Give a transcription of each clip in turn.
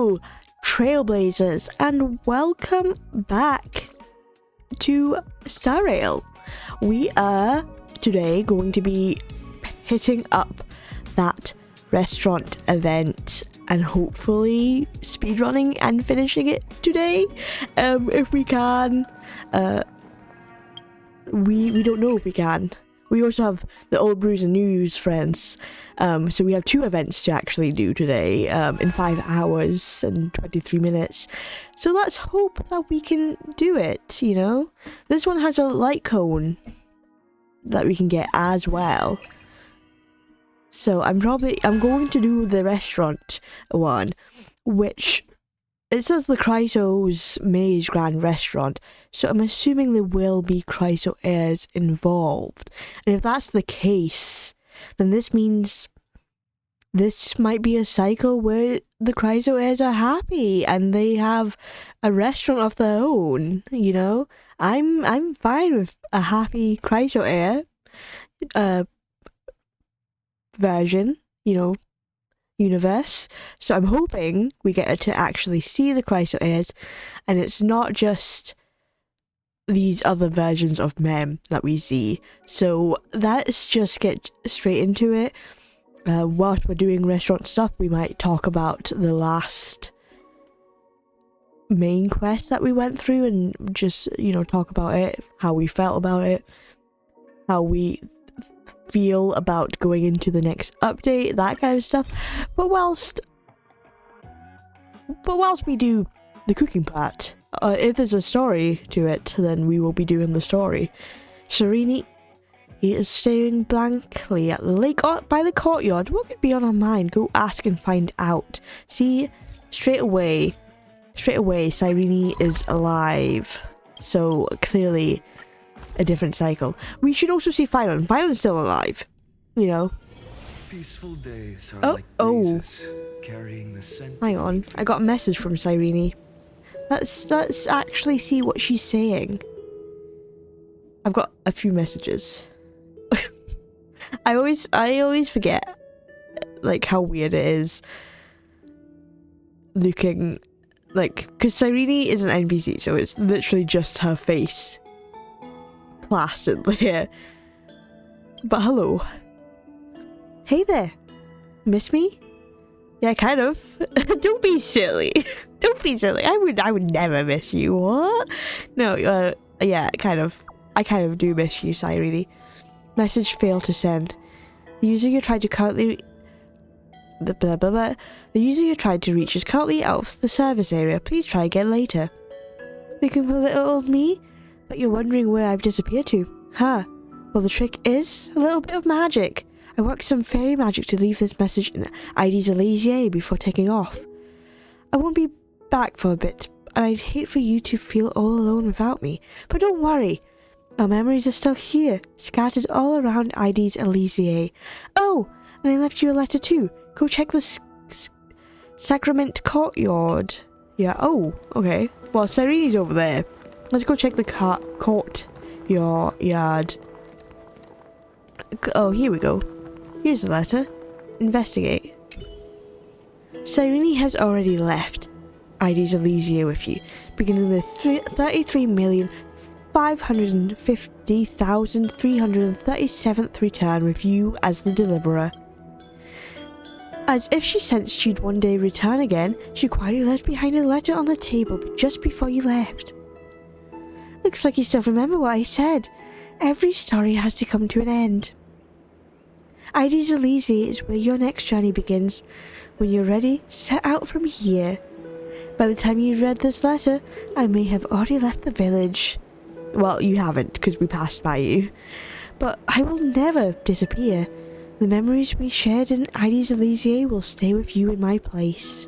Hello, Trailblazers, and welcome back to Star Rail. We are today going to be hitting up that restaurant event and hopefully speedrunning and finishing it today, if we can. We don't know if we can. We also have the Old Brews and News friends, so we have 2 events to actually do today, in 5 hours and 23 minutes. So let's hope that we can do it, you know? This one has a light cone that we can get as well. So I'm going to do the restaurant one, which it says the Chrysos Heirs Grand Restaurant, so I'm assuming there will be Chrysos Heirs involved. And if that's the case, then this means this might be a cycle where the Chrysos Heirs are happy and they have a restaurant of their own, you know? I'm fine with a happy Chrysos Heir version, you know, universe. So I'm hoping we get to actually see the Chrysos Heirs, and it's not just these other versions of Mem that we see. So let's just get straight into it. Whilst we're doing restaurant stuff, we might talk about the last main quest that we went through and just, you know, talk about it, how we felt about it, how we feel about going into the next update, that kind of stuff. But whilst we do the cooking part, if there's a story to it, then we will be doing the story. Serini is staring blankly at the lake by the courtyard. What could be on her mind? Go ask and find out. See, straight away, Cyrene is alive. So clearly a different cycle. We should also see Phylon. Phylon's still alive, you know. Peaceful days are like breezes, carrying the scent. Hang on, I got a message from Cyrene. Let's actually see what she's saying. I've got a few messages. I always forget, like, how weird it is looking, like, because Cyrene is an NPC, so it's literally just her face plastered there. But hello. Hey there. Miss me? Yeah, kind of. Don't be silly. Don't be silly. I would never miss you. What? No, yeah, kind of. I kind of do miss you, Cyrene. Message failed to send. The user you tried to currently... The user you tried to reach is currently out of the service area. Please try again later. Looking for little old me? But you're wondering where I've disappeared to. Huh. Well, the trick is a little bit of magic. I worked some fairy magic to leave this message in ID's Elysier before taking off. I won't be back for a bit, and I'd hate for you to feel all alone without me. But don't worry. Our memories are still here, scattered all around ID's Elysier. Oh, and I left you a letter too. Go check the Sacrament Courtyard. Yeah, oh, okay. Well, Cyrene's over there. Let's go check the courtyard. Oh, here we go. Here's the letter. Investigate. Cyrene has already left ID's Elysier with you, beginning the 33,550,337th return with you as the deliverer. As if she sensed she'd one day return again, she quietly left behind a letter on the table just before you left. Looks like you still remember what I said. Every story has to come to an end. ID's Elysier is where your next journey begins. When you're ready, set out from here. By the time you read this letter, I may have already left the village. Well, you haven't, because we passed by you. But I will never disappear. The memories we shared in ID's Elysier will stay with you in my place.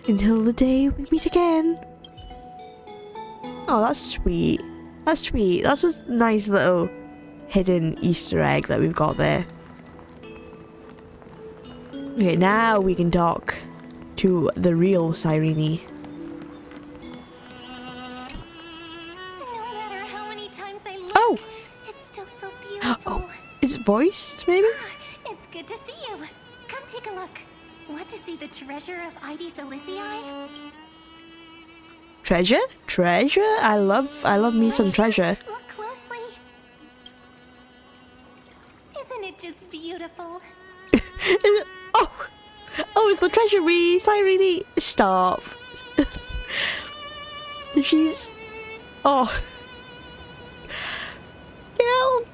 Until the day we meet again. Oh, that's sweet. That's sweet. That's a nice little hidden Easter egg that we've got there. Okay, now we can talk to the real Cyrene. No matter how many times I look, Oh! it's still so beautiful. Oh, it's voiced, maybe? It's good to see you. Come take a look. Want to see the treasure of Ides Elysiae? Treasure? Treasure? I love me some treasure. Look closely. Isn't it just beautiful? Oh! Oh, it's the treasury! Cyrene! Stop. She's... Oh. Girl!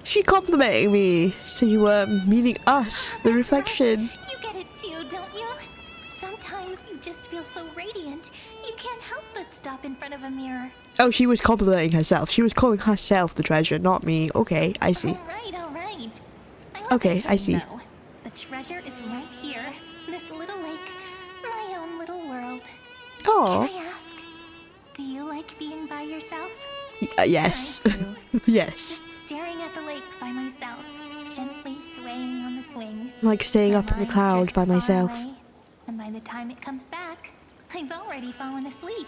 She complimenting me. So you were meaning us, the reflection. Right. You get it too, don't you? Sometimes you just feel so radiant, you can't help but stop in front of a mirror. Oh, she was complimenting herself. She was calling herself the treasure, not me. Okay, I see. All right. Okay, I see. Though. The treasure is right here. This little lake. My own little world. Oh. Can I ask, do you like being by yourself? Yes. I do. Yes. Just staring at the lake by myself, gently swaying on the swing. Like staying up in the mind clouds by drifts far myself. away, and by the time it comes back, I've already fallen asleep.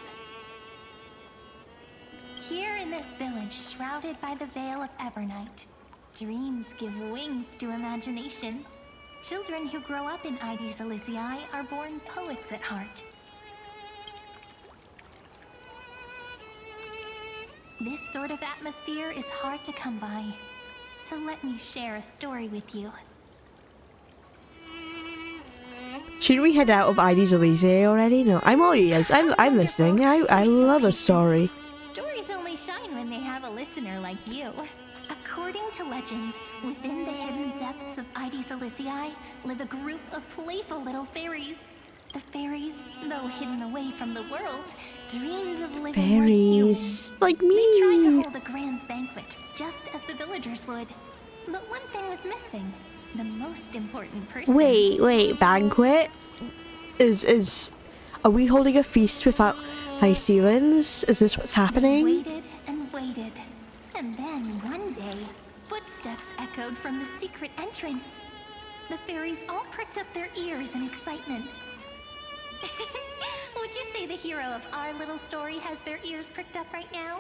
Here in this village, shrouded by the veil of Ebernite, dreams give wings to imagination. Children who grow up in Ides Elysiae are born poets at heart. This sort of atmosphere is hard to come by, so let me share a story with you. Shouldn't we head out of Ides Elysiae already? No, I'm all ears. I'm listening. I love a story. Stories only shine when they have a listener like you. According to legend, within the hidden depths of Ides Elysiae live a group of playful little fairies. The fairies, though hidden away from the world, dreamed of living like humans. Fairies like They tried to me. hold a grand banquet, just as the villagers would. But one thing was missing. The most important person. Wait, banquet? Are we holding a feast without high ceilings? Is this what's They happening? waited and waited. And then one day, footsteps echoed from the secret entrance. The fairies all pricked up their ears in excitement. Would you say the hero of our little story has their ears pricked up right now?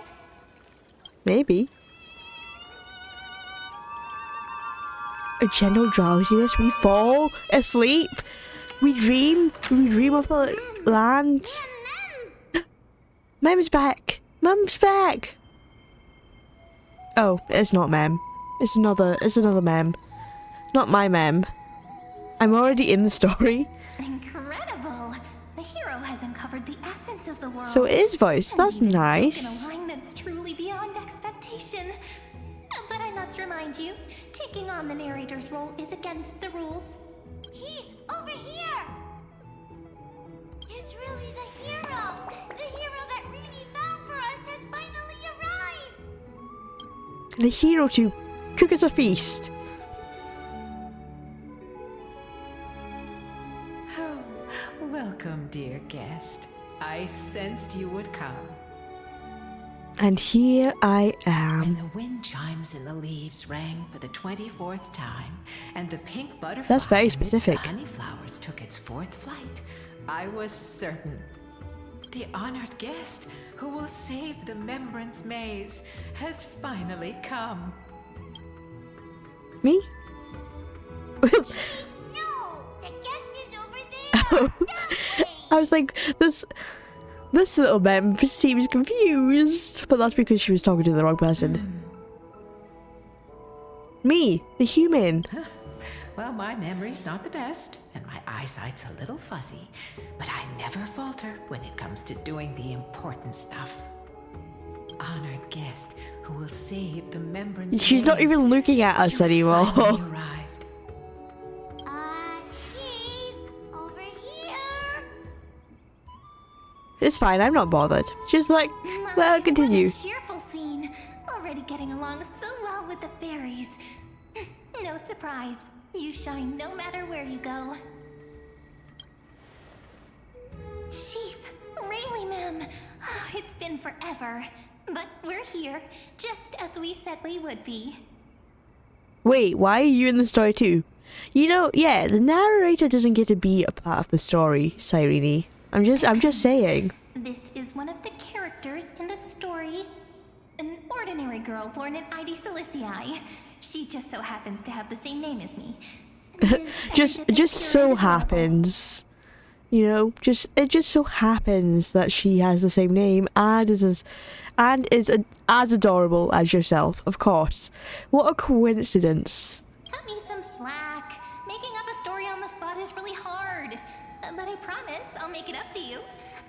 Maybe. A gentle drowsiness, we fall asleep. We dream of a land. Mem's back. Mum's back. Oh, it's not Mem. It's another Mem. Not my Mem. I'm already in the story. Incredible! The hero has uncovered the essence of the world. So it is voiced. And That's even nice. spoken a line that's truly beyond expectation. But I must remind you, taking on the narrator's role is against the rules. Chief, over here! It's really the hero! The hero that Rini found for us has finally arrived! The hero to cook us a feast. Oh, welcome, dear guest. I sensed you would come. And here I When am. the wind chimes in the leaves rang for the 24th time, and the pink butterfly That's very amidst specific. the honey flowers took its fourth flight, I was certain the honored guest who will save the Membrance Maze has finally come. Me? No! The guest is over there! I was like, this little Mem seems confused. But that's because she was talking to the wrong person. Me, the human. Well, my memory's not the best, and my eyesight's a little fuzzy, but I never falter when it comes to doing the important stuff. Honored guest who will save the Membrance She's not Maze. even looking at us You anymore. finally arrived. Chief, over here! It's fine, I'm not bothered. She's like, well, continue. What a cheerful scene. Already getting along so well with the fairies. No surprise. You shine no matter where you go. Chief, really, ma'am. It's been forever. But we're here, just as we said we would be. Wait, why are you in the story too? You know, yeah, the narrator doesn't get to be a part of the story, Cyrene. I'm just saying. This is one of the characters in the story. An ordinary girl born in Ides Elysiae. She just so happens to have the same name as me. just so happens, you know, it just so happens that she has the same name and is as adorable as yourself, of course. What a coincidence. Cut me some slack. Making up a story on the spot is really hard. But I promise I'll make it up to you.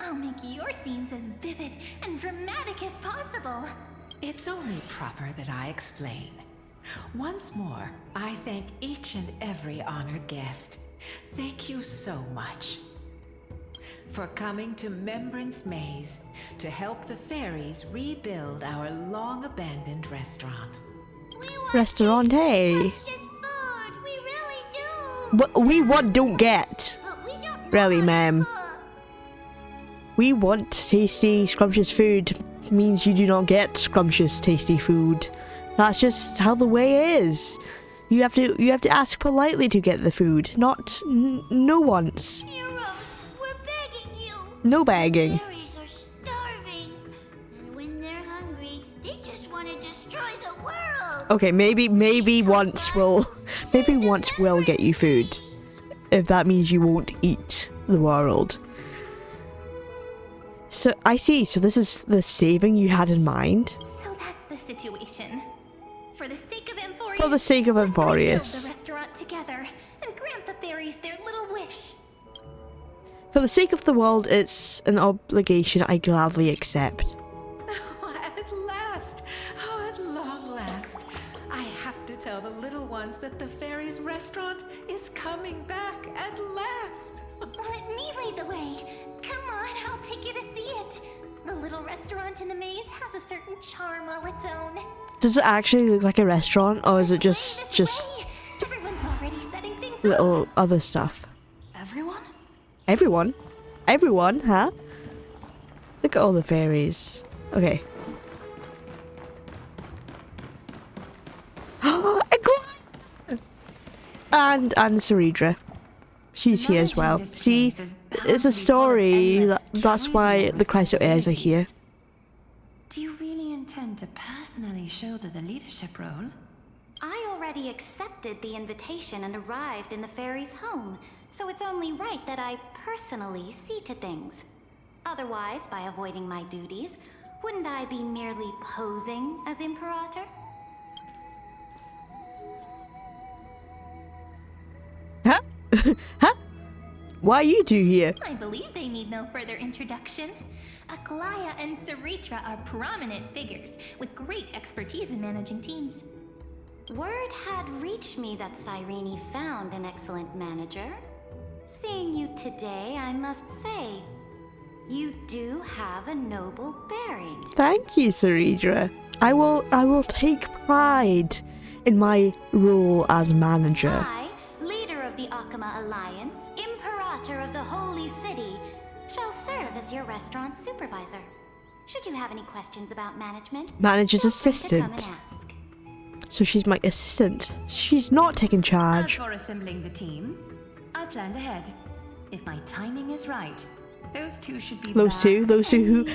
I'll make your scenes as vivid and dramatic as possible. It's only proper that I explain. Once more, I thank each and every honored guest. Thank you so much for coming to Membrance Maze to help the fairies rebuild our long-abandoned restaurant. Restaurant, hey. Food. We really do. What we want don't get. But we don't Really, ma'am. We want tasty, scrumptious food. Means you do not get scrumptious, tasty food. That's just how the way is. You have to ask politely to get the food, not no once. Hero, we're begging you. No begging. Fairies are starving. And when they're hungry, they just want to destroy the world. Okay, maybe once we'll get you food. If that means you won't eat the world. So I see. So this is the saving you had in mind. So that's the situation. For the sake of Amphoreus, For the sake of let's rebuild Amphoreus. the restaurant together and grant the fairies their little wish. For the sake of the world, it's an obligation I gladly accept. Oh, at last! Oh, at long last! I have to tell the little ones that the fairies' restaurant is coming back at last! Let me lead the way. Come on, I'll take you to see it. The little restaurant in the maze has a certain charm all its own. Does it actually look like a restaurant, or is it This just way. Everyone's already setting things up. little other stuff? Everyone? Everyone, huh? Look at all the fairies. Okay. and Ceridra. She's here as well. See, it's a story. That's why the Chrysos Heirs are here. Do you really intend to personally shoulder the leadership role? I already accepted the invitation and arrived in the fairy's home, so it's only right that I personally see to things. Otherwise, by avoiding my duties, wouldn't I be merely posing as Imperator? Huh? Huh? Why are you two here? I believe they need no further introduction. Aglaya and Saritra are prominent figures with great expertise in managing teams. Word had reached me that Cyrene found an excellent manager. Seeing you today, I must say, you do have a noble bearing. Thank you, Ceridra. I will take pride in my role as manager. I, leader of the Akama Alliance, Imperator of the Holy City, shall serve as your restaurant supervisor. Should you have any questions about management, Manager's feel free to come assistant. and ask. So she's my assistant. She's not taking As charge. for assembling the team, I planned ahead. If my timing is right, those two should be Those back two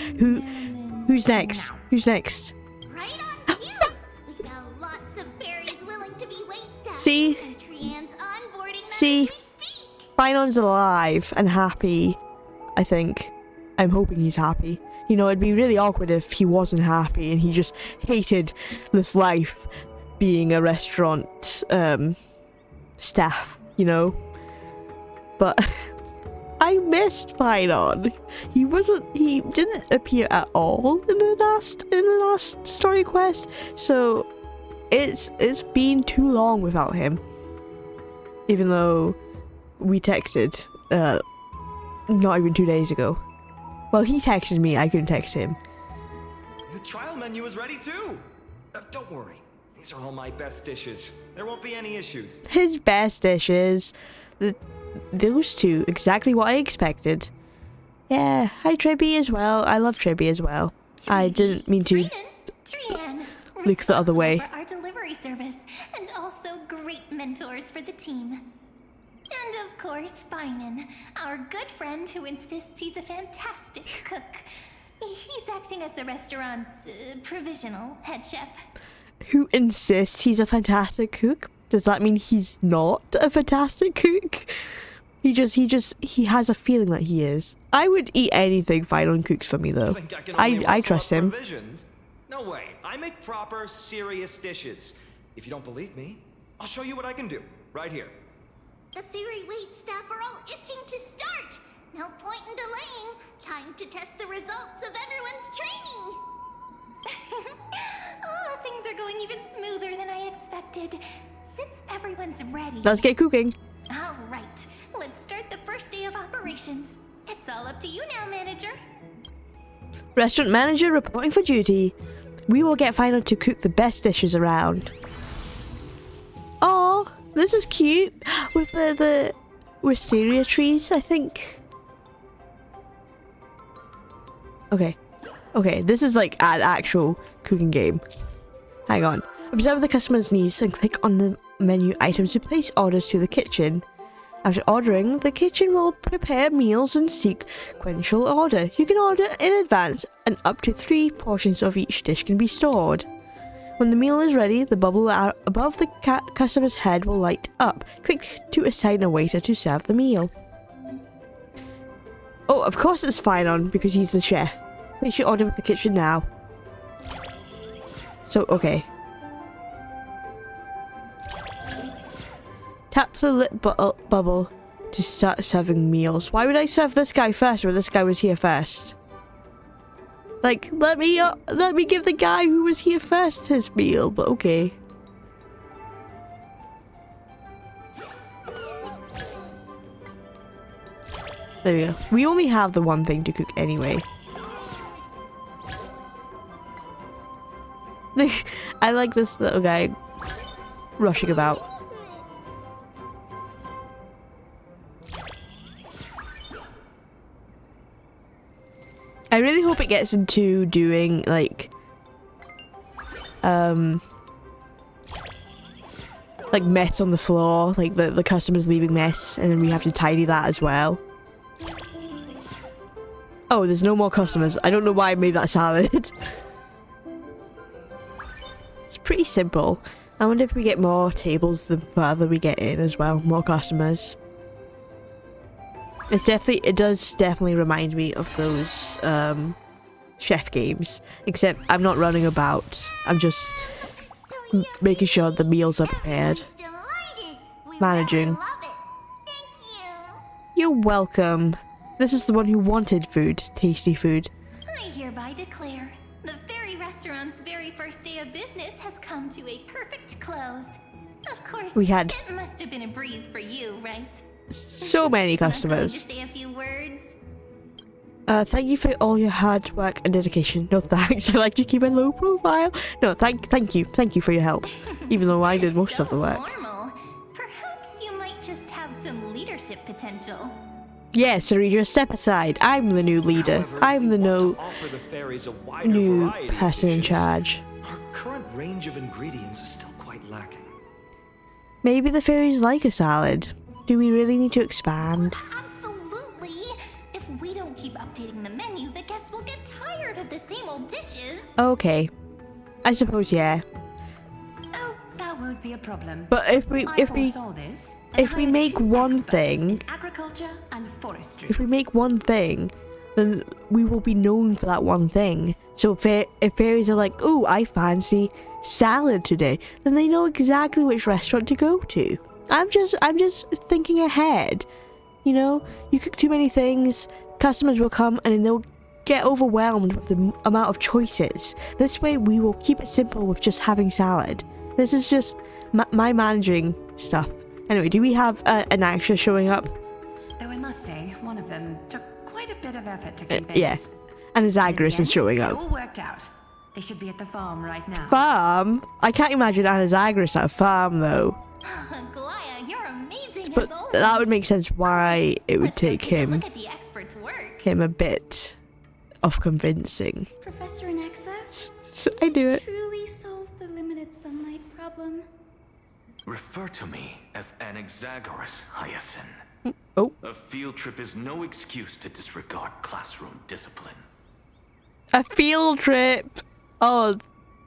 who's next? now. Who's next? Right on cue! We've got lots of fairies willing to be waitstaff. See? And Trian's onboarding them See? as we speak. Finon's alive and happy, I think. I'm hoping he's happy. You know, it'd be really awkward if he wasn't happy and he just hated this life being a restaurant staff, you know? But I missed Finon. He didn't appear at all in the last story quest. So it's been too long without him. Even though we texted not even 2 days ago. Well, he texted me, I couldn't text him. The trial menu is ready too. Don't worry. These are all my best dishes. There won't be any issues. His best dishes. Those two, exactly what I expected. Yeah, hi Tribby as well. I love Tribby as well. I didn't mean to Trian, look the other way. responsible for our delivery service, and also great mentors for the team. And of course, Finan, our good friend who insists he's a fantastic cook. He's acting as the restaurant's provisional head chef. Who insists he's a fantastic cook? Does that mean he's not a fantastic cook? He has a feeling that he is. I would eat anything Finon cooks for me though. Think I can only I rustle trust up him. provisions? No way. I make proper, serious dishes. If you don't believe me, I'll show you what I can do. Right here. The fairy wait staff are all itching to start. No point in delaying. Time to test the results of everyone's training. Oh, things are going even smoother than I expected. Since everyone's ready. Let's get cooking. All right, let's start the first day of operations. It's all up to you now, manager. Restaurant manager reporting for duty. We will get Finon to cook the best dishes around. Oh, this is cute. With the wisteria trees, I think. Okay, this is like an actual cooking game. Hang on. Observe the customer's needs and click on the menu items to place orders to the kitchen. After ordering, the kitchen will prepare meals in sequential order. You can order in advance and up to 3 portions of each dish can be stored. When the meal is ready, the bubble above the customer's head will light up. Click to assign a waiter to serve the meal. Oh, of course it's Finon because he's the chef. Place your order with the kitchen now. So, okay. Tap the lit bubble to start serving meals. Why would I serve this guy first when this guy was here first? Like, let me give the guy who was here first his meal, but okay. There we go. We only have the one thing to cook anyway. I like this little guy rushing about. I really hope it gets into doing like mess on the floor, like the customers leaving mess and then we have to tidy that as well. Oh, there's no more customers. I don't know why I made that salad. It's pretty simple. I wonder if we get more tables the further we get in as well, more customers. It does definitely remind me of those chef games, except I'm not running about. I'm just making sure the meals are prepared. Managing. You're welcome. This is the one who wanted food, tasty food. I hereby declare the fairy restaurant's very first day of business has come to a perfect close. Of course, it must have been a breeze for you, right? So many customers. Just say a few words. Thank you for all your hard work and dedication. No thanks. I like to keep a low profile. No, thank you for your help. Even though I did most of the work. Formal. Perhaps you might just have some leadership potential. Yes, Sarita, step aside. I'm the new leader. However, I'm the new variety of person in dishes, charge. Our current range of ingredients is still quite lacking. Maybe the fairies like a salad. Do we really need to expand? Absolutely. If we don't keep updating the menu, the guests will get tired of the same old dishes. Okay. I suppose, yeah. Oh, that won't be a problem. But if we make one thing, agriculture and forestry. if we make one thing, then we will be known for that one thing. So if fairies are like, "Oh, I fancy salad today," then they know exactly which restaurant to go to. I'm just thinking ahead. You know, you cook too many things, customers will come and they'll get overwhelmed with the amount of choices. This way we will keep it simple with just having salad. This is just my managing stuff. Anyway, do we have an actress showing up? Though I must say, one of them took quite a bit of effort to convince. Yeah, and Anazagras is showing It up. all worked out. They should be at the farm right now. Farm? I can't imagine Anazagras at a farm though. Glaya, you're amazing But as always. that would make sense why it would Let's go take take a him look at the expert's work. a bit of convincing. Professor Anaxa I do it. truly solved the limited sunlight problem. Refer to me as Anaxagoras, Hyacinth. Oh, A field trip is no excuse to disregard classroom discipline. a field trip. Oh,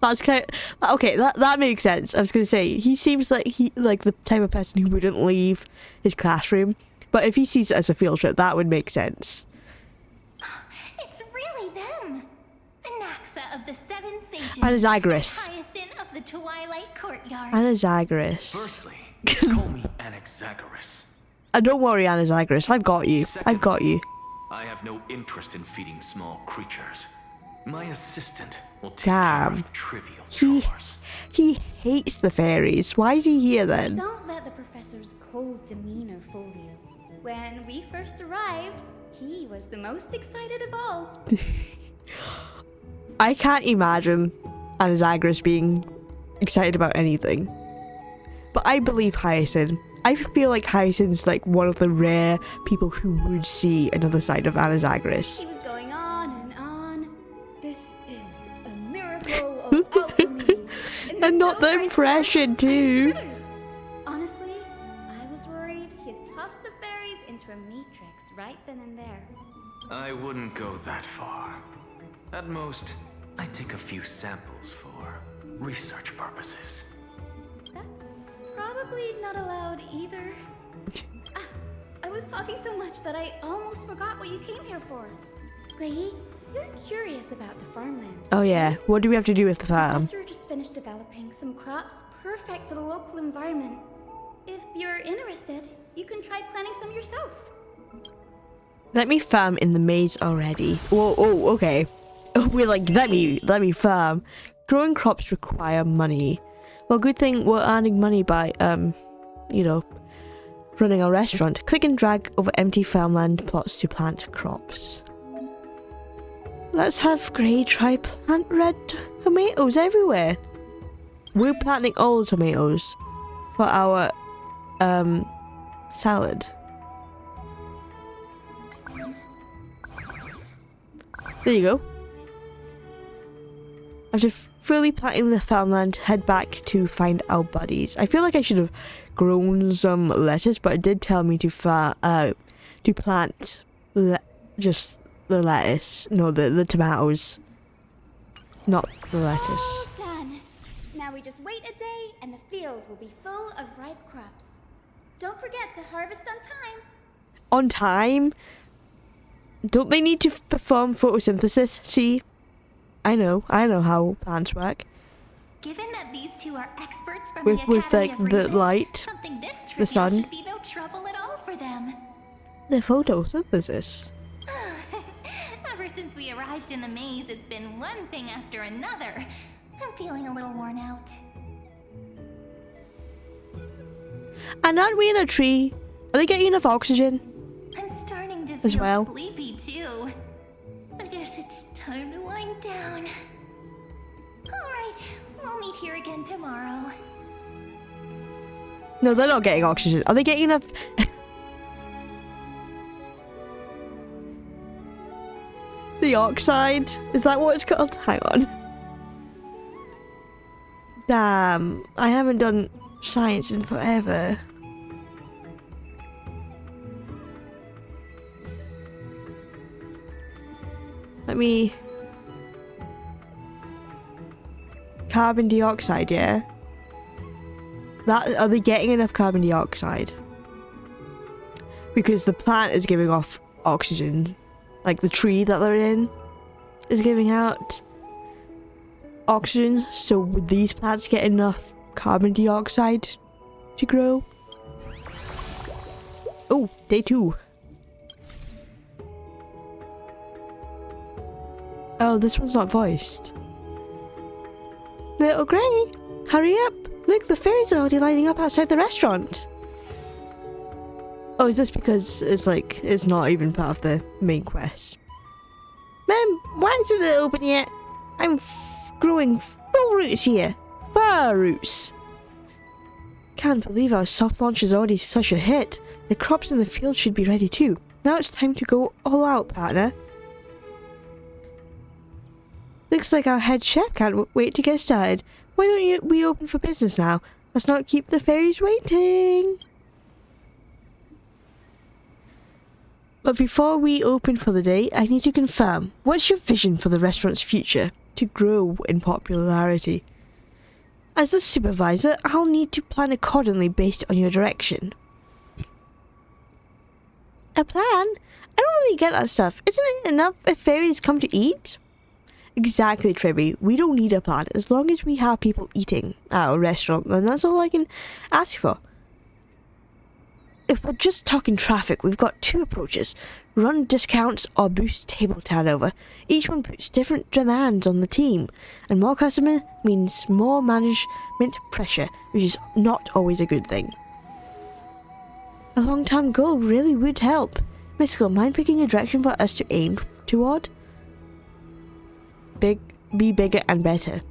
That's kind of, okay, that makes sense. I was gonna say, he seems like the type of person who wouldn't leave his classroom, but if he sees it as a field trip, that would make sense. It's really them! Anaxa of the Seven Sages. Anazagras. Hyacinth of the Twilight Courtyard. Anazagras. Firstly, call me Anaxagoras. Don't worry, Anazagras. I've got you. I've got you. I have no interest in feeding small creatures. My assistant will take Damn. care of trivial chores. He hates the fairies. Why is he here then? Don't let the professor's cold demeanor fool you. When we first arrived, he was the most excited of all. I can't imagine Anazagras being excited about anything. But I believe Hyacinth. I feel like Hyacinth's like one of the rare people who would see another side of Anazagras. He was going on and on. This is a miracle of alchemy. And not the Don't impression write tiny too. critters. Honestly, I was worried he'd toss the fairies into a matrix right then and there. I wouldn't go that far. At most, I take a few samples for research purposes. That's probably not allowed either. I was talking so much that I almost forgot what you came here for. Grady, you're curious about the farmland. Oh yeah, what do we have to do with the The farm? professor just finished developing some crops perfect for the local environment. If you're interested, you can try planting some yourself. Let me farm in the maze already. Whoa, oh, okay. We're like, let me farm. Growing crops require money. Well, good thing we're earning money by, you know, running a restaurant. Click and drag over empty farmland plots to plant crops. Let's have Gray try plant red tomatoes everywhere. We're planting all the tomatoes for our, salad. There you go. After fully planting the farmland, head back to find our buddies. I feel like I should have grown some lettuce, but it did tell me to plant just the lettuce. No, the tomatoes. Not the lettuce. All done. Now we just wait a day and the field will be full of ripe crops. Don't forget to harvest on time. On time? Don't they need to perform photosynthesis? See? I know how plants work. Given that these two are experts from With the Academy like of the Reason, light, something this the trivial sun. should be no trouble at all for them. The photosynthesis. Ever since we arrived in the maze, it's been one thing after another. I'm feeling a little worn out. And aren't we in a tree? Are they getting enough oxygen? I'm starting to As feel well. sleepy too. I guess it's time to wind down. Alright, we'll meet here again tomorrow. No, they're not getting oxygen. Are they getting enough? The oxide? Is that what it's called? Hang on. Damn, I haven't done science in forever. Let me... Carbon dioxide, yeah? Are they getting enough carbon dioxide? Because the plant is giving off oxygen. Like the tree that they're in is giving out oxygen. So would these plants get enough carbon dioxide to grow? Oh, day 2. Oh, this one's not voiced. Little Granny, hurry up. Look, the fairies are already lining up outside the restaurant. Oh, is this because it's not even part of the main quest? Ma'am, why isn't it open yet? I'm growing full roots here. Fur roots. Can't believe our soft launch is already such a hit. The crops in the field should be ready too. Now it's time to go all out, partner. Looks like our head chef can't wait to get started. Why don't we open for business now? Let's not keep the fairies waiting. But before we open for the day, I need to confirm. What's your vision for the restaurant's future? to grow in popularity. As the supervisor, I'll need to plan accordingly based on your direction. A plan? I don't really get that stuff. Isn't it enough if fairies come to eat? Exactly, Tribby. We don't need a plan. As long as we have people eating at a restaurant, then that's all I can ask for. If we're just talking traffic, we've got two approaches. Run discounts or boost table turnover. Each one puts different demands on the team, and more customer means more management pressure, which is not always a good thing. A long-term goal really would help. Mystical, mind picking a direction for us to aim toward? Be bigger and better.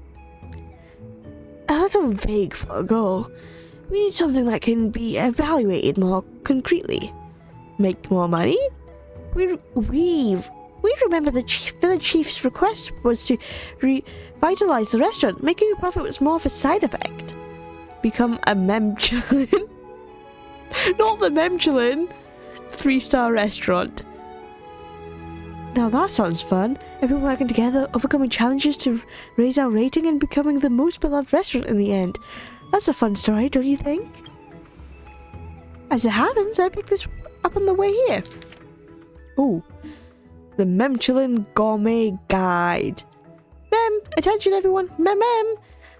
A little vague for a goal. We need something that can be evaluated more concretely. Make more money? We remember the village chief's request was to revitalize the restaurant. Making a profit was more of a side effect. Become a Memchelin. Not the Memchelin 3-star restaurant. Now that sounds fun. Everyone working together, overcoming challenges to raise our rating and becoming the most beloved restaurant in the end. That's a fun story, don't you think? As it happens, I picked this up on the way here. Oh, the Memchelin Gourmet Guide. Attention everyone, mem.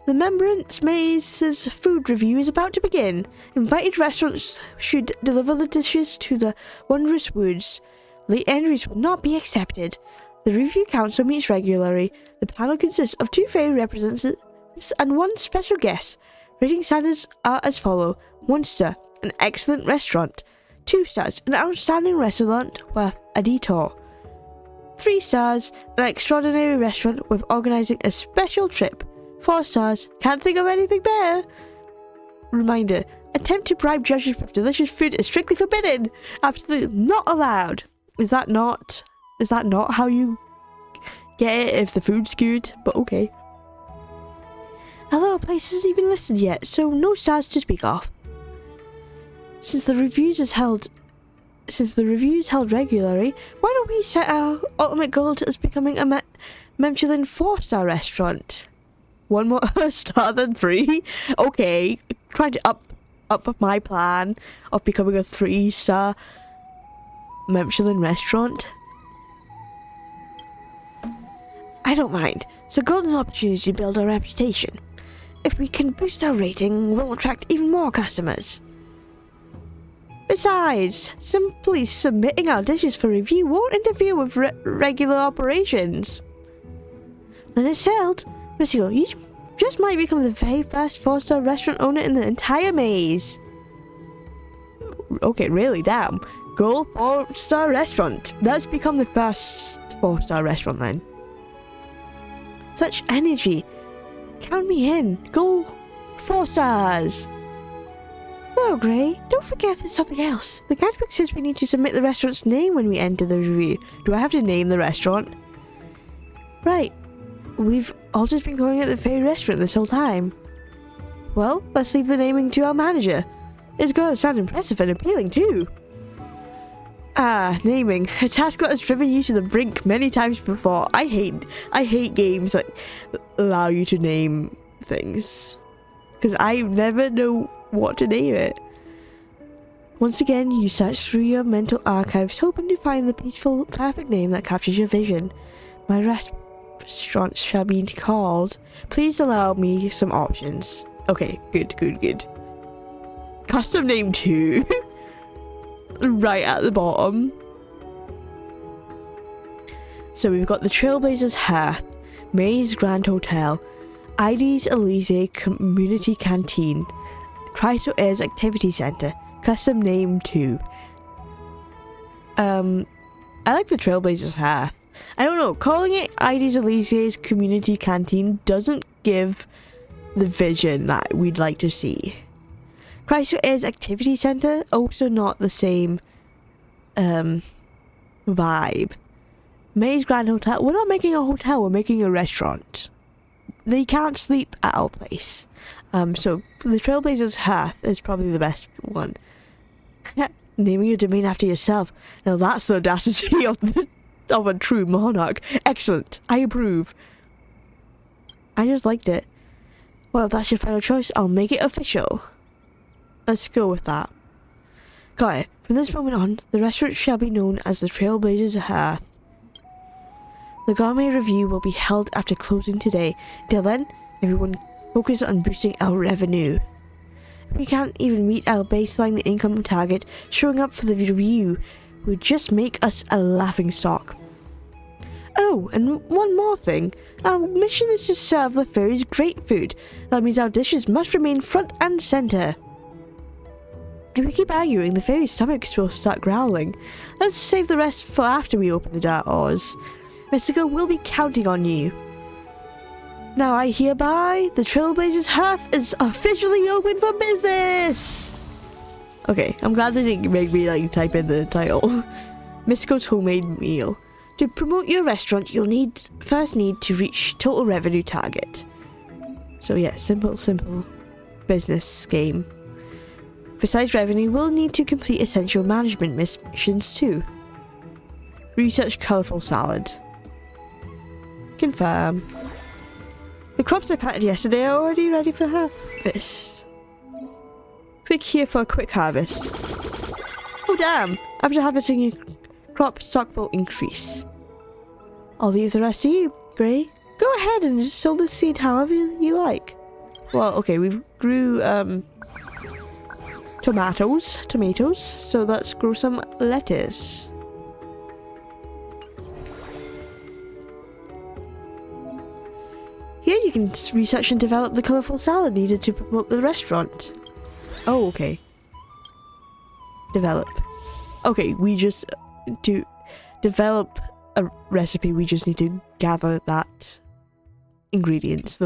The Remembrance Maze's food review is about to begin. Invited restaurants should deliver the dishes to the Wondrous Woods. Late entries will not be accepted. The review council meets regularly. The panel consists of 2 fairy representatives and 1 special guest. Rating standards are as follow: 1 star, an excellent restaurant; 2 stars, an outstanding restaurant worth a detour; 3 stars, an extraordinary restaurant with organising a special trip; 4 stars, can't think of anything better. Reminder, attempt to bribe judges with delicious food is strictly forbidden. Absolutely not allowed. Is that not how you get it if the food's good? But okay. Although a place isn't even listed yet, so no stars to speak of. Since the reviews held regularly, why don't we set our ultimate goal as becoming a Memchelin 4-star restaurant? 1 more star than 3? Okay, trying to up my plan of becoming a 3-star Memchelin restaurant. I don't mind. It's a golden opportunity to build our reputation. If we can boost our rating, we'll attract even more customers. Besides, simply submitting our dishes for review won't interfere with regular operations. Then it's settled. Mystical, you just might become the very first 4-star restaurant owner in the entire maze. Okay, really, damn. Goal 4-star restaurant. Let's become the first 4-star restaurant then. Such energy. Count me in. Goal 4 stars. Oh, Gray, don't forget there's something else. The guidebook says we need to submit the restaurant's name when we enter the review. Do I have to name the restaurant? Right. We've all just been going at the fairy restaurant this whole time. Well, let's leave the naming to our manager. It's got to sound impressive and appealing too. Naming. A task that has driven you to the brink many times before. I hate games that allow you to name things. Because I never know what to name it. Once again, you search through your mental archives, hoping to find the peaceful, perfect name that captures your vision. My restaurant shall be called. Please allow me some options. Okay, good. Custom name 2. Right at the bottom. So we've got the Trailblazers Hearth, Maze Grand Hotel, ID's Elysee Community Canteen, Chrysos Heirs Activity Center, custom name 2. I like the Trailblazers Hearth. I don't know, calling it ID's Elysee's Community Canteen doesn't give the vision that we'd like to see. Chrysos Heirs Activity Center, also not the same vibe. Maze Grand Hotel, we're not making a hotel, we're making a restaurant. They can't sleep at our place. So the Trailblazers Hearth is probably the best one. Naming your domain after yourself. Now that's the audacity of a true monarch. Excellent. I approve. I just liked it. Well, if that's your final choice, I'll make it official. Let's go with that. Got it. From this moment on, the restaurant shall be known as the Trailblazers Hearth. The gourmet review will be held after closing today. Till then, everyone focus on boosting our revenue. If we can't even meet our baseline income target, showing up for the review would just make us a laughingstock. Oh, and one more thing. Our mission is to serve the fairies great food. That means our dishes must remain front and center. If we keep arguing, the fairies' stomachs will start growling. Let's save the rest for after we open the doors. Mystico will be counting on you. Now I hereby, the Trailblazers Hearth is officially open for business! Okay, I'm glad they didn't make me like type in the title. Mystico's homemade meal. To promote your restaurant, you'll first need to reach total revenue target. So yeah, simple business game. Besides revenue, we'll need to complete essential management missions too. Research colourful salad. Confirm. The crops I planted yesterday are already ready for harvest. Click here for a quick harvest. Oh damn! After harvesting your crop, stock will increase. I'll leave the rest to you, Gray. Go ahead and sow the seed however you like. Well, okay, we grew tomatoes, so let's grow some lettuce. Here you can research and develop the colourful salad needed to promote the restaurant. Oh, okay. Develop. Okay, we just... to develop a recipe, we just need to gather those ingredients.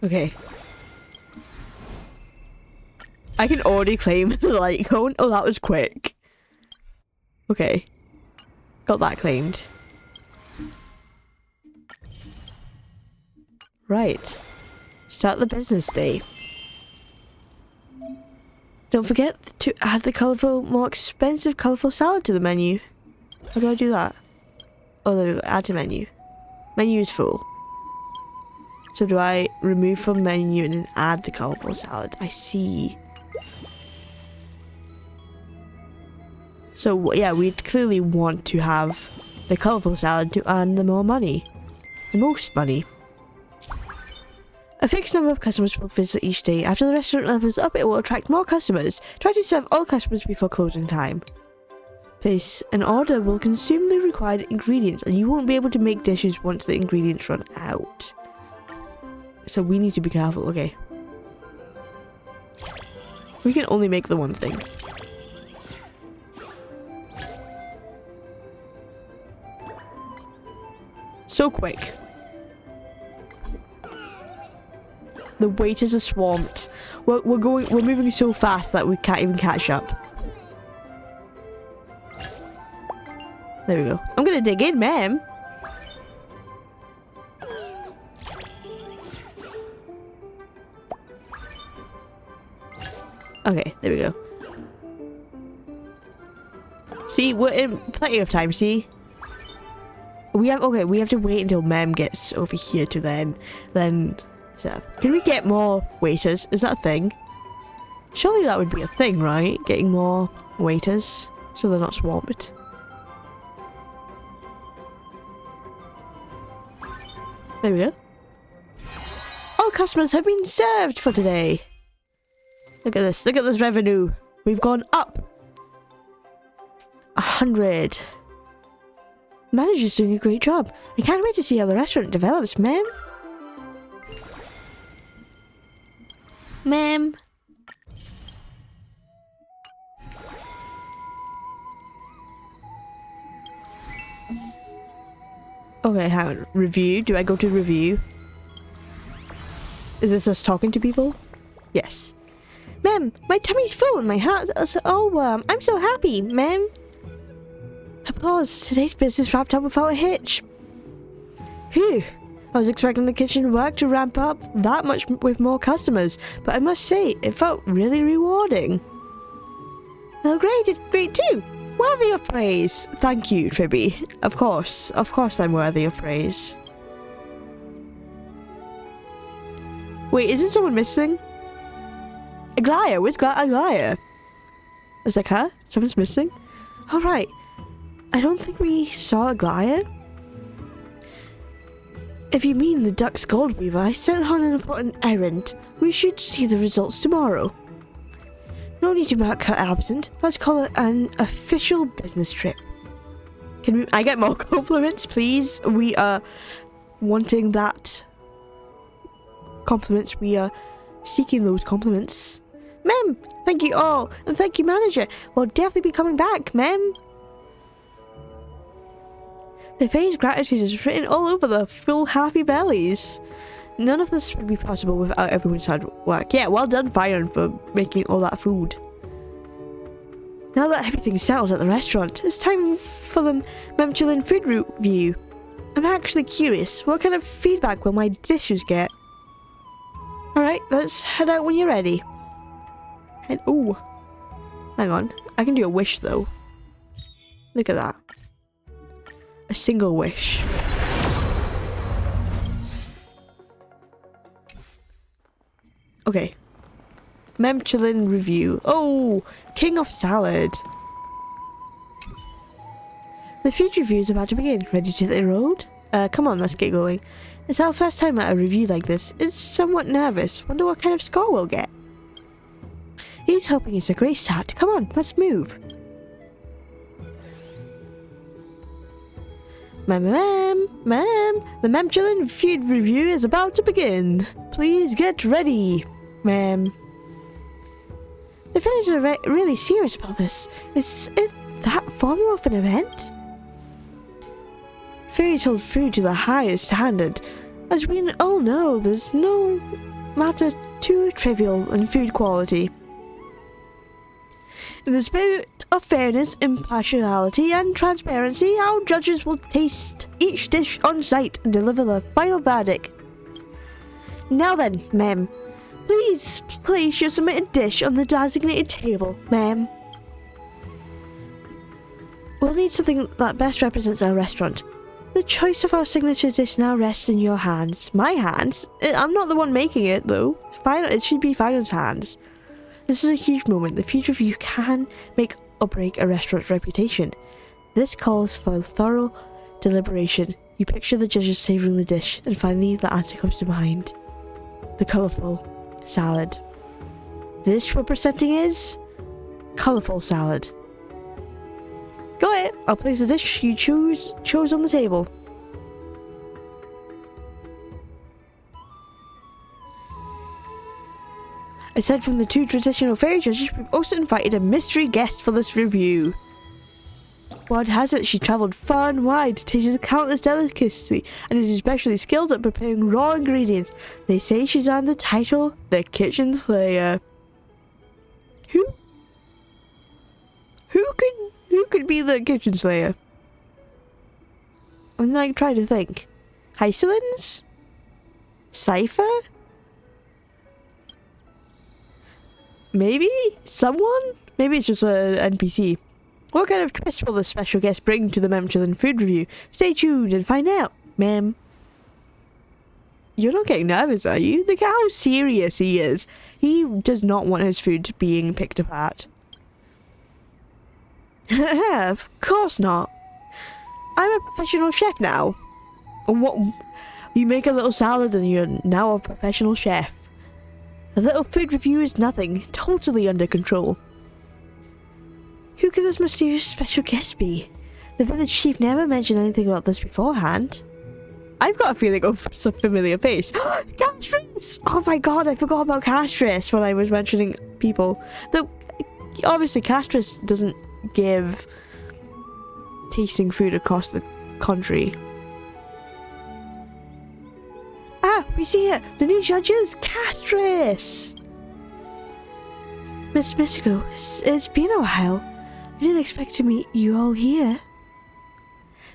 Okay. I can already claim the light cone. Oh, that was quick. Okay. Got that claimed. Right. Start the business day. Don't forget to add the colourful, more expensive colourful salad to the menu. How do I do that? Oh, there we go. Add to menu. Menu is full. So do I remove from menu and then add the colourful salad? I see. So yeah, we'd clearly want to have the colourful salad to earn the more money. The most money. A fixed number of customers will visit each day. After the restaurant levels up, it will attract more customers. Try to serve all customers before closing time. Place an order will consume the required ingredients, and you won't be able to make dishes once the ingredients run out. So we need to be careful, okay. We can only make the one thing. So quick. The waiters are swamped. We're moving so fast that we can't even catch up. There we go. I'm gonna dig in, ma'am. Okay, there we go. See, we're in plenty of time, see? We have to wait until Mem gets over here to then so, can we get more waiters? Is that a thing? Surely that would be a thing, right? Getting more waiters so they're not swamped. There we go. All customers have been served for today. Look at this revenue. We've gone up 100. Manager's doing a great job. I can't wait to see how the restaurant develops, ma'am. Ma'am. Okay, hang on. Review? Do I go to review? Is this us talking to people? Yes. Ma'am, my tummy's full and my heart's all warm. I'm so happy, ma'am. Applause. Today's business wrapped up without a hitch. Phew. I was expecting the kitchen work to ramp up that much with more customers, but I must say, it felt really rewarding. Little Grey did great too. Worthy of praise. Thank you, Tribby. Of course I'm worthy of praise. Wait, isn't someone missing? Aglaya, where's Aglaya? Is that her? Someone's missing? Alright. I don't think we saw Aglaya. If you mean the Duck's Gold Weaver, I sent her on an important errand. We should see the results tomorrow. No need to mark her absent. Let's call it an official business trip. Can I get more compliments, please? We are wanting that. Compliments. We are seeking those compliments. Mem, thank you all, and thank you, manager. We'll definitely be coming back, Mem. The fairy's gratitude is written all over the full happy bellies. None of this would be possible without everyone's hard work. Yeah, well done, Byron, for making all that food. Now that everything's settled at the restaurant, it's time for the Mempchelin food review. I'm actually curious, what kind of feedback will my dishes get? Alright, let's head out when you're ready. And ooh, hang on, I can do a wish though. Look at that. A single wish. Okay. Mempchelin review. Oh, King of Salad. The food review is about to begin. Ready to hit the road? Come on, let's get going. It's our first time at a review like this. It's somewhat nervous. Wonder what kind of score we'll get. He's hoping it's a great start. Come on, let's move. Ma'am, the Mempchelin food review is about to begin. Please get ready, ma'am. The fans are really serious about this. Is that formal of an event? Fairies hold food to the highest standard. As we all know, there's no matter too trivial in food quality. In the spirit of fairness, impartiality, and transparency, our judges will taste each dish on site and deliver the final verdict. Now then, ma'am, please place your submitted dish on the designated table, ma'am. We'll need something that best represents our restaurant. The choice of our signature dish now rests in your hands. My hands? I'm not the one making it, though. It should be Final's hands. This is a huge moment. The future review can make or break a restaurant's reputation. This calls for thorough deliberation. You picture the judges savouring the dish, and finally the answer comes to mind. The colourful salad. The dish we're presenting is colourful salad. Got it! I'll place the dish you chose on the table. Aside from the two traditional fairy judges, we've also invited a mystery guest for this review. Word has it she travelled far and wide to taste countless delicacies and is especially skilled at preparing raw ingredients. They say she's earned the title the Kitchen Slayer. Who could be the Kitchen Slayer? I'm like trying to think. Hycelins? Cypher? Maybe? Someone? Maybe it's just an NPC. What kind of twist will the special guest bring to the Mempchelin food review? Stay tuned and find out, ma'am. You're not getting nervous, are you? Look at how serious he is. He does not want his food being picked apart. Of course not. I'm a professional chef now. What? You make a little salad and you're now a professional chef. A little food review is nothing. Totally under control. Who could this mysterious special guest be? The village chief never mentioned anything about this beforehand. I've got a feeling of some familiar face. Castris! Oh my god, I forgot about Castris when I was mentioning people. Though, obviously Castris doesn't give tasting food across the country. Ah, we see her! The new judges, Castris! Miss Mystiko, it's been a while. I didn't expect to meet you all here.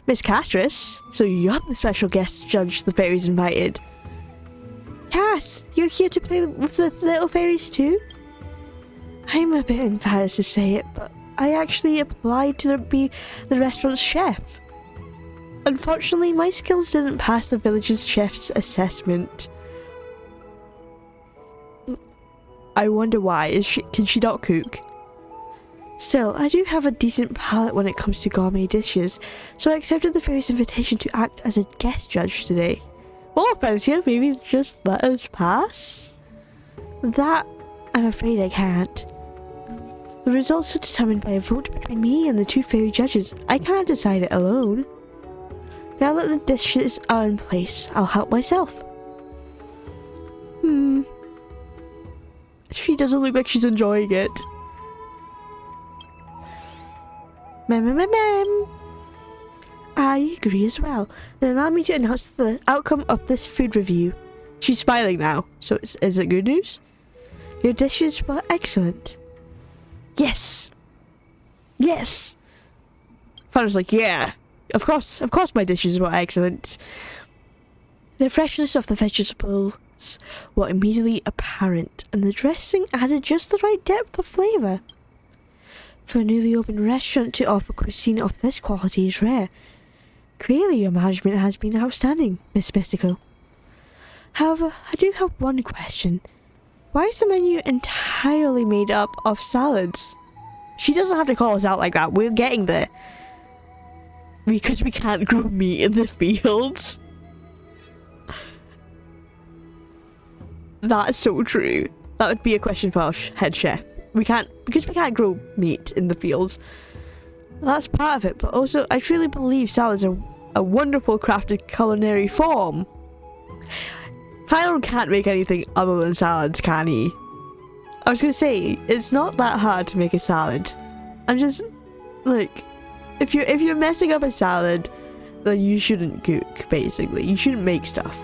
Miss Castris, so you're the special guest judge the fairies invited. Cass, you're here to play with the little fairies too? I'm a bit embarrassed to say it, but I actually applied to be the restaurant's chef. Unfortunately, my skills didn't pass the village's chef's assessment. I wonder why. Can she not cook? Still, I do have a decent palate when it comes to gourmet dishes, so I accepted the fairy's invitation to act as a guest judge today. Well, Fancy, maybe just let us pass? That, I'm afraid I can't. The results are determined by a vote between me and the 2 fairy judges. I can't decide it alone. Now that the dishes are in place, I'll help myself. She doesn't look like she's enjoying it. I agree as well. Then allow me to announce the outcome of this food review. She's smiling now, so is it good news? Your dishes were excellent. Yes! Yes! Fanna's like, yeah! Of course my dishes were excellent. The freshness of the vegetables were immediately apparent, and the dressing added just the right depth of flavour. For a newly opened restaurant to offer cuisine of this quality is rare. Clearly your management has been outstanding, Miss Mystico. However, I do have one question. Why is the menu entirely made up of salads? She doesn't have to call us out like that, we're getting there. Because we can't grow meat in the fields. That's so true. That would be a question for our head chef. Because we can't grow meat in the fields. That's part of it, but also I truly believe salads are a wonderful crafted culinary form. Phylon can't make anything other than salads, can he? I was gonna say, it's not that hard to make a salad. I'm just, like, if you're messing up a salad, then you shouldn't cook, basically. You shouldn't make stuff.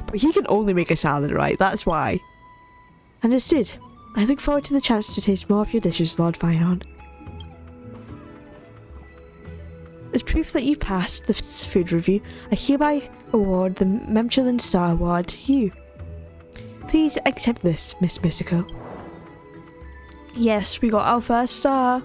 But he can only make a salad, right? That's why. Understood. I look forward to the chance to taste more of your dishes, Lord Phylon. As proof that you passed this food review, I hereby award the Mempchelin Star Award to you. Please accept this, Miss Mystico. Yes, we got our first star.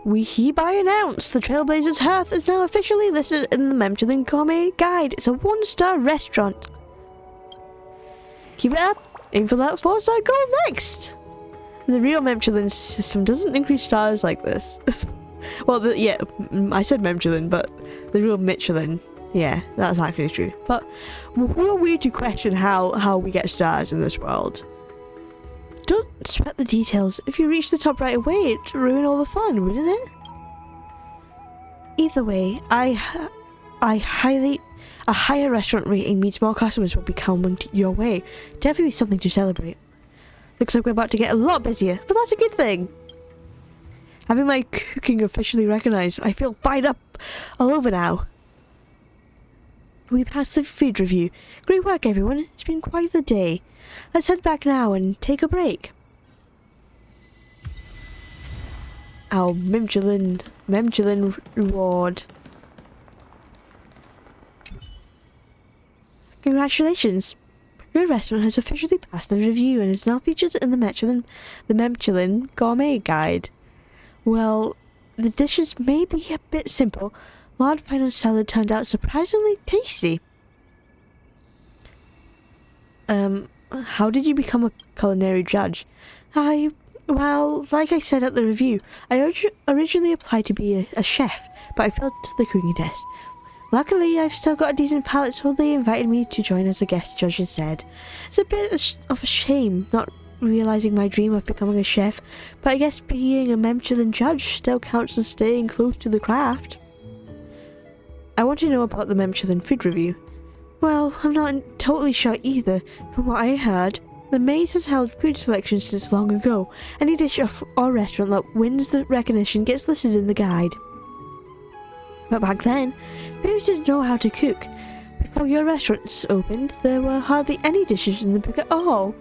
We hereby announce the Trailblazer's Hearth is now officially listed in the Mempchelin Gourmet Guide. It's a 1-star restaurant. Keep it up. Aim for that 4-star goal next. The real Mempchelin system doesn't increase stars like this. Well, yeah, I said Mempchelin, but the real Michelin, yeah, that's actually true. But who are we to question how we get stars in this world? Don't sweat the details. If you reach the top right away, it'd ruin all the fun, wouldn't it? Either way, a higher restaurant rating means more customers will be coming your way. Definitely something to celebrate. Looks like we're about to get a lot busier, but that's a good thing. Having my cooking officially recognised, I feel fired up all over now. We passed the food review. Great work, everyone. It's been quite the day. Let's head back now and take a break. Our Mempchelin reward. Congratulations! Your restaurant has officially passed the review and is now featured in the Mempchelin Gourmet Guide. Well, the dishes may be a bit simple. Lord Phylon's salad turned out surprisingly tasty. How did you become a culinary judge? Well, like I said at the review, I originally applied to be a chef, but I failed the cooking test. Luckily, I've still got a decent palate, so they invited me to join as a guest judge instead. It's a bit of a shame not realising my dream of becoming a chef, but I guess being a Mempchelin judge still counts as staying close to the craft. I want to know about the Mempchelin food review. Well, I'm not totally sure either. From what I heard, the maze has held food selection since long ago. Any dish or restaurant that wins the recognition gets listed in the guide. But back then, fairies didn't know how to cook. Before your restaurants opened, there were hardly any dishes in the book at all.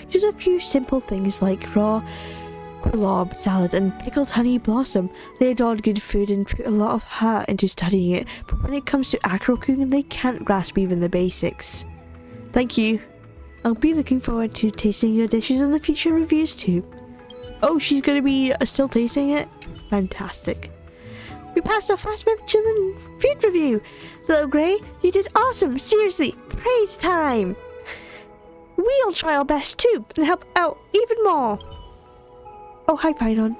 Just a few simple things like raw quillob salad and pickled honey blossom. They adored good food and put a lot of heart into studying it, but when it comes to actual cooking, they can't grasp even the basics. Thank you. I'll be looking forward to tasting your dishes in the future reviews too. Oh, she's gonna be still tasting it? Fantastic. We passed our first Michelin food review. Little Grey, you did awesome. Seriously, praise time. We'll try our best too and help out even more. Oh, hi, Pinon.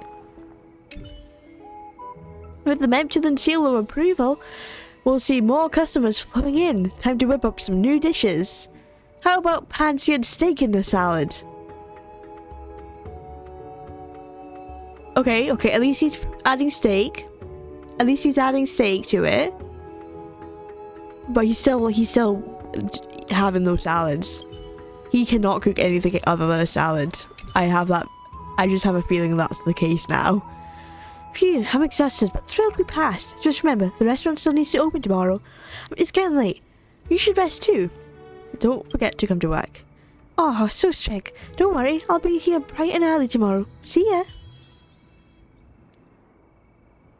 With the Michelin seal of approval, we'll see more customers flowing in. Time to whip up some new dishes. How about pansy and steak in the salad? Okay, at least he's adding steak. At least he's adding steak to it. But he's still having those salads. He cannot cook anything other than a salad. I just have a feeling that's the case now. Phew, I'm exhausted but thrilled we passed. Just remember, the restaurant still needs to open tomorrow. It's getting late. You should rest too. Don't forget to come to work. Oh, so strict. Don't worry, I'll be here bright and early tomorrow. See ya.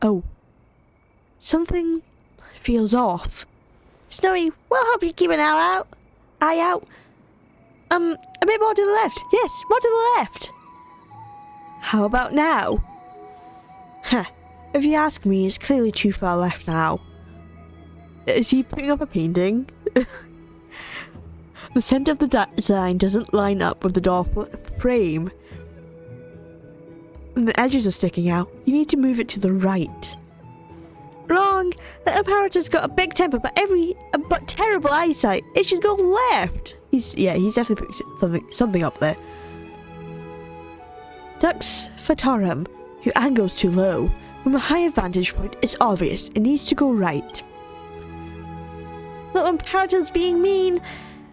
Oh. Something feels off. Snowy, we'll help you keep an eye out. A bit more to the left. Yes, more to the left. How about now? Huh. If you ask me, it's clearly too far left now. Is he putting up a painting? The center of the design doesn't line up with the door frame. And the edges are sticking out. You need to move it to the right. Wrong! The apparatus got a big temper but terrible eyesight. It should go left. He's definitely putting something up there. Dux Fatorum. Your angle's too low. From a higher vantage point, it's obvious. It needs to go right. Little apparatus being mean.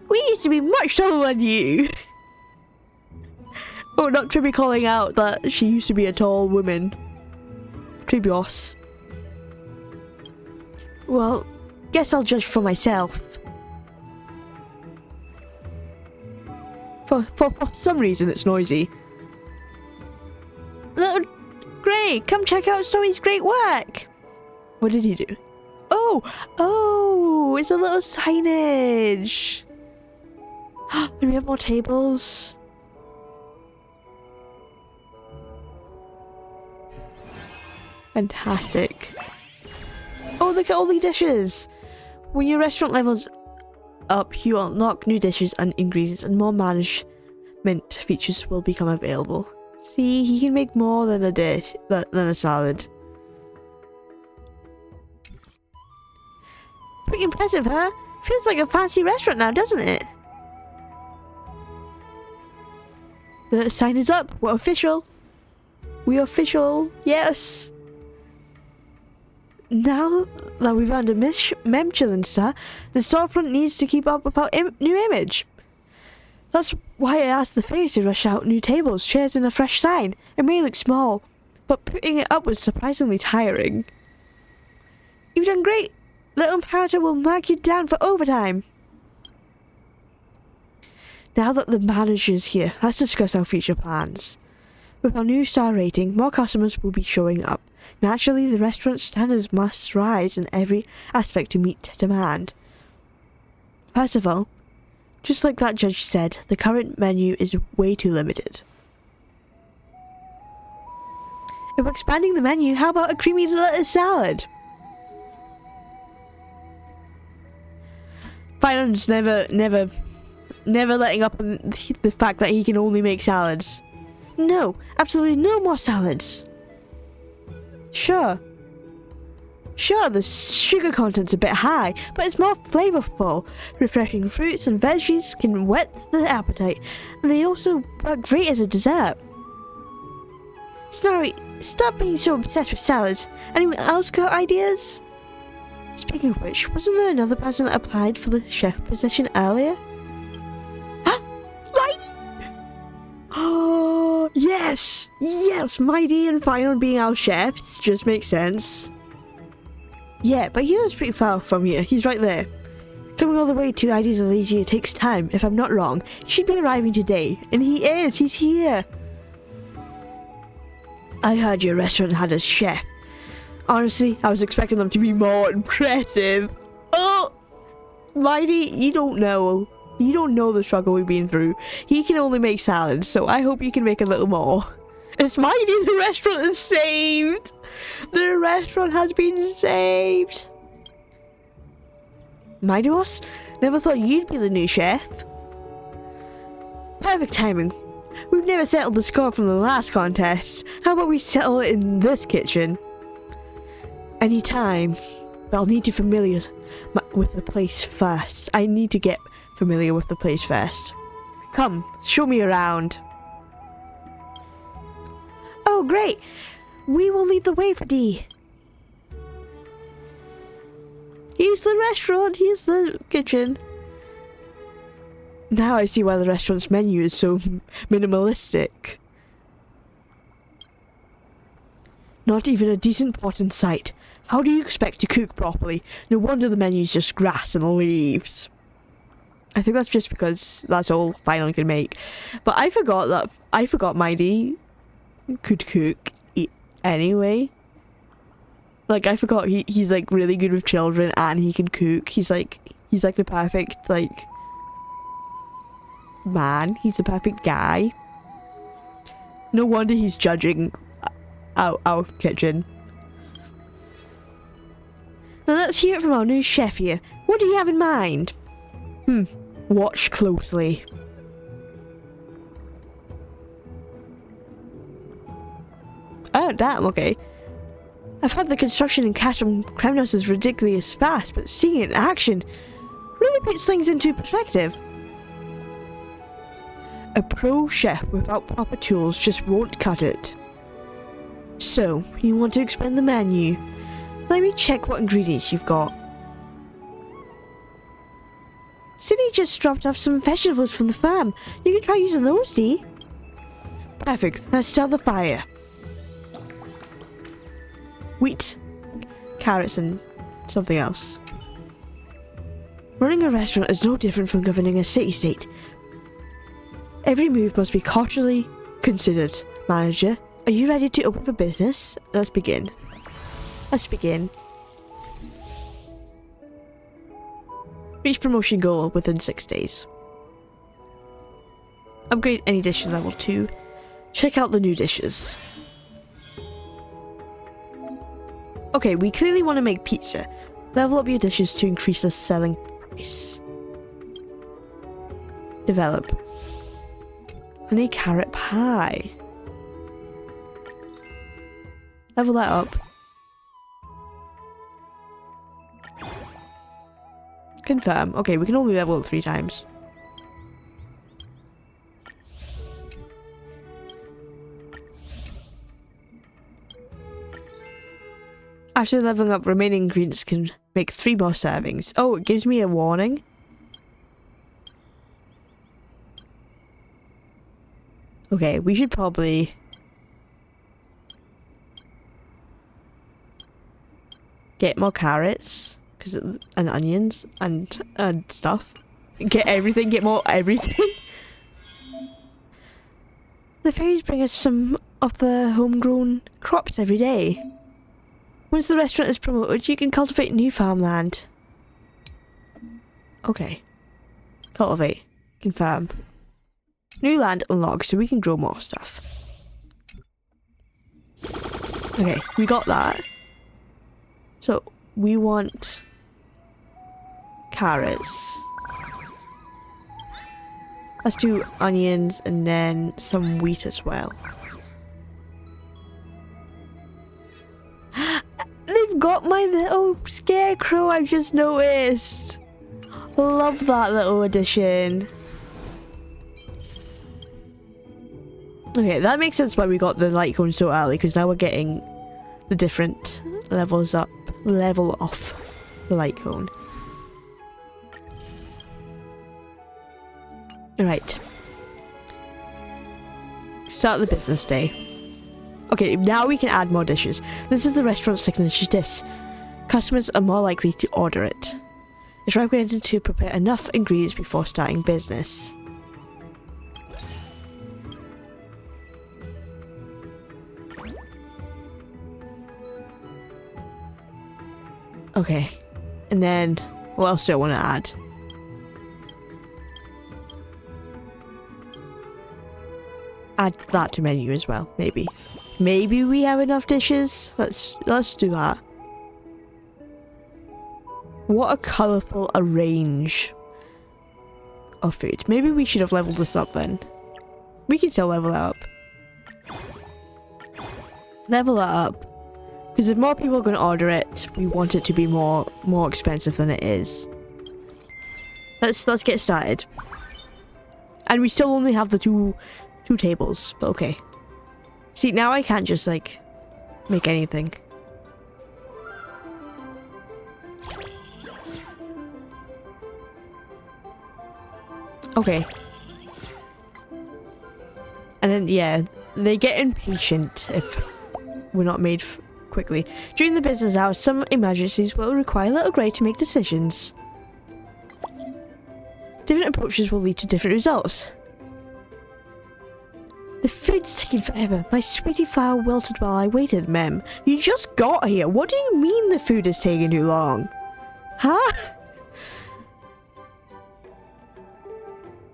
We used to be much taller than you. Oh, not Tribby calling out that she used to be a tall woman. Tribios. Well, guess I'll judge for myself. For some reason it's noisy. Little Grey, come check out Snowy's great work. What did he do? Oh, it's a little signage. Do we have more tables? Fantastic. Oh, look at all the dishes! When your restaurant levels up, you unlock new dishes and ingredients, and more management features will become available. See, he can make more than a dish, than a salad. Pretty impressive, huh? Feels like a fancy restaurant now, doesn't it? The sign is up. We're official. We're official. Yes. Now that we've earned a Michelin star, the storefront needs to keep up with our new image. That's why I asked the fairies to rush out new tables, chairs and a fresh sign. It may look small, but putting it up was surprisingly tiring. You've done great. Little Imperator will mark you down for overtime. Now that the manager's here, let's discuss our future plans. With our new star rating, more customers will be showing up. Naturally, the restaurant's standards must rise in every aspect to meet demand. First of all, just like that judge said, the current menu is way too limited. If we're expanding the menu, how about a creamy lettuce salad? Finon's never letting up on the fact that he can only make salads. No, absolutely no more salads. Sure, the sugar content's a bit high, but it's more flavorful. Refreshing fruits and veggies can whet the appetite, and they also work great as a dessert. Snorri, stop being so obsessed with salads. Anyone else got ideas? Speaking of which, wasn't there another person that applied for the chef position earlier? Oh, yes! Yes, Mighty and Finon being our chefs just makes sense. Yeah, but he lives pretty far from here. He's right there. Coming all the way to Ideas of Legia takes time. If I'm not wrong, he should be arriving today. And he is! He's here! I heard your restaurant had a chef. Honestly, I was expecting them to be more impressive. Oh! Mighty, you don't know. You don't know the struggle we've been through. He can only make salads, so I hope you can make a little more. It's mighty, the restaurant is saved! The restaurant has been saved! Midos, never thought you'd be the new chef. Perfect timing. We've never settled the score from the last contest. How about we settle it in this kitchen? Anytime. But I'll need to familiar with the place first. I need to get familiar with the place first. Come, show me around. Oh, great! We will lead the way for D. Here's the restaurant, here's the kitchen. Now I see why the restaurant's menu is so minimalistic. Not even a decent pot in sight. How do you expect to cook properly? No wonder the menu's just grass and leaves. I think that's just because that's all Final can make. But I forgot Mighty could cook anyway. Like, I forgot he's like really good with children and he can cook. He's like the perfect like man. He's the perfect guy. No wonder he's judging our kitchen. Now let's hear it from our new chef here. What do you have in mind? Watch closely. Oh, damn, okay. I've heard the construction in Castrum Kremnos is ridiculous fast, but seeing it in action really puts things into perspective. A pro chef without proper tools just won't cut it. So, you want to expand the menu? Let me check what ingredients you've got. Cindy just dropped off some vegetables from the farm. You can try using those, Dee. Perfect. Let's start the fire. Wheat, carrots, and something else. Running a restaurant is no different from governing a city-state. Every move must be cautiously considered. Manager, are you ready to open for business? Let's begin. Let's begin. Reach promotion goal within 6 days. Upgrade any dish to level 2. Check out the new dishes. Okay, we clearly want to make pizza. Level up your dishes to increase the selling price. Develop. Honey carrot pie. Level that up. Confirm. Okay, we can only level up 3 times. After leveling up, remaining ingredients can make 3 more servings. Oh, it gives me a warning. Okay, we should probably get more carrots and onions and stuff. Get everything, get more everything. The fairies bring us some of the homegrown crops every day. Once the restaurant is promoted, you can cultivate new farmland. Okay. Cultivate. Confirm. New land unlocked, so we can grow more stuff. Okay, we got that. So, we want carrots. Let's do onions and then some wheat as well. They've got my little scarecrow, I've just noticed. Love that little addition. Okay, that makes sense why we got the light cone so early, because now we're getting the different levels up. Level off the light cone. Right. Start the business day. Okay, now we can add more dishes. This is the restaurant's signature dish. Customers are more likely to order it. It's recommended to prepare enough ingredients before starting business. Okay, and then what else do I want to add? add that to menu as well, maybe. Maybe we have enough dishes. Let's do that. What a colourful arrange of food. Maybe we should have leveled this up then. We can still level it up. Level that up. Because if more people are going to order it, we want it to be more expensive than it is. Let's get started. And we still only have the two tables, but okay. See, now I can't just like make anything. Okay. And then yeah, they get impatient if we're not made quickly. During the business hours, some emergencies will require little Grey to make decisions. Different approaches will lead to different results. The food's taking forever. My sweetie flower wilted while I waited, ma'am. You just got here. What do you mean the food is taking too long? Huh?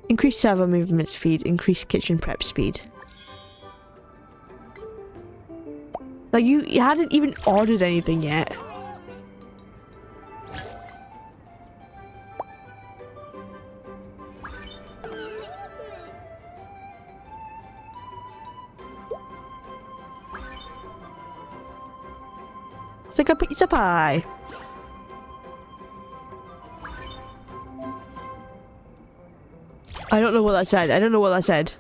Increase server movement speed. Increase kitchen prep speed. Like, you hadn't even ordered anything yet. It's like a pizza pie. I don't know what that said. I don't know what that said.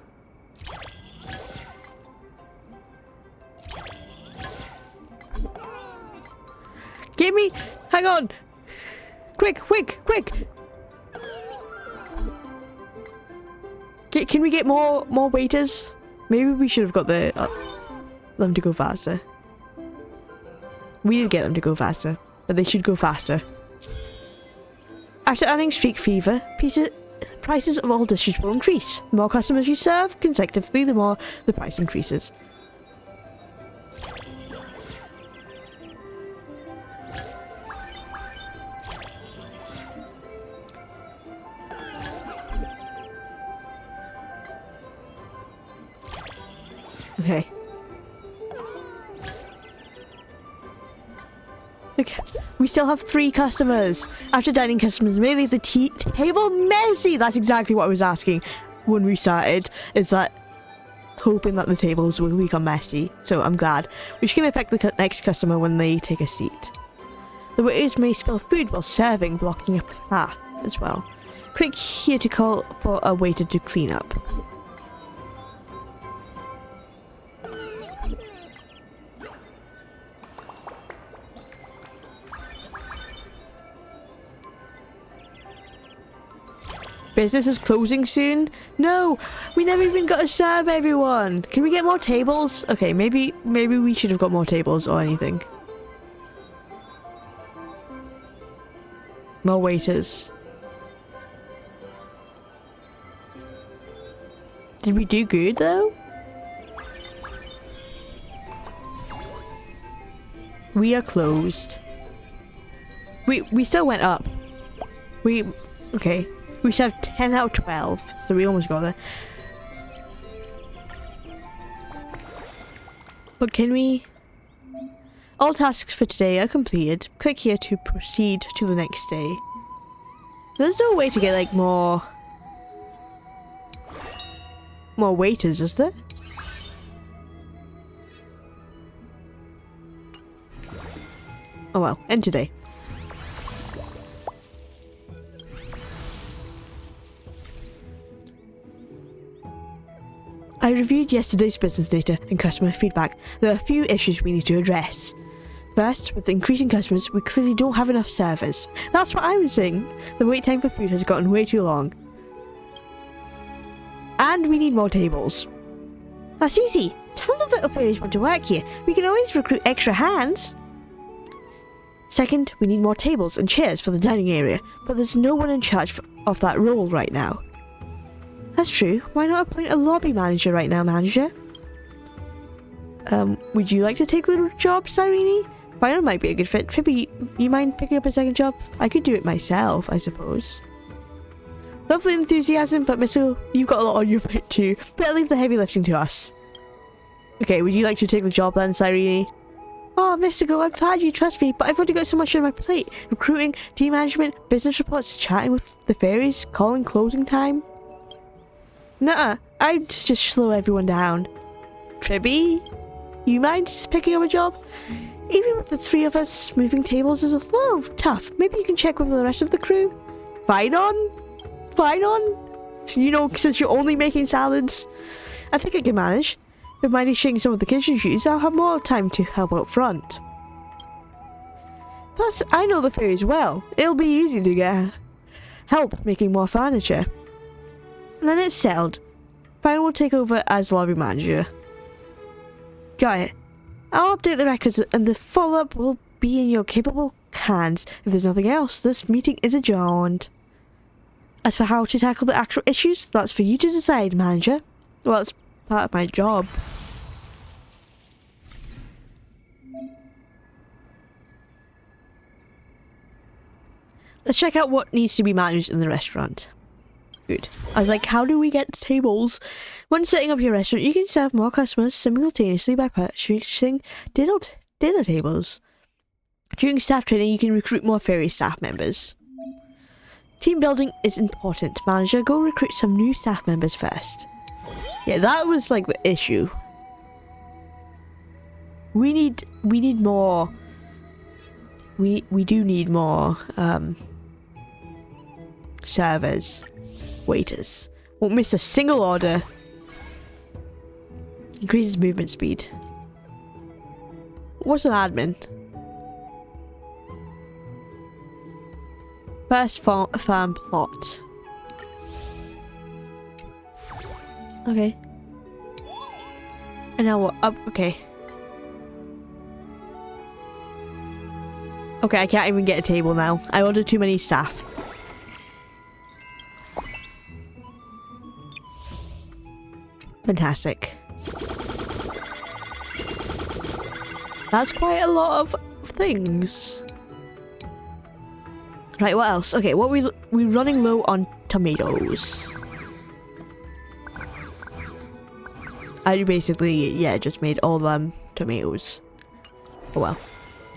Give me! Hang on! Quick, quick, quick! Can we get more waiters? Maybe we should have got them to go faster. We did get them to go faster, but they should go faster. After adding streak fever, prices of all dishes will increase. The more customers you serve consecutively, the more the price increases. Okay. Look, we still have 3 customers. After dining, customers may leave the table messy. That's exactly what I was asking when we started. Is that hoping that the tables will become messy. So I'm glad. Which can affect the next customer when they take a seat. The waiters may spill food while serving, blocking a path as well. Click here to call for a waiter to clean up. Business is closing soon? No! We never even got to serve everyone! Can we get more tables? Okay, maybe we should have got more tables or anything. More waiters. Did we do good though? We are closed. We still went up. Okay. We should have 10 out of 12, so we almost got there. But can we... All tasks for today are completed. Click here to proceed to the next day. There's no way to get, like, more waiters, is there? Oh well, end today. I reviewed yesterday's business data and customer feedback. There are a few issues we need to address. First, with increasing customers, we clearly don't have enough servers. That's what I was saying. The wait time for food has gotten way too long. And we need more tables. That's easy. Tons of little fairies want to work here. We can always recruit extra hands. Second, we need more tables and chairs for the dining area, but there's no one in charge of that role right now. That's true. Why not appoint a lobby manager right now, manager? Would you like to take the job, Cyrene? Final might be a good fit. Trippy, you mind picking up a second job? I could do it myself, I suppose. Lovely enthusiasm, but Mystical, you've got a lot on your plate too. Better leave the heavy lifting to us. Okay, would you like to take the job then, Cyrene? Oh, Mystical, I'm glad you trust me, but I've already got so much on my plate. Recruiting, team management, business reports, chatting with the fairies, calling closing time. Nuh-uh, I'd just slow everyone down. Tribby, you mind picking up a job? Even with the three of us, moving tables is a little tough. Maybe you can check with the rest of the crew? Fine on? Fine on? You know, since you're only making salads. I think I can manage. With managing some of the kitchen duties, I'll have more time to help out front. Plus, I know the fairies well. It'll be easy to get help making more furniture. And then it's settled. Fine will take over as lobby manager. Got it. I'll update the records and the follow-up will be in your capable hands. If there's nothing else, this meeting is adjourned. As for how to tackle the actual issues, that's for you to decide, manager. Well, it's part of my job. Let's check out what needs to be managed in the restaurant. Good. I was like, how do we get tables? When setting up your restaurant, you can serve more customers simultaneously by purchasing dinner tables. During staff training, you can recruit more fairy staff members. Team building is important. Manager, go recruit some new staff members first. Yeah, that was like the issue. We need more. We do need more servers, waiters. Won't miss a single order. Increases movement speed. What's an admin? First farm plot. Okay. And now what? Up. Okay. Okay, I can't even get a table now. I ordered too many staff. Fantastic. That's quite a lot of things. Right, what else? Okay, what we're running low on tomatoes. I basically, yeah, just made all them tomatoes. Oh well.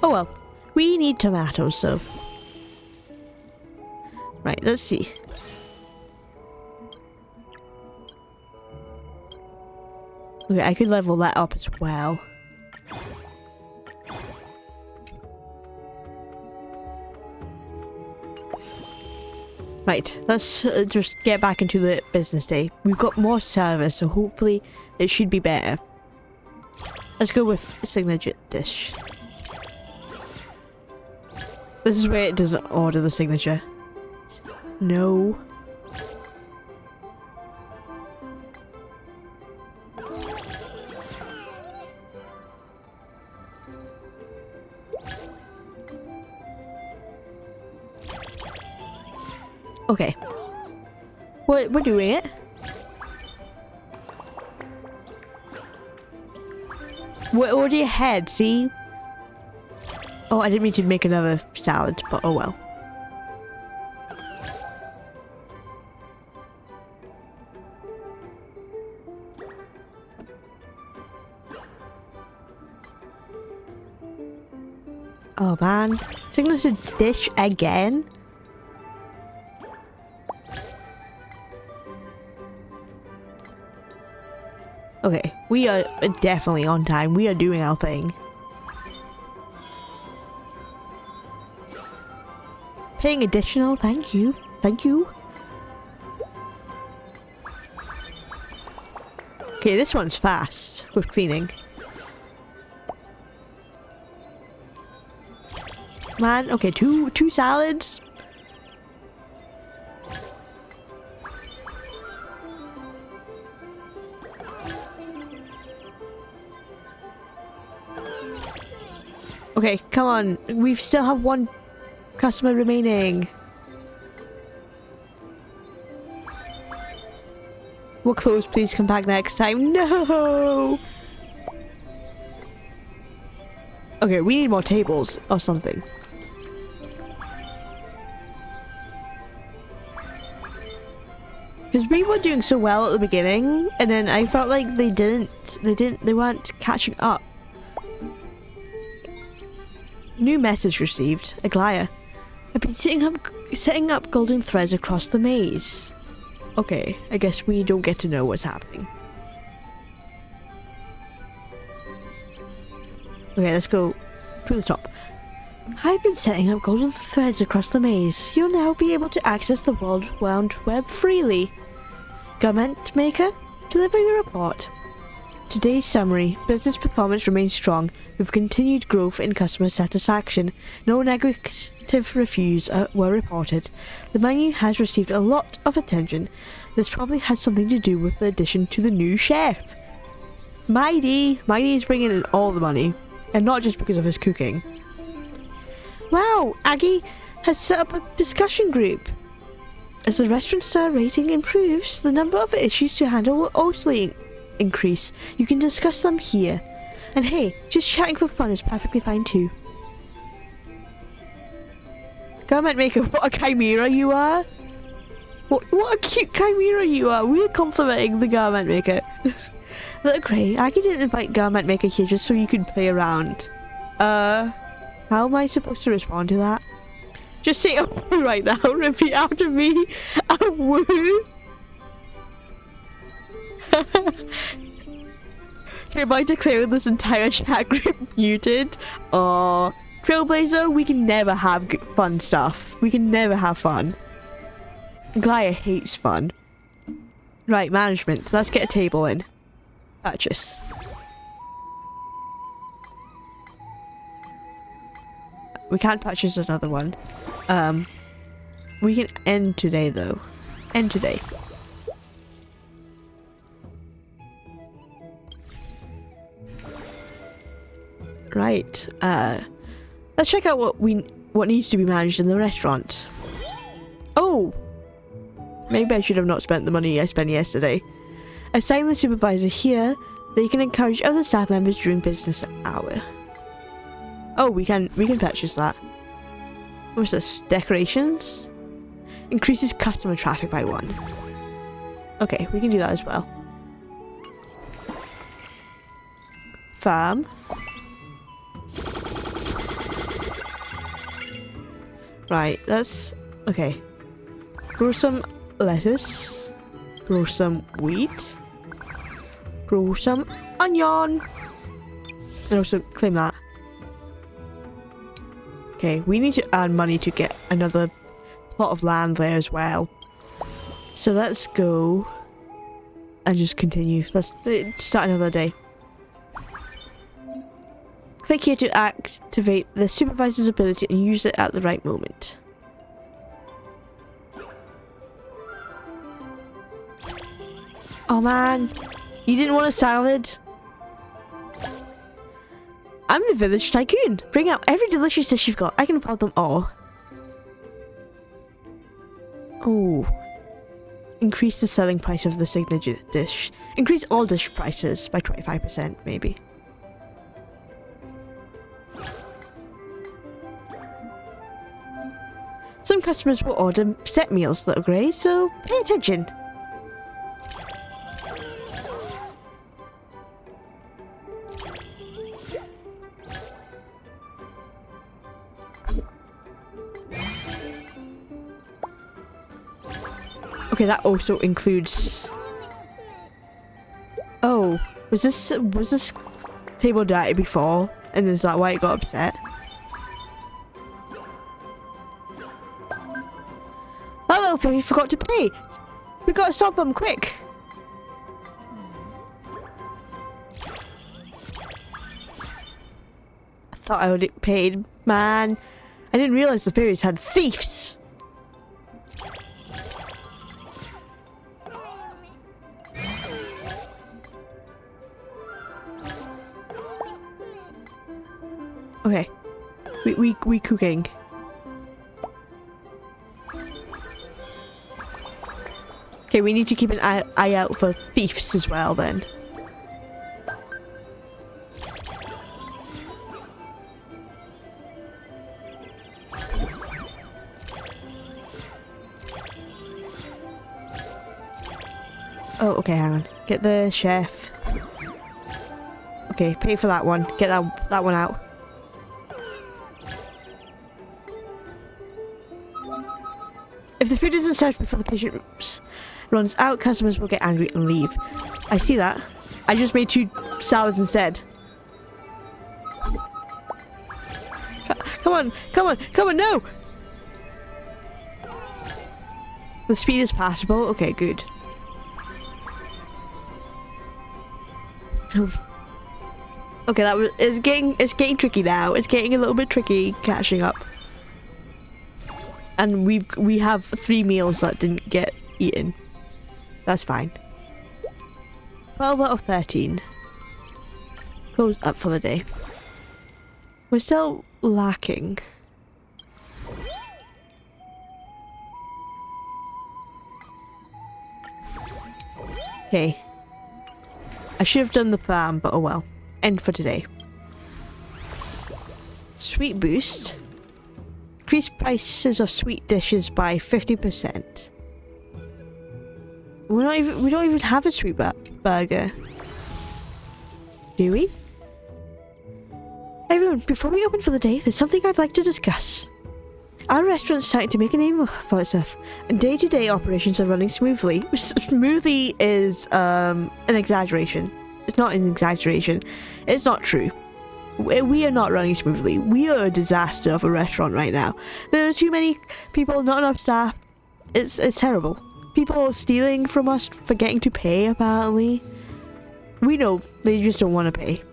Oh well. We need tomatoes, so. Right, let's see. Okay, I could level that up as well. Right, let's just get back into the business day. We've got more servers, so hopefully it should be better. Let's go with signature dish. This is where it doesn't order the signature. No. Okay. We're doing it. We're already ahead, see? Oh, I didn't mean to make another salad, but oh well. Oh man. Signature dish again? Okay, we are definitely on time. We are doing our thing. Paying additional, thank you. Thank you. Okay, this one's fast with cleaning. Man, okay, two salads. Okay, come on. We still have one customer remaining. We're closed. Please come back next time. No! Okay, we need more tables or something. Because we were doing so well at the beginning, and then I felt like they weren't catching up. New message received. Aglaya. I've been setting up golden threads across the maze. Okay, I guess we don't get to know what's happening. Okay, let's go to the top. I've been setting up golden threads across the maze. You'll now be able to access the world wound web freely. Garment maker, deliver your report. Today's summary. Business performance remains strong, with continued growth in customer satisfaction. No negative reviews were reported. The menu has received a lot of attention. This probably has something to do with the addition to the new chef. Mighty is bringing in all the money, and not just because of his cooking. Wow, Aggie has set up a discussion group. As the restaurant star rating improves, the number of issues to handle will also increase. You can discuss them here. And hey, just chatting for fun is perfectly fine too. Garment maker, what a chimera you are! What a cute chimera you are! We're complimenting the garment maker. Little Grey, Aggie didn't invite garment maker here just so you could play around. How am I supposed to respond to that? Just say a woo right now. Repeat after me. A woo. Hereby declaring this entire chat group muted. Aw. Trailblazer, we can never have fun stuff. We can never have fun. Glaya hates fun. Right, management. Let's get a table in. Purchase. We can't purchase another one. We can end today though. End today. Right. Let's check out what needs to be managed in the restaurant. Oh! Maybe I should have not spent the money I spent yesterday. Assign the supervisor here. They can encourage other staff members during business hour. Oh, we can purchase that. What's this? Decorations? Increases customer traffic by 1. Okay, we can do that as well. Farm. Right, that's... okay. Grow some lettuce. Grow some wheat. Grow some onion. And also claim that. Okay, we need to earn money to get another plot of land there as well. So let's go and just continue. Let's start another day. Click here to activate the supervisor's ability and use it at the right moment. Oh man, you didn't want a salad? I'm the village tycoon. Bring out every delicious dish you've got. I can afford them all. Oh. Increase the selling price of the signature dish. Increase all dish prices by 25%, maybe. Some customers will order set meals, Little Grey, so pay attention. Okay, that also includes... oh, was this table dirty before? And is that why it got upset? That little fairy forgot to pay! We gotta stop them quick! I thought I would get paid, man. I didn't realize the fairies had thieves! Okay. We cooking. Okay, we need to keep an eye out for thieves as well then. Oh, okay, hang on. Get the chef. Okay, pay for that one. Get that one out. If the food isn't served before the patient runs out, customers will get angry and leave. I see that. I just made 2 salads instead. Come on, come on, come on, no! The speed is passable. Okay, good. Okay, it's getting tricky now. It's getting a little bit tricky catching up. And we have 3 meals that didn't get eaten. That's fine. 12 out of 13. Close up for the day. We're still lacking. Okay. I should have done the farm, but oh well. End for today. Sweet boost. Increase prices of sweet dishes by 50%. We don't even have a sweet burger. Do we? Everyone, before we open for the day, there's something I'd like to discuss. Our restaurant's starting to make a name for itself, and day-to-day operations are running smoothly. Smoothly is an exaggeration. It's not an exaggeration. It's not true. We are not running smoothly. We are a disaster of a restaurant right now. There are too many people, not enough staff. It's terrible. People are stealing from us, forgetting to pay, apparently. We know they just don't want to pay.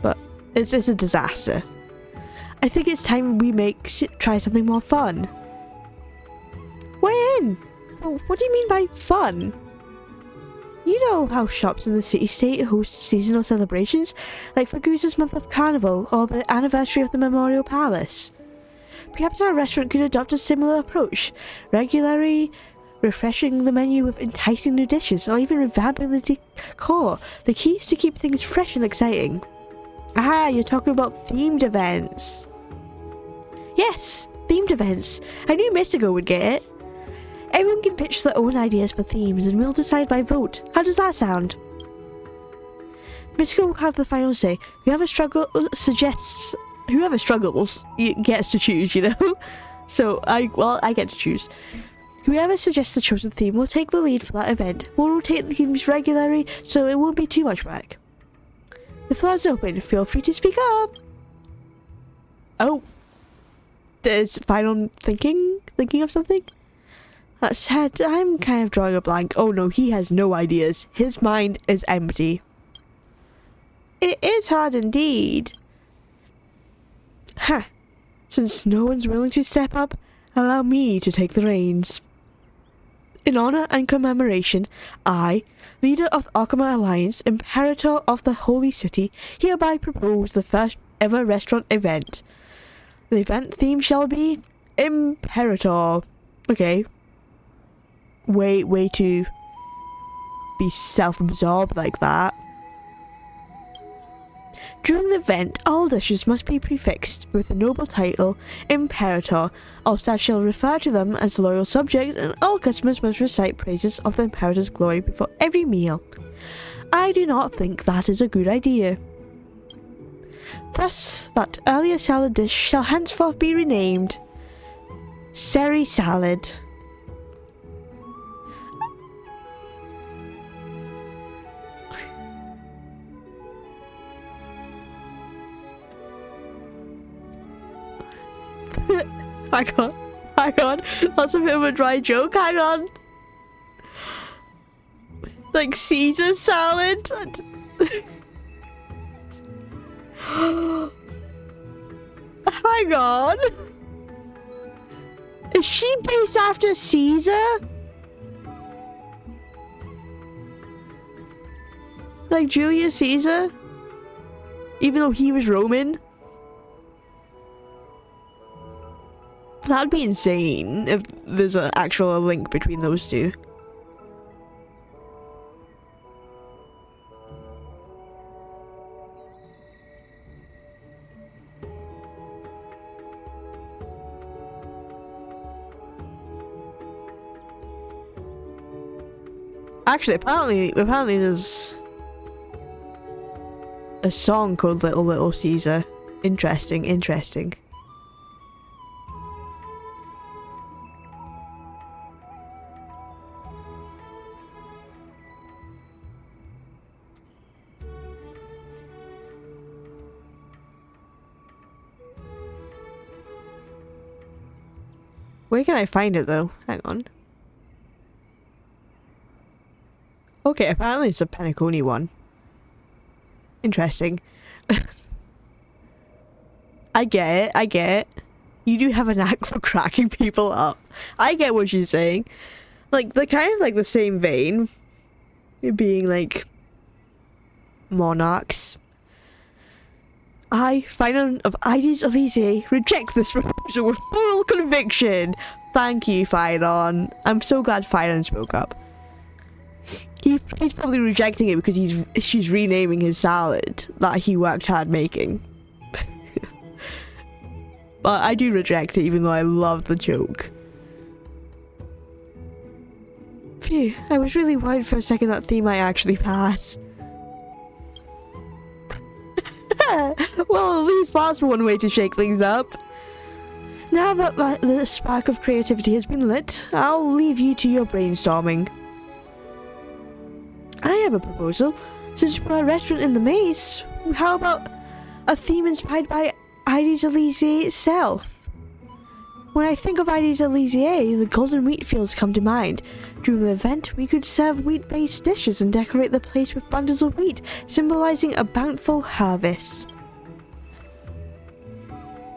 But it's a disaster. I think it's time we try something more fun. Weigh in! What do you mean by fun? You know how shops in the city-state host seasonal celebrations, like Fagusa's month of carnival or the anniversary of the Memorial Palace. Perhaps our restaurant could adopt a similar approach, regularly refreshing the menu with enticing new dishes, or even revamping the decor. The key is to keep things fresh and exciting. Ah, you're talking about themed events. Yes, themed events. I knew Mystico would get it. Everyone can pitch their own ideas for themes and we'll decide by vote. How does that sound? Mystico will have the final say. Whoever struggles gets to choose, you know? So, I get to choose. Whoever suggests the chosen theme will take the lead for that event. We'll rotate the themes regularly, so it won't be too much work. The floor is open. Feel free to speak up. Oh. Is final thinking of something? That said, I'm kind of drawing a blank. Oh no, he has no ideas. His mind is empty. It is hard indeed. Ha! Since no one's willing to step up, allow me to take the reins. In honor and commemoration, I, leader of the Arkama Alliance, Imperator of the Holy City, hereby propose the first ever restaurant event. The event theme shall be Imperator. Okay. Way to be self-absorbed like that. During the event, all dishes must be prefixed with the noble title Imperator. All staff shall refer to them as loyal subjects, and all customers must recite praises of the Imperator's glory before every meal. I do not think that is a good idea. Thus, that earlier salad dish shall henceforth be renamed Seri Salad. Hang on. That's a bit of a dry joke. Hang on. Like Caesar salad? Hang on. Is she based after Caesar? Like Julius Caesar? Even though he was Roman? That'd be insane if there's an actual link between those two. Actually, apparently there's a song called Little Little Caesar. Interesting. Where can I find it though? Hang on. Okay, apparently it's a Penacony one. Interesting. I get it. You do have a knack for cracking people up. I get what she's saying. Like, they're kind of like the same vein. Being like monarchs. I, Finon of Ides Elysiae, reject this proposal with full conviction. Thank you, Finon. I'm so glad Finon spoke up. He's probably rejecting it because she's renaming his salad that he worked hard making. But I do reject it, even though I love the joke. Phew, I was really worried for a second that theme might actually pass. Well, at least that's one way to shake things up. Now that the spark of creativity has been lit, I'll leave you to your brainstorming. I have a proposal. Since we're a restaurant in the maze, how about a theme inspired by Ides Elysiae itself? When I think of Ides Elysiae, the golden wheat fields come to mind. During the event, we could serve wheat-based dishes and decorate the place with bundles of wheat, symbolizing a bountiful harvest.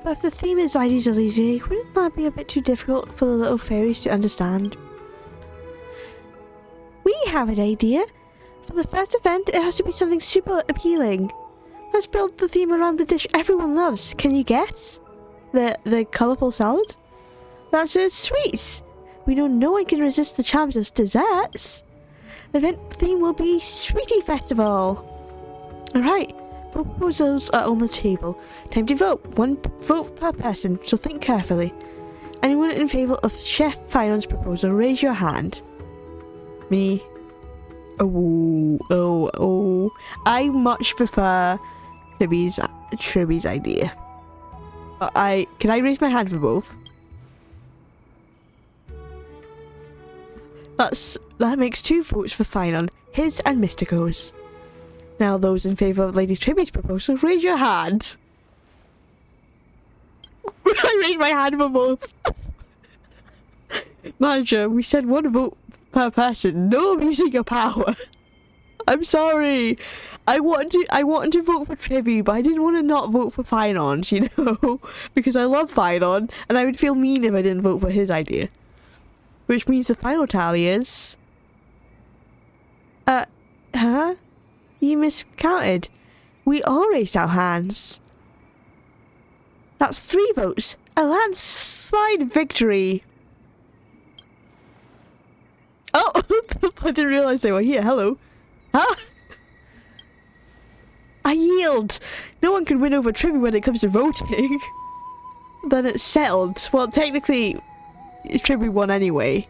But if the theme is Ides Elysiae, wouldn't that be a bit too difficult for the little fairies to understand? We have an idea. For the first event, it has to be something super appealing. Let's build the theme around the dish everyone loves. Can you guess? The colourful salad? That's sweets. We know no one can resist the charms of desserts. The event theme will be Sweetie Festival. Alright, proposals are on the table. Time to vote. 1 vote per person, so think carefully. Anyone in favour of Chef Finon's proposal, raise your hand. Me. Oh. I much prefer Tribby's idea. But can I raise my hand for both? That makes 2 votes for Finon, his and Mystico's. Now those in favour of Lady Tribby's proposal, raise your hand. I raised my hand for both. Manager, we said 1 vote per person. No abusing your power. I'm sorry. I wanted to vote for Tribby, but I didn't want to not vote for Finon, you know? Because I love Finon, and I would feel mean if I didn't vote for his idea. Which means the final tally is... Huh? You miscounted. We all raised our hands. That's 3 votes. A landslide victory. Oh! I didn't realise they were here. Hello. Huh? I yield. No one can win over Tribby when it comes to voting. Then it's settled. Well, technically... Tribby won anyway.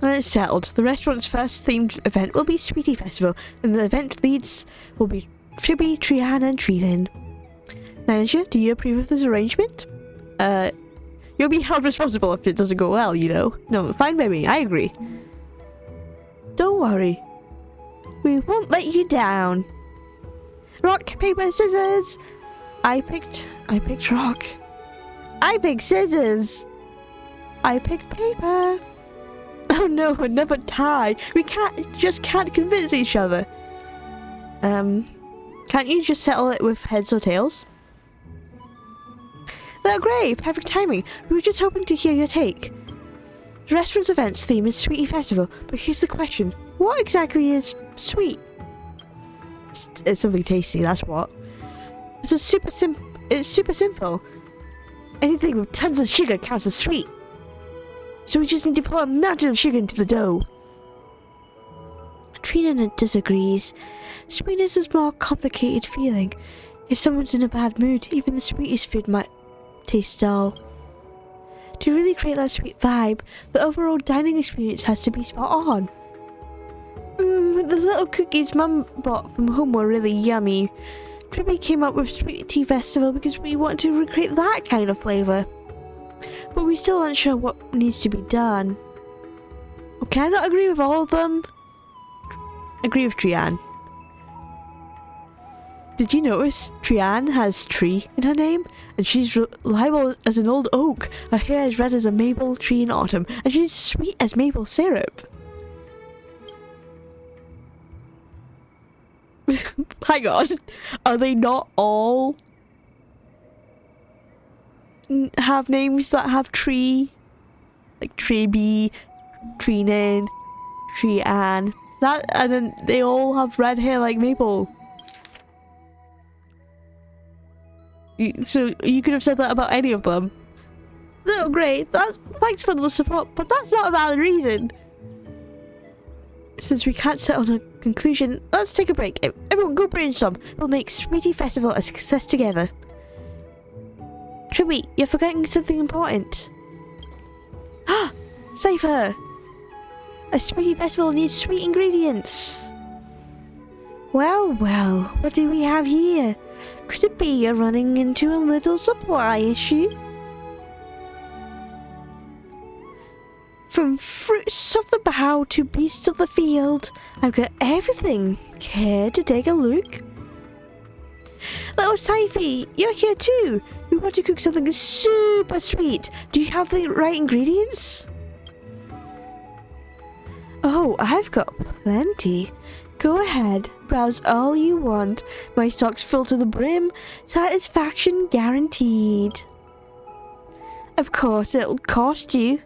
And it's settled. The restaurant's first themed event will be Sweetie Festival, and the event leads will be Tribby, Triana, and Trilin. Manager, do you approve of this arrangement? You'll be held responsible if it doesn't go well, you know. No, fine by me. I agree. Don't worry. We won't let you down. Rock, paper, scissors. I picked rock. I picked scissors. I picked paper. Oh no, another tie. We can't convince each other. Can't you just settle it with heads or tails? They're great, perfect timing. We were just hoping to hear your take. The restaurant's events theme is Sweetie Festival, but here's the question. What exactly is sweet? It's something tasty, that's what. It's super simple. Anything with tons of sugar counts as sweet. So we just need to pour a mountain of sugar into the dough. Trina disagrees. Sweetness is a more complicated feeling. If someone's in a bad mood, even the sweetest food might taste dull. To really create that sweet vibe, the overall dining experience has to be spot on. The little cookies Mum bought from home were really yummy. Tribby came up with Sweet Tea Festival because we want to recreate that kind of flavour. But we still aren't sure what needs to be done. Okay, I not agree with all of them. Agree with Trianne. Did you notice Trianne has tree in her name? And she's reliable as an old oak. Her hair is red as a maple tree in autumn. And she's sweet as maple syrup. Hang on. Are they not all have names that have tree? Like Treby, Treenan, Trianne. That, and then they all have red hair like maple. So you could have said that about any of them. No, great. Thanks for the support, but that's not a valid reason. Since we can't settle on a conclusion, let's take a break. Everyone go brainstorm. We'll make Sweetie Festival a success together. Tribby, you're forgetting something important. Ah! Cypher! A Sweetie Festival needs sweet ingredients. Well, well, what do we have here? Could it be you're running into a little supply issue? From fruits of the bough to beasts of the field, I've got everything. Care to take a look? Little Cypher, you're here too. We want to cook something super sweet. Do you have the right ingredients? Oh, I've got plenty. Go ahead, browse all you want. My stock's full to the brim. Satisfaction guaranteed. Of course, it'll cost you.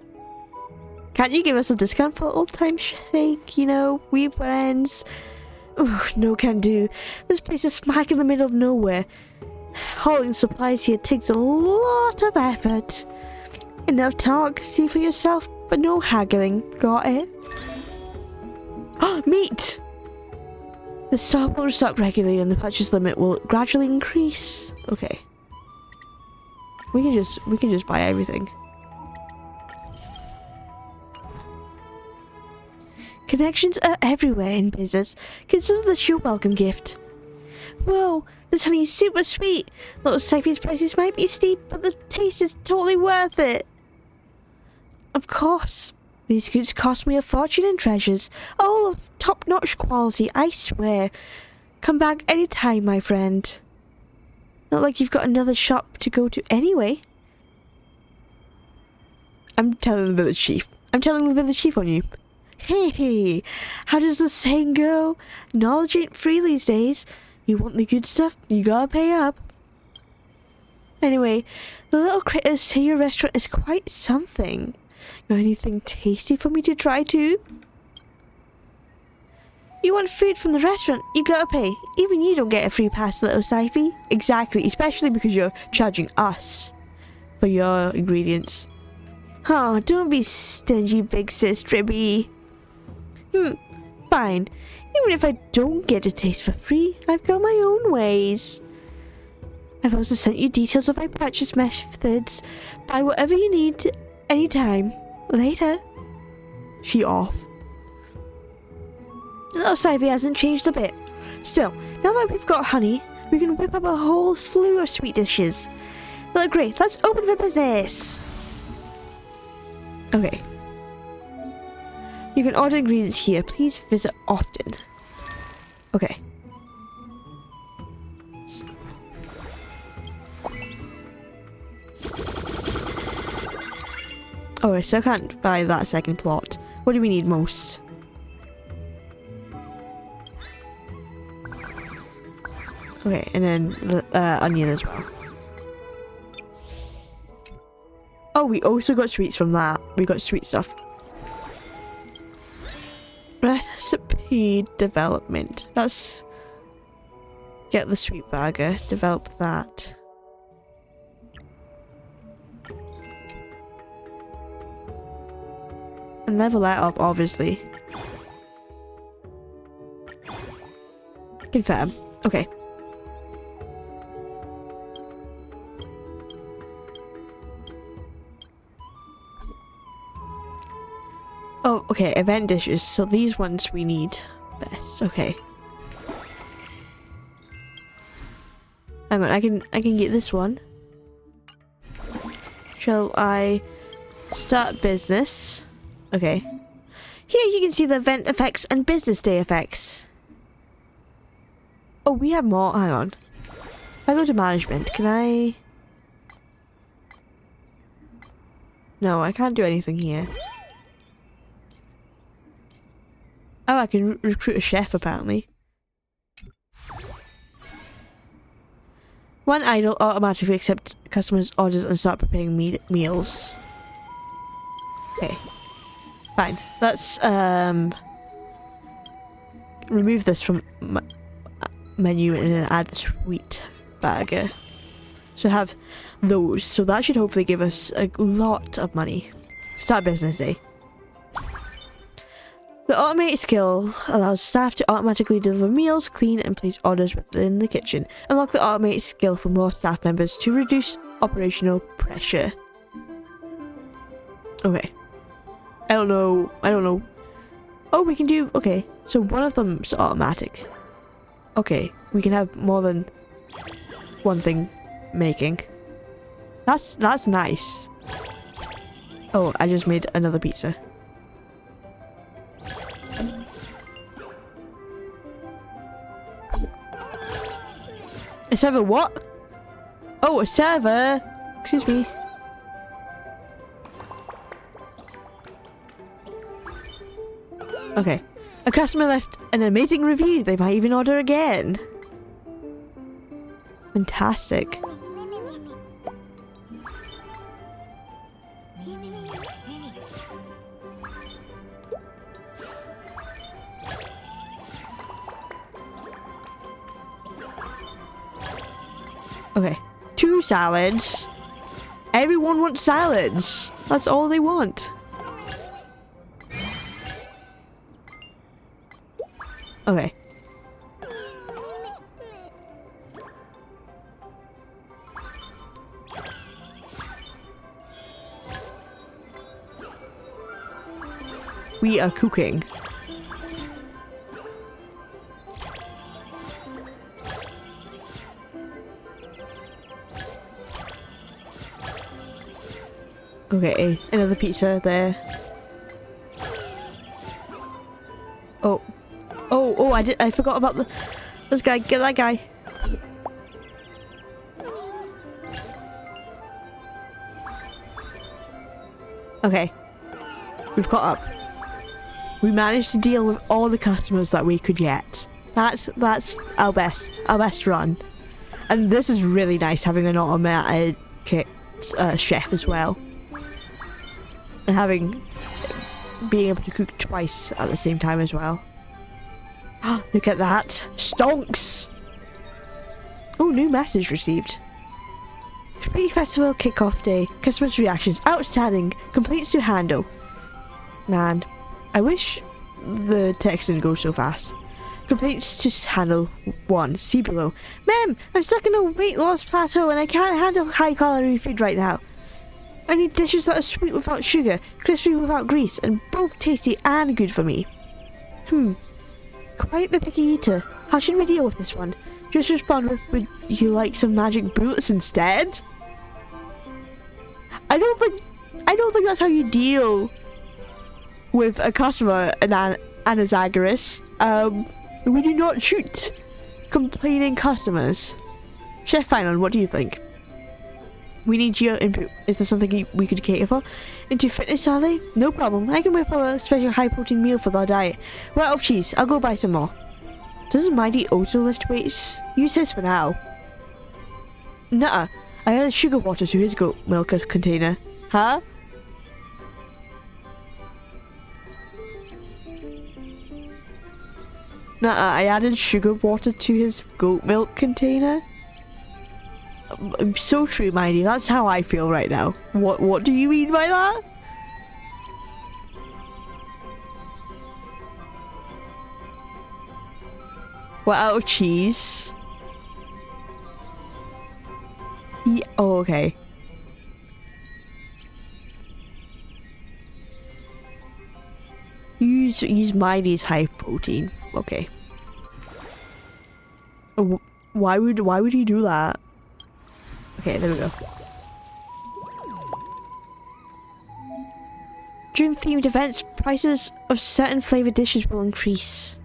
Can't you give us a discount for old time's sake? You know, we friends. Ooh, no can do. This place is smack in the middle of nowhere. Hauling supplies here takes a lot of effort. Enough talk, see for yourself, but no haggling. Got it? Oh, meat! The store will restock regularly and the purchase limit will gradually increase. Okay. We can just buy everything. Connections are everywhere in business. Consider this your welcome gift. Whoa, this honey is super sweet. Little Cypher's prices might be steep, but the taste is totally worth it. Of course. These goods cost me a fortune in treasures. All of top-notch quality, I swear. Come back any time, my friend. Not like you've got another shop to go to anyway. I'm telling the village chief. I'm telling the village chief on you. Hey, how does the saying go? Knowledge ain't free these days. You want the good stuff, you gotta pay up. Anyway, the little critters say your restaurant is quite something. Got anything tasty for me to try too? You want food from the restaurant, you gotta pay. Even you don't get a free pass, little Cypher. Exactly, especially because you're charging us for your ingredients. Oh, don't be stingy, big sis Tribby. Fine. Even if I don't get a taste for free, I've got my own ways. I've also sent you details of my purchase methods. Buy whatever you need anytime. Later. She off. Little Cypher hasn't changed a bit. Still, now that we've got honey, we can whip up a whole slew of sweet dishes. Well, great, let's open for business. Okay. You can order ingredients here. Please visit often. Okay. Oh, I still can't buy that second plot. What do we need most? Okay, and then the onion as well. Oh, we also got sweets from that. We got sweet stuff. Recipe development. Let's get the sweet burger. Develop that. And level that up, obviously. Confirm. Okay. Oh, okay, event dishes. So these ones we need best. Okay. Hang on, I can get this one. Shall I start business? Okay. Here you can see the event effects and business day effects. Oh, we have more. Hang on. If I go to management, can I? No, I can't do anything here. Oh, I can recruit a chef apparently. One idol automatically accepts customers' orders and start preparing meals. Okay. Fine. Let's remove this from my menu and then add sweet burger. So have those. So that should hopefully give us a lot of money. Start business day. The automated skill allows staff to automatically deliver meals, clean and place orders within the kitchen. Unlock the automated skill for more staff members to reduce operational pressure. Okay. I don't know. Oh, we can do... Okay. So one of them's automatic. Okay. We can have more than one thing making. That's nice. Oh, I just made another pizza. A server what? Oh, a server! Excuse me. Okay. A customer left an amazing review. They might even order again. Fantastic. Okay. 2 salads. Everyone wants salads. That's all they want. Okay. We are cooking. Okay, another pizza there. Oh, I forgot about this guy. Get that guy. Okay. We've caught up. We managed to deal with all the customers that we could get. That's our best run. And this is really nice having an automated chef as well. And being able to cook twice at the same time as well. Look at that. Stonks! Oh, new message received. Pre-festival kickoff day. Customers' reactions. Outstanding. Complaints to handle. Man, I wish the text didn't go so fast. Complaints to handle 1. See below. Ma'am, I'm stuck in a weight loss plateau and I can't handle high-calorie food right now. I need dishes that are sweet without sugar, crispy without grease, and both tasty and good for me. Quite the picky eater. How should we deal with this one? Just respond with, would you like some magic bullets instead? I don't think that's how you deal with a customer in Anaxagoras. We do not shoot complaining customers. Chef Finon, what do you think? We need your input. Is there something we could cater for? Into fitness, are they? No problem. I can whip up a special high-protein meal for their diet. We're out of cheese. I'll go buy some more. Doesn't Mighty also lift weights? Use his for now. Nuh-uh. I added sugar water to his goat milk container. Huh? Nuh-uh. I added sugar water to his goat milk container? So true, Mighty. That's how I feel right now. What do you mean by that? We're out of cheese. Oh, okay. Use Mighty's high protein. okay. Why would he do that? Okay, there we go. During themed events, prices of certain flavoured dishes will increase.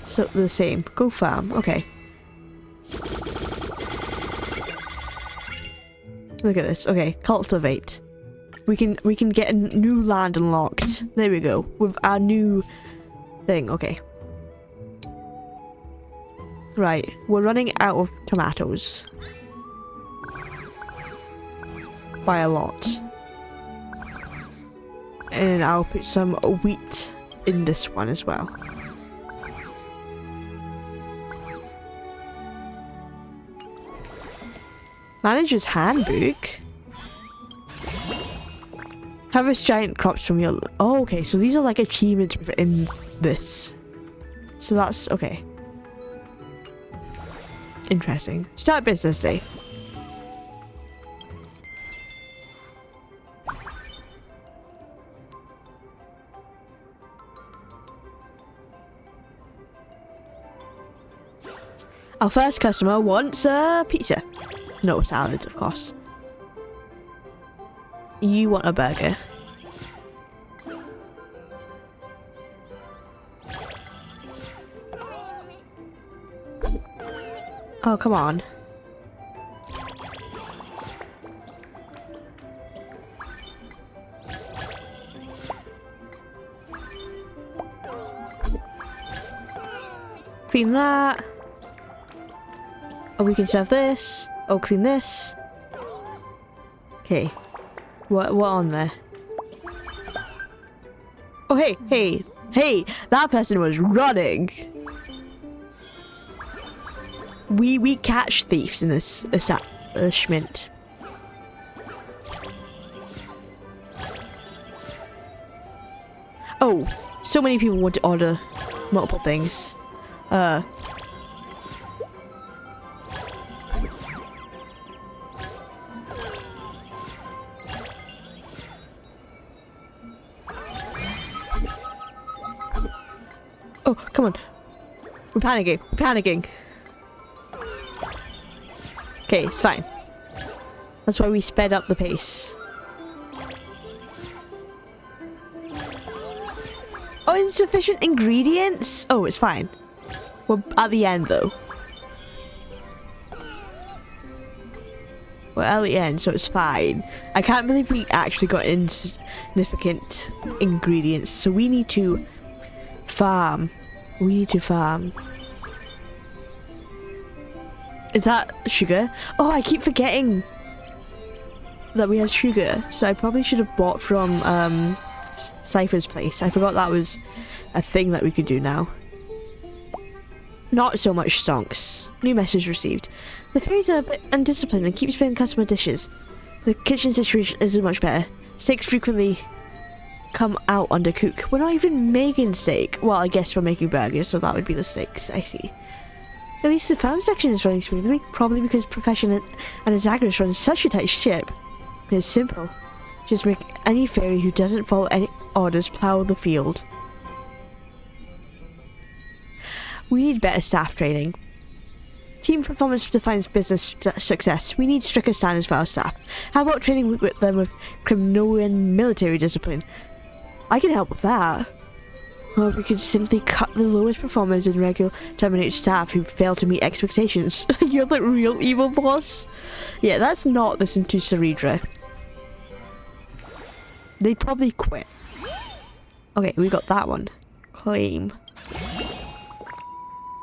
So the same. Go farm. Okay. Look at this. Okay, cultivate. We can get a new land unlocked. There we go. With our new thing. Okay. Right, we're running out of tomatoes. By a lot. And I'll put some wheat in this one as well. Manager's handbook. Harvest giant crops from your... Oh, okay, so these are like achievements within this. So that's... okay. Interesting. Start business day. Our first customer wants a pizza. No salad, of course. You want a burger. Oh, come on. Clean that. Oh, we can serve this. Oh, clean this. Okay. What on there? Oh, hey! That person was running. We catch thieves in this establishment. Oh, so many people want to order multiple things. Oh, come on. We're panicking. Okay, it's fine. That's why we sped up the pace. Oh, insufficient ingredients? Oh, it's fine. We're at the end, though. We're at the end, so it's fine. I can't believe we actually got insignificant ingredients, so we need to farm. Is that sugar? Oh, I keep forgetting that we have sugar. So I probably should have bought from Cypher's place. I forgot that was a thing that we could do now. Not so much stonks. New message received. The fairies are a bit undisciplined and keep spilling customer dishes. The kitchen situation isn't much better. Steaks frequently come out undercooked. We're not even making steak. Well, I guess we're making burgers, so that would be the steaks. I see. At least the farm section is running smoothly, probably because Profession and his Agnes run such a tight ship. It's simple. Just make any fairy who doesn't follow any orders plow the field. We need better staff training. Team performance defines business success. We need stricter standards for our staff. How about training them with criminal and military discipline? I can help with that. Or we could simply cut the lowest performers and regularly terminate staff who fail to meet expectations. You're the real evil boss. Yeah, that's not listen to Ceredra. They'd probably quit. Okay, we got that one. Claim.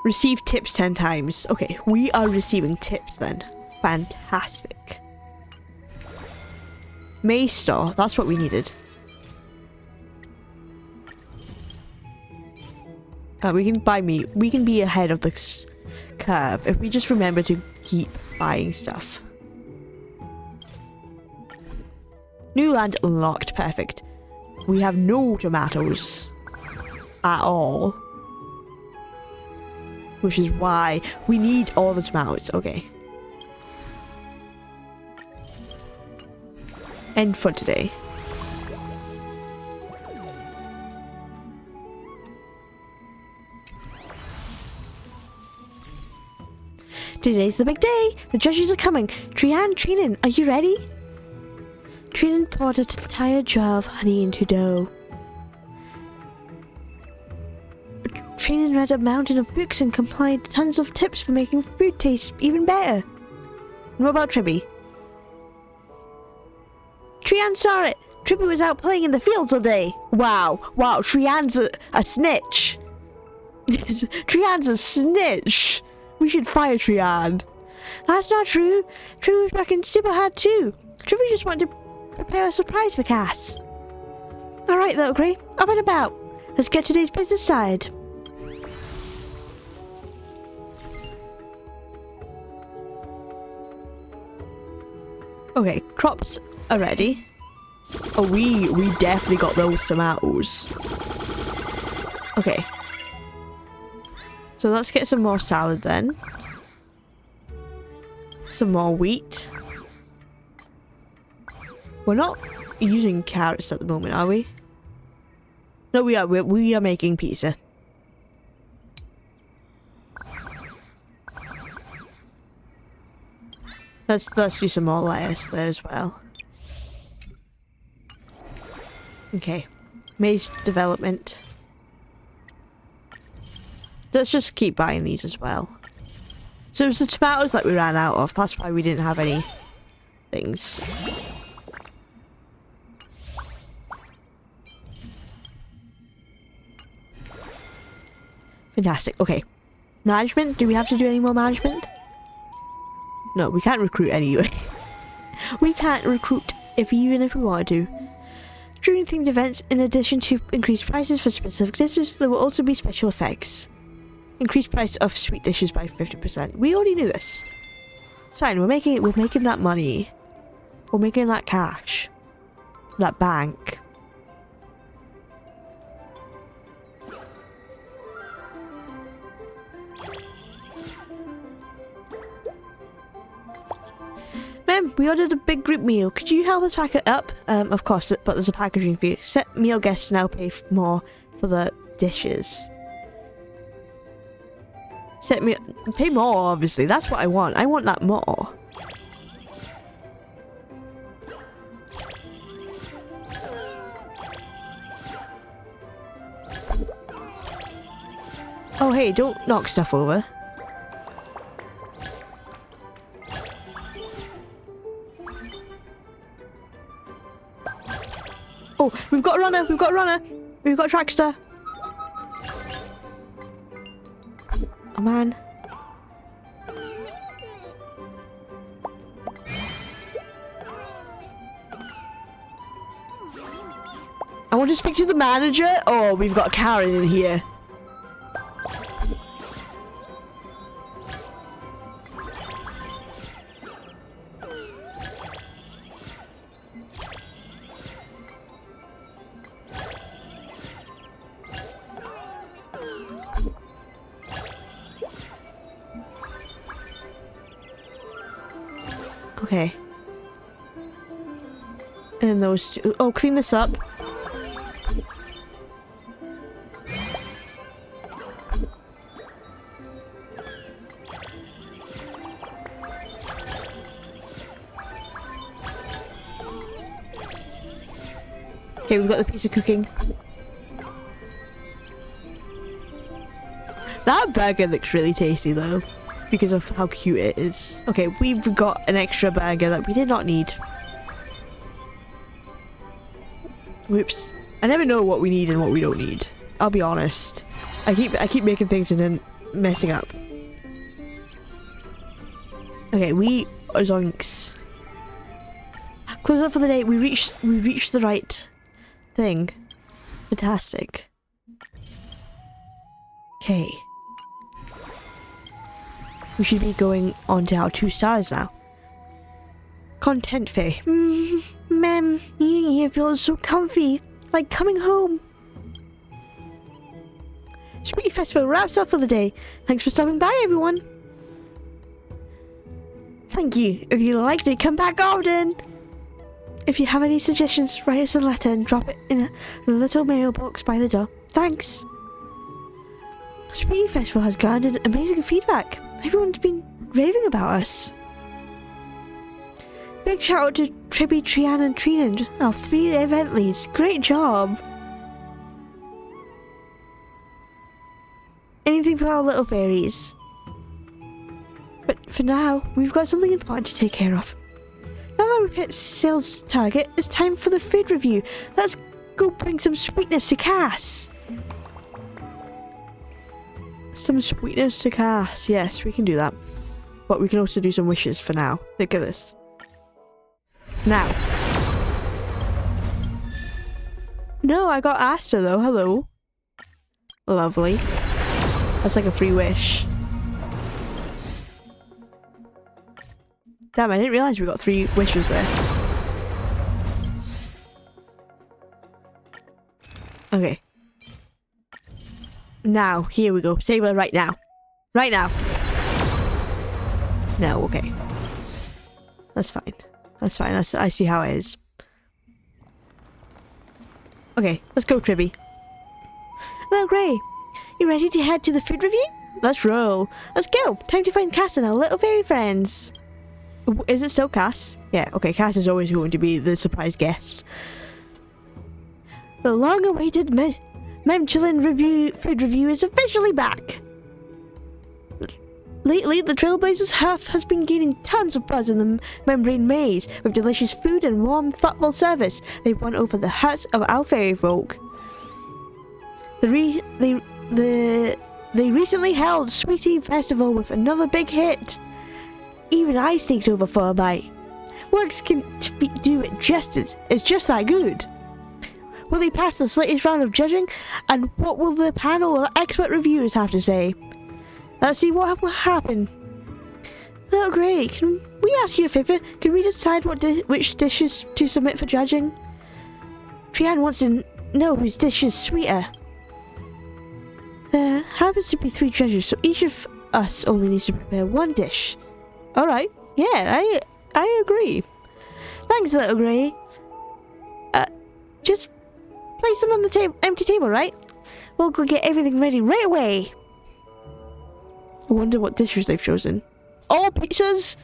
Receive tips 10 times. Okay, we are receiving tips then. Fantastic. May Star, that's what we needed. We can buy meat. We can be ahead of the curve if we just remember to keep buying stuff. New land unlocked. Perfect. We have no tomatoes at all. Which is why we need all the tomatoes. Okay. End for today. Today's the big day. The judges are coming. Trian, Trinan, are you ready? Trinan poured a entire jar of honey into dough. Trinan read a mountain of books and compiled tons of tips for making food taste even better. And what about Tribby? Trian saw it. Tribby was out playing in the fields all day. Wow, Trian's a snitch. Trian's a snitch. We should fire Trian. That's not true. Tribby was working super hard too. Tribby just wanted to prepare a surprise for Cass. Alright, little Grey, up and about. Let's get today's business started. Okay, crops are ready. Oh, we definitely got those tomatoes. Okay. So let's get some more salad then. Some more wheat. We're not using carrots at the moment, are we? No, we are. We are making pizza. Let's do some more lettuce there as well. Okay, maize development. Let's just keep buying these as well. So it was the tomatoes that we ran out of. That's why we didn't have any things. Fantastic. Okay. Management? Do we have to do any more management? No, we can't recruit anyway. We can't recruit even if we wanted to. During themed events, in addition to increased prices for specific dishes, there will also be special effects. Increased price of sweet dishes by 50%. We already knew this. It's fine, we're making that money. We're making that cash. That bank. Mem, we ordered a big group meal. Could you help us pack it up? Of course, but there's a packaging fee. Set meal guests now pay more for the dishes. Pay more, obviously. That's what I want. I want that more. Oh, hey, don't knock stuff over. Oh, we've got a runner, we've got a runner. We've got a trackster. Oh, man. I want to speak to the manager. Oh, we've got Karen in here. Okay. And those two. Oh, clean this up. Okay, we've got the pizza cooking. That burger looks really tasty though, because of how cute it is. Okay, we've got an extra burger that we did not need. Whoops. I never know what we need and what we don't need. I'll be honest. I keep making things and then messing up. Okay, zoinks. Close up for the day. We reached the right thing. Fantastic. Okay. We should be going on to our 2 stars now. Content fair. Ma'am, being here feels so comfy. Like coming home. Spooky Festival wraps up for the day. Thanks for stopping by, everyone. Thank you. If you liked it, come back often. If you have any suggestions, write us a letter and drop it in a little mailbox by the door. Thanks. Spooky Festival has garnered amazing feedback. Everyone's been raving about us. Big shout out to Tribby, Trian and Trinan, our 3 event leads. Great job! Anything for our little fairies. But for now, we've got something important to take care of. Now that we've hit sales target, it's time for the food review. Let's go bring some sweetness to Cass. Some sweetness to Cass. Yes, we can do that. But we can also do some wishes for now. Look at this. Now. No, I got Asta though. Hello. Lovely. That's like a free wish. Damn, I didn't realise we got 3 wishes there. Okay. Now, here we go. Saber right now. Right now. No, okay. That's fine. That's fine. I see how it is. Okay, let's go, Tribby. Well, Gray, you ready to head to the food review? Let's roll. Let's go. Time to find Cass and our little fairy friends. Is it still Cass? Yeah, okay, Cass is always going to be the surprise guest. The long-awaited Memchilin food review is officially back. Lately, the Trailblazers' hearth has been gaining tons of buzz in the Membrane Maze. With delicious food and warm, thoughtful service, they've won over the hearts of our fairy folk. They recently held Sweetie Festival with another big hit. Even I sneaked over for a bite. Works can do it justice. It's just that good. Will they pass the latest round of judging? And what will the panel of expert reviewers have to say? Let's see what will happen. Little Grey, can we ask you a favour? Can we decide which dishes to submit for judging? Trian wants to know whose dish is sweeter. There happens to be 3 judges, so each of us only needs to prepare 1 dish. Alright, yeah, I agree. Thanks, Little Grey. Just place them on the empty table, right? We'll go get everything ready right away. I wonder what dishes they've chosen. All pizzas?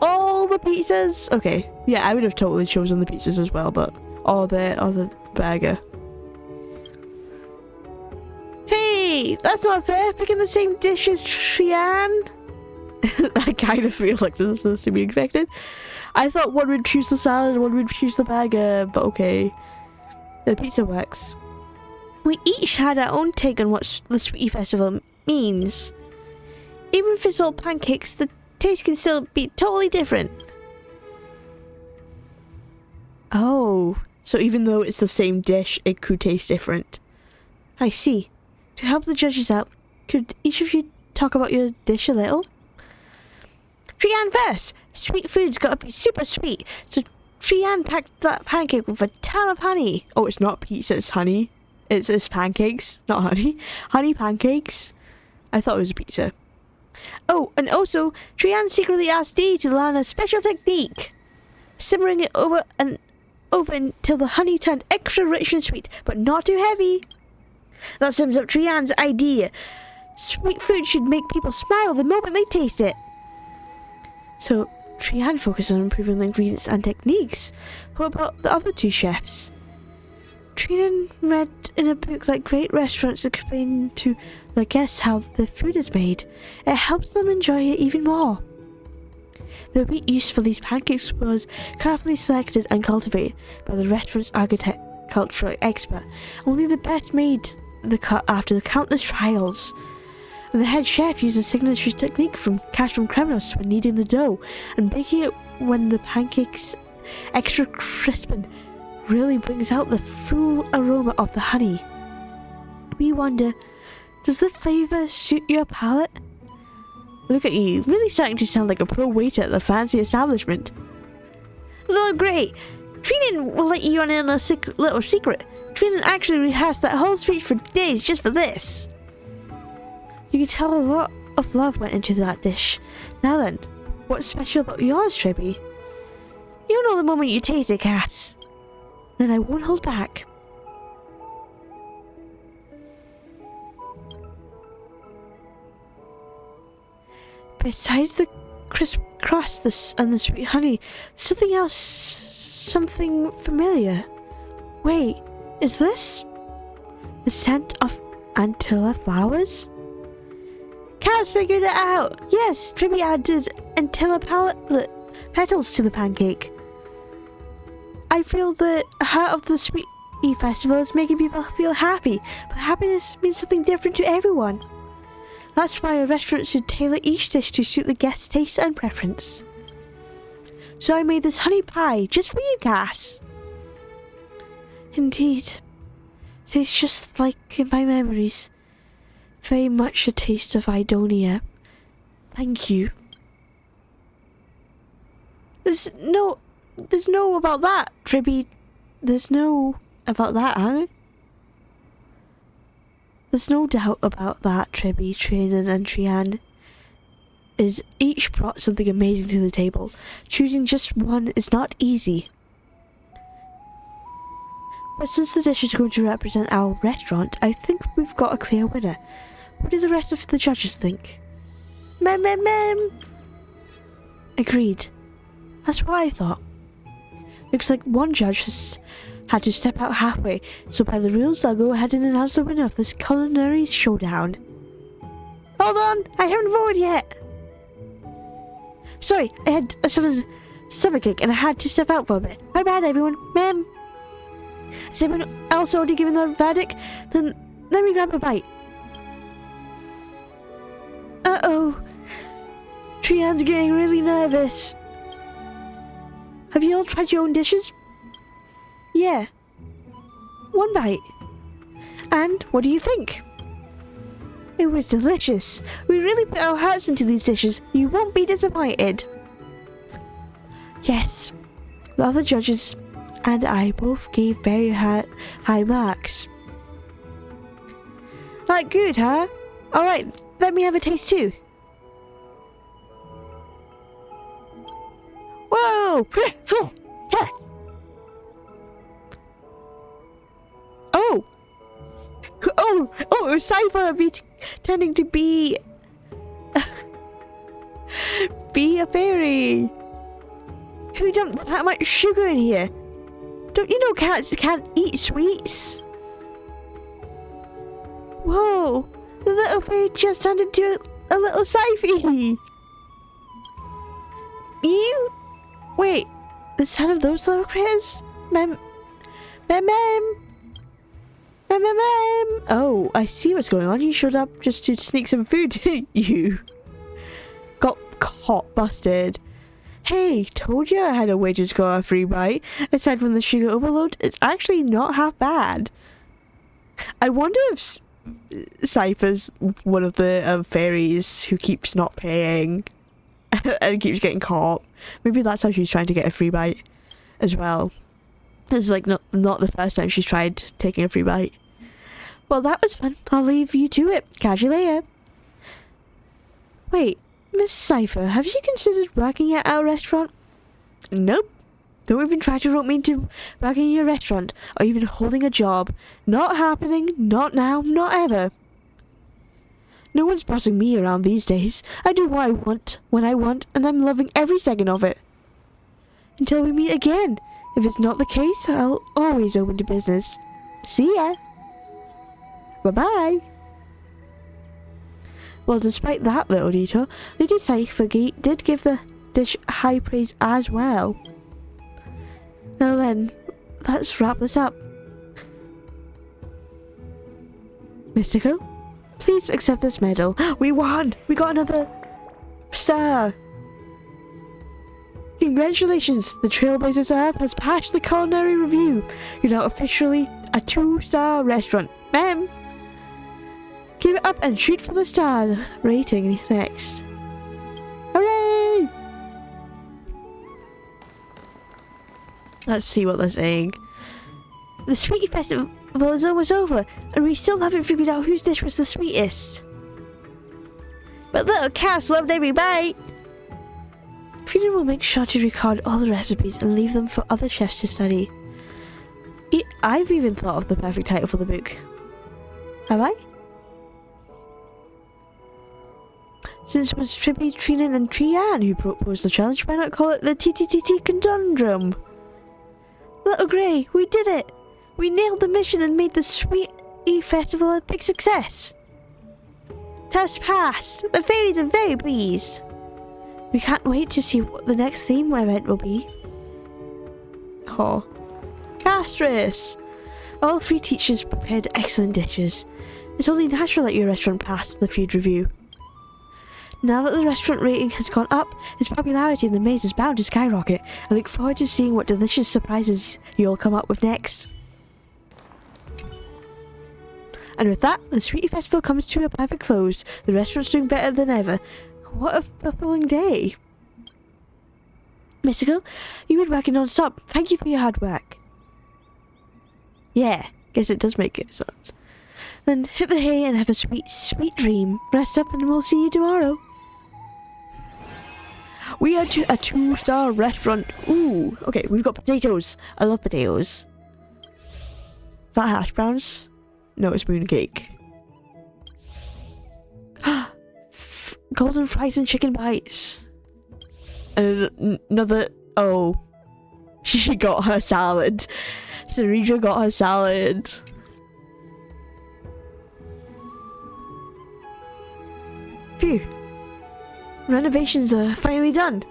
All the pizzas? Okay, yeah, I would have totally chosen the pizzas as well, but all the burger. Hey, that's not fair. Picking the same dish as Trian. I kind of feel like this is to be expected. I thought one would choose the salad and one would choose the burger, but okay. The pizza works. We each had our own take on what the Sweetie Festival means. Even if it's all pancakes, the taste can still be totally different. Oh, so even though it's the same dish, it could taste different. I see. To help the judges out, could each of you talk about your dish a little? Trian first! Sweet food's gotta be super sweet, so Trian packed that pancake with a ton of honey. Oh, it's not pizza, it's honey. It's pancakes, not honey. Honey pancakes. I thought it was a pizza. Oh, and also, Trian secretly asked Dee to learn a special technique. Simmering it over an oven till the honey turned extra rich and sweet, but not too heavy. That sums up Trian's idea. Sweet food should make people smile the moment they taste it. So, Trian focused on improving the ingredients and techniques. What about the other 2 chefs? Trian read in a book that great restaurants explain to the guests how the food is made. It helps them enjoy it even more. The wheat used for these pancakes was carefully selected and cultivated by the restaurant's agricultural expert. Only the best made the cut after the countless trials. And the head chef used a signature technique from castrum creminose when kneading the dough and baking it when the pancakes extra crisp and really brings out the full aroma of the honey. We wonder, does the flavour suit your palate? Look at you, really starting to sound like a pro waiter at the fancy establishment. Little Grey, Trinan will let you on in a little secret. Trinan actually rehearsed that whole speech for days just for this. You can tell a lot of love went into that dish. Now then, what's special about yours, Tribby? You'll know the moment you taste it, Cass. Then I won't hold back. besides the crisp crust and the sweet honey, something else, something familiar. Wait, is this the scent of Antilla flowers? Kaz figured it out! Yes, Tribby added Antilla petals to the pancake. I feel the heart of the Sweet Festival is making people feel happy, but happiness means something different to everyone. That's why a restaurant should tailor each dish to suit the guest's taste and preference. So I made this honey pie just for you, Cass. Indeed. Tastes just like in my memories. Very much a taste of Idonia. Thank you. There's no about that, Tribby. There's no about that, huh? There's no doubt about that, Tribby, Trinan and Trian. Is each brought something amazing to the table. Choosing just one is not easy. But since the dish is going to represent our restaurant, I think we've got a clear winner. What do the rest of the judges think? Mem. Agreed. That's what I thought. Looks like one judge has had to step out halfway, so by the rules I'll go ahead and announce the winner of this culinary showdown. Hold on, I haven't voted yet. Sorry, I had a sudden stomachache and I had to step out for a bit. My bad, everyone. Ma'am. Has everyone else already given their verdict? Then let me grab a bite. Uh-oh. Trian's getting really nervous. Have you all tried your own dishes? Yeah. One bite. And what do you think? It was delicious. We really put our hearts into these dishes. You won't be disappointed. Yes. The other judges and I both gave very high marks. Like good, huh? Alright, let me have a taste too. Whoa! Oh, Cypher pretending to be a fairy. Who dumped that much sugar in here? Don't you know cats can't eat sweets? Whoa, the little fairy just turned into a little Cypher. You? Wait, the son of those little critters? Mem. Oh, I see what's going on. You showed up just to sneak some food, didn't you? Got caught, busted. Hey, told you I had a way to score a free bite. Aside from the sugar overload, it's actually not half bad. I wonder if Cypher's one of the fairies who keeps not paying and keeps getting caught. Maybe that's how she's trying to get a free bite as well. This is like not the first time she's tried taking a free bite. Well, that was fun. I'll leave you to it. Catch you later. Wait, Miss Cypher, have you considered working at our restaurant? Nope. Don't even try to rope me into working in your restaurant or even holding a job. Not happening. Not now. Not ever. No one's bossing me around these days. I do what I want, when I want, and I'm loving every second of it. Until we meet again. If it's not the case, I'll always open to business. See ya. Bye-bye. Well, despite that little detour, Lady Cypher did give the dish high praise as well. Now then, let's wrap this up. Mystico, please accept this medal. We won! We got another star! Congratulations! The Trailblazers Earth has passed the culinary review. You're now officially a 2-star restaurant. Ma'am! Keep it up and shoot for the star rating next. Hooray! Let's see what they're saying. The Sweetie Festival is almost over, and we still haven't figured out whose dish was the sweetest. But little Cass loved every bite! Freedom will make sure to record all the recipes and leave them for other chefs to study. I've even thought of the perfect title for the book. Have I? Since it was Trippy, Trinan and Trian who proposed the challenge, why not call it the TTTT Conundrum? Little Grey, we did it! We nailed the mission and made the Sweetie Festival a big success! Test passed! The fairies are very pleased! We can't wait to see what the next theme event will be. Oh. Castris! All 3 teachers prepared excellent dishes. It's only natural that your restaurant passed the food review. Now that the restaurant rating has gone up, its popularity in the maze is bound to skyrocket. I look forward to seeing what delicious surprises you'll come up with next. And with that, the Sweetie Festival comes to a perfect close. The restaurant's doing better than ever. What a fulfilling day. Mystical, you've been working non-stop. Thank you for your hard work. Yeah, guess it does make good sense. Then hit the hay and have a sweet, sweet dream. Rest up and we'll see you tomorrow. We are to a 2-star restaurant. Ooh, okay, we've got potatoes. I love potatoes. Is that hash browns? No, it's mooncake. Golden fries and chicken bites. And another... Oh. She got her salad. Sarija got her salad. Phew. Renovations are finally done.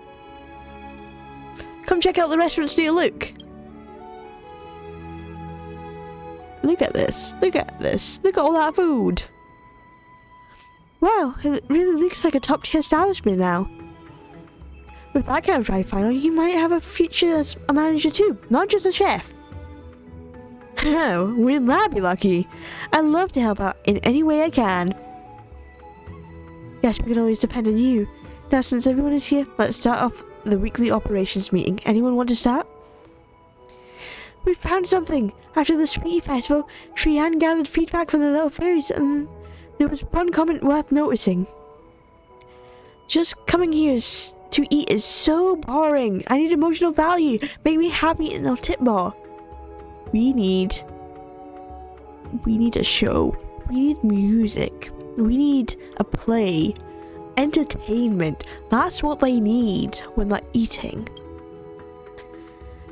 Come check out the restaurant's new look. Look at this. Look at this. Look at all that food. Wow, it really looks like a top-tier establishment now. With that kind of drive final, you might have a future as a manager too, not just a chef. Oh, wouldn't that be lucky? I'd love to help out in any way I can. Yes, we can always depend on you. Now, since everyone is here, let's start off the weekly operations meeting. Anyone want to start? We found something! After the Sweetie Festival, Trian gathered feedback from the little fairies, and there was one comment worth noticing. Just coming here to eat is so boring. I need emotional value. Make me happy and I'll tip more. We need a show. We need music. We need a play. Entertainment. That's what they need when they're eating.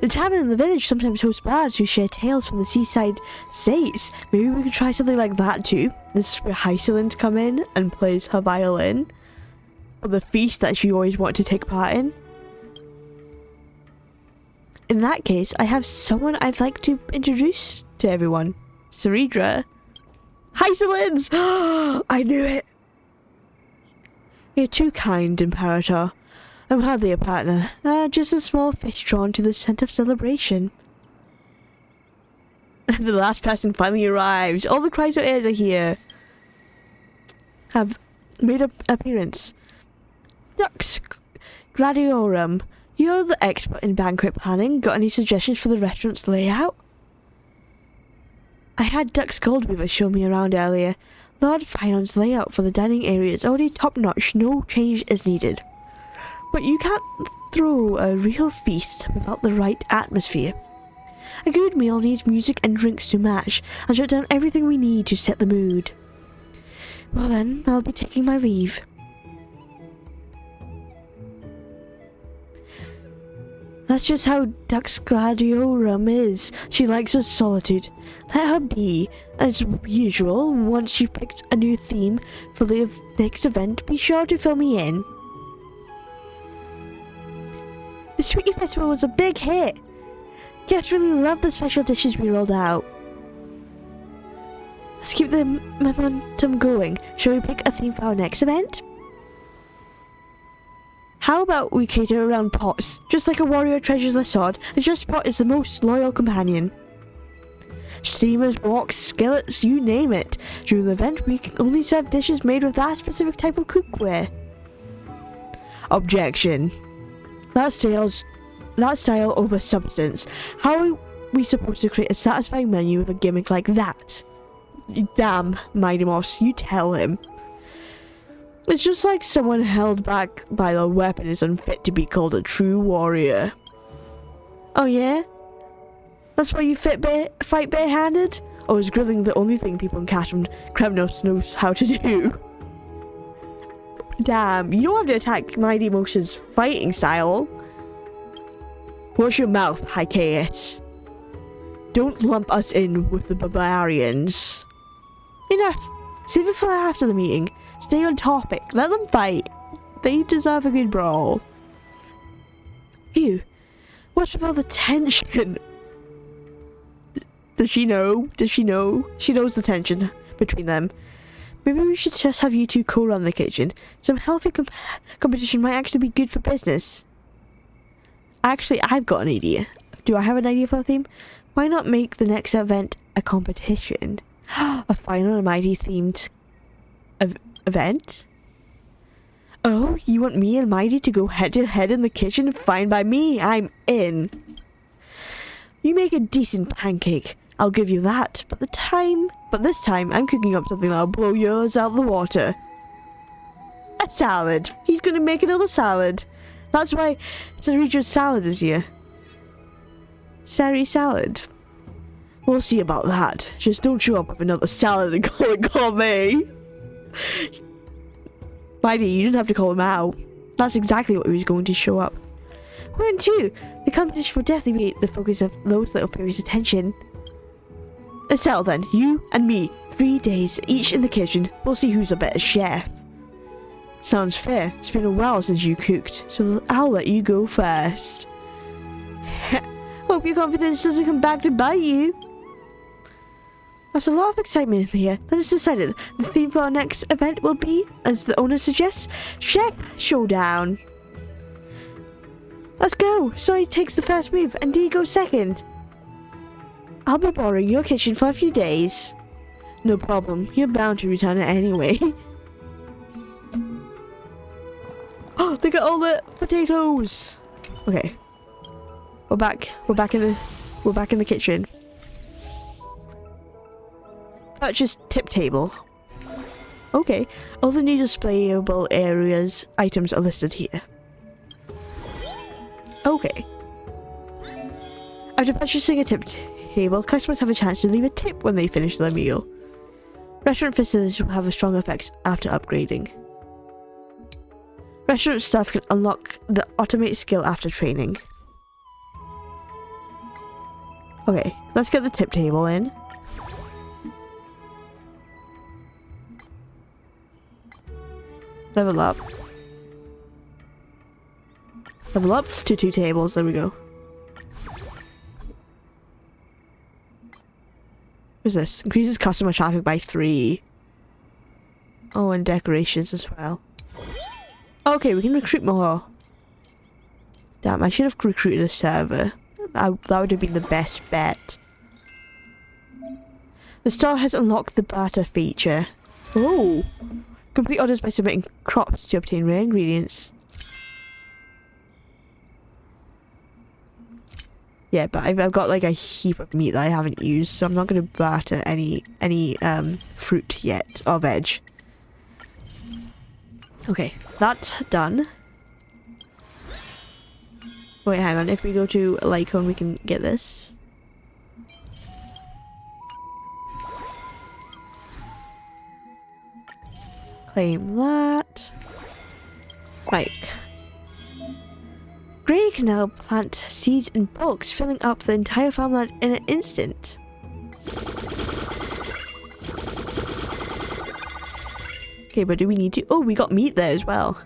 The tavern in the village sometimes hosts bards who share tales from the seaside states. Maybe we could try something like that too. This is where Hyceland come in and plays her violin. Or the feast that she always wanted to take part in. In that case, I have someone I'd like to introduce to everyone. Saridra. Hycelands! I knew it! You're too kind, Imperator. I'm hardly a partner. Just a small fish drawn to the scent of celebration. The last person finally arrives. All the Chrysos Heirs are here. Have made an appearance. Dux Gladiorum. You're the expert in banquet planning. Got any suggestions for the restaurant's layout? I had Dux Goldweaver show me around earlier. Lord Finon's layout for the dining area is already top-notch. No change is needed. But you can't throw a real feast without the right atmosphere. A good meal needs music and drinks to match. I'll jot down everything we need to set the mood. Well then, I'll be taking my leave. That's just how Dux Gladiorum is. She likes her solitude. Let her be. As usual, once you've picked a new theme for the next event, be sure to fill me in. The Sweetie Festival was a big hit. Guests really loved the special dishes we rolled out. Let's keep the momentum going. Shall we pick a theme for our next event? How about we cater around pots? Just like a warrior treasures a sword, the just pot is the most loyal companion. Steamers, woks, skillets, you name it. During the event, we can only serve dishes made with that specific type of cookware. Objection. That style over substance. How are we supposed to create a satisfying menu with a gimmick like that? Damn, Mighty Moss, you tell him. It's just like someone held back by their weapon is unfit to be called a true warrior. Oh yeah? That's why you fight barehanded? Or is grilling the only thing people in Kremnos knows how to do? Damn, you don't have to attack Mighty Mosa's fighting style. Wash your mouth, Chrysos. Don't lump us in with the barbarians. Enough. Save it for after the meeting. Stay on topic. Let them fight. They deserve a good brawl. Phew. What's with all the tension? Does she know? Does she know? She knows the tension between them. Maybe we should just have you two co-run the kitchen. Some healthy competition might actually be good for business. Actually, I've got an idea. Do I have an idea for a theme? Why not make the next event a competition? A Final and Mighty themed event? Oh, you want me and Mighty to go head to head in the kitchen? Fine by me. I'm in. You make a decent pancake. I'll give you that. But this time, I'm cooking up something that'll blow yours out of the water. A salad. He's gonna make another salad. That's why Sarija's salad is here. Sari salad. We'll see about that. Just don't show up with another salad and call it gourmet. Mighty, you didn't have to call him out. That's exactly what he was going to show up. Wouldn't you? The competition will definitely be the focus of those little fairies' attention. Let's settle then. You and me. 3 days each in the kitchen. We'll see who's a better chef. Sounds fair. It's been a while since you cooked, so I'll let you go first. Hope your confidence doesn't come back to bite you. There's a lot of excitement in here. Let us decide it. The theme for our next event will be, as the owner suggests, Chef Showdown. Let's go. Sari takes the first move and Dee goes second. I'll be borrowing your kitchen for a few days. No problem. You're bound to return it anyway. Oh, they got all the potatoes. Okay. We're back in the kitchen. Purchase tip table. Okay. All the new displayable areas items are listed here. Okay. After purchasing a tip table, customers have a chance to leave a tip when they finish their meal. Restaurant facilities will have a strong effect after upgrading. Restaurant staff can unlock the automate skill after training. Okay, let's get the tip table in. Level up. Level up to 2 tables, there we go. What's this? Increases customer traffic by 3. Oh, and decorations as well. Okay, we can recruit more. Damn, I should have recruited a server. That would have been the best bet. The store has unlocked the barter feature. Oh! Complete orders by submitting crops to obtain rare ingredients. Yeah, but I've got like a heap of meat that I haven't used, so I'm not going to barter any fruit yet, or veg. Okay, that's done. Wait, hang on. If we go to Lycone, we can get this. Claim that. Right. Gray can now plant seeds in bulks, filling up the entire farmland in an instant. Okay, but do we need to? Oh, we got meat there as well.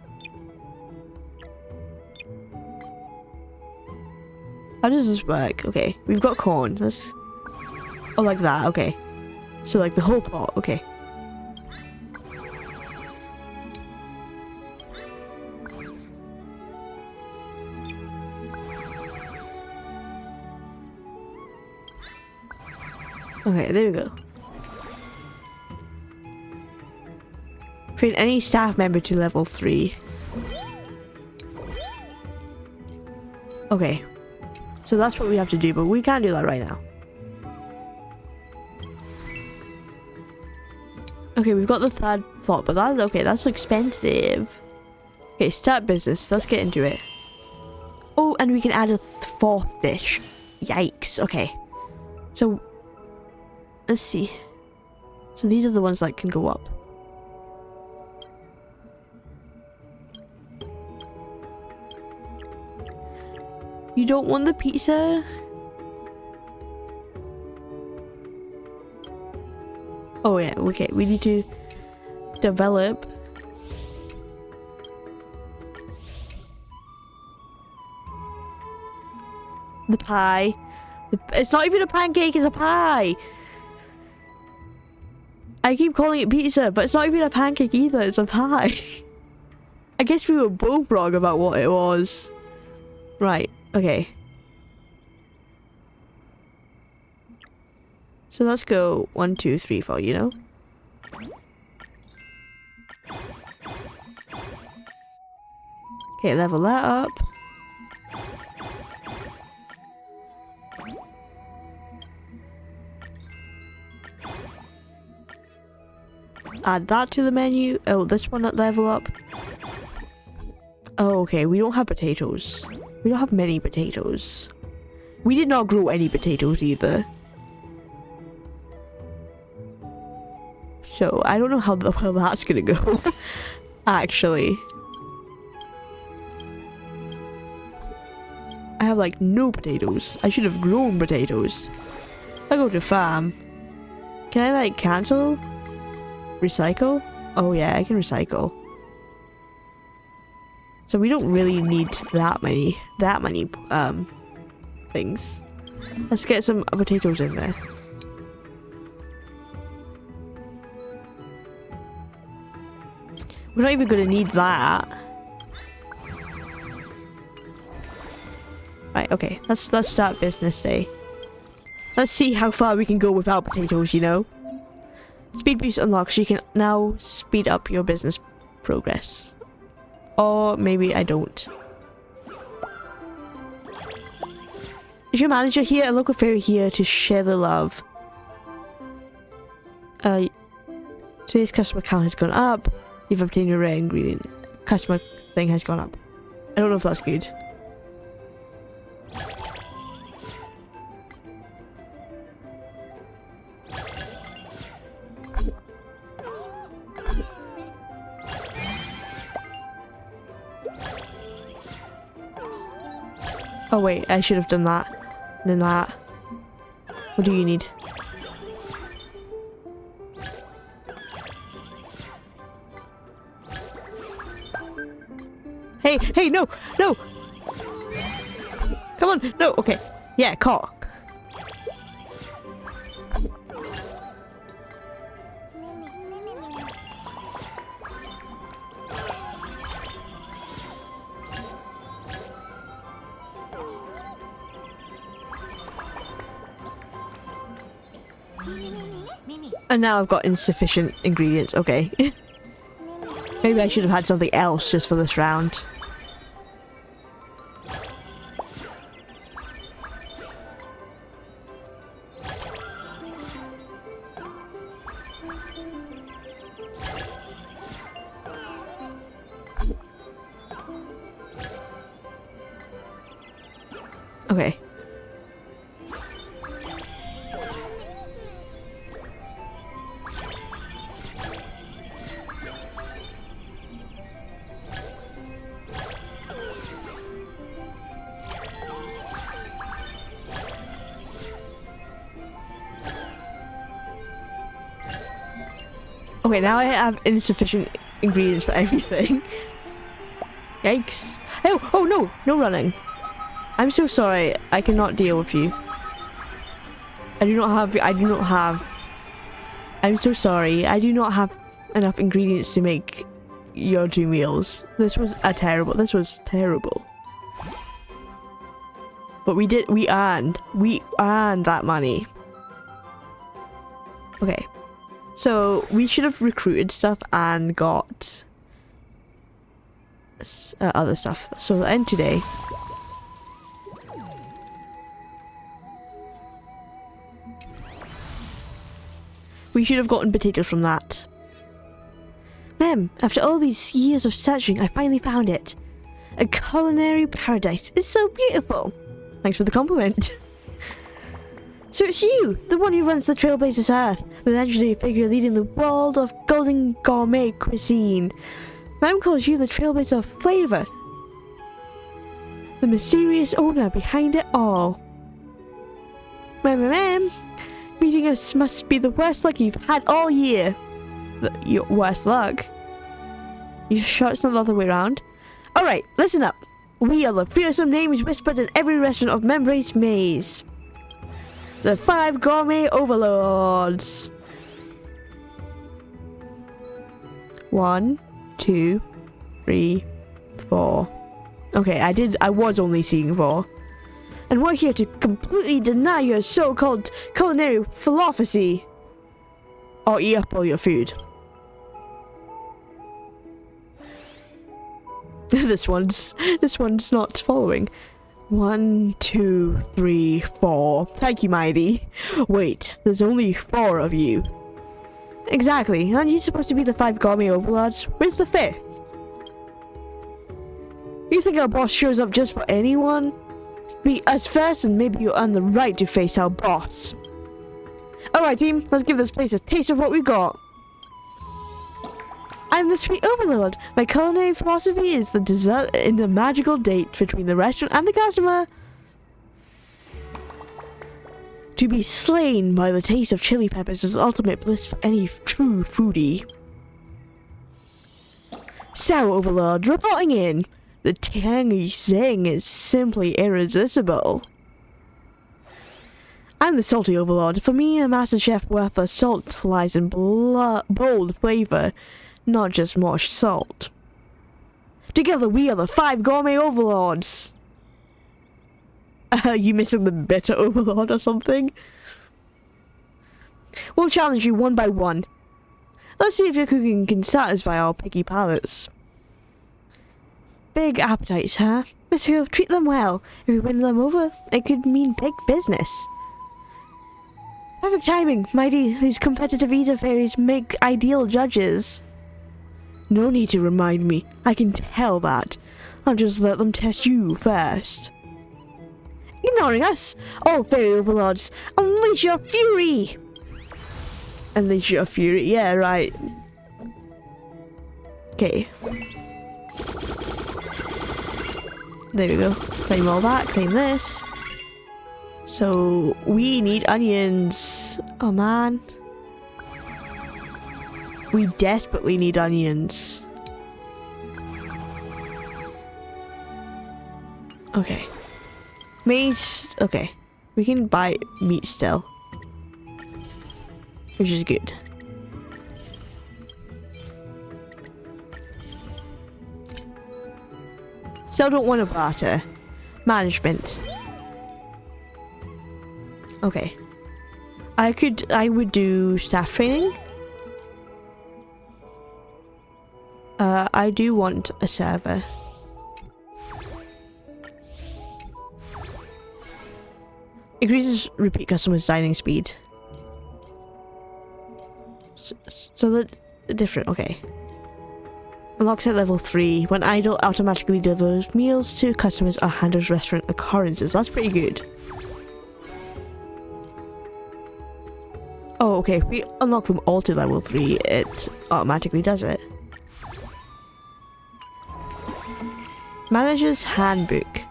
How does this work? Okay, we've got corn. Let's... Oh, like that. Okay. So, like, the whole plot. Okay. Okay, there we go. Train any staff member to level 3. Okay. So that's what we have to do, but we can't do that right now. Okay, we've got the 3rd plot, but that's okay, that's expensive. Okay, start business. Let's get into it. Oh, and we can add a 4th dish. Yikes. Okay. So, let's see. So these are the ones that can go up. You don't want the pizza? Oh yeah, okay, we need to develop the pie. It's not even a pancake, it's a pie! I keep calling it pizza, but it's not even a pancake either, it's a pie. I guess we were both wrong about what it was. Right, okay. So let's go 1, 2, 3, 4, you know? Okay, level that up. Add that to the menu. Oh, this one at level up. Oh, okay, we don't have potatoes. We don't have many potatoes. We did not grow any potatoes either. So, I don't know how well that's gonna go. Actually. I have like no potatoes. I should have grown potatoes. I go to farm. Can I like cancel? Recycle? Oh yeah, I can recycle. So we don't really need that many things. Let's get some potatoes in there. We're not even gonna need that. Right, okay. Let's start business day. Let's see how far we can go without potatoes, you know? Speed boost unlocked, so you can now speed up your business progress. Or maybe I don't. Is your manager here? A local fairy here to share the love. Today's customer count has gone up. You've obtained your rare ingredient. Customer thing has gone up. I don't know if that's good. Oh wait, I should have done that. Then that. What do you need? Hey, no! No! Come on, no, okay. Yeah, caught. And now I've got insufficient ingredients, okay. Maybe I should have had something else just for this round. Okay. Okay, now I have insufficient ingredients for everything. Yikes. Oh no! No running. I'm so sorry. I cannot deal with you. I do not have... I'm so sorry. I do not have enough ingredients to make your 2 meals. This was terrible. But we earned that money. Okay. So, we should have recruited stuff and got other stuff. So, we'll end today. We should have gotten potatoes from that. Ma'am, after all these years of searching, I finally found it. A culinary paradise. It's so beautiful. Thanks for the compliment. So it's you, the one who runs the Trailblazers Earth, the legendary figure leading the world of golden gourmet cuisine. Ma'am calls you the Trailblazer of Flavor. The mysterious owner behind it all. Meeting us must be the worst luck you've had all year. Your worst luck? You sure it's not the other way around? Alright, listen up. We are the fearsome names whispered in every restaurant of Membrace Maze. The 5 gourmet overlords. 1, 2, 3, 4. Okay, I was only seeing 4. And we're here to completely deny your so-called culinary philosophy. Or eat up all your food. This one's not following. 1, 2, 3, 4. Thank you, Mighty. Wait, there's only 4 of you. Exactly. Aren't you supposed to be the 5 gourmet overlords? Where's the 5th? You think our boss shows up just for anyone? Be us first and maybe you'll earn the right to face our boss. Alright team, let's give this place a taste of what we got. I'm the sweet overlord. My culinary philosophy is the dessert in the magical date between the restaurant and the customer. To be slain by the taste of chili peppers is ultimate bliss for any true foodie. Sour overlord reporting in. The tangy zing is simply irresistible. I'm the salty overlord. For me, a master chef worth of salt lies in bold flavor, not just more salt. Together we are the 5 gourmet overlords. You missing the bitter overlord or something? We'll challenge you one by one. Let's see if your cooking can satisfy our picky palates. Big appetites, huh? Mystiko, treat them well. If we win them over, it could mean big business. Perfect timing, Mighty. These competitive eater fairies make ideal judges. No need to remind me. I can tell that. I'll just let them test you first. Ignoring us, all fairy overlords, unleash your fury! Unleash your fury, yeah, right. Okay. There we go. Claim all that, claim this. So, we need onions. Oh man. We desperately need onions. Okay. Meat. Okay. We can buy meat still. Which is good. Still don't want to barter. Management. Okay. I would do staff training. I do want a server. Increases repeat customers' dining speed. So the different, okay. Unlocks at level 3. When idle, automatically delivers meals to customers or handles restaurant occurrences. That's pretty good. Oh, okay. If we unlock them all to level 3, it automatically does it. Manager's Handbook.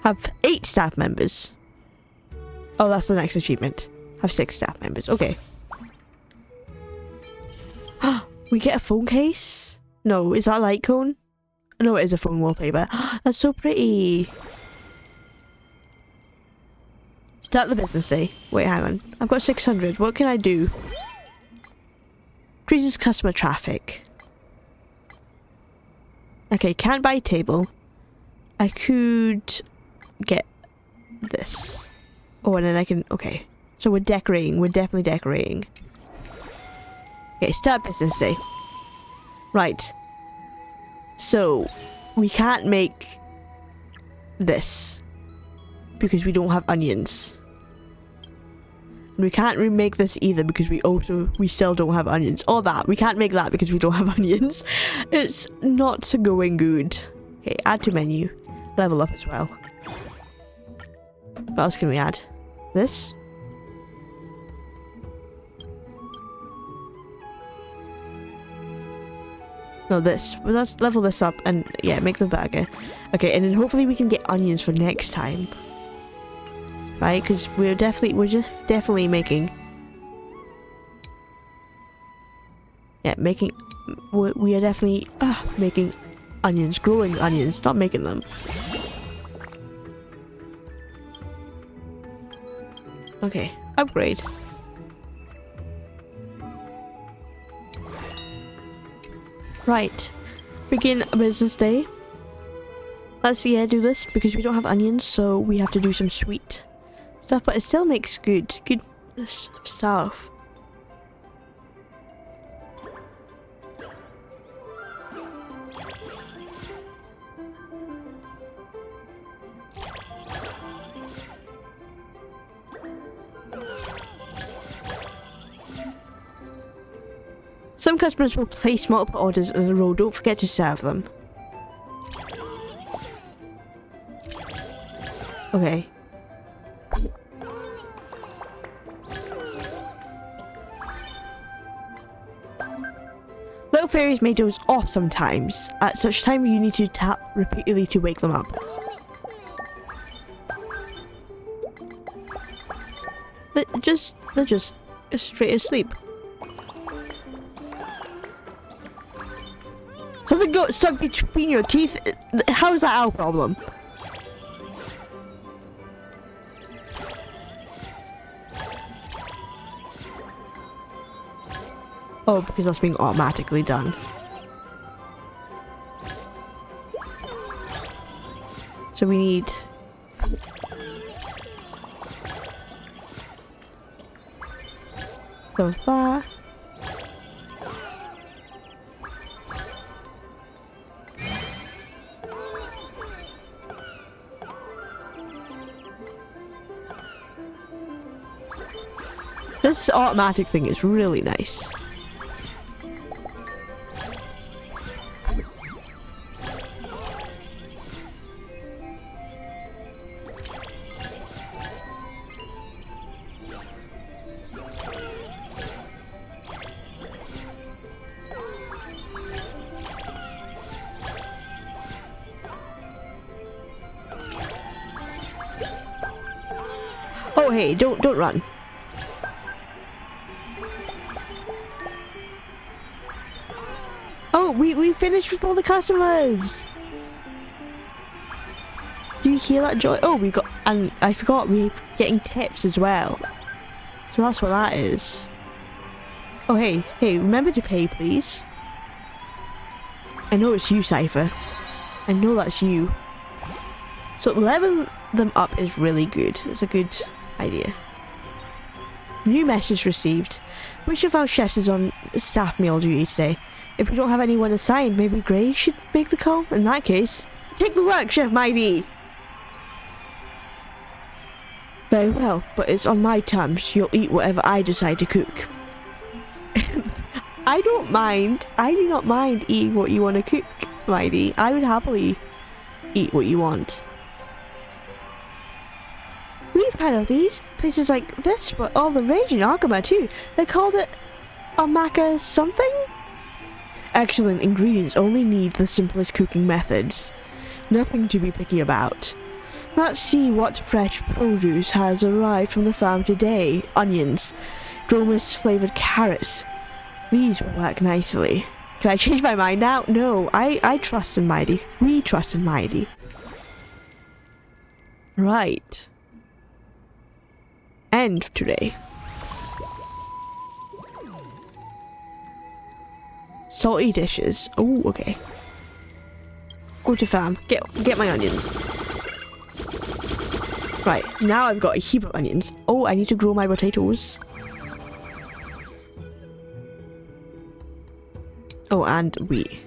Have 8 staff members. Oh, that's the next achievement. Have 6 staff members. Okay. We get a phone case? No, is that a light cone? No, it is a phone wallpaper. That's so pretty. Start the business day. Wait, hang on. I've got 600. What can I do? Increases customer traffic. Okay, can't buy a table. I could get this. Oh, and then I can... Okay. So we're decorating. We're definitely decorating. Okay, start business day. Right. So, we can't make this. Because we don't have onions. And we can't remake this either because we still don't have onions. Or that. We can't make that because we don't have onions. It's not going good. Okay, add to menu. Level up as well. What else can we add? This? No, this. Well, let's level this up and, yeah, make the burger. Okay, and then hopefully we can get onions for next time. Right? Because we're just definitely making... Yeah, we are definitely making onions, growing onions, not making them. Okay, upgrade. Right, begin a business day. Let's do this because we don't have onions, so we have to do some sweet stuff, but it still makes good stuff. Some customers will place multiple orders in a row. Don't forget to serve them. Okay. Little fairies may doze off sometimes. At such time you need to tap repeatedly to wake them up. They're just straight asleep. Something got stuck between your teeth. How is that our problem? Oh, because that's being automatically done. So we need... so far. This automatic thing is really nice. Oh hey, don't run. Oh, we finished with all the customers. Do you hear that joy? Oh, we got, and I forgot we're getting tips as well. So that's what that is. Oh hey, remember to pay please. I know it's you, Cypher. I know that's you. So leveling them up is really good. It's a good idea. New message received. Which of our chefs is on staff meal duty today? If we don't have anyone assigned, maybe Gray should make the call? In that case, take the work, Chef Mighty! Very well, but it's on my terms. You'll eat whatever I decide to cook. I don't mind. I do not mind eating what you want to cook, Mighty. I would happily eat what you want. We've heard of these places like this, but all the rage in Akama too. They called it Amaka something? Excellent ingredients only need the simplest cooking methods. Nothing to be picky about. Let's see what fresh produce has arrived from the farm today. Onions. Dromus flavoured carrots. These will work nicely. Can I change my mind now? No, I trust in Mighty. We trust in Mighty. Right. End of today. Salty dishes. Oh, okay. Go to farm. Get my onions. Right, now I've got a heap of onions. Oh, I need to grow my potatoes. Oh, and wheat.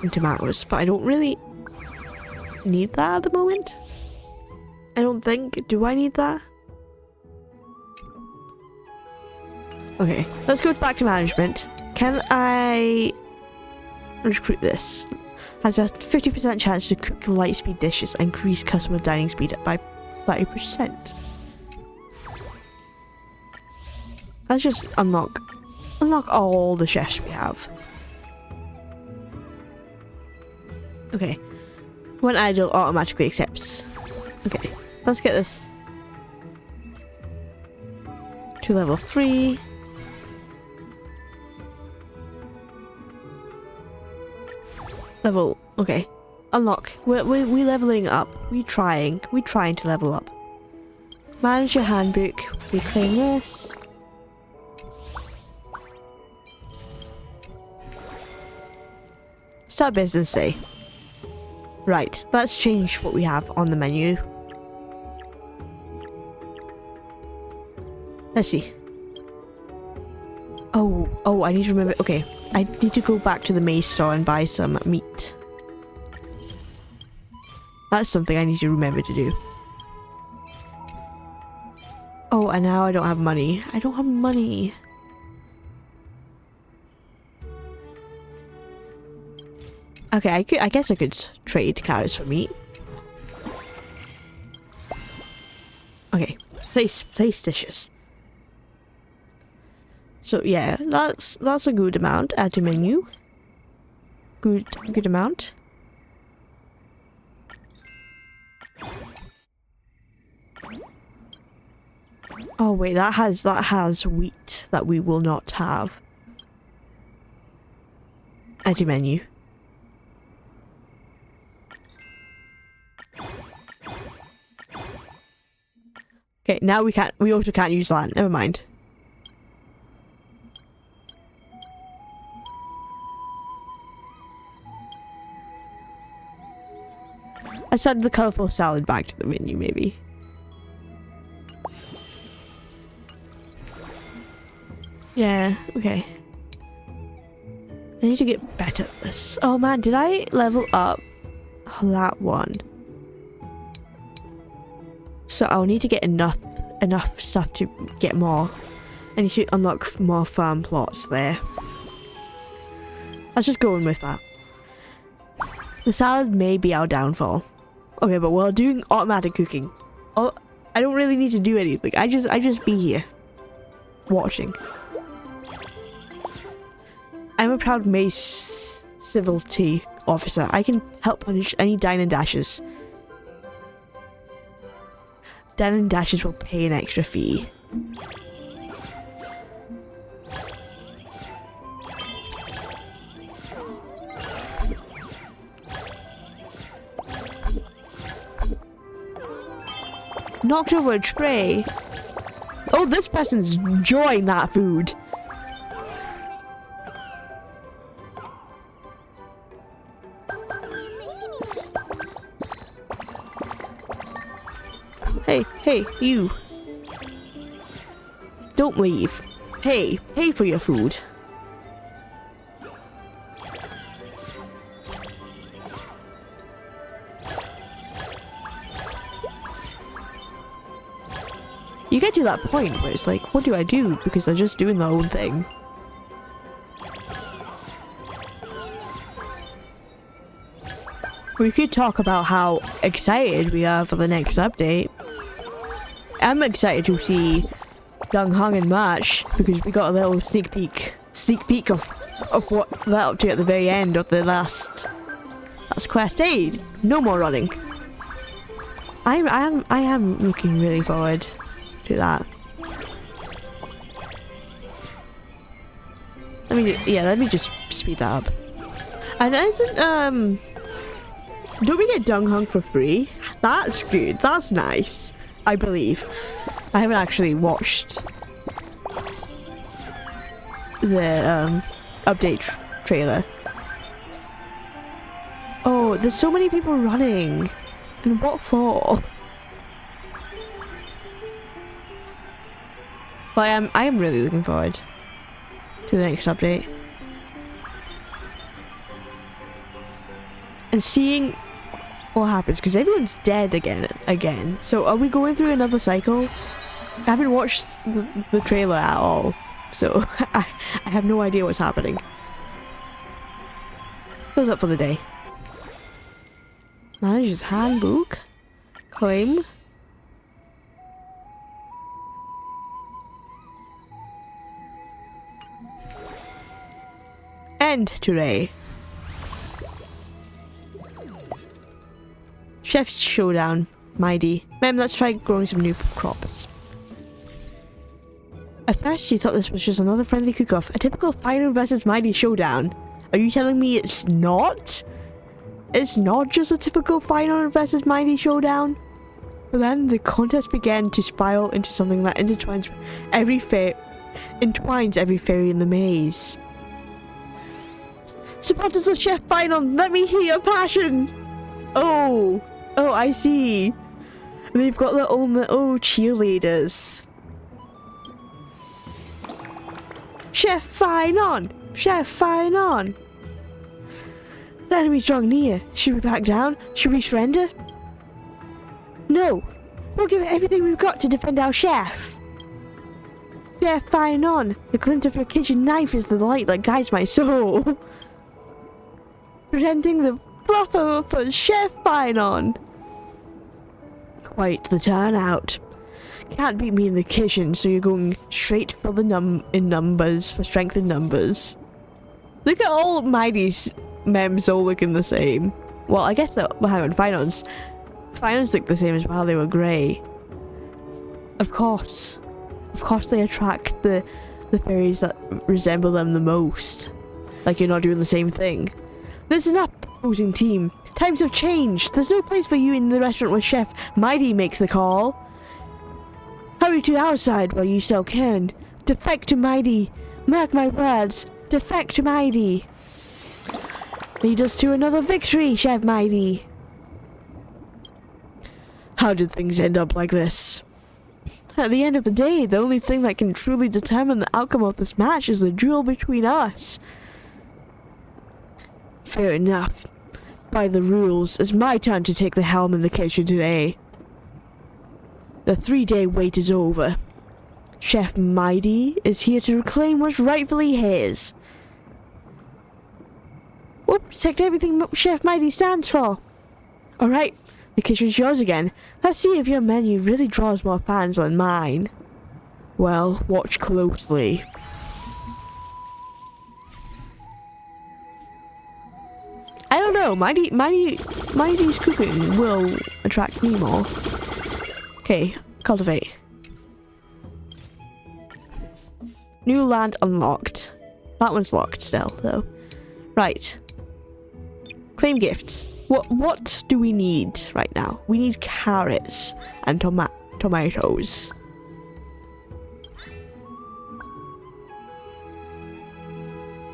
And tomatoes. But I don't really need that at the moment. I don't think. Do I need that? Okay, let's go back to management. Can I recruit this? Has a 50% chance to cook light speed dishes and increase customer dining speed by 30%. Let's just unlock all the chefs we have. Okay. When idle, automatically accepts. Okay, let's get this to level 3. Level, okay. Unlock. We're leveling up. We trying to level up. Manage your handbook. We claim this. Start business day. Right, let's change what we have on the menu. Let's see. Oh, I need to remember. Okay, I need to go back to the maze store and buy some meat. That's something I need to remember to do. Oh, and now I don't have money. I don't have money. Okay, I guess I could trade carrots for meat. Okay, place dishes. So yeah, that's a good amount. Add to menu. Good amount. Oh wait, that has wheat that we will not have. Add to menu. Okay, now we also can't use that. Never mind. Let's add the colourful salad back to the menu, maybe. Yeah, okay. I need to get better at this. Oh man, did I level up that one? So I'll need to get enough stuff to get more. I need to unlock more farm plots there. Let's just go in with that. The salad may be our downfall. Okay, but we're doing automatic cooking. Oh, I don't really need to do anything. I just be here, watching. I'm a proud mace civility officer. I can help punish any dine and dashes. Dine and dashes will pay an extra fee. Knocked over a tray. Oh, this person's enjoying that food. Hey, you. Don't leave. Pay for your food. You get to that point where it's like, what do I do? Because they're just doing their own thing. We could talk about how excited we are for the next update. I'm excited to see Dung Hung and March because we got a little sneak peek of what they're up to at the very end of the last quest. Hey, no more running. I am looking really forward to that. Let me just speed that up. And isn't don't we get Dung Hung for free? That's good. That's nice. I believe. I haven't actually watched the update trailer. Oh, there's so many people running. And what for? But I am really looking forward to the next update. And seeing what happens, because everyone's dead again. So are we going through another cycle? I haven't watched the trailer at all, so I have no idea what's happening. Goes up for the day. Manager's handbook. Claim. End today. Chef Showdown. Mighty. Mem, let's try growing some new crops. At first, you thought this was just another friendly cook-off. A typical Final versus Mighty showdown. Are you telling me it's not? It's not just a typical Final versus Mighty showdown? But then the contest began to spiral into something that entwines every fairy in the maze. Supporters of Chef Final, let me hear your passion! Oh, I see. They've got their own little cheerleaders. Chef Finon! Chef Finon! The enemy's drawing near. Should we back down? Should we surrender? No! We'll give it everything we've got to defend our chef! Chef Finon! The glint of your kitchen knife is the light that guides my soul! Presenting the proper for Chef Finon! Quite the turnout. Can't beat me in the kitchen, so you're going straight for the numbers, for strength in numbers. Look at all Mighty's memes all looking the same. Well, I guess that, well, hang on, Finons look the same as well, they were grey. Of course they attract the fairies that resemble them the most. Like you're not doing the same thing. Listen up, opposing team. Times have changed. There's no place for you in the restaurant where Chef Mighty makes the call. Hurry to our side while you still can. Defect to Mighty. Mark my words. Defect to Mighty. Lead us to another victory, Chef Mighty. How did things end up like this? At the end of the day, the only thing that can truly determine the outcome of this match is the duel between us. Fair enough. By the rules, it's my turn to take the helm in the kitchen today. The 3-day wait is over. Chef Mighty is here to reclaim what's rightfully his. Whoop, protect everything Chef Mighty stands for. Alright, the kitchen's yours again. Let's see if your menu really draws more fans than mine. Well, watch closely. I don't know, Mighty's cooking will attract me more. Okay, cultivate. New land unlocked. That one's locked still, though. Right. Claim gifts. What do we need right now? We need carrots and tomatoes.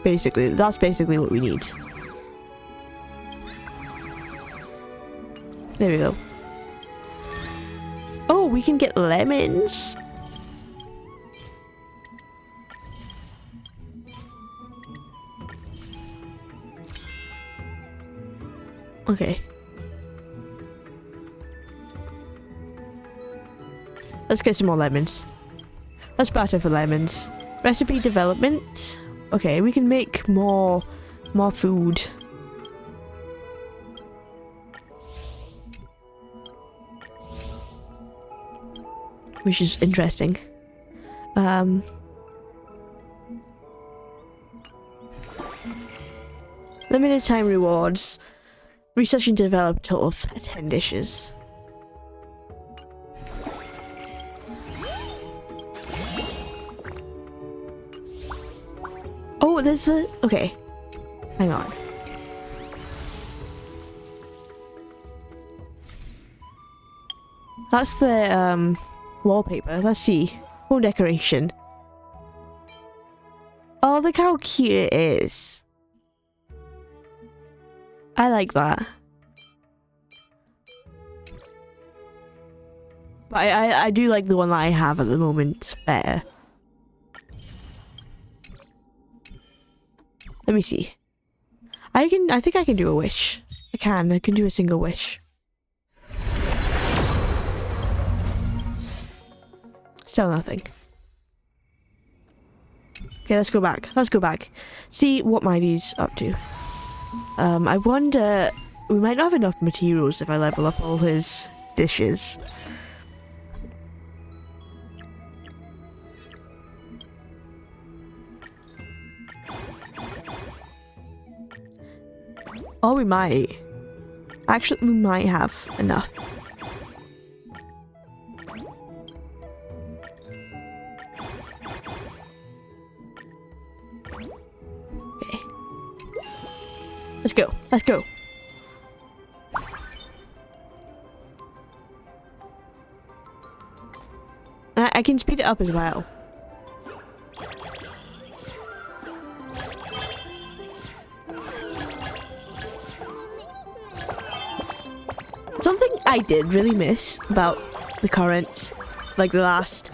Basically, that's basically what we need. There we go. Oh, we can get lemons. Okay. Let's get some more lemons. Let's barter for lemons. Recipe development. Okay, we can make more food. Which is interesting. Limited time rewards. Research and develop a total of 10 dishes. Oh, there's a... Okay. Hang on. That's the, wallpaper. Let's see. Home decoration. Oh, look how cute it is. I like that. But I do like the one that I have at the moment better. Let me see. I think I can do a wish. I can do a single wish. Still nothing. Okay, let's go back. Let's go back. See what Mighty's up to. I wonder... We might not have enough materials if I level up all his dishes. Oh, we might. Actually, we might have enough. Okay. Let's go. Let's go. I can speed it up as well. Something I did really miss about the current, like the last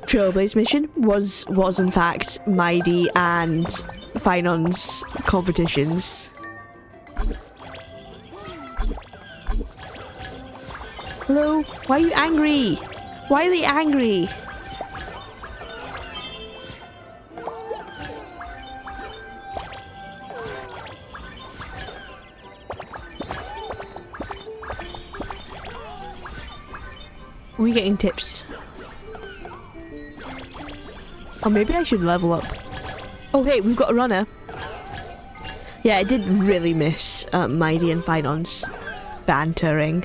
Trailblaze mission was in fact Mighty and Finon's competitions. Hello? Why are you angry? Why are they angry? We getting tips? Or maybe I should level up. Oh hey, we've got a runner. Yeah, I did really miss Mighty and Finon's bantering.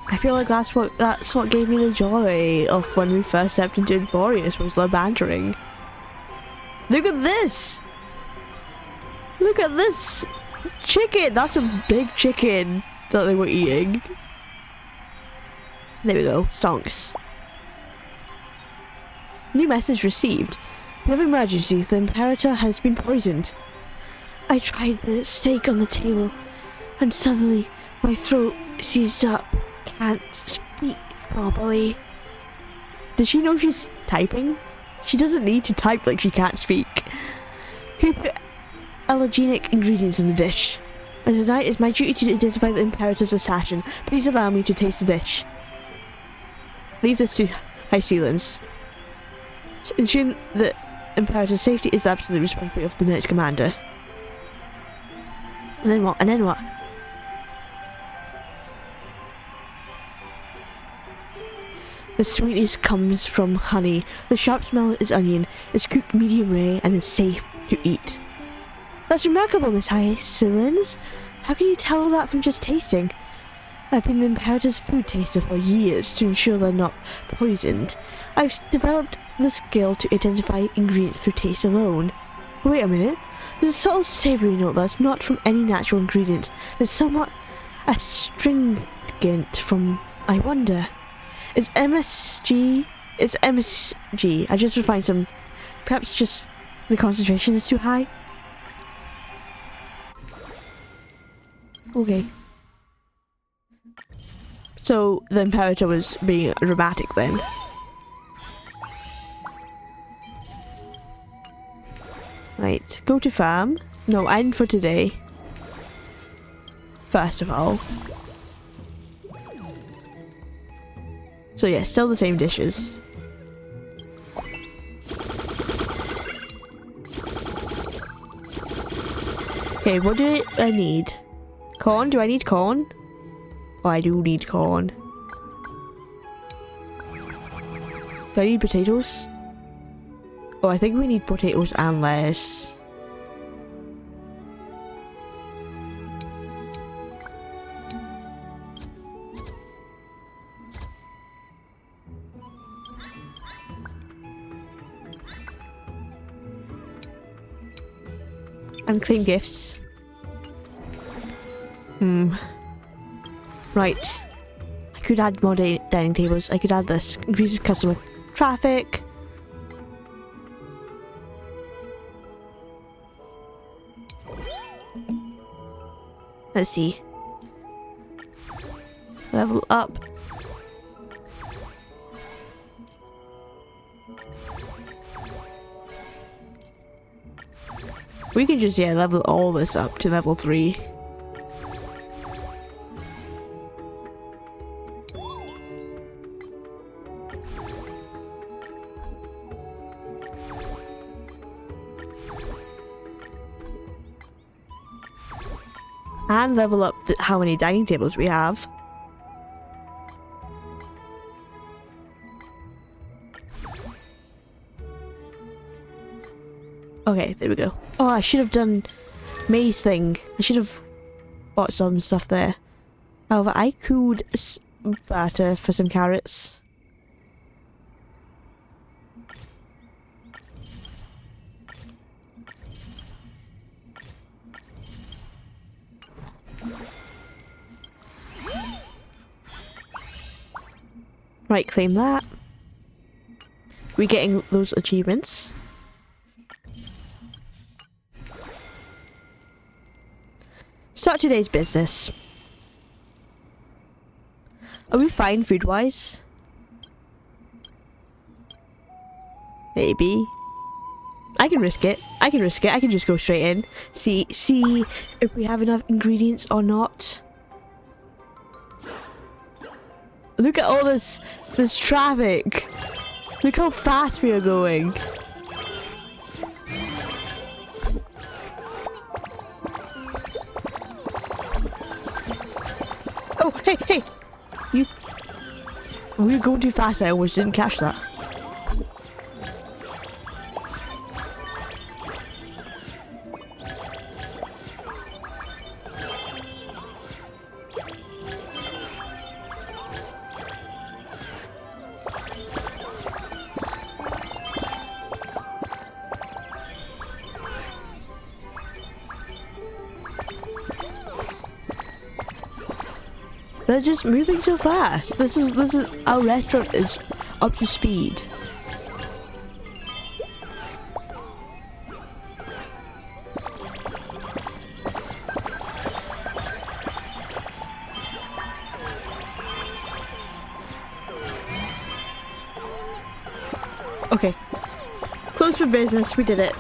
I feel like that's what gave me the joy of when we first stepped into Amphoreus, was the bantering. Look at this! Look at this chicken! That's a big chicken that they were eating. There we go, stonks. New message received. We have emergency, the Imperator has been poisoned. I tried the steak on the table, and suddenly my throat seized up. Can't speak properly. Does she know she's typing? She doesn't need to type like she can't speak. Who put allergenic ingredients in the dish? As a knight, it's my duty to identify the Imperator's assassin. Please allow me to taste the dish. Leave this to High Sealants. Ensuring that Imperator's safety is absolutely responsibility of the Knight's commander. And then what? And then what? The sweetness comes from honey. The sharp smell is onion. It's cooked medium rare and is safe to eat. That's remarkable, Miss High Sealants. How can you tell that from just tasting? I've been the Imperator's food taster for years to ensure they're not poisoned. I've developed the skill to identify ingredients through taste alone. Wait a minute. There's a subtle savoury note that's not from any natural ingredient. It's somewhat astringent from... I wonder... It's MSG. It's MSG. I just refined some. Perhaps just the concentration is too high. Okay. So the Imperator was being dramatic then. Right. Go to farm. No, end for today. First of all. So yeah, still the same dishes. Okay, what do I need? Corn? Do I need corn? Oh, I do need corn. Do I need potatoes? Oh, I think we need potatoes and lettuce. And claim gifts. Right. I could add more dining tables. I could add this. Increases customer traffic. Let's see. Level up. We can just, yeah, level all this up to level 3. And level up how many dining tables we have. Okay, there we go. Oh, I should have done May's thing. I should have bought some stuff there. However, I could barter for some carrots. Right, claim that. We're getting those achievements. Start today's business. Are we fine food-wise? Maybe. I can risk it. I can risk it. I can just go straight in. See if we have enough ingredients or not. Look at all this traffic. Look how fast we are going. Oh, hey! We were going too fast. I almost didn't catch that. They're just moving so fast. This is our restaurant is up to speed. Okay. Closed for business, we did it.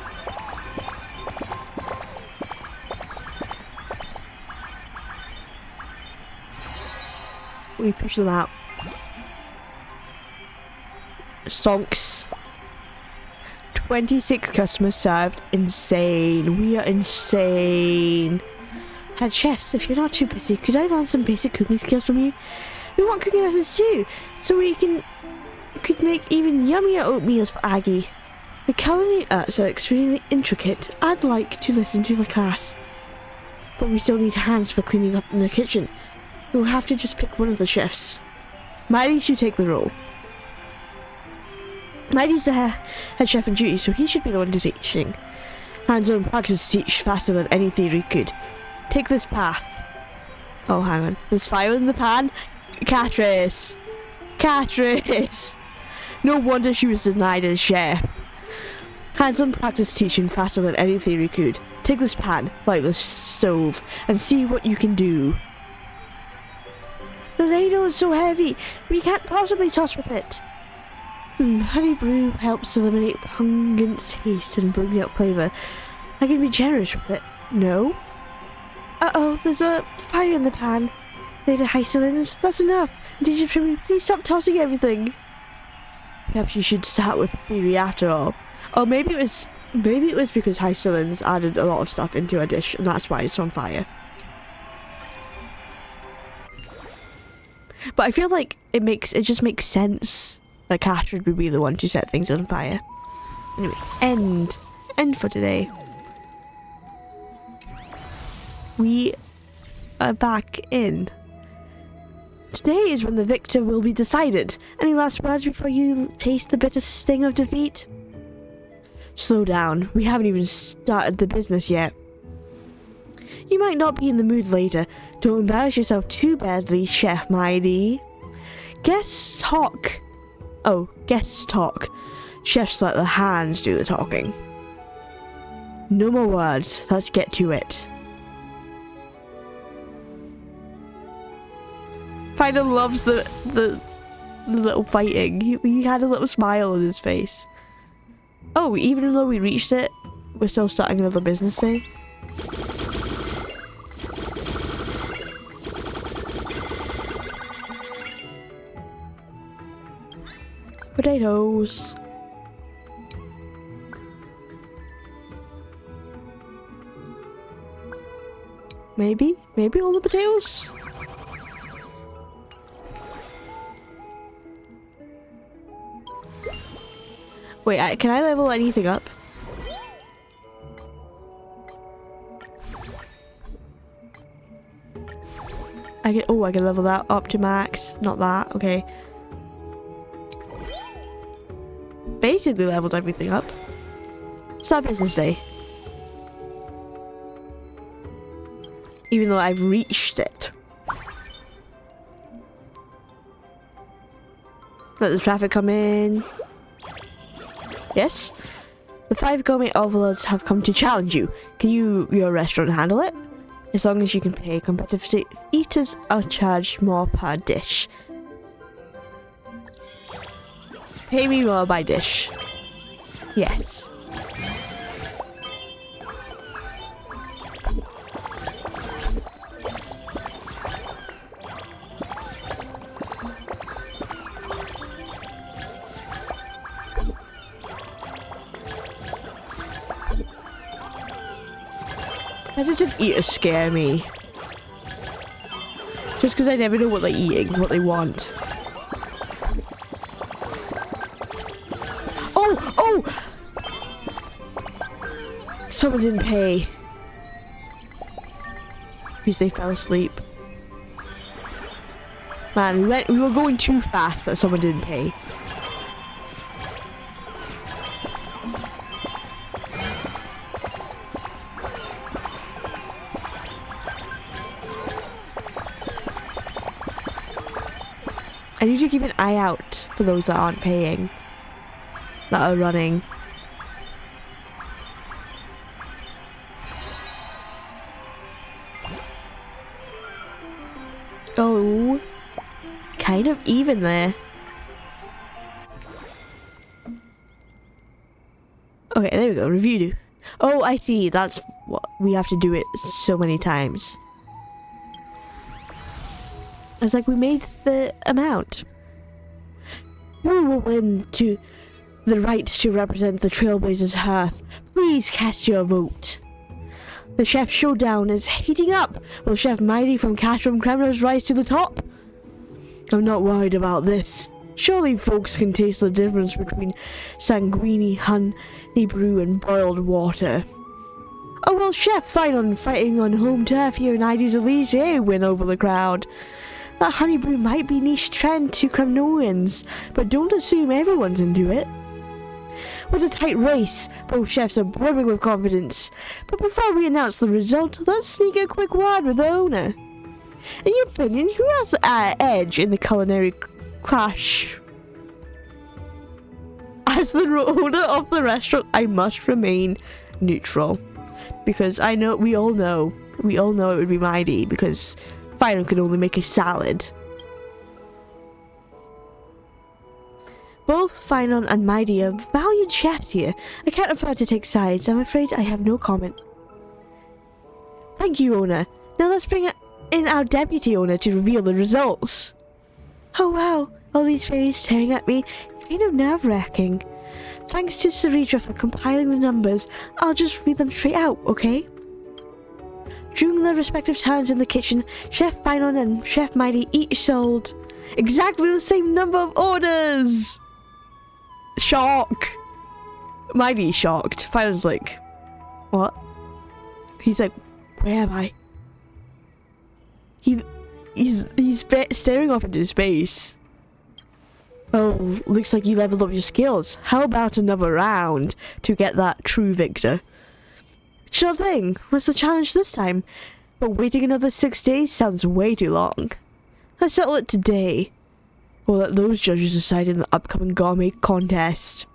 We push them out. Stonks. 26 customers served. Insane. We are insane. Head chefs, if you're not too busy, could I learn some basic cooking skills from you? We want cooking lessons too, so we could make even yummier oatmeals for Aggie. The culinary arts are extremely intricate. I'd like to listen to the class. But we still need hands for cleaning up in the kitchen. We'll have to just pick one of the chefs. Miley should take the role. Miley's the head chef on duty, so he should be the one teaching. Hands-on practice teach faster than any theory could. Take this path. Oh, hang on. There's fire in the pan. Chrysos! Chrysos! No wonder she was denied as chef. Hands-on practice teaching faster than any theory could. Take this pan, like the stove, and see what you can do. The ladle is so heavy, we can't possibly toss with it. Honey brew helps eliminate pungent taste and bring out flavour. I can be generous with it. No? Uh-oh, there's a fire in the pan. Lady Hycelins, that's enough. Teacher Trimmy, please stop tossing everything. Perhaps you should start with the theory after all. Or maybe it was because Hycelins added a lot of stuff into a dish and that's why it's on fire. But I feel like it just makes sense that Catherine would be the one to set things on fire. Anyway, end for today. We are back in. Today is when the victor will be decided. Any last words before you taste the bitter sting of defeat? Slow down. We haven't even started the business yet. You might not be in the mood later. Don't embarrass yourself too badly, Chef Mighty. Guests talk. Oh, guests talk. Chefs let the hands do the talking. No more words. Let's get to it. Final loves the little fighting. He had a little smile on his face. Oh, even though we reached it, we're still starting another business day. Potatoes. Maybe all the potatoes? Wait, can I level anything up? I can level that up to max. Not that, okay. Basically leveled everything up. Start business day. Even though I've reached it. Let the traffic come in. Yes? The 5 gourmet overlords have come to challenge you. Can your restaurant handle it? As long as you can pay, competitive eaters are charged more per dish. Pay me more by dish. Yes. Competitive eaters scare me. Just because I never know what they're eating, what they want. Oh! Someone didn't pay. Because they fell asleep. Man, we were going too fast that someone didn't pay. I need to keep an eye out for those that aren't paying, that are running. Oh, kind of even there. Okay, there we go, review. Oh, I see, that's what, we have to do it so many times. I was like, we made the amount. Who will win to the right to represent the Trailblazers' hearth? Please cast your vote. The chef showdown is heating up. Will Chef Mighty from Cashroom Kremnos rise to the top? I'm not worried about this. Surely folks can taste the difference between sanguine honey brew and boiled water. Oh, will Chef fighting on home turf here in ID's Elite win over the crowd? That honey brew might be niche trend to Kremnoians, but don't assume everyone's into it. What a tight race! Both chefs are brimming with confidence. But before we announce the result, let's sneak a quick word with the owner. In your opinion, who has the edge in the culinary clash? As the owner of the restaurant, I must remain neutral. Because we all know it would be Mighty, because Final can only make a salad. Both Finon and Mighty are valued chefs here. I can't afford to take sides. I'm afraid I have no comment. Thank you, owner. Now let's bring in our deputy owner to reveal the results. Oh wow, all these fairies staring at me. Kind of nerve-wracking. Thanks to Saritra for compiling the numbers. I'll just read them straight out, okay? During their respective turns in the kitchen, Chef Finon and Chef Mighty each sold exactly the same number of orders! Shock! Mighty's shocked. Finon's like, what? He's like, where am I? He's staring off into space. Oh, looks like you leveled up your skills. How about another round to get that true victor? Sure thing. What's the challenge this time? But waiting another 6 days sounds way too long. Let's settle it today. We'll let those judges decide in the upcoming gourmet contest.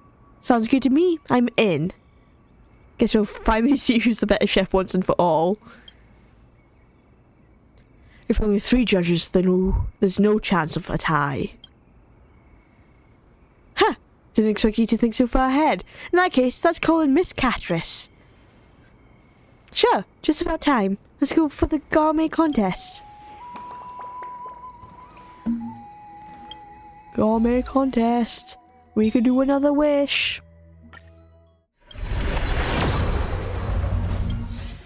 Sounds good to me. I'm in. Guess we'll finally see who's the better chef once and for all. If only 3 judges, then there's no chance of a tie. Ha! Didn't expect you to think so far ahead. In that case, let's call in Miss Catrice. Sure, just about time. Let's go for the gourmet contest. Gourmet contest. We can do another wish.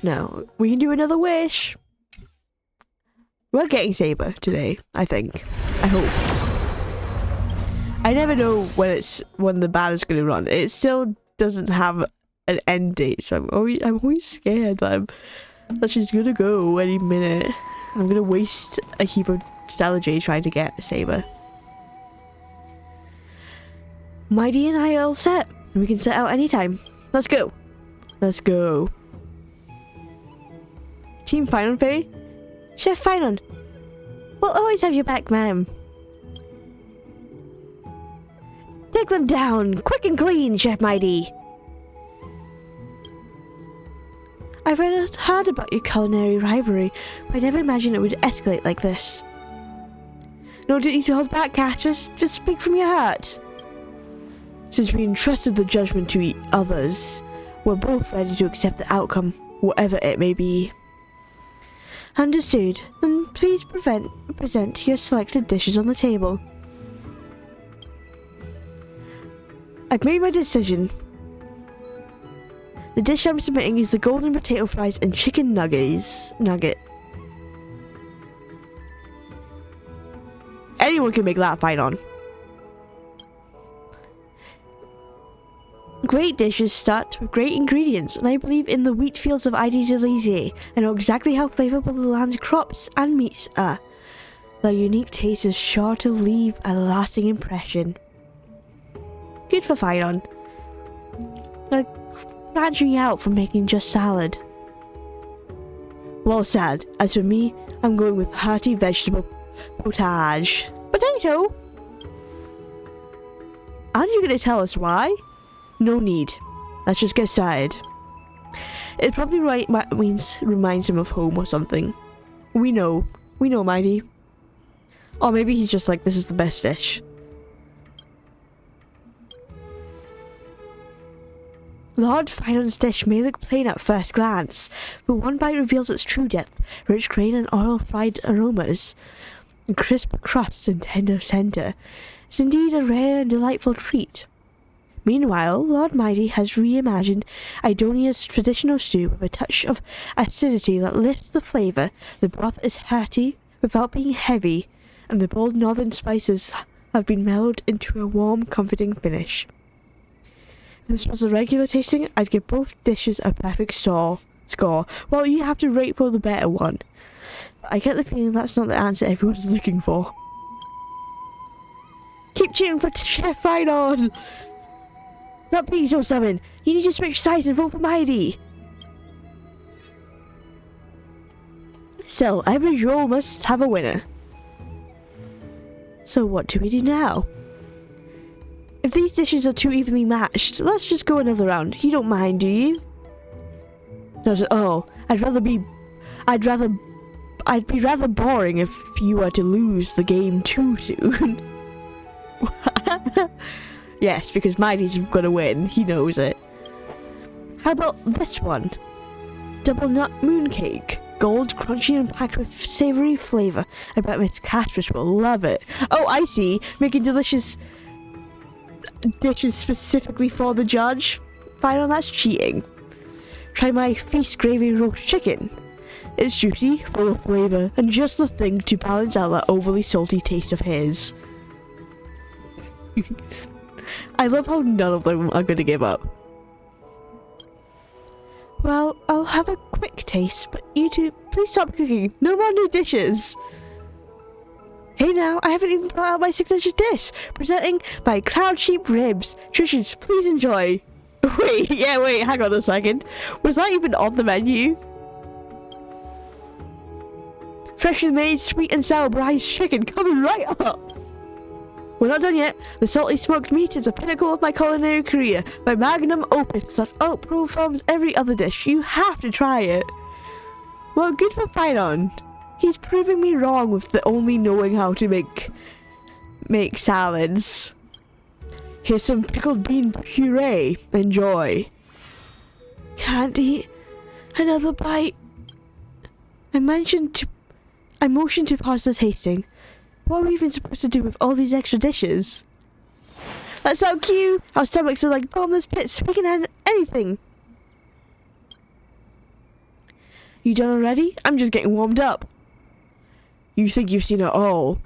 No, we can do another wish. We're getting Saber today, I think. I hope. I never know when the banner's gonna run. It still doesn't have an end date, so I'm always scared that she's gonna go any minute. and I'm gonna waste a heap of Stellar J trying to get a saber. Mighty and I are all set. We can set out anytime. Let's go. Let's go. Team Finon Fairy? Chef Finon. We'll always have your back, ma'am. Take them down, quick and clean, Chef Mighty. I've heard about your culinary rivalry, but I never imagined it would escalate like this. No need to hold back, Cassius. Just speak from your heart. Since we entrusted the judgment to others, we're both ready to accept the outcome, whatever it may be. Understood. Then please present your selected dishes on the table. I've made my decision. The dish I'm submitting is the golden potato fries and chicken nugget. Anyone can make that, Finon. Great dishes start with great ingredients, and I believe in the wheat fields of Ides Elysiae. I know exactly how flavorful the land's crops and meats are. Their unique taste is sure to leave a lasting impression. Good for Finon. Like, branching out from making just salad. Well said. As for me, I'm going with hearty vegetable potage. Potato? Aren't you going to tell us why? No need. Let's just get started. It probably reminds him of home or something. We know, Mighty. Or maybe he's just like, this is the best dish. Lord Finon's dish may look plain at first glance, but one bite reveals its true depth: rich grain and oil-fried aromas, and crisp crust and tender center. It's indeed a rare and delightful treat. Meanwhile, Lord Mighty has reimagined Idonia's traditional stew with a touch of acidity that lifts the flavor. The broth is hearty without being heavy, and the bold northern spices have been mellowed into a warm, comforting finish. If this was a regular tasting, I'd give both dishes a perfect score. Well, you have to rate for the better one. But I get the feeling that's not the answer everyone's looking for. Keep cheering for Chef Finon! Not being so stubborn. You need to switch sides and vote for Mighty. Still, every role must have a winner. So what do we do now? If these dishes are too evenly matched, let's just go another round. You don't mind, do you? Not at all. I'd be rather boring if you were to lose the game too soon. Yes, because Mighty's gonna win. He knows it. How about this one? Double nut mooncake. Gold, crunchy, and packed with savory flavor. I bet Miss Castress will love it. Oh, I see. Making delicious dishes specifically for the judge. Finon, that's cheating. Try my feast gravy roast chicken. It's juicy, full of flavor, and just the thing to balance out that overly salty taste of his. I love how none of them are going to give up. Well, I'll have a quick taste, but you two, please stop cooking. No more new dishes. Hey now, I haven't even brought out my signature dish. Presenting my cloud sheep ribs. Trishans, please enjoy. Wait, hang on a second. Was that even on the menu? Freshly made sweet and sour braised chicken coming right up. We're not done yet. The salty smoked meat is a pinnacle of my culinary career. My magnum opus that outperforms every other dish. You have to try it. Well, good for Finon. He's proving me wrong with the only knowing how to make salads. Here's some pickled bean puree. Enjoy. Can't eat another bite. I motioned to pause the tasting. What are we even supposed to do with all these extra dishes? That's so cute! Our stomachs are like bottomless pits. We can have anything. You done already? I'm just getting warmed up. You think you've seen it all.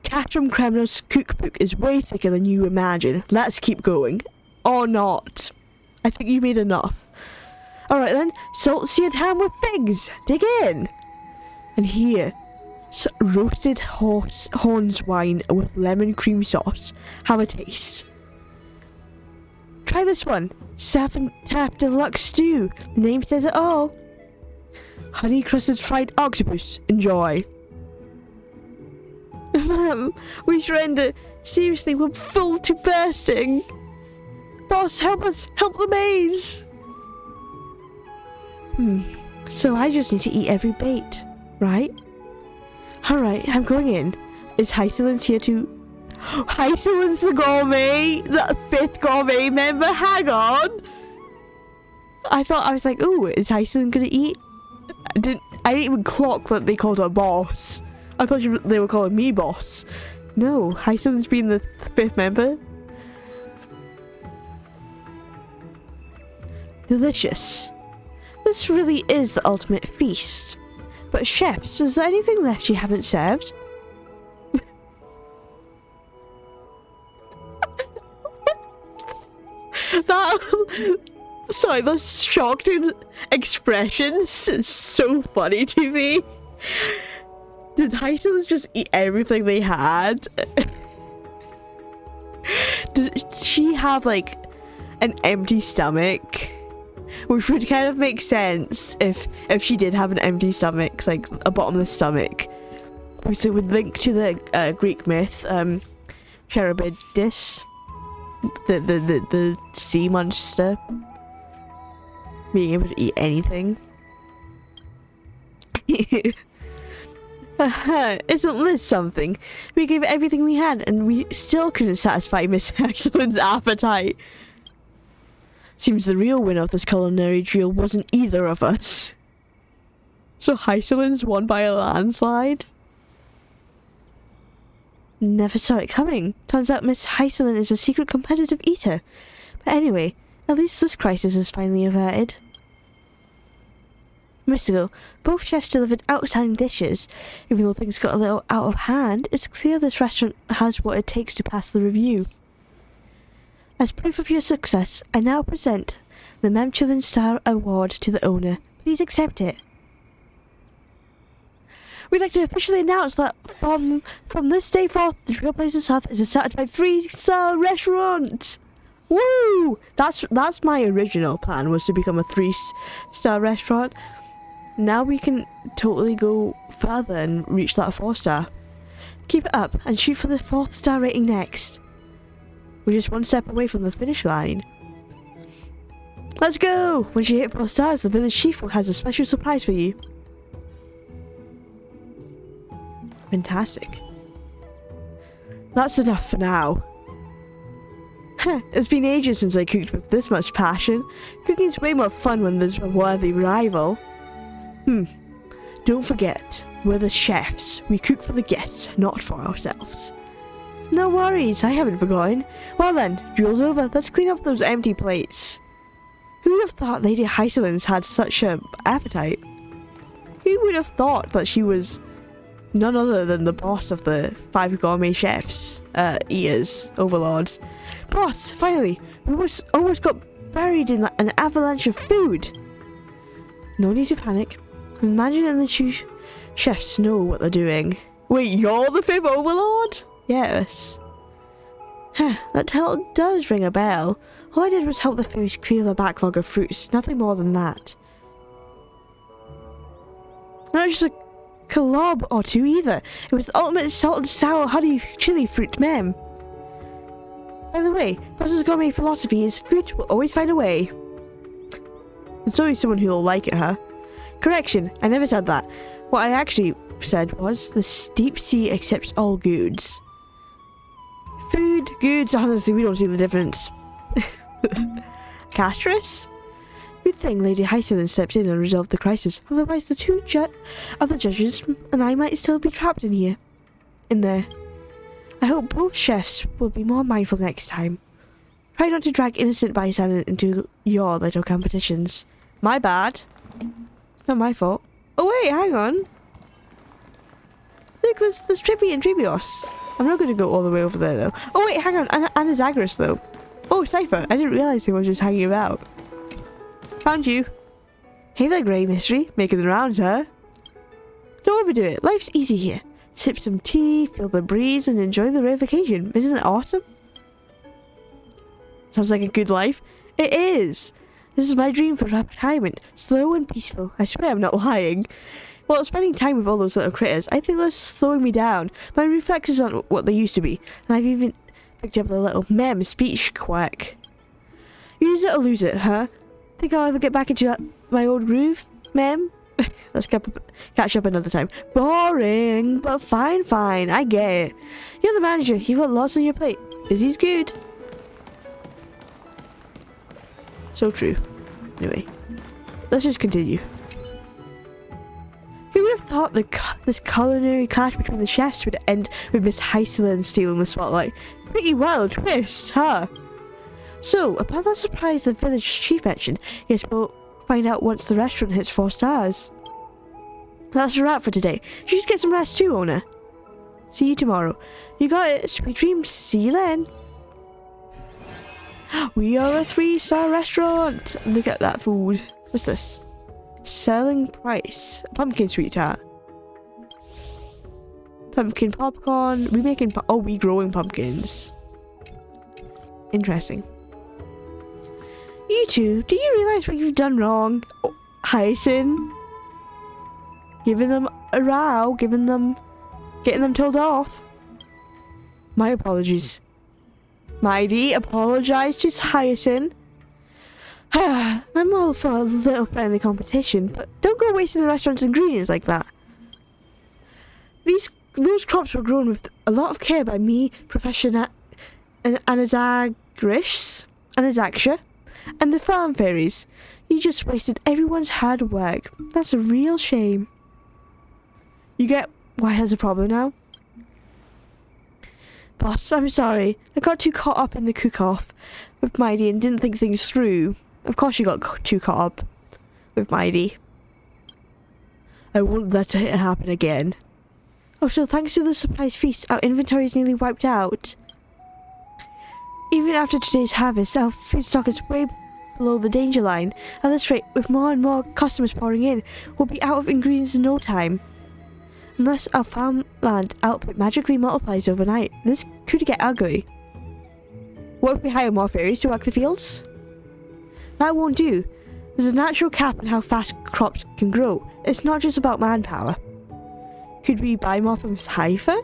Catrum Kremnos cookbook is way thicker than you imagine. Let's keep going. Or not. I think you made enough. Alright then, salt seared ham with figs. Dig in. And here, roasted horns wine with lemon cream sauce. Have a taste. Try this one. Surf and Tap Deluxe Stew. The name says it all. Honey crusted fried octopus. Enjoy. We surrender. Seriously, we're full to bursting. Boss, help us. Help the maze. So I just need to eat every bait, right? Alright, I'm going in. Is Hycelin's here too? Hycelin's the gourmet! The 5th gourmet member? Hang on! I was like, ooh, is Hycelin gonna eat? I didn't even clock that they called her boss. I thought they were calling me boss. No, Hycelin's been the 5th member. Delicious. This really is the ultimate feast. But chefs, is there anything left you haven't served? Sorry, those shocked expressions is so funny to me. Did Hycelis just eat everything they had? Did she have like an empty stomach? Which would kind of make sense if she did have an empty stomach, like a bottomless stomach. So it would link to the Greek myth, Charybdis, the sea monster, being able to eat anything. Isn't this something? We gave it everything we had, and we still couldn't satisfy Miss Excellent's appetite. Seems the real winner of this culinary duel wasn't either of us. So Hycelin's won by a landslide? Never saw it coming. Turns out Miss Hycelin is a secret competitive eater. But anyway, at least this crisis is finally averted. Mystical, both chefs delivered outstanding dishes. Even though things got a little out of hand, it's clear this restaurant has what it takes to pass the review. As proof of your success, I now present the Michelin Star Award to the owner. Please accept it. We'd like to officially announce that from this day forth, the Real Places South is a certified 3-star restaurant. Woo! That's my original plan, was to become a 3-star restaurant. Now we can totally go further and reach that 4-star. Keep it up and shoot for the 4th-star rating next. We're just one step away from the finish line. Let's go! Once you hit 4 stars, the village chief has a special surprise for you. Fantastic. That's enough for now. It's been ages since I cooked with this much passion. Cooking's way more fun when there's a worthy rival. Don't forget, we're the chefs. We cook for the guests, not for ourselves. No worries, I haven't forgotten. Well then, duel's over. Let's clean up those empty plates. Who would have thought Lady Hycelin's had such an appetite? Who would have thought that she was none other than the boss of the 5 gourmet chefs, eaters, overlords? Boss, finally, we almost got buried in an avalanche of food. No need to panic. Imagine and the 2 chefs know what they're doing. Wait, you're the 5th overlord? Yes. That does ring a bell. All I did was help the fairies clear the backlog of fruits, nothing more than that. Not just a kalob or 2 either. It was the ultimate salt and sour honey chili fruit mem. By the way, Chrysos gourmet philosophy is fruit will always find a way. It's only someone who'll like it, huh? Correction, I never said that. What I actually said was, the deep sea accepts all goods. Food, goods, honestly, we don't see the difference. Castris? Good thing Lady Hycelin stepped in and resolved the crisis. Otherwise, the 2 other judges and I might still be trapped in there. I hope both chefs will be more mindful next time. Try not to drag innocent bystanders into your little competitions. My bad. It's not my fault. Oh wait, hang on. Look, there's Trippy and Tribios. I'm not going to go all the way over there though. Oh wait, hang on, Anazagras though. Oh, Cypher, I didn't realise he was just hanging about. Found you. Hey there, Grey Mystery. Making the rounds, huh? Don't overdo it. Life's easy here. Sip some tea, feel the breeze, and enjoy the vacation. Isn't it awesome? Sounds like a good life. It is. This is my dream for retirement. Slow and peaceful. I swear I'm not lying. Well, spending time with all those little critters, I think that's slowing me down. My reflexes aren't what they used to be. And I've even picked up the little mem speech quirk. Use it or lose it, huh? Think I'll ever get back into my old groove, mem? Let's catch up another time. Boring, but fine. I get it. You're the manager. You've got lots on your plate. Busy's good. So true. Anyway, let's just continue. Who would have thought this culinary clash between the chefs would end with Miss Hyselin stealing the spotlight? Pretty wild twist, huh? So, about that surprise the village chief mentioned, yes, we'll find out once the restaurant hits 4 stars. That's a wrap for today. You should get some rest too, owner. See you tomorrow. You got it. Sweet dreams. See you then. We are a 3-star restaurant. Look at that food. What's this? Selling price. Pumpkin sweet tart. Pumpkin popcorn. We making we growing pumpkins. Interesting. You two, do you realise what you've done wrong? Oh, Hyacinth. Giving them a row, getting them told off. My apologies. Mighty, apologise to Hyacinth. I'm all for a little friendly competition, but don't go wasting the restaurant's ingredients like that. Those crops were grown with a lot of care by me, Professor Anazagsha, and the farm fairies. You just wasted everyone's hard work. That's a real shame. You get why there's a problem now? Boss, I'm sorry. I got too caught up in the cook-off with Mighty and didn't think things through. Of course you got too caught up with Mighty. I won't let it happen again. Oh, so thanks to the surprise feast, our inventory is nearly wiped out. Even after today's harvest, our food stock is way below the danger line. At this rate, with more and more customers pouring in, we'll be out of ingredients in no time. Unless our farmland output magically multiplies overnight, this could get ugly. What if we hire more fairies to work the fields? That won't do. There's a natural cap on how fast crops can grow. It's not just about manpower. Could we buy more from Haifa?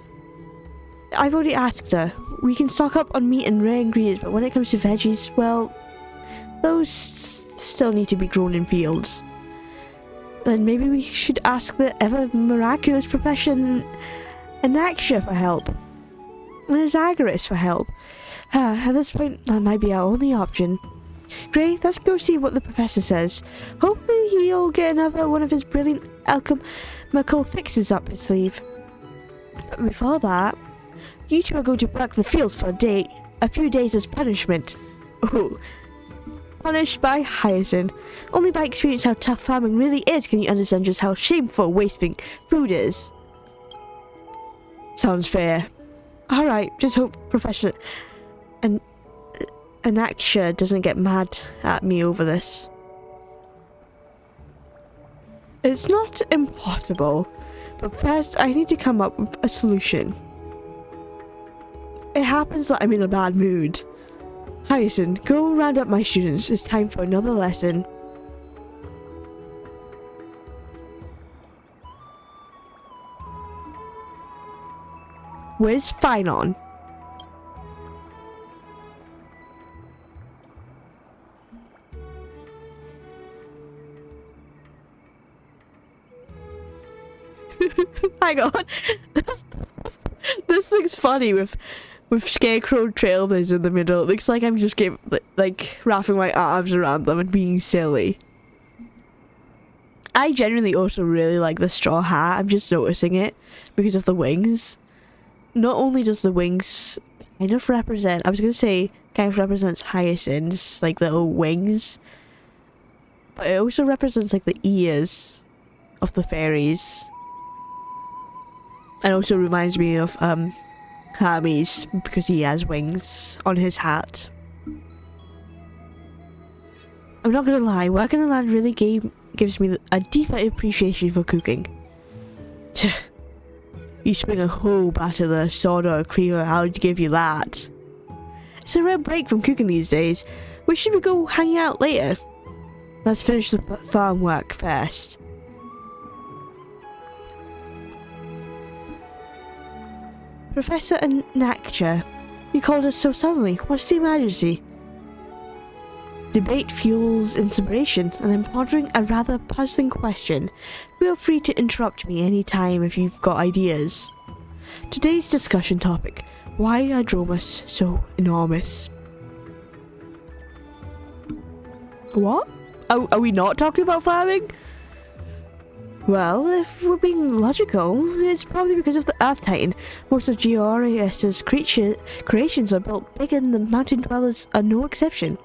I've already asked her. We can stock up on meat and rare ingredients, but when it comes to veggies, well, those still need to be grown in fields. Then maybe we should ask the ever-miraculous profession Anaxia for help. And Zagreus for help. At this point, that might be our only option. Gray, let's go see what the professor says. Hopefully he'll get another one of his brilliant alchemical fixes up his sleeve. But before that, you two are going to work the fields for a few days as punishment. Oh. Punished by Hyacinth. Only by experiencing how tough farming really is can you understand just how shameful wasting food is. Sounds fair. Alright, just hope Professor Anaxia doesn't get mad at me over this. It's not impossible, but first I need to come up with a solution. It happens that I'm in a bad mood. Hyacinth, go round up my students. It's time for another lesson. Where's Phynon? Hang on. This looks funny with Scarecrow Trailblazer in the middle. It looks like I'm just wrapping my arms around them and being silly. I genuinely also really like the straw hat. I'm just noticing it because of the wings. Not only does the wings kind of represent, I was going to say kind of represents Hyacinth's like little wings, but it also represents like the ears of the fairies. And also reminds me of Hermes because he has wings on his hat. I'm not gonna lie, working the land really gives me a deeper appreciation for cooking. You swing a whole bat of the sword or a cleaver, I'll give you that. It's a rare break from cooking these days. Where should we go hanging out later? Let's finish the farm work first. Professor Nakcha, you called us so suddenly. What's the emergency? Debate fuels inspiration, and I'm pondering a rather puzzling question. Feel free to interrupt me anytime if you've got ideas. Today's discussion topic: why are dromas so enormous? What? Are we not talking about farming? Well, if we're being logical, it's probably because of the Earth Titan. Most of Georius's creations are built big, and the mountain dwellers are no exception.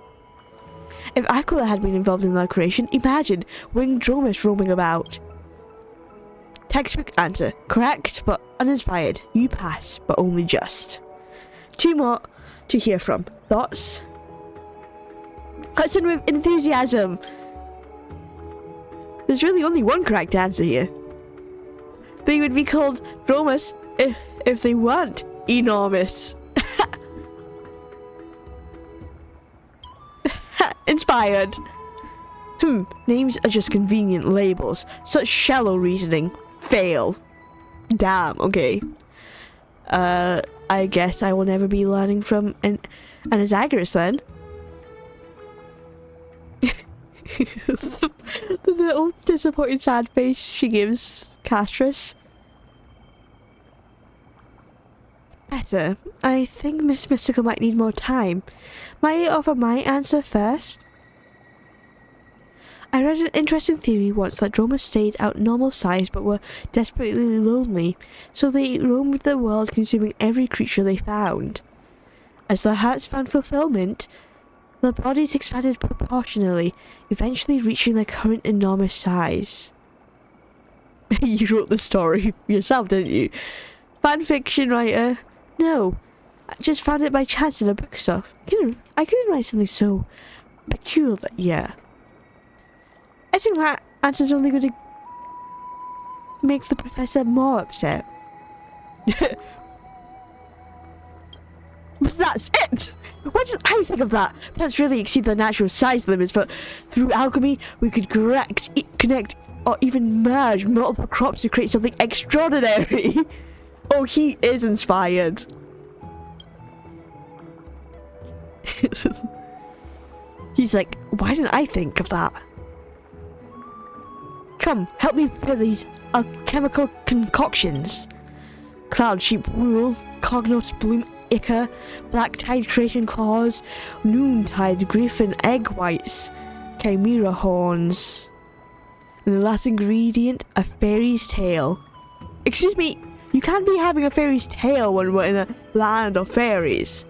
If Aquila had been involved in their creation, imagine winged dromas roaming about. Textbook answer: correct, but uninspired. You pass, but only just. 2 more to hear from. Thoughts? Listen with enthusiasm. There's really only one correct answer here. They would be called dromas if they weren't enormous. Inspired. Names are just convenient labels. Such shallow reasoning. Fail. Damn, okay. I guess I will never be learning from an Anaxagoras then. The little disappointed sad face she gives Castris. Better. I think Miss Mystica might need more time. Might I offer my answer first? I read an interesting theory once that dromas stayed out normal size but were desperately lonely, so they roamed the world consuming every creature they found. As their hearts found fulfillment, their bodies expanded proportionally, eventually reaching their current enormous size. You wrote the story yourself, didn't you? Fanfiction writer? No, I just found it by chance in a bookstore. I couldn't write something so peculiar. Yeah. I think that answer's only going to make the professor more upset. But that's it! Why didn't I think of that? Plants really exceed their natural size limits, but through alchemy, we could connect, or even merge multiple crops to create something extraordinary. Oh, he is inspired. He's like, why didn't I think of that? Come, help me prepare these alchemical concoctions. Cloud sheep wool, Cognos bloom ichor, black tide creation claws, noontide griffin egg whites, chimera horns. And the last ingredient, a fairy's tail. Excuse me, you can't be having a fairy's tail when we're in a land of fairies.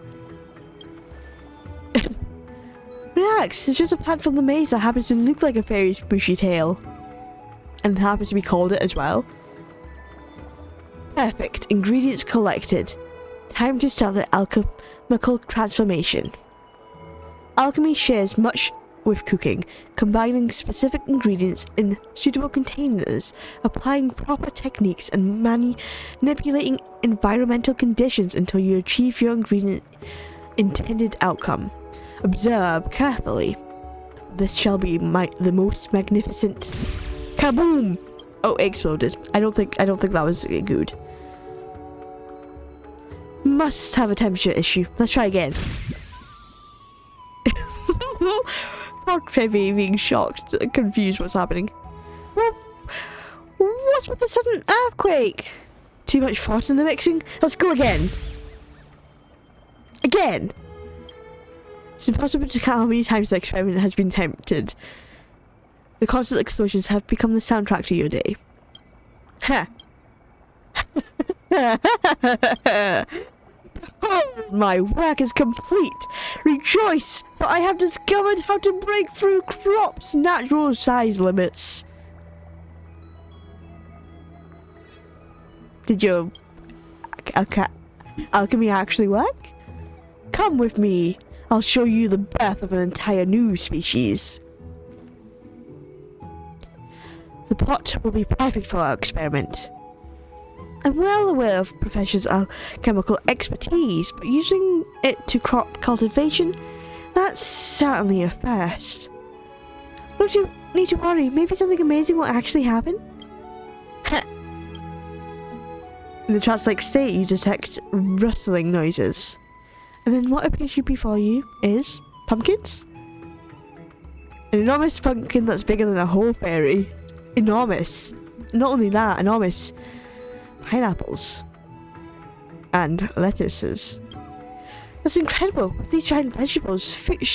Relax, it's just a plant from the maze that happens to look like a fairy's bushy tail. And happens to be called it as well. Perfect, ingredients collected. Time to start the alchemical transformation. Alchemy shares much with cooking, combining specific ingredients in suitable containers, applying proper techniques, and manipulating environmental conditions until you achieve your ingredient intended outcome. Observe carefully. This shall be the most magnificent. Kaboom! Oh, it exploded. I don't think that was good. Must have a temperature issue. Let's try again. Poor Trevi being shocked, confused what's happening. Well, what's with the sudden earthquake? Too much force in the mixing? Let's go again. Again! It's impossible to count how many times the experiment has been attempted. The constant explosions have become the soundtrack to your day. Ha! My work is complete! Rejoice, for I have discovered how to break through crops' natural size limits. Did your alchemy actually work? Come with me. I'll show you the birth of an entire new species. The pot will be perfect for our experiment. I'm well aware of Professor's alchemical expertise, but using it to crop cultivation, that's certainly a first. Don't you need to worry, maybe something amazing will actually happen? In the trance-like state, you detect rustling noises. And then what appears before you is pumpkins? An enormous pumpkin that's bigger than a whole fairy. Enormous. Not only that, enormous pineapples. And lettuces. That's incredible. With these giant vegetables, food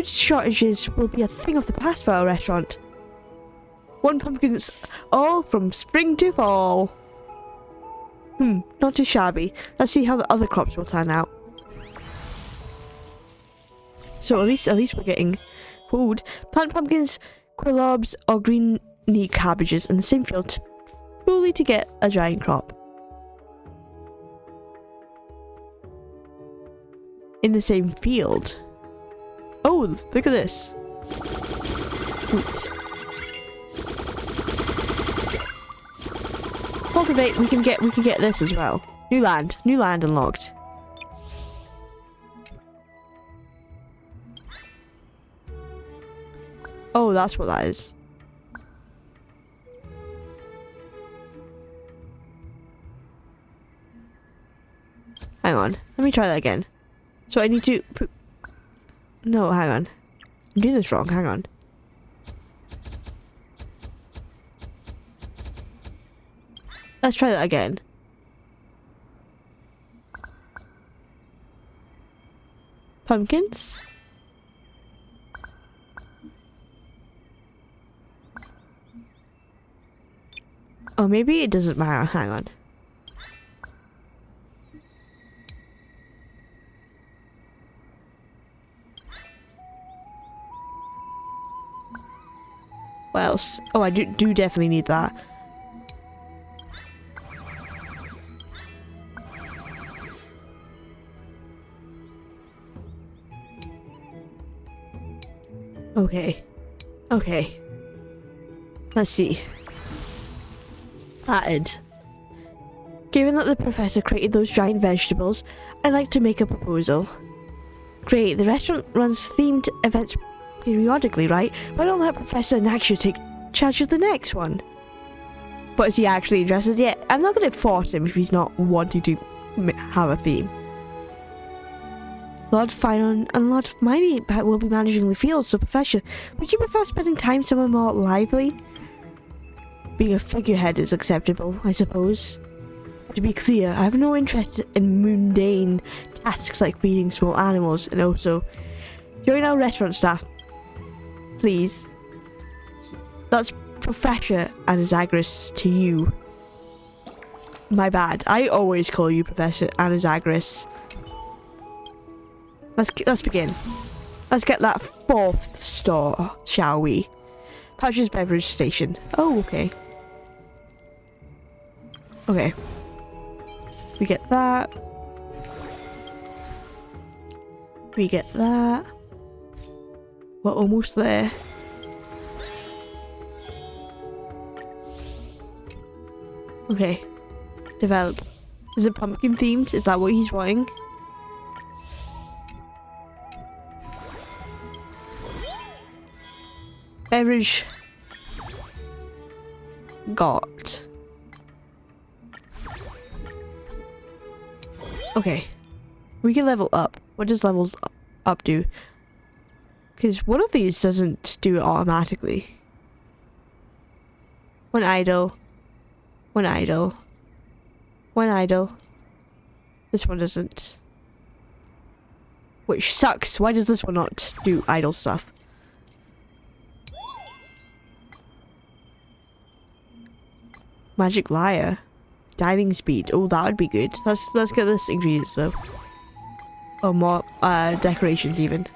shortages will be a thing of the past for our restaurant. One pumpkin's all from spring to fall. Not too shabby. Let's see how the other crops will turn out. So at least we're getting food. Plant pumpkins, quillobs, or green knee cabbages in the same field, fully to get a giant crop. In the same field. Oh, look at this. Wheat. Cultivate. We can get this as well. New land unlocked. Oh, that's what that is. Hang on. Let me try that again. So I need to... No, hang on. I'm doing this wrong. Hang on. Let's try that again. Pumpkins? Oh, maybe it doesn't matter. Hang on. What else? Oh, I do definitely need that. Okay. Let's see. Added. Given that the professor created those giant vegetables, I'd like to make a proposal. Great, the restaurant runs themed events periodically, right? Why don't let Professor Naxio take charge of the next one? But is he actually interested yet? I'm not going to force him if he's not wanting to have a theme. Lord Finon and Lord Hermione will be managing the field, so Professor, would you prefer spending time somewhere more lively? Being a figurehead is acceptable, I suppose. To be clear, I have no interest in mundane tasks like feeding small animals, and also, join our restaurant staff, please. That's Professor Anazagras to you. My bad. I always call you Professor Anazagras. Let's begin. Let's get that 4th store, shall we? Pouch's beverage station. Oh, okay. Okay. We get that. We get that. We're almost there. Okay. Develop. Is it pumpkin themed? Is that what he's wanting? Beverage. Got. Okay. We can level up. What does level up do? Because one of these doesn't do it automatically. One idle. One idle. One idle. This one doesn't. Which sucks. Why does this one not do idle stuff? Magic Lyre. Dining speed. Oh, that would be good. Let's get this ingredients though. Or more decorations even.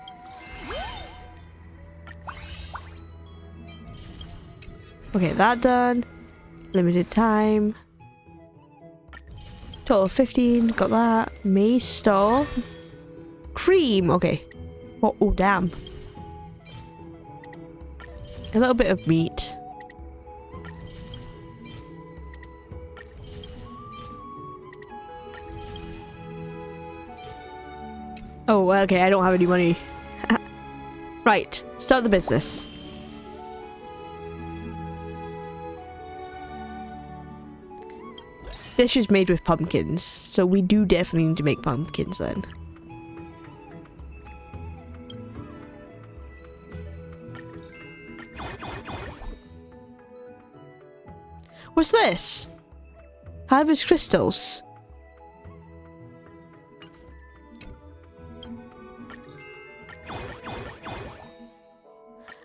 Okay, that done. Limited time. Total of 15. Got that. Maze store. Cream. Okay. Oh, damn. A little bit of meat. Oh, okay, I don't have any money. Right, start the business. Dish is made with pumpkins, so we do definitely need to make pumpkins then. What's this? Harvest crystals.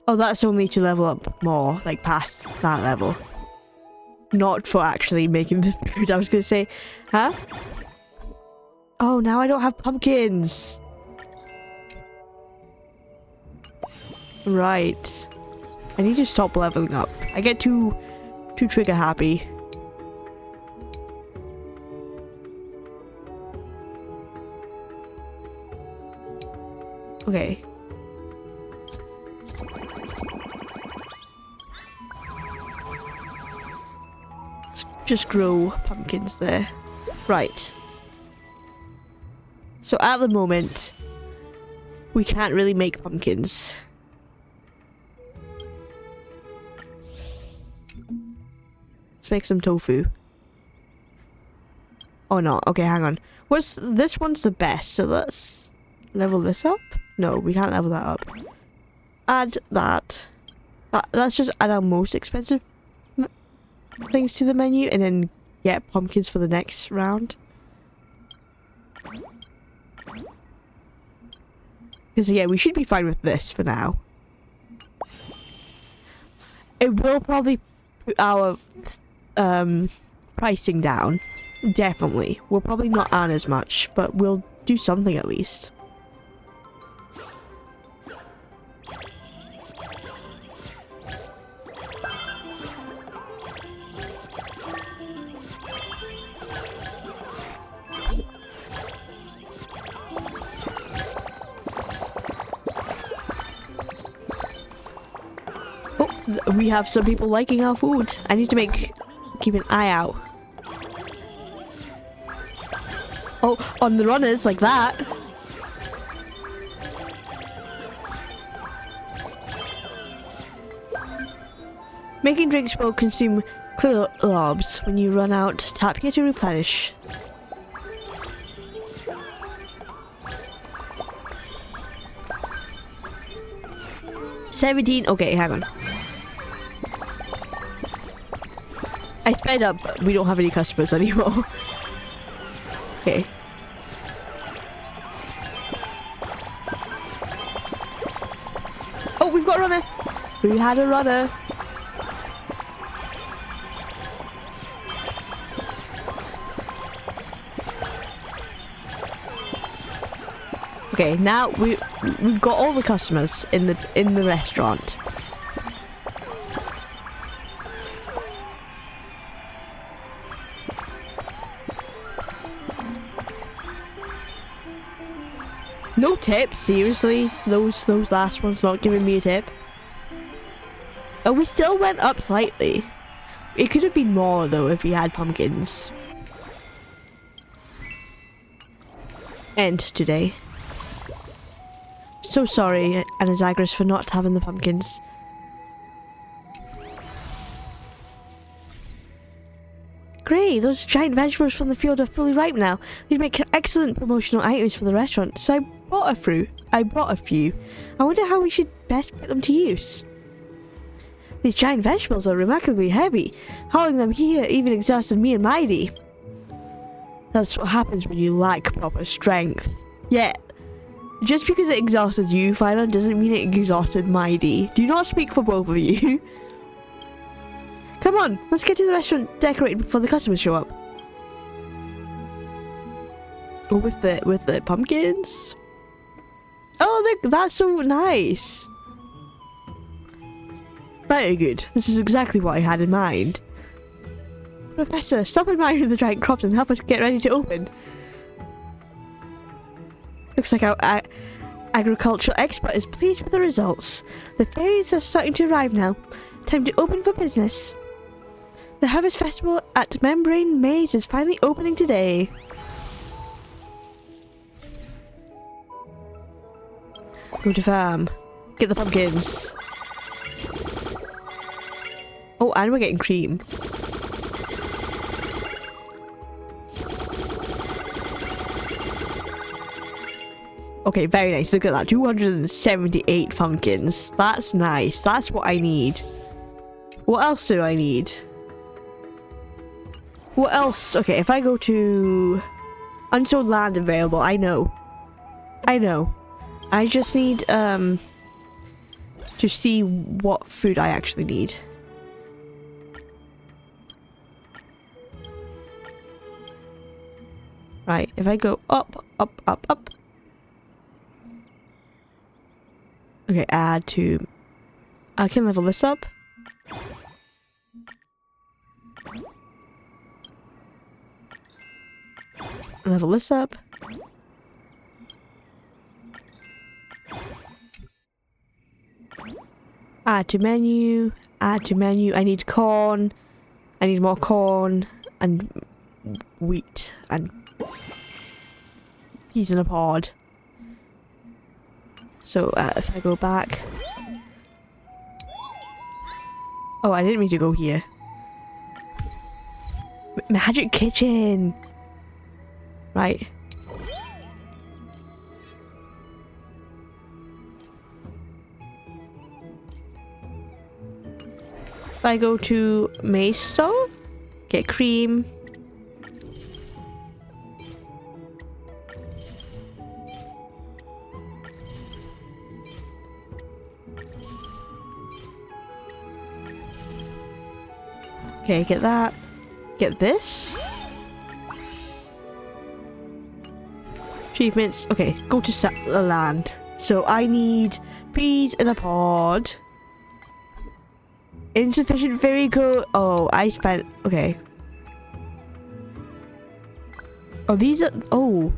Oh, that's only to level up more, like past that level. Not for actually making the food, I was gonna say. Huh? Oh, now I don't have pumpkins. Right. I need to stop leveling up. I get too trigger happy. Okay. Let's just grow pumpkins there. Right. So at the moment, we can't really make pumpkins. Let's make some tofu. Oh no, okay, hang on. This one's the best, so let's level this up. No, we can't level that up. Add that. Let's just add our most expensive things to the menu and then get pumpkins for the next round. Because yeah, we should be fine with this for now. It will probably put our pricing down. Definitely. We'll probably not earn as much, but we'll do something at least. We have some people liking our food. I need to keep an eye out. Oh, on the runners like that. Making drinks will consume clear orbs. When you run out, tap here to replenish. $17. Okay, hang on. I sped up, but we don't have any customers anymore. Okay. Oh, we've got a runner. We had a runner. Okay, now we've got all the customers in the restaurant. No tip, seriously? Those last ones not giving me a tip? Oh, we still went up slightly. It could have been more though if we had pumpkins. End today. So sorry, Anazagras, for not having the pumpkins. Great, those giant vegetables from the field are fully ripe now. They'd make excellent promotional items for the restaurant, so I bought a few. I wonder how we should best put them to use. These giant vegetables are remarkably heavy. Hauling them here even exhausted me and Mighty. That's what happens when you lack proper strength. Yeah, just because it exhausted you, Phylon, doesn't mean it exhausted Mighty. Do not speak for both of you. Come on, let's get to the restaurant decorated before the customers show up. Oh, with the pumpkins. Oh, that's so nice. Very good. This is exactly what I had in mind. Professor, stop admiring the giant crops and help us get ready to open. Looks like our agricultural expert is pleased with the results. The fairies are starting to arrive now. Time to open for business. The Harvest Festival at Membrane Maze is finally opening today. Go to farm. Get the pumpkins. Oh, and we're getting cream. Okay, very nice. Look at that. 278 pumpkins. That's nice. That's what I need. What else do I need? What else? Okay, if I go to unsold land available, I know. I just need to see what food I actually need. Right, if I go up. Okay, add to... I can level this up. Level this up. Add to menu. Add to menu. I need corn. I need more corn. And wheat. And peas in a pod. So if I go back... Oh, I didn't mean to go here. Magic kitchen! Right. If I go to Maze Store, get cream. Okay, get that. Get this. Achievements. Okay, go to the land. So I need peas in a pod. Insufficient fairy coat. Oh, I spent... Okay. Oh, these are... Oh.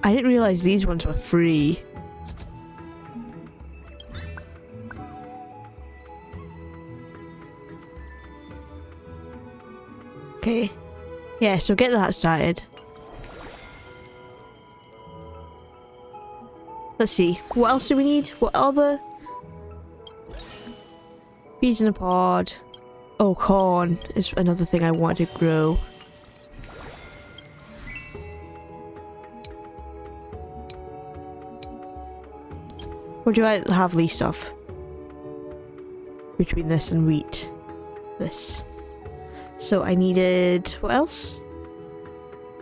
I didn't realize these ones were free. Okay. Yeah, so get that started. Let's see. What else do we need? What other? Peas in a pod. Oh, corn is another thing I want to grow. What do I have least of? Between this and wheat. This. So I needed... What else?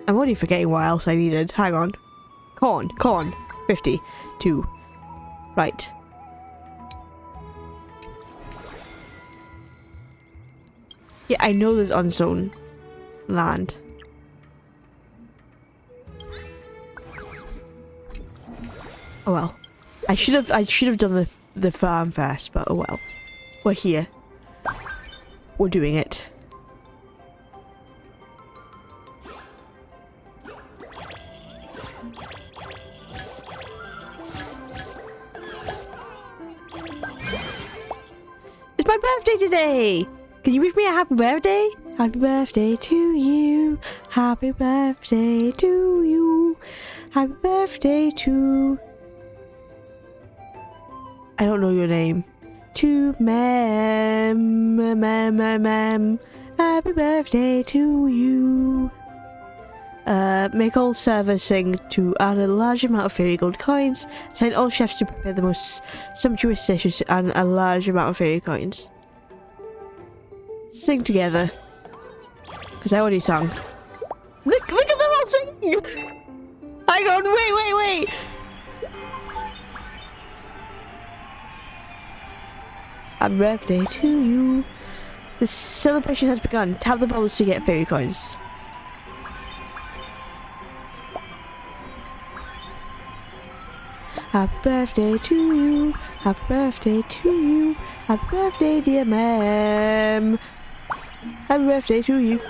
I'm already forgetting what else I needed. Hang on. Corn. 52. Right. Yeah, I know there's unsown land. Oh well. I should have done the farm first, but oh well. We're here. We're doing it. It's my birthday today! Can you wish me a happy birthday? Happy birthday to you. Happy birthday to you. Happy birthday to... I don't know your name. To Mem. Happy birthday to you. Make all servers sing to earn a large amount of fairy gold coins. Assign all chefs to prepare the most sumptuous dishes to earn a large amount of fairy coins. Sing together. Because I already sung. Look at them all singing! Hang on, wait! Happy birthday to you. The celebration has begun. Tap the bubbles to get fairy coins. Happy birthday to you. Happy birthday to you. Happy birthday, dear ma'am. Happy birthday to you.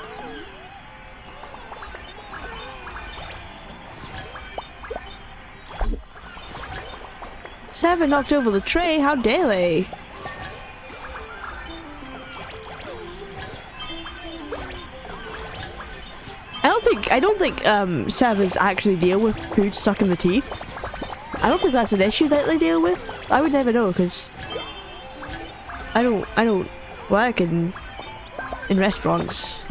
Seven knocked over the tray. How dare they? I don't think servers actually deal with food stuck in the teeth. I don't think that's an issue that they deal with. I would never know because I don't work in restaurants.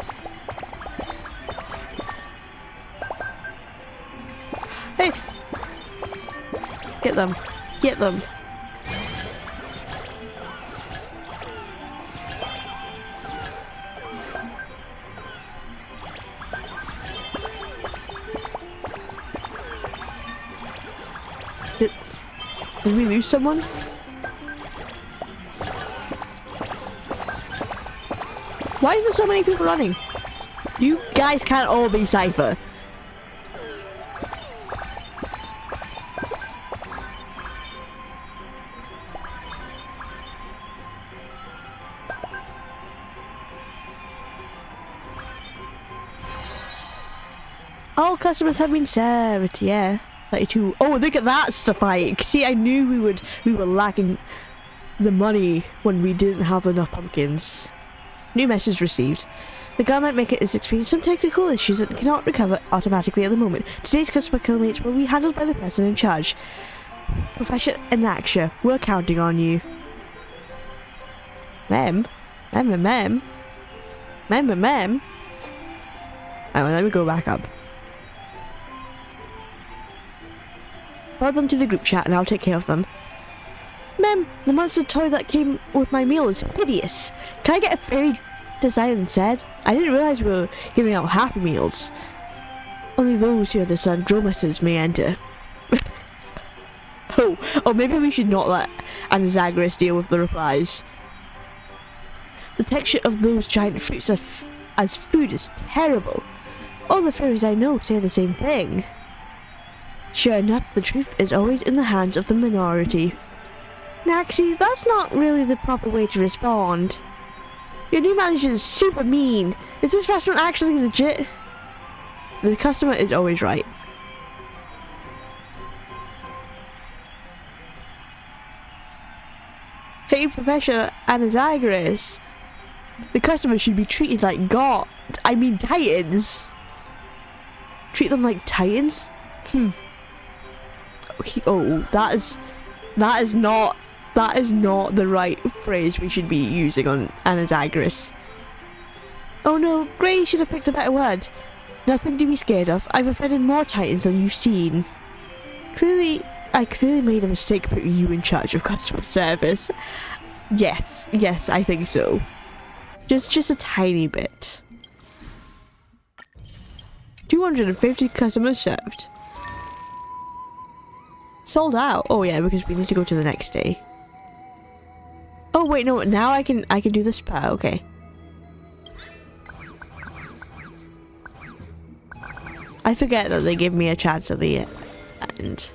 Hey! Get them. Get them. Did we lose someone? Why is there so many people running? You guys can't all be Cypher. All customers have been served, yeah. 32. Oh, look at that spike. See, I knew we were lacking the money when we didn't have enough pumpkins. New message received. The garment maker is experiencing some technical issues and cannot recover automatically at the moment. Today's customer killmates will be handled by the person in charge. Professor Anaxia, we're counting on you. Mem? Mem? Alright, well, let me go back up. Add them to the group chat and I'll take care of them. Mem, the monster toy that came with my meal is hideous. Can I get a fairy design instead? I didn't realize we were giving out Happy Meals. Only those who understand Dromases may enter. Oh, maybe we should not let Anaxagris deal with the replies. The texture of those giant fruits as food is terrible. All the fairies I know say the same thing. Sure enough, the truth is always in the hands of the minority. Naxi, that's not really the proper way to respond. Your new manager is super mean. Is this restaurant actually legit? The customer is always right. Hey, Professor Anaxagris. The customer should be treated like God. I mean Titans. Treat them like Titans? Okay, oh, that is not the right phrase we should be using on Anaxagris. Oh no, Gray should have picked a better word. Nothing to be scared of. I've offended more Titans than you've seen. I clearly made a mistake putting you in charge of customer service. Yes, I think so. Just a tiny bit. 250 customers served. Sold out. Oh yeah, because we need to go to the next day. Oh wait, no, now I can do the spa. Okay. I forget that they give me a chance at the end.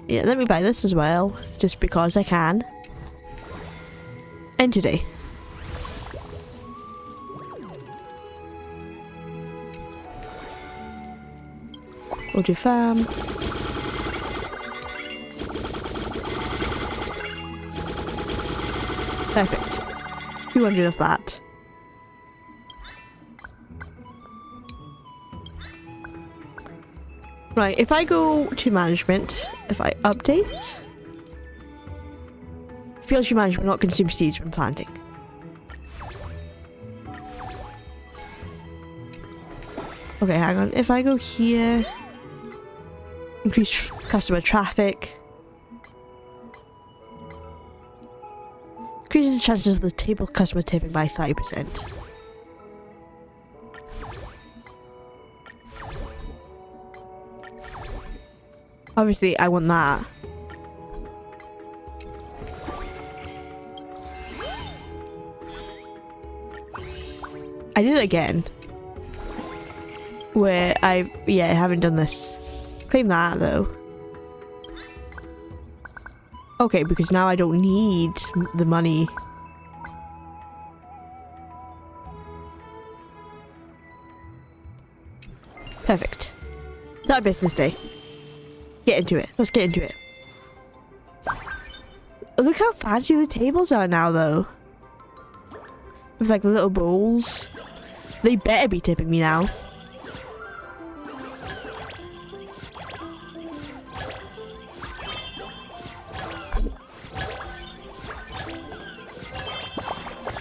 Yeah, let me buy this as well, just because I can. End today. We'll do farm. Perfect. 200 of that. Right, if I go to management, if I update, fields you manage will not consume seeds when planting. Okay, hang on. If I go here, increase customer traffic, increases the chances of the table customer tipping by 30%. Obviously, I want that. I did it again. Where I haven't done this. Claim that though. Okay, because now I don't need the money. Perfect. Start business day. Get into it. Let's get into it. Look how fancy the tables are now though. With like the little bowls. They better be tipping me now.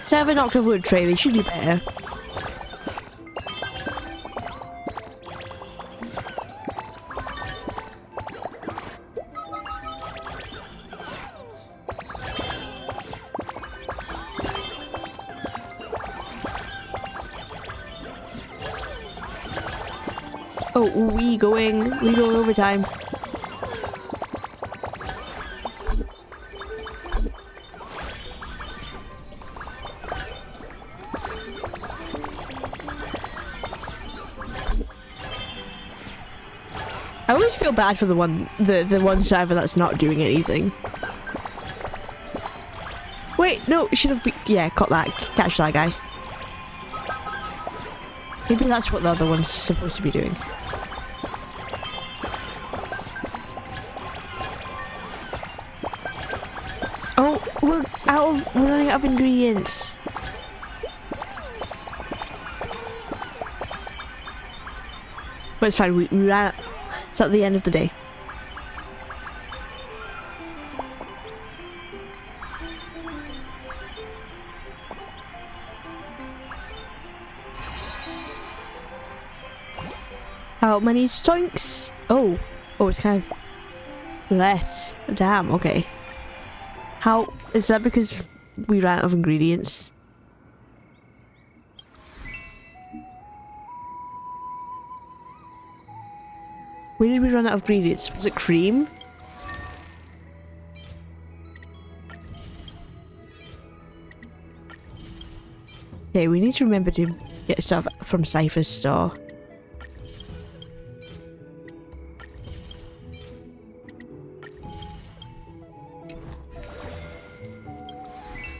Instead of a knocked off wood tray, they should do better. Oh, we going overtime. I always feel bad for the one server that's not doing anything. Wait, no, it should have been, yeah, caught that, catch that guy. Maybe that's what the other one's supposed to be doing. Oh, we're running out of ingredients. But it's fine, we ran out. It's at the end of the day. How many stonks? Oh, it's kind of less. Damn, okay. How is that because we ran out of ingredients? Where did we run out of ingredients? Was it cream? Okay, we need to remember to get stuff from Cypher's store.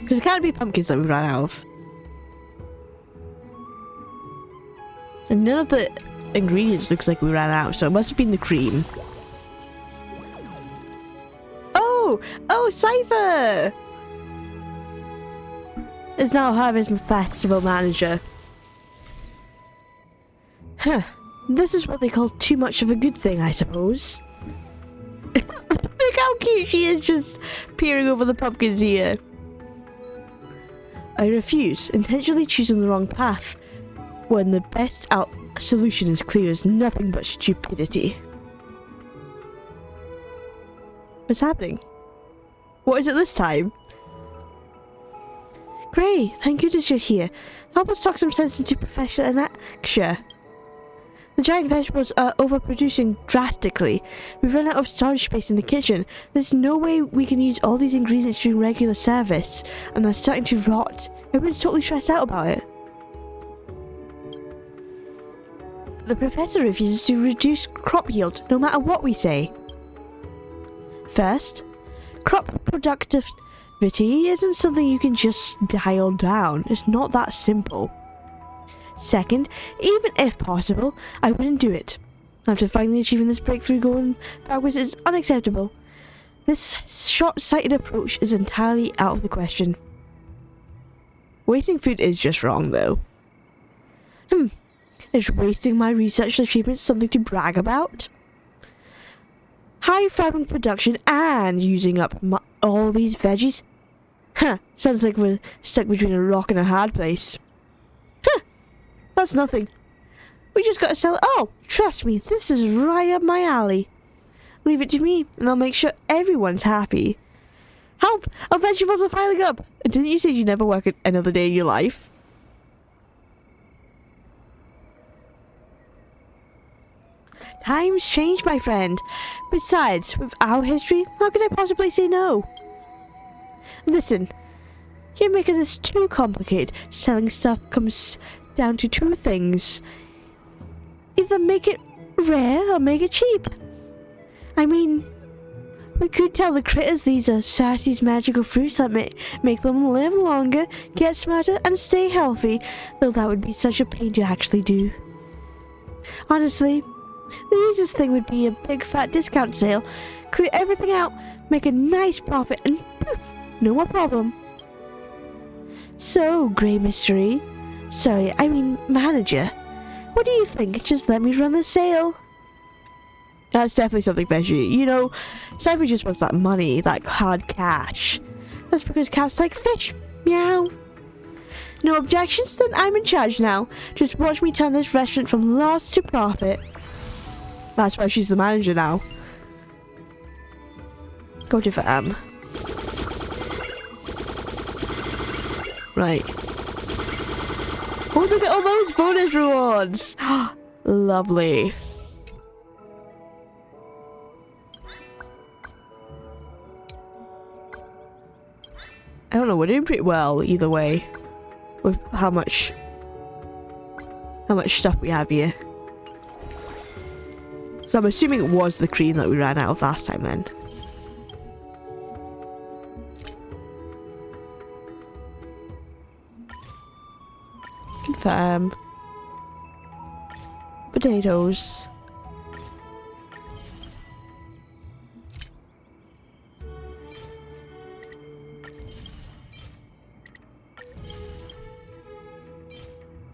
Because it can't be pumpkins that we ran out of. And none of the ingredients looks like we ran out, so it must have been the cream. Oh, Cypher is now Harvest Festival manager. Huh. This is what they call too much of a good thing, I suppose. Look how cute she is, just peering over the pumpkins here. I refuse, intentionally choosing the wrong path when the best solution is clear as nothing but stupidity. What's happening? What is it this time? Gray, thank goodness you're here. Help us talk some sense into Professor Anaxia. The giant vegetables are overproducing drastically. We've run out of storage space in the kitchen. There's no way we can use all these ingredients during regular service, and they're starting to rot. Everyone's totally stressed out about it. The professor refuses to reduce crop yield, no matter what we say. First, crop productivity isn't something you can just dial down. It's not that simple. Second, even if possible, I wouldn't do it. After finally achieving this breakthrough going backwards is unacceptable. This short-sighted approach is entirely out of the question. Wasting food is just wrong, though. Is wasting my research achievements something to brag about? High farming production and using up all these veggies? Sounds like we're stuck between a rock and a hard place. That's nothing. We just gotta sell it all. Trust me, this is right up my alley. Leave it to me, and I'll make sure everyone's happy. Help! Our vegetables are piling up! Didn't you say you'd never work another day in your life? Times change, my friend. Besides, with our history, how could I possibly say no? Listen, you're making this too complicated. Selling stuff comes down to two things. Either make it rare or make it cheap. I mean, we could tell the critters these are Circe's magical fruits that make them live longer, get smarter, and stay healthy, though that would be such a pain to actually do. Honestly, the easiest thing would be a big fat discount sale, clear everything out, make a nice profit, and poof, no more problem. So, Grey Mystery, sorry, I mean manager, what do you think? Just let me run the sale. That's definitely something fishy. You know, Cypher just wants that money, that hard cash. That's because cats like fish. Meow. No objections, then I'm in charge now. Just watch me turn this restaurant from loss to profit. That's why she's the manager now. Go to farm. Right. Oh, look at all those bonus rewards! Lovely. I don't know, we're doing pretty well either way. With how much stuff we have here. So I'm assuming it was the cream that we ran out of last time then. Confirm. Potatoes.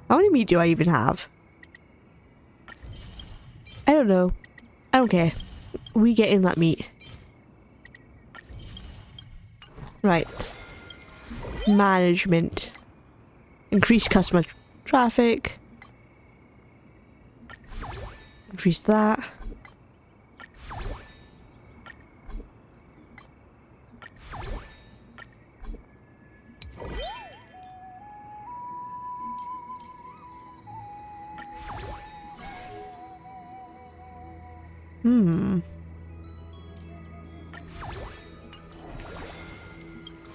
How many meat do I even have? I don't know. I don't care. We get in that meat. Right. Management. Increase customer traffic. Increase that.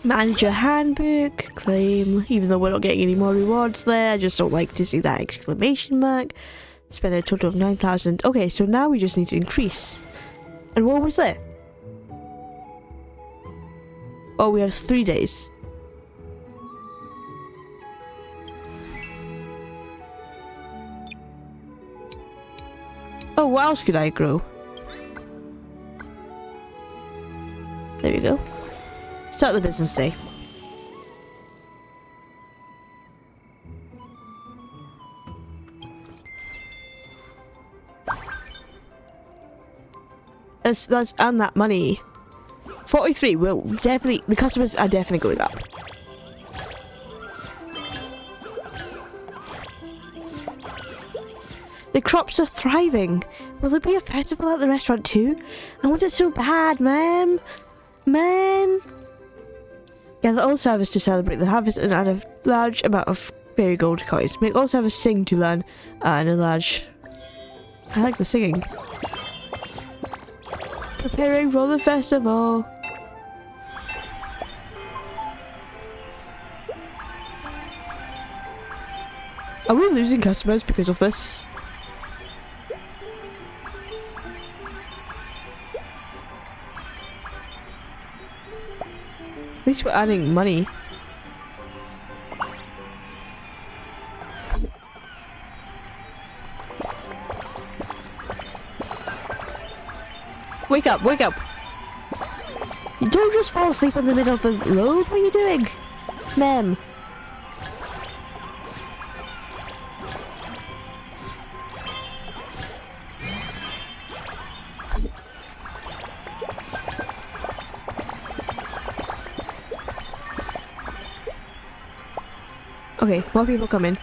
Manager handbook, claim, even though we're not getting any more rewards there, I just don't like to see that exclamation mark. Spend a total of 9,000. Okay, so now we just need to increase. And what was there? Oh, we have 3 days. Oh, what else could I grow? There we go. Start the business day. Let's earn that money. 43. Well, definitely the customers are definitely going up. The crops are thriving. Will there be a festival at the restaurant too? I want it so bad, man. Man. Gather all servers to celebrate the harvest and add a large amount of fairy gold coins. Make all servers sing to learn and a large... I like the singing. Preparing for the festival. Are we losing customers because of this? At least we're earning money. Wake up, wake up! You don't just fall asleep in the middle of the road, what are you doing? Ma'am. Okay, more people come in.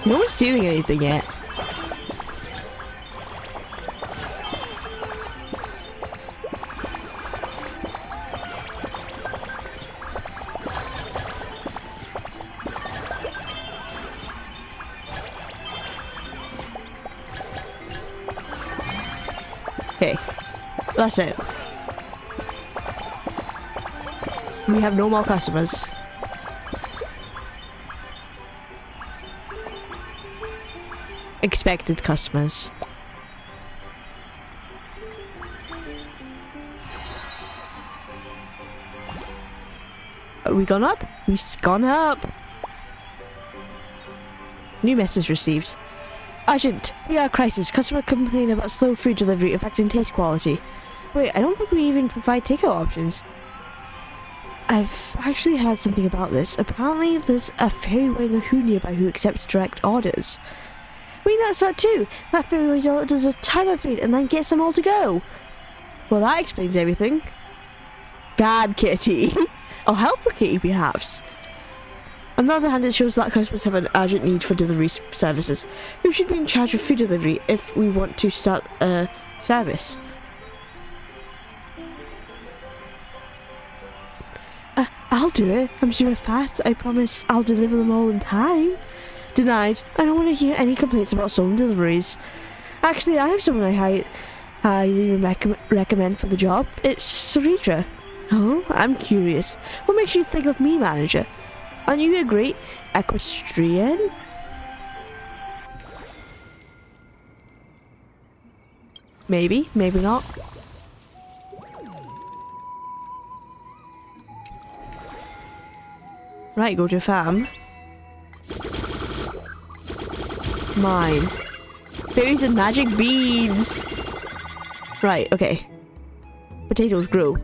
No one's doing anything yet. Okay, that's it. We have no more customers. Expected customers. Are we gone up? We've gone up! New message received. Urgent! We are Chrysos. Customer complain about slow food delivery affecting taste quality. Wait, I don't think we even provide takeout options. I've actually heard something about this. Apparently there's a fairy wearing a hood nearby who accepts direct orders. We noticed that too. That fairy always does a timer feed and then gets them all to go. Well, that explains everything. Bad kitty. Or helpful kitty, perhaps. On the other hand, it shows that customers have an urgent need for delivery services. Who should be in charge of food delivery if we want to start a service? I'll do it. I'm super fast. I promise I'll deliver them all in time. Denied. I don't want to hear any complaints about stolen deliveries. Actually, I have someone I highly recommend for the job. It's Saritra. Oh, I'm curious. What makes you think of me, manager? Aren't you a great equestrian? Maybe, maybe not. Right, go to a farm. Mine. Berries and magic beans! Right, okay. Potatoes grow.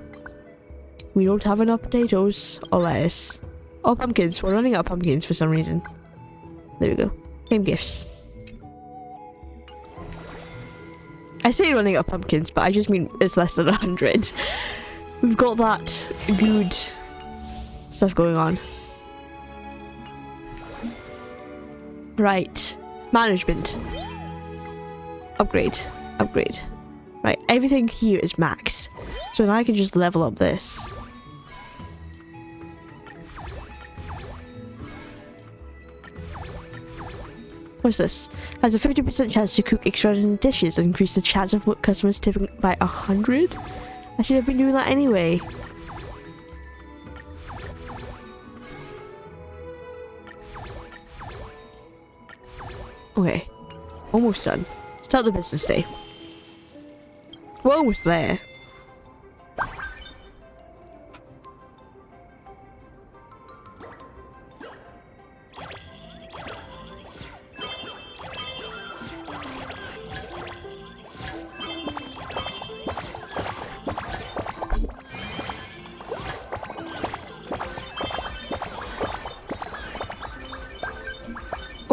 We don't have enough potatoes or lettuce. Or pumpkins. We're running out of pumpkins for some reason. There we go. Game gifts. I say running out of pumpkins, but I just mean it's less than 100. We've got that good stuff going on. Right. Management. Upgrade. Upgrade. Right, everything here is max. So now I can just level up this. What's this? Has a 50% chance to cook extraordinary dishes and increase the chance of customers tipping by 100? I should have been doing that anyway. Okay, almost done. Start the business day. We're almost there.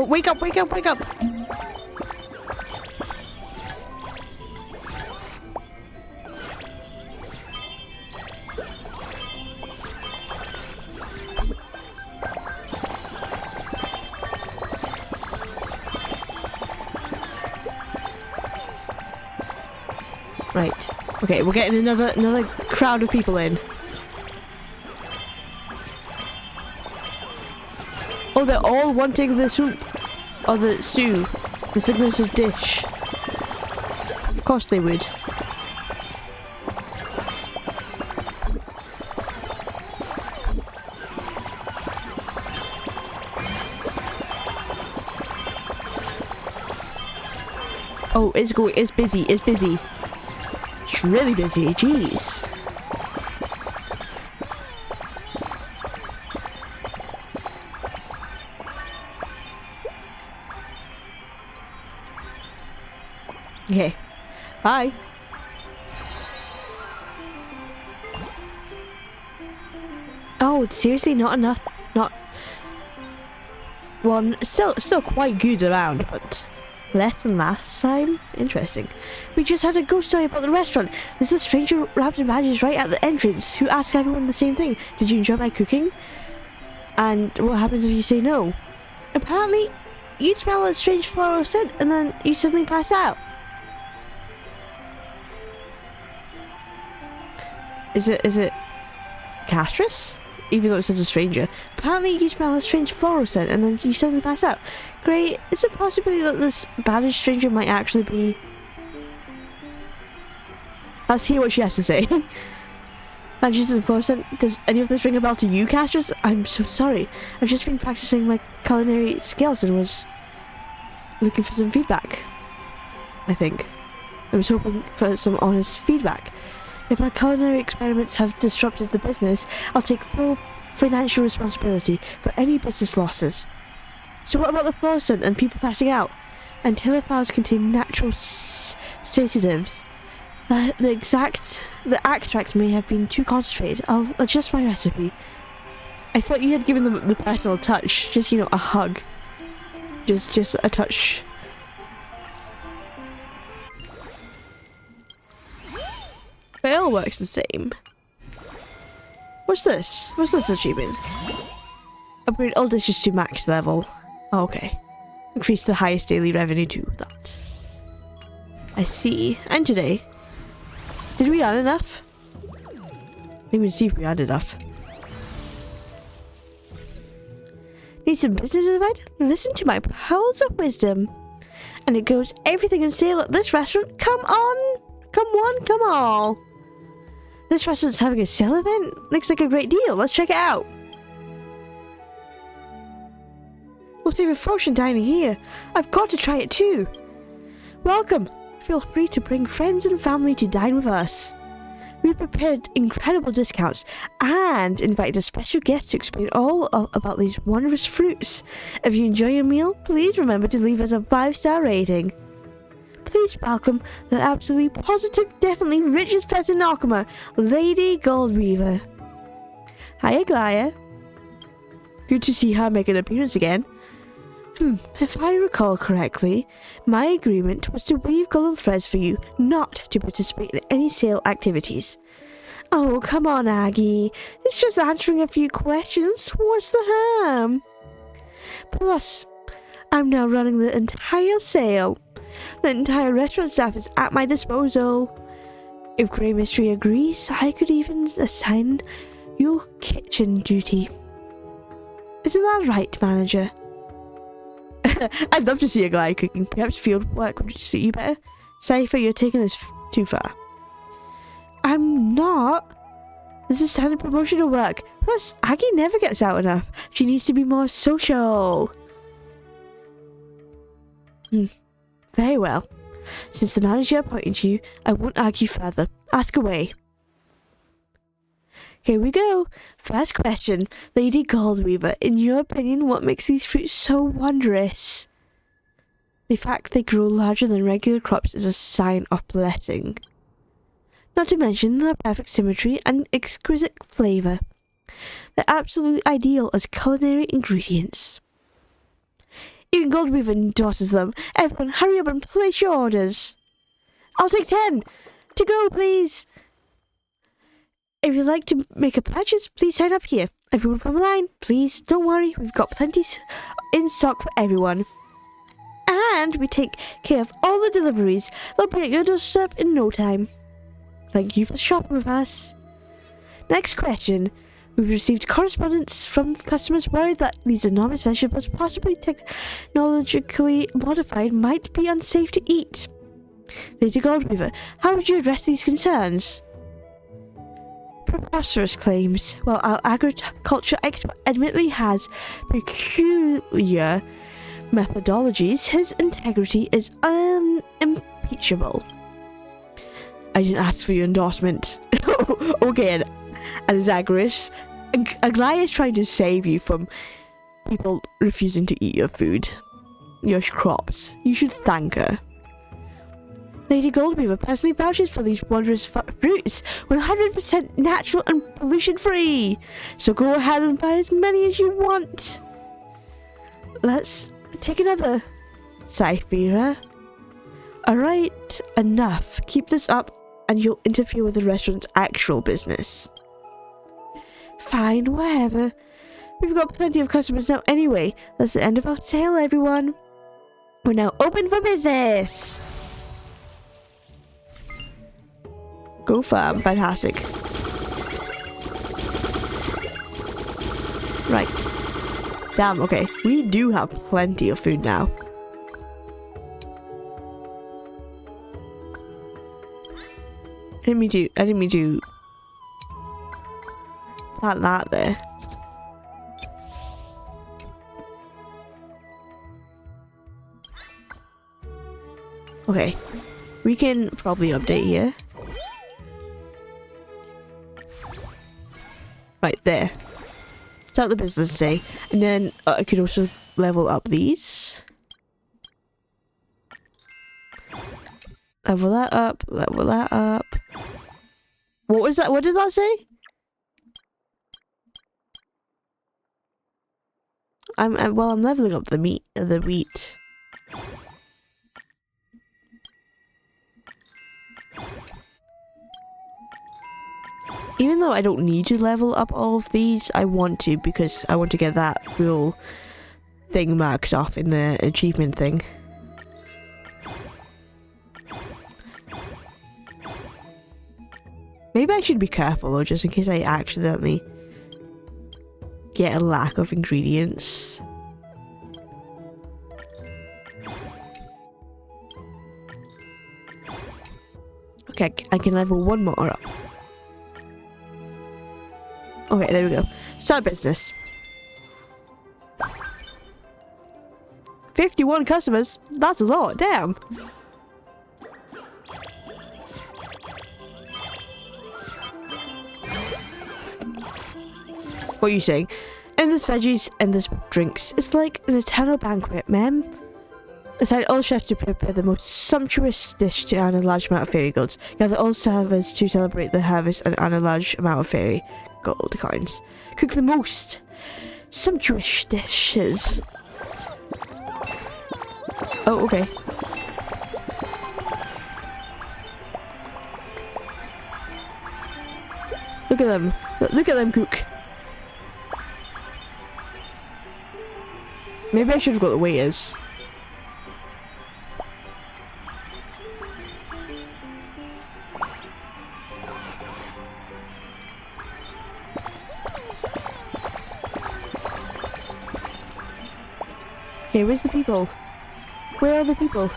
Oh, wake up, wake up, wake up! Right. Okay, we're getting another crowd of people in. Oh, they're all wanting the soup. Or the stew. The signature dish. Of course they would. Oh, it's going, it's busy, it's busy. It's really busy, jeez. Okay, bye. Oh, seriously, not enough, not... Well, still quite good around, but less than last time? Interesting. We just had a ghost story about the restaurant. There's a stranger wrapped in badges right at the entrance who asked everyone the same thing. Did you enjoy my cooking? And what happens if you say no? Apparently, you'd smell a strange floral scent and then you suddenly pass out. Is it Castris? Even though it says a stranger. Apparently you smell a strange floral scent and then you suddenly pass out. Great. Is it possible that this banished stranger might actually be... Let's hear what she has to say. Badges and floral scent. Does any of this ring a bell to you, Castris? I'm so sorry. I've just been practicing my culinary skills and was looking for some feedback. I think. I was hoping for some honest feedback. If my culinary experiments have disrupted the business, I'll take full financial responsibility for any business losses. So what about the floral scent and people passing out? Until flowers contain natural sedatives. The extract may have been too concentrated. I'll adjust my recipe. I thought you had given them the personal touch. Just, you know, a hug. Just a touch But it all works the same. What's this? What's this achievement? Upgrade all dishes to max level. Oh, okay. Increase the highest daily revenue to that. I see. And today. Did we earn enough? Didn't even see if we had enough. Need some business advice? Listen to my pearls of wisdom. And it goes everything on sale at this restaurant. Come on! Come one, come all! This restaurant's having a sale event? Looks like a great deal. Let's check it out. We'll save a fortune dining here. I've got to try it too. Welcome. Feel free to bring friends and family to dine with us. We prepared incredible discounts and invited a special guest to explain all about these wondrous fruits. If you enjoy your meal, please remember to leave us a 5-star rating. Please welcome the absolutely positive, definitely richest person in Arkhammer, Lady Goldweaver. Hi, Aglaya. Good to see her make an appearance again. If I recall correctly, my agreement was to weave golden threads for you, not to participate in any sale activities. Oh, come on, Aggie. It's just answering a few questions. What's the harm? Plus, I'm now running the entire sale. The entire restaurant staff is at my disposal. If Grey Mystery agrees, I could even assign you kitchen duty. Isn't that right, manager? I'd love to see a guy cooking. Perhaps field work would suit you better. Cypher, you're taking this too far. I'm not. This is standard promotional work. Plus, Aggie never gets out enough. She needs to be more social. Very well. Since the manager appointed you, I won't argue further. Ask away. Here we go. First question. Lady Goldweaver, in your opinion, what makes these fruits so wondrous? The fact they grow larger than regular crops is a sign of blessing. Not to mention their perfect symmetry and exquisite flavour. They're absolutely ideal as culinary ingredients. Even Goldweaver endorses them. Everyone, hurry up and place your orders. I'll take 10. To go, please. If you'd like to make a purchase, please sign up here. Everyone from the line, please. Don't worry, we've got plenty in stock for everyone. And we take care of all the deliveries. They'll be at your doorstep in no time. Thank you for shopping with us. Next question. We've received correspondence from customers worried that these enormous vegetables, possibly technologically modified, might be unsafe to eat. Lady Goldweaver, how would you address these concerns? Preposterous claims. While our agriculture expert admittedly has peculiar methodologies, his integrity is unimpeachable. I didn't ask for your endorsement. Okay, and Zagreus, Aglaya is trying to save you from people refusing to eat your food, your crops. You should thank her. Lady Goldweaver personally vouches for these wondrous fruits, 100% natural and pollution-free. So go ahead and buy as many as you want. Let's take another. Cyphera. Alright, enough. Keep this up and you'll interfere with the restaurant's actual business. Fine, whatever. We've got plenty of customers now anyway. That's the end of our sale, everyone. We're now open for business. Go farm, fantastic. Right. Damn, okay. We do have plenty of food now. I didn't mean to plant that there. Okay. We can probably update here. Right there. Start the business day. And then I could also level up these. Level that up. Level that up. What was that? What did that say? I'm leveling up the wheat. Even though I don't need to level up all of these, I want to because I want to get that full thing marked off in the achievement thing. Maybe I should be careful though, just in case I accidentally get a lack of ingredients. Okay, I can level one more up. Okay, there we go. Start business. 51 customers? That's a lot, damn. What are you saying? Endless veggies, endless drinks. It's like an eternal banquet, ma'am. Assign all chefs to prepare the most sumptuous dish to earn a large amount of fairy golds. Gather all servers to celebrate the harvest and earn a large amount of fairy gold coins. Cook the most sumptuous dishes. Oh, okay. Look at them. Look at them cook. Maybe I should have got the waiters. Okay, where's the people? Where are the people?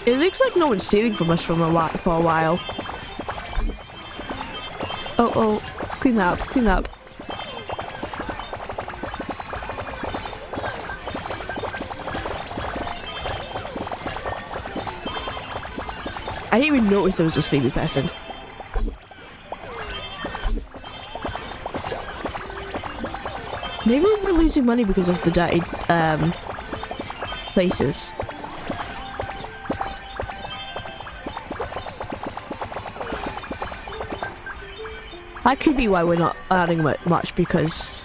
It looks like no one's stealing from us for a while. Oh, clean that up, clean that up. I didn't even notice there was a sleepy person. Maybe we're losing money because of the dirty places. That could be why we're not earning much, because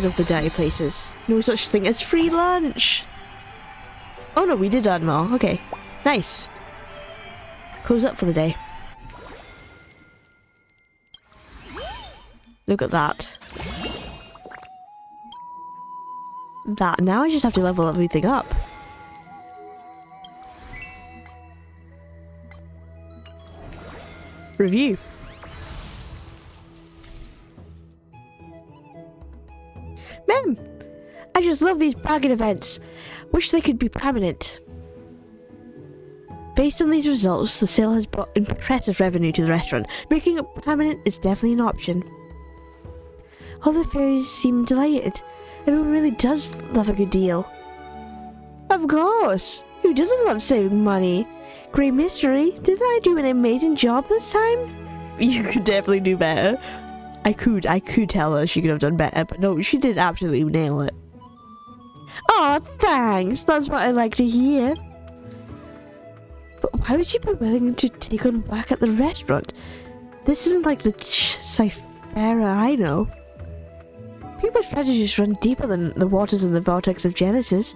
of the dirty places. No such thing as free lunch. Oh no, we did earn more. Okay, nice. Close up for the day. Look at that. Now I just have to level everything up. Review. Mem, I just love these bargain events. Wish they could be permanent. Based on these results, the sale has brought impressive revenue to the restaurant. Making it permanent is definitely an option. All the fairies seem delighted. Everyone really does love a good deal. Of course! Who doesn't love saving money? Great mystery, didn't I do an amazing job this time? You could definitely do better. I could tell her she could have done better, but no, she did absolutely nail it. Aw, thanks, that's what I like to hear. But why would you be willing to take on work at the restaurant? This isn't like the Cyphera I know. People's prejudices run deeper than the waters in the vortex of Genesis.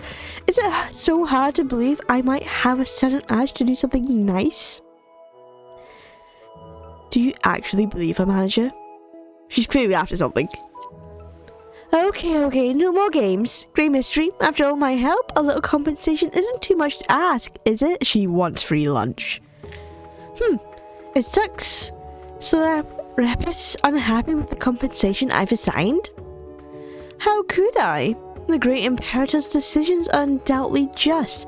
Is it so hard to believe I might have a sudden urge to do something nice? Do you believe her, manager? She's clearly after something. Okay, no more games. Great mystery. After all my help, a little compensation isn't too much to ask, is it? She wants free lunch. It sucks. So the Repus unhappy with the compensation I've assigned? How could I? The great Imperator's decisions are undoubtedly just,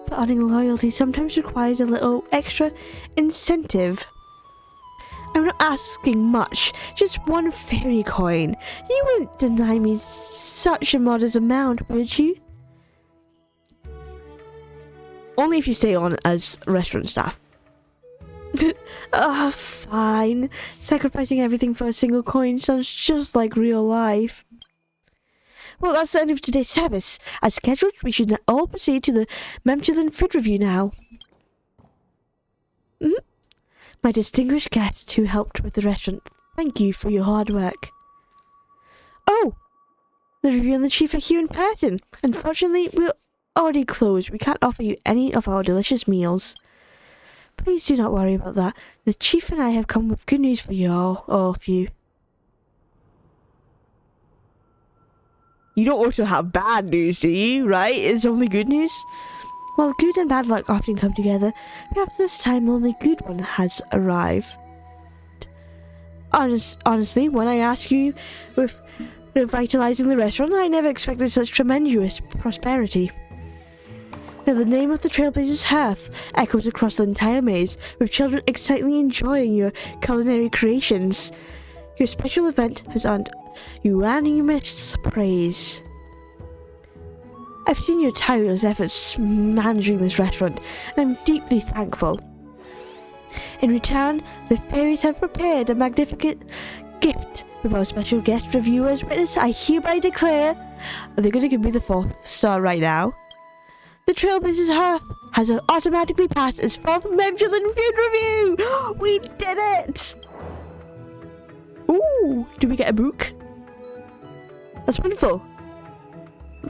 but earning loyalty sometimes requires a little extra incentive. I'm not asking much, just one fairy coin. You wouldn't deny me such a modest amount, would you? Only if you stay on as restaurant staff. Fine. Sacrificing everything for a single coin sounds just like real life. Well, that's the end of today's service. As scheduled, we should all proceed to the Memchelin food review now. My distinguished guests who helped with the restaurant, thank you for your hard work. Oh! The review and the chief are here in person. Unfortunately, we're already closed. We can't offer you any of our delicious meals. Please do not worry about that. The chief and I have come with good news for you all of you. You don't also have bad news, do you? Right? It's only good news? While good and bad luck often come together, perhaps this time only good one has arrived. Honestly, when I asked you with revitalizing the restaurant, I never expected such tremendous prosperity. Now the name of the Trailblazers' hearth echoes across the entire maze, with children excitedly enjoying your culinary creations. Your special event has earned unanimous praise. I've seen your tireless efforts managing this restaurant, and I'm deeply thankful. In return, the fairies have prepared a magnificent gift. With our special guest reviewers witness, I hereby declare... Are they going to give me the 4th star right now? The Trailblazers' hearth has automatically passed its 4th Memchelin food review! We did it! Ooh, do we get a book? That's wonderful.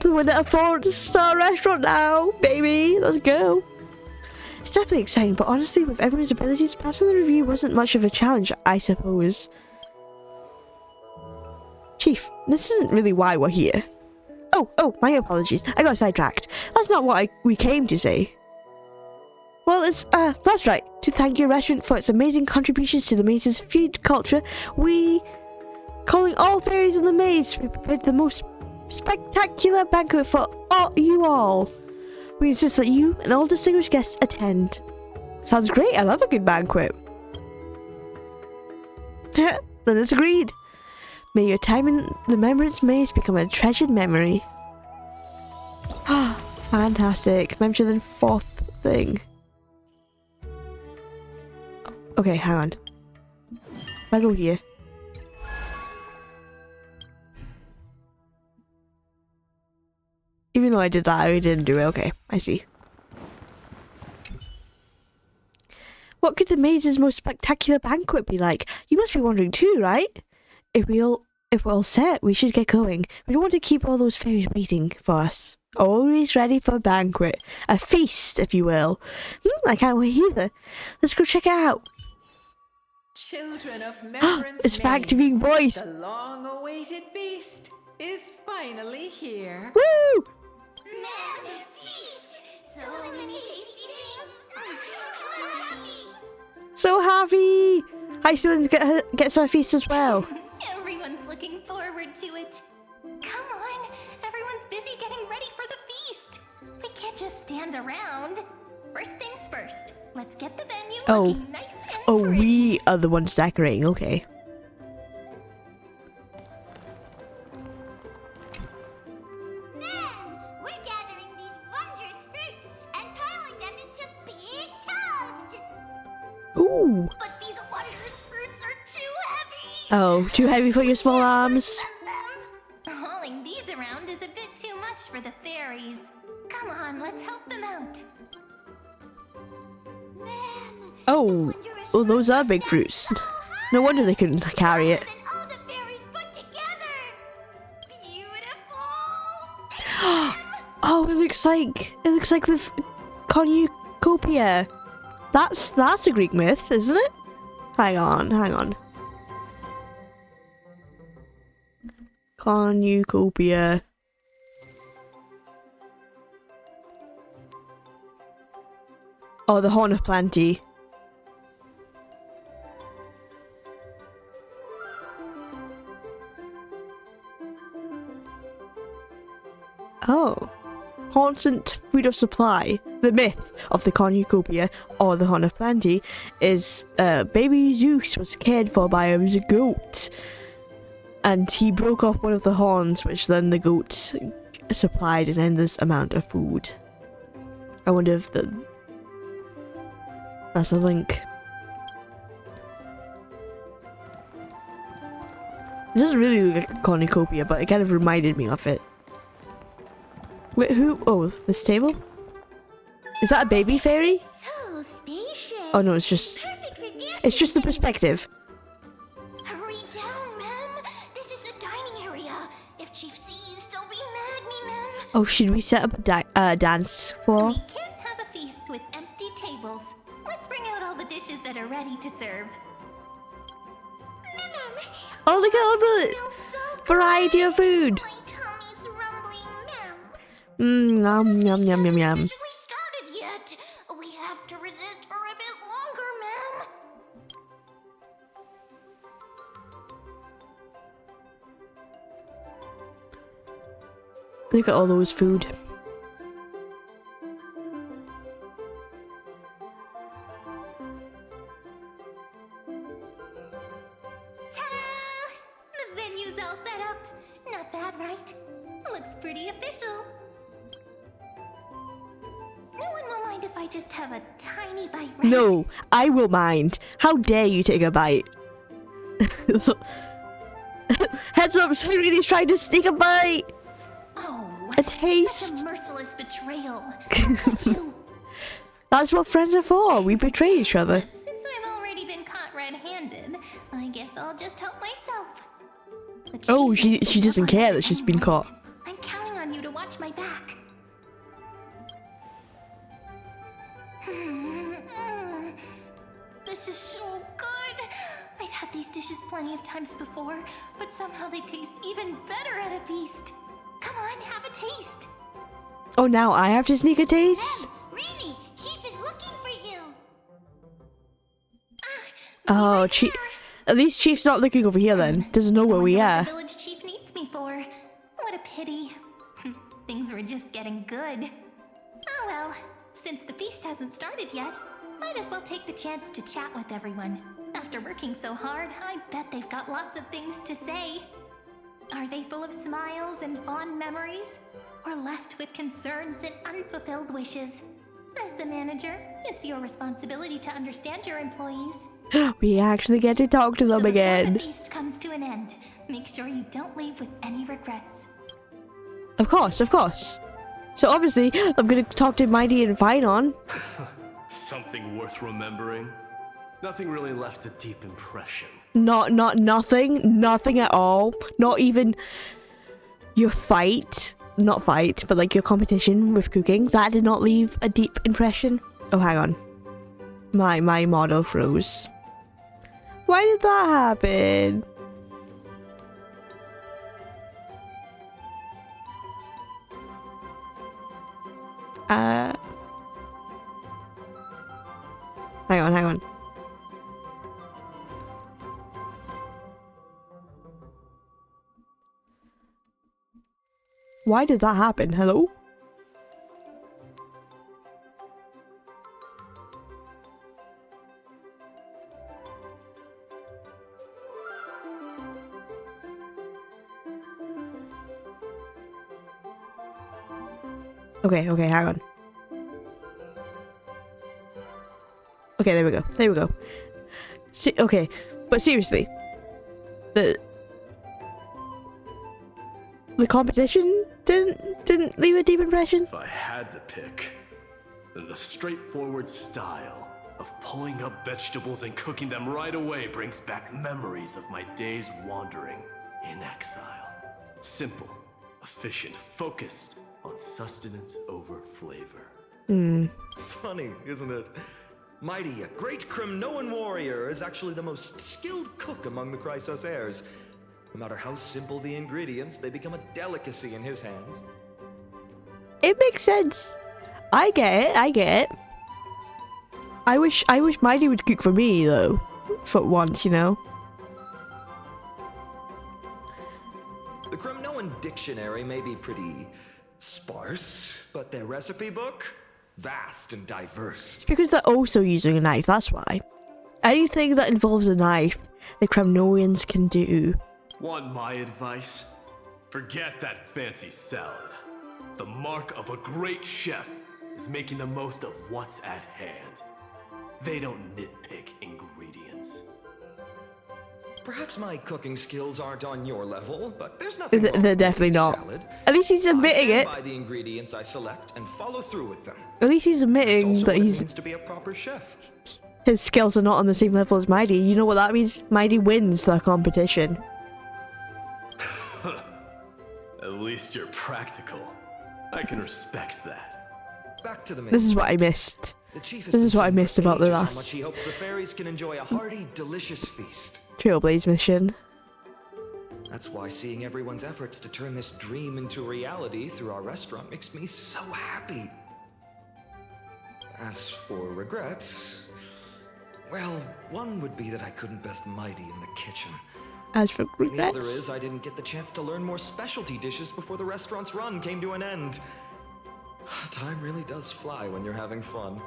We're at a 4-star restaurant now, baby. Let's go. It's definitely exciting, but honestly, with everyone's abilities, passing the review wasn't much of a challenge, I suppose. Chief, this isn't really why we're here. Oh, my apologies. I got sidetracked. That's not what we came to say. Well, that's right. To thank your restaurant for its amazing contributions to the maze's food culture, calling all fairies in the maze, we prepared the most spectacular banquet for you all. We insist that you and all distinguished guests attend. Sounds great. I love a good banquet. Then it's agreed. May your time in the Remembrance Maze become a treasured memory. Ah, fantastic. Memchelin 4th thing. Okay, hang on. If I go here. Even though I did that, I didn't do it. Okay, I see. What could the maze's most spectacular banquet be like? You must be wondering too, right? If we're all set, we should get going. We don't want to keep all those fairies waiting for us. Always ready for a banquet. A feast, if you will. I can't wait either. Let's go check it out. Children of Membrance It's back to being voiced. The long-awaited feast is finally here. Woo! Feast! So many tasty things! So happy! Iceland gets our feast as well. Everyone's looking forward to it. Come on, everyone's busy getting ready for the feast. We can't just stand around. First things first, let's get the venue looking nice and pretty. We are the ones decorating, okay. We're gathering these wondrous fruits and piling them into big tubs. Ooh. But these wondrous fruits are too heavy. Oh, too heavy for your small arms. Hauling these around is a bit too much for the fairies. Come on, let's help them out. Oh, those are big fruits. No wonder they couldn't carry it. All the fairies put together. Beautiful. Oh, it looks like the cornucopia. That's a Greek myth, isn't it? Hang on. Cornucopia. Oh, the Horn of Plenty. Oh. Constant food of supply. The myth of the cornucopia, or the Horn of Plenty, is baby Zeus was cared for by a goat. And he broke off one of the horns, which then the goat supplied an endless amount of food. I wonder if that's a link. It doesn't really look like a cornucopia, but it kind of reminded me of it. Wait, who? Oh, this table? Is that a baby fairy? So spacious. Oh no, it's just the perspective. Hurry down, ma'am. This is the dining area. If Chief sees, they'll be mad me, ma'am. Oh, should we set up a dance floor? We can't have a feast with empty tables. Let's bring out all the dishes that are ready to serve. Ma'am, Oh, look at all the smells so variety of food. my tummy's rumbling, ma'am. Yum yum yum yum yum. Actually started yet. We have to resist for a bit longer, ma'am. Look at all those food. Ta-da! The venue's all set up. Not bad, right? Looks pretty official. No one will mind if I just have a tiny bite, right? No, I will mind. How dare you take a bite? Heads up, Cyreni's trying to sneak a bite. Oh, A taste. such a merciless betrayal. How could you? That's what friends are for. We betray each other. But since I've already been caught red-handed, I guess I'll just help myself. The Oh, chief makes she it doesn't look care like that she's I'm been right. caught. I'm counting on you to watch my back. This is so good. I've had these dishes plenty of times before, but somehow they taste even better at a feast. Come on, have a taste. Oh, now I have to sneak a taste? Really, Chief is looking for you. Oh, Chief. At least Chief's not looking over here then. Doesn't know where we Wonder are. what the village chief needs me for. What a pity. Things were just getting good. Oh well, since the feast hasn't started yet, might as well take the chance to chat with everyone. After working so hard, I bet they've got lots of things to say. Are they full of smiles and fond memories? Or left with concerns and unfulfilled wishes? As the manager, it's your responsibility to understand your employees. We actually get to talk to them So before again. the feast comes to an end, make sure you don't leave with any regrets. Of course, of course. So obviously, I'm gonna talk to Mighty and Finon. Something worth remembering? Nothing really left a deep impression. Nothing at all. Not even your not fight, but like your competition with cooking. That did not leave a deep impression. Oh, hang on. My model froze. Why did that happen? Hang on. Why did that happen? Hello? Okay, hang on. Okay, there we go. Okay, but seriously, the competition didn't leave a deep impression. If I had to pick, then the straightforward style of pulling up vegetables and cooking them right away brings back memories of my days wandering in exile. Simple, efficient, focused on sustenance over flavor. Funny, isn't it? Mighty, a great Crimnoan warrior, is actually the most skilled cook among the Chrysos Heirs. No matter how simple the ingredients, they become a delicacy in his hands. It makes sense. I get it. I wish Mighty would cook for me though, for once, you know. The Crimnoan dictionary may be pretty sparse, but their recipe book, vast and diverse. It's because they're also using a knife, that's why. Anything that involves a knife, the Kremnoians can do. Want my advice? Forget that fancy salad. The mark of a great chef is making the most of what's at hand. They don't nitpick ingredients. perhaps my cooking skills aren't on your level, but there's nothing wrong They're with definitely making not. salad. At least he's I admitting stand it. by the ingredients I select and follow through with them. At least he's That's admitting also that what it he's means to be a proper chef. his skills are not on the same level as Mighty. You know what that means? Mighty wins the competition. At least you're practical. I can respect that. Back to the main This is what I point. missed. The chief has This been is what I saying missed for about the ages how last much he hopes the fairies can enjoy a hearty, delicious feast. Trailblaze mission. That's why seeing everyone's efforts to turn this dream into reality through our restaurant makes me so happy. As for regrets, well, one would be that I couldn't best Mighty in the kitchen. As for The other regrets, is I didn't get the chance to learn more specialty dishes before the restaurant's run came to an end. Time really does fly when you're having fun.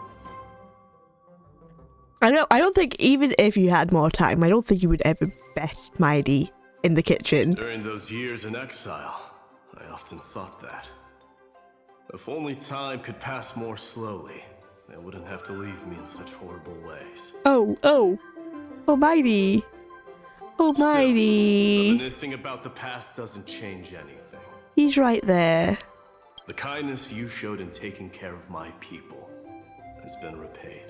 I don't think even if you had more time, I don't think you would ever best Mighty in the kitchen. During those years in exile, I often thought that. If only time could pass more slowly, they wouldn't have to leave me in such horrible ways. Oh, Mighty. Oh, Still, Mighty. reminiscing about the past doesn't change anything. He's right there. The kindness you showed in taking care of my people has been repaid.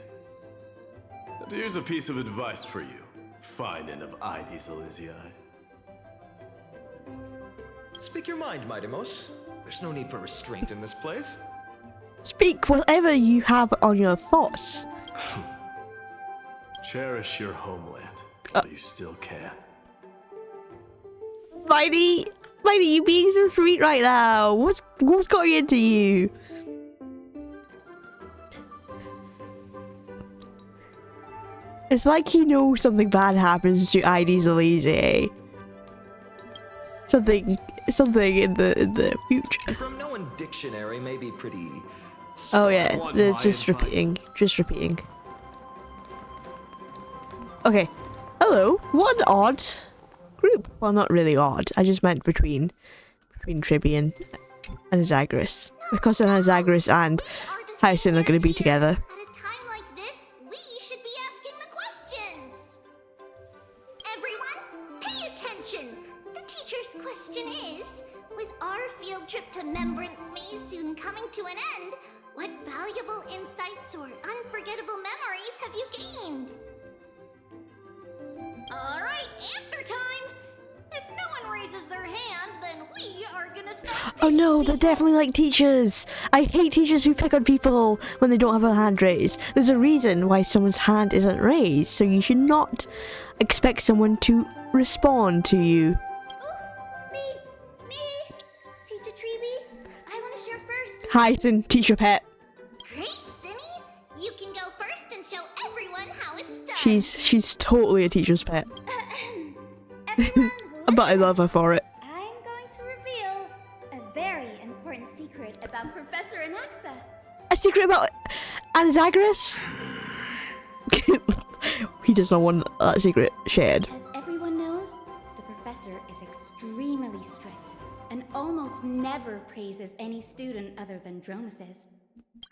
And here's a piece of advice for you, fine end of Ides Elysiae. Speak your mind, Mightimos. There's no need for restraint in this place. Speak whatever you have on your thoughts. Cherish your homeland while you still can. Mighty, you being so sweet right now. What's going into you? It's like he knows something bad happens to Ides Elysiae. Something in the future. From Known Dictionary may be pretty... Oh yeah, want it's my just advice. repeating. Okay, hello. What an odd group. Well, not really odd. I just meant between Tribby and Zagreus. Because Zagreus and Hyacinth are going to be together. At a time like this, we should be asking the questions. Everyone, pay attention. The teacher's question is, with our field trip to Membrance Maze soon coming to an end, what valuable insights or unforgettable memories have you gained? Alright, answer time! If no one raises their hand, then we are gonna start. Oh no, they're definitely like teachers. I hate teachers who pick on people when they don't have a hand raised. There's a reason why someone's hand isn't raised, so you should not expect someone to respond to you. Me! Teacher Treeby, I want to share first. Hyacinth, teacher pet. Great, Cinny! You can go first and show everyone how it's done. She's totally a teacher's pet. Everyone, But I listen. love her for it. I'm going to reveal a very important secret about Professor Anaxa. A secret about Zagreus? He does not want that secret shared. As everyone knows, the professor is extremely strict and almost never praises any student other than Dromuses.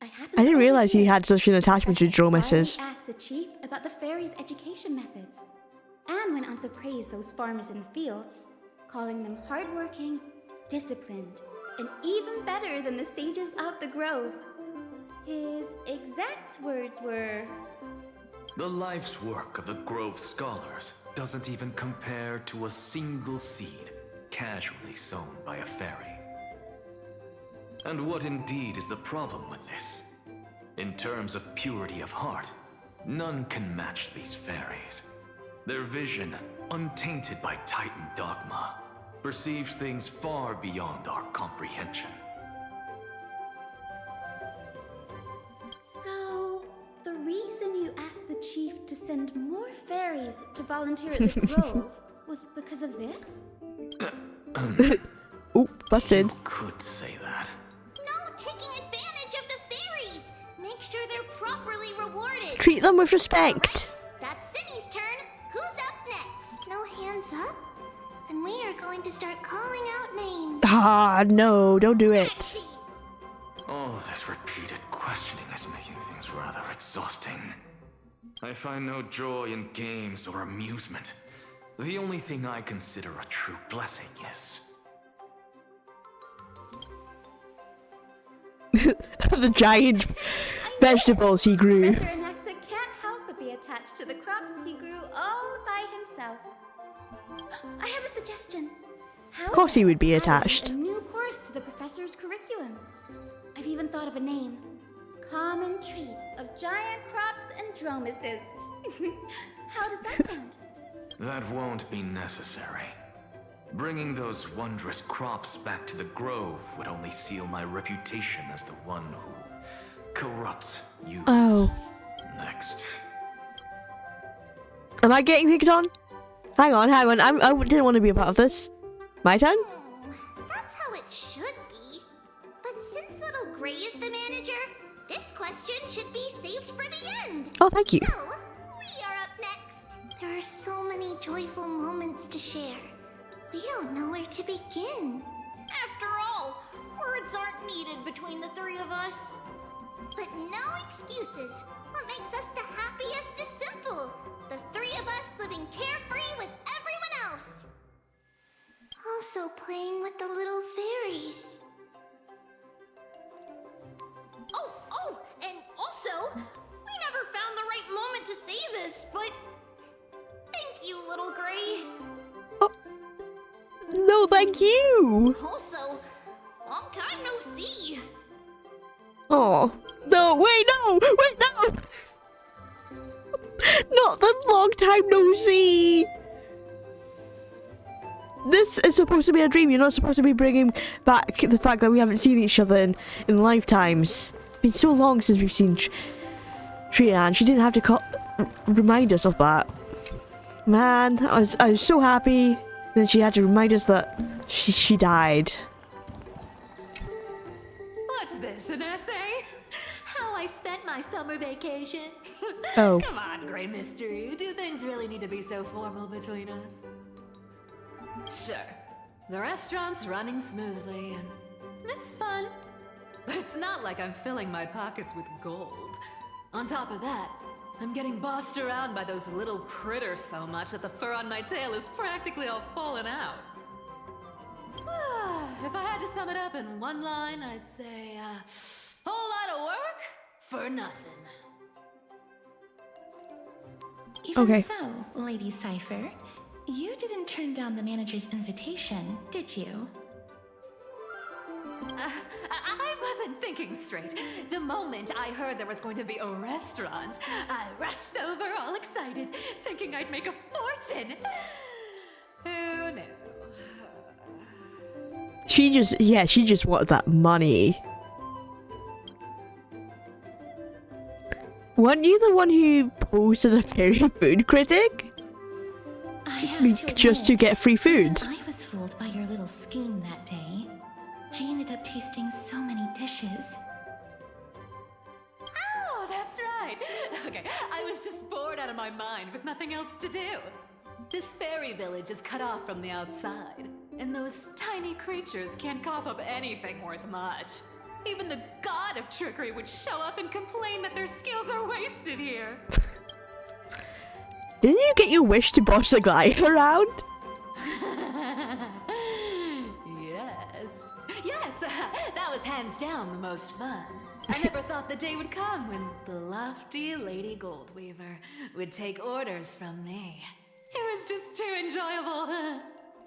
I didn't realize he had such an attachment to Dromuses. I asked the chief about the fairies' education methods and went on to praise those farmers in the fields, calling them hardworking, disciplined, and even better than the sages of the grove. His exact words were, The life's work of the Grove Scholars doesn't even compare to a single seed casually sown by a fairy. And what indeed is the problem with this? In terms of purity of heart, none can match these fairies. Their vision, untainted by Titan dogma, perceives things far beyond our comprehension. so the reason you asked the chief to send more fairies to volunteer at the grove was because of this? Oop, busted. You could say that. No, taking advantage of the fairies! Make sure they're properly rewarded! Treat them with respect. That's Cindy's turn! Who's up next? No hands up? Then we are going to start calling out names. Ah, no, don't do it. Maxie! All this repeated questioning is making things rather exhausting. I find no joy in games or amusement. The only thing I consider a true blessing is... the giant vegetables he grew. Professor Anaxa can't help but be attached to the crops he grew all by himself. I have a suggestion. Of course he would be How about attached. adding a new course to the professor's curriculum? I've even thought of a name. Common Traits of Giant Crops and Dromuses. How does that sound? That won't be necessary. Bringing those wondrous crops back to the grove would only seal my reputation as the one who corrupts youths. Oh. Next. Am I getting picked on? Hang on. I didn't want to be a part of this. My turn? That's how it should be. But since little Gray is the manager, this question should be saved for the end. Oh, thank you. So, we are up next. There are so many joyful moments to share. We don't know where to begin. After all, words aren't needed between the three of us. But no excuses. What makes us the happiest is simple. The three of us living carefree with everyone else. Also playing with the little fairies. Oh, and also, we never found the right moment to say this, but thank you, little Gray. No, thank you. Also, long time no see. Oh. No, wait, no. Not the long time no see. This is supposed to be a dream. You're not supposed to be bringing back the fact that we haven't seen each other in lifetimes. It's been so long since we've seen Tria, and she didn't have to remind us of that. Man, I was so happy. Then she had to remind us that she died. What's this, an essay? How I spent my summer vacation? Oh. Come on, Grey Mystery. Do things really need to be so formal between us? Sure. The restaurant's running smoothly and it's fun. But it's not like I'm filling my pockets with gold. On top of that, I'm getting bossed around by those little critters so much that the fur on my tail is practically all fallen out. If I had to sum it up in one line, I'd say, whole lot of work for nothing. Even Okay. so, Lady Cypher, you didn't turn down the manager's invitation, did you? I wasn't thinking straight. The moment I heard there was going to be a restaurant, I rushed over all excited, thinking I'd make a fortune. Who knew? She just wanted that money. Weren't you the one who posted a fairy food critic? I have to Just to admit, get free food. I was fooled by your little scheme that day. I ended up tasting so many dishes. Oh, that's right. Okay, I was just bored out of my mind with nothing else to do. This fairy village is cut off from the outside, and those tiny creatures can't cough up anything worth much. Even the god of trickery would show up and complain that their skills are wasted here. Didn't you get your wish to boss the glider around? Yes, that was hands down the most fun. I never thought the day would come when the lofty Lady Goldweaver would take orders from me. It was just too enjoyable.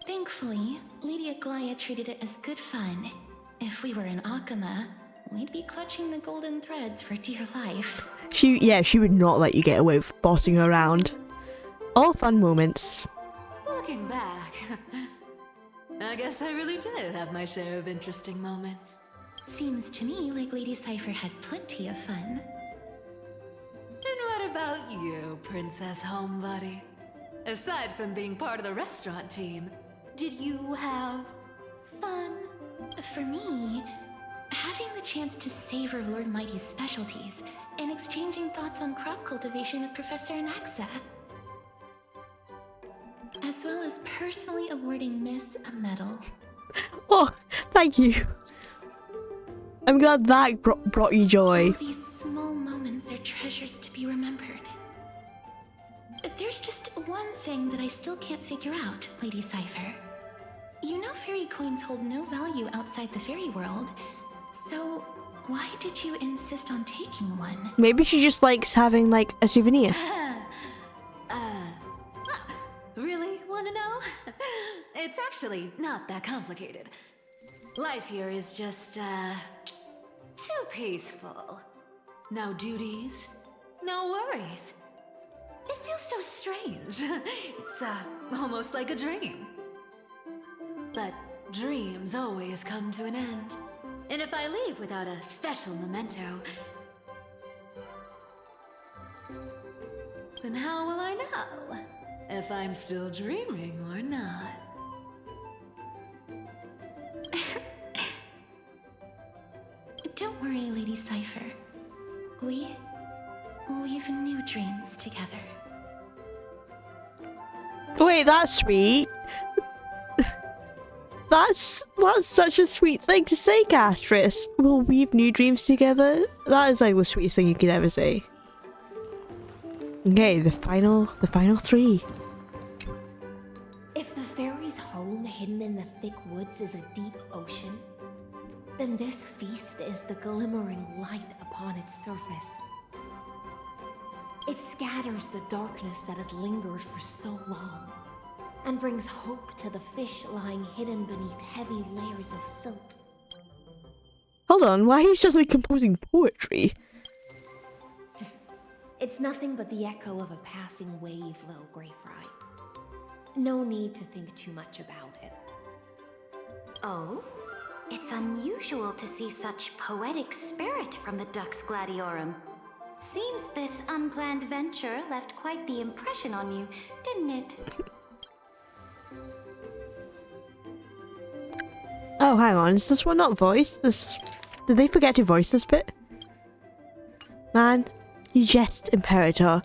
Thankfully, Lady Aglaia treated it as good fun. If we were in Akama, we'd be clutching the golden threads for dear life. She would not let you get away with bossing her around. All fun moments. Looking back, I guess I really did have my share of interesting moments. Seems to me like Lady Cypher had plenty of fun. And what about you, Princess Homebody? Aside from being part of the restaurant team, did you have fun? For me, having the chance to savor Lord Mighty's specialties and exchanging thoughts on crop cultivation with Professor Anaxa, as well as personally awarding Miss a medal. Oh, thank you. I'm glad that brought you joy. All these small moments are treasures to be remembered. there's just one thing that I still can't figure out, Lady Cypher. You know fairy coins hold no value outside the fairy world, so why did you insist on taking one? Maybe she just likes having, like, a souvenir. Really wanna know? It's actually not that complicated. Life here is just, too peaceful. No duties, no worries. It feels so strange. It's, almost like a dream. But dreams always come to an end. And if I leave without a special memento, then how will I know if I'm still dreaming or not? Don't worry, Lady Cypher. We've new dreams together. Wait, that's sweet. That's such a sweet thing to say, Castris. We'll weave new dreams together. That is like the sweetest thing you could ever say. Okay, the final three. If the fairy's home hidden in the thick woods is a deep ocean, then this feast is the glimmering light upon its surface. It scatters the darkness that has lingered for so long, and brings hope to the fish lying hidden beneath heavy layers of silt. Hold on, why are you suddenly composing poetry? It's nothing but the echo of a passing wave, little Grey Fry. No need to think too much about it. Oh? It's unusual to see such poetic spirit from the Dux Gladiorum. Seems this unplanned venture left quite the impression on you, didn't it? Oh, hang on, is this one not voiced? Did they forget to voice this bit? Man, you jest, Imperator.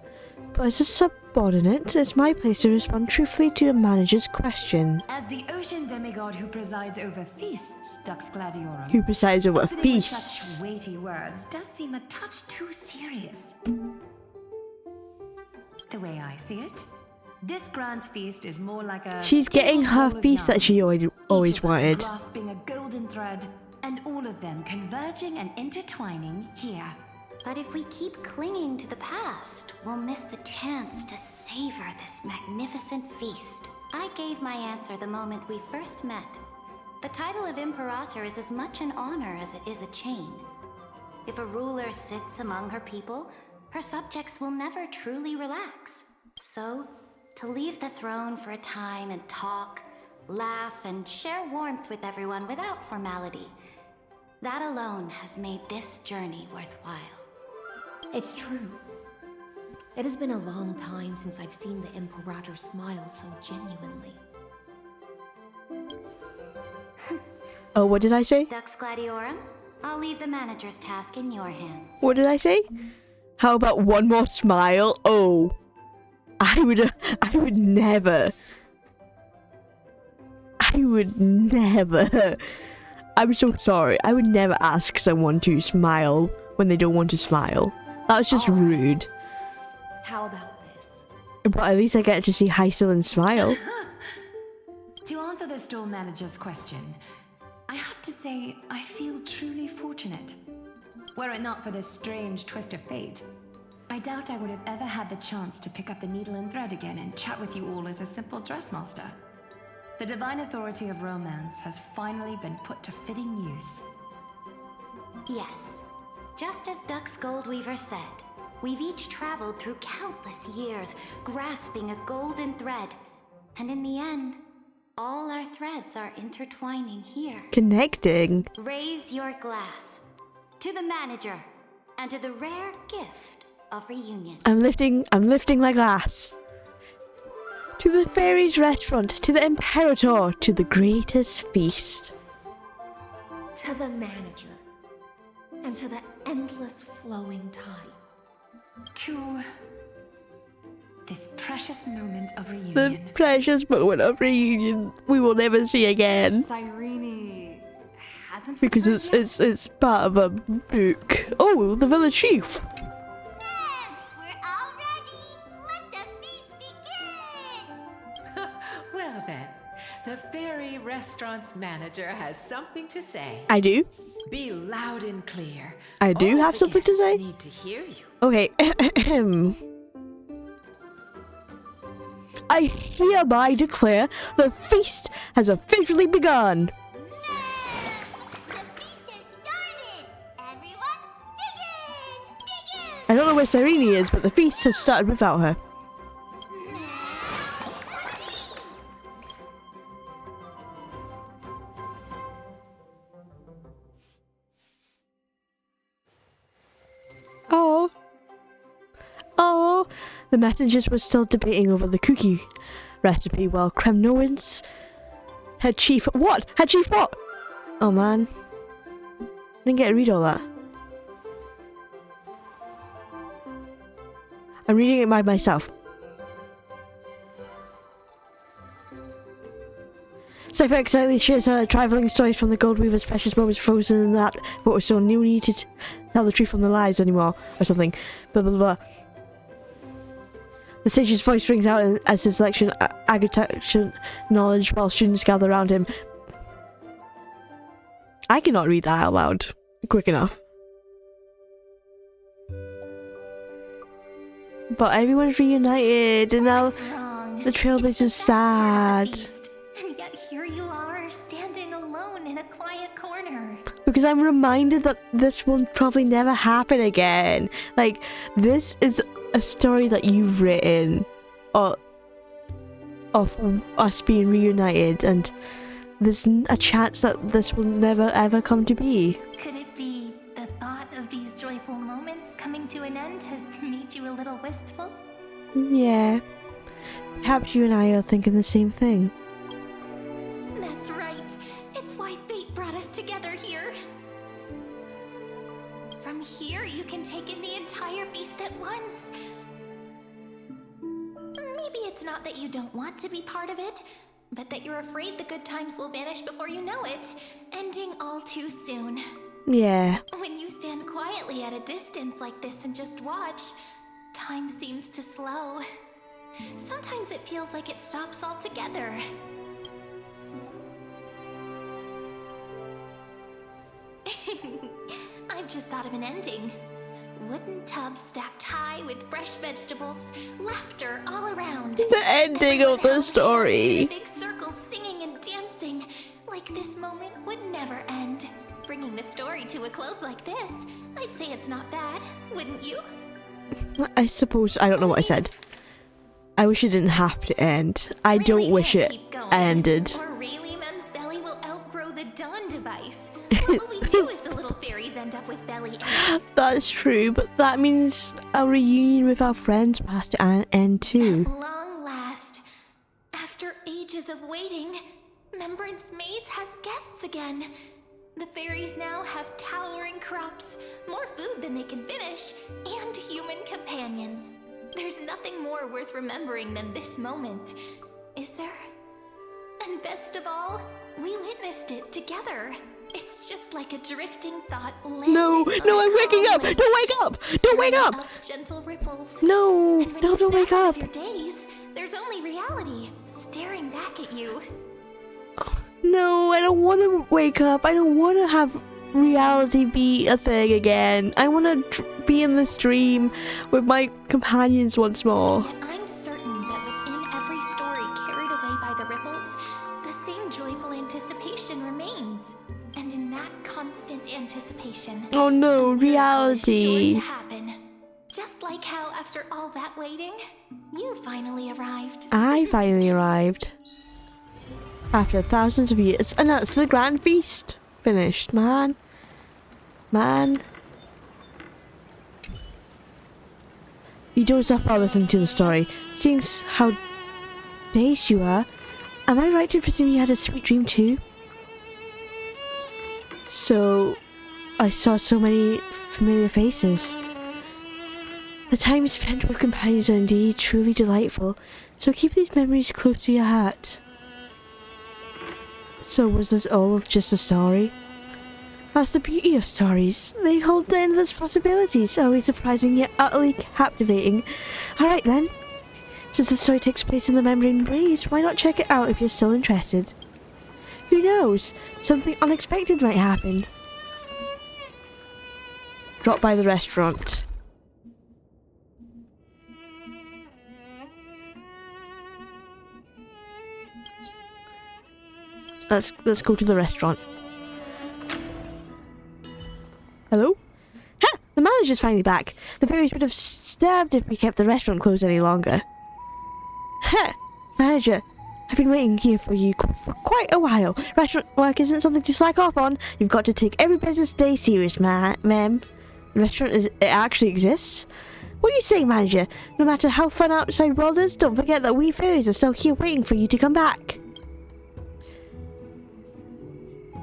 But as a subordinate, it's my place to respond truthfully to the manager's question. As the ocean demigod who presides over feasts, Dux Gladiorum, Who presides over opening with feasts? such weighty words does seem a touch too serious. The way I see it, this grand feast is more like a... She's getting her feast that she always wanted. Grasping a golden thread, and all of them converging and intertwining here. But if we keep clinging to the past, we'll miss the chance to savor this magnificent feast. I gave my answer the moment we first met. The title of Imperator is as much an honor as it is a chain. If a ruler sits among her people, her subjects will never truly relax. So, to leave the throne for a time and talk, laugh, and share warmth with everyone without formality, that alone has made this journey worthwhile. It's true. It has been a long time since I've seen the Imperator smile so genuinely. Oh, what did I say? Dux Gladiorum, I'll leave the manager's task in your hands. What did I say? How about one more smile? Oh, I would never. I'm so sorry. I would never ask someone to smile when they don't want to smile. That's just rude. How about this? But at least I get to see Hycelyn smile. To answer the store manager's question, I have to say I feel truly fortunate. Were it not for this strange twist of fate, I doubt I would have ever had the chance to pick up the needle and thread again and chat with you all as a simple dressmaster. The divine authority of romance has finally been put to fitting use. Yes. Just as Dux Goldweaver said, we've each traveled through countless years, grasping a golden thread. And in the end, all our threads are intertwining here. Connecting. Raise your glass to the manager and to the rare gift of reunion. I'm lifting my glass. To the fairies' restaurant, to the Imperator, to the greatest feast. To the manager, and to the endless flowing tide. To this precious moment of The reunion. precious moment of reunion we will never see again. Cyrene hasn't Because returned yet? it's part of a book. Oh, the village chief. We're all ready. Let the feast begin. restaurant's manager has something to say. I do. Be loud and clear. I do All have the something to guests say. Need to hear you. Okay. I hereby declare the feast has officially begun. The feast has started! Everyone, dig in! I don't know where Serene is, but the feast has started without her. Oh. Oh. The messengers were still debating over the cookie recipe while Kremnoan's head chief... What? Head chief what? Oh man. Didn't get to read all that. I'm reading it by myself. Cypher excitedly shares her travelling stories from the Goldweaver's precious moments frozen in that photo, so no need to tell the truth from the lies anymore, or something. Blah blah blah. The sage's voice rings out as his lecture architecture knowledge while students gather around him. I cannot read that out loud quick enough. But everyone's reunited, and now What's wrong? the Trailblazer's It's the best part of the sad. feast, and yet here you are, standing alone in a quiet corner. Because I'm reminded that this will probably never happen again. Like, this is a story that you've written of us being reunited, and there's a chance that this will never ever come to be. Could it be the thought of these joyful moments coming to an end has made you a little wistful? Yeah. Perhaps you and I are thinking the same thing. That's right. It's why fate brought us together here. From here, you can take in the entire feast at once. Maybe it's not that you don't want to be part of it, but that you're afraid the good times will vanish before you know it, ending all too soon. Yeah. When you stand quietly at a distance like this and just watch, time seems to slow. Sometimes it feels like it stops altogether. I've just thought of an ending. Wooden tubs stacked high with fresh vegetables, laughter all around. The ending of the story. Big circles singing and dancing, like this moment would never end. Bringing the story to a close like this, I'd say it's not bad, wouldn't you? I suppose I don't know what I said. I wish it didn't have to end. I Really don't wish can't it keep going, ended. Or really, Mem's belly will outgrow the Dawn device. What will we do if the little fairies end up with belly aches? That's true, but that means a reunion with our friends past an end too. At long last, after ages of waiting, Membrance Maze has guests again. The fairies now have towering crops, more food than they can finish, and human companions. There's nothing more worth remembering than this moment, is there? And best of all, we witnessed it together. It's just like a drifting thought landing No, on no, a I'm waking calm up! lake, Don't wake up! Don't wake stirring up! Gentle ripples. No, And when no, you don't wake snap out up! of your daze, there's only reality staring back at you. No, I don't want to wake up. I don't want to have reality be a thing again. I want to be in this dream with my companions once more. Yet I'm certain that within every story carried away by the ripples, the same joyful anticipation remains. And in that constant anticipation, Oh no, a miracle is reality. sure to happen. Just like how after all that waiting, you finally arrived. I finally arrived. After thousands of years, and that's the grand feast finished, man. Man. You doze off while listening to the story. Seeing how dazed you are, am I right to presume you had a sweet dream too? So, I saw so many familiar faces. The time spent with companions are indeed truly delightful, so keep these memories close to your heart. So was this all just a story? That's the beauty of stories. They hold endless possibilities, always surprising yet utterly captivating. Alright then. Since the story takes place in the Membrane Maze, why not check it out if you're still interested? Who knows? Something unexpected might happen. Drop by the restaurant. Let's go to the restaurant. Hello? Ha! The manager's finally back. The fairies would have starved if we kept the restaurant closed any longer. Ha! Manager, I've been waiting here for you for quite a while. Restaurant work isn't something to slack off on. You've got to take every business day serious, ma'am. The restaurant it actually exists? What are you saying, manager? No matter how fun outside world is, don't forget that we fairies are still here waiting for you to come back.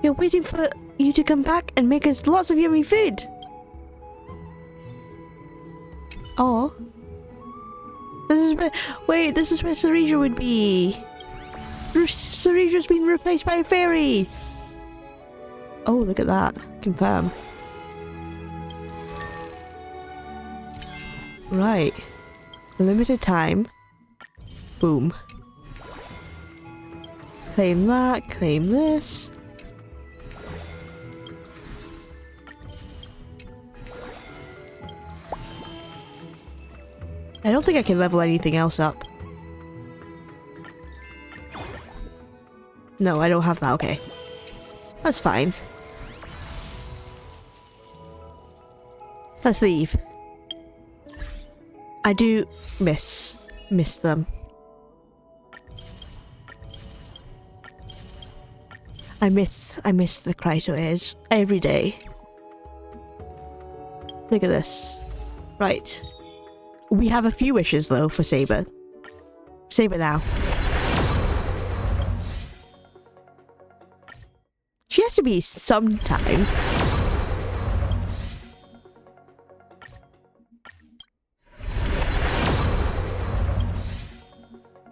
We're waiting for you to come back and make us lots of yummy food. Oh. This is where Cereja would be. Cereja's been replaced by a fairy. Oh, look at that. Confirm. Right. Limited time. Boom. Claim that, claim this. I don't think I can level anything else up. No, I don't have that. Okay. That's fine. Let's leave. I do miss them. I miss the Chrysos Heirs every day. Look at this. Right. We have a few wishes though for Saber. Saber now. She has to be sometime.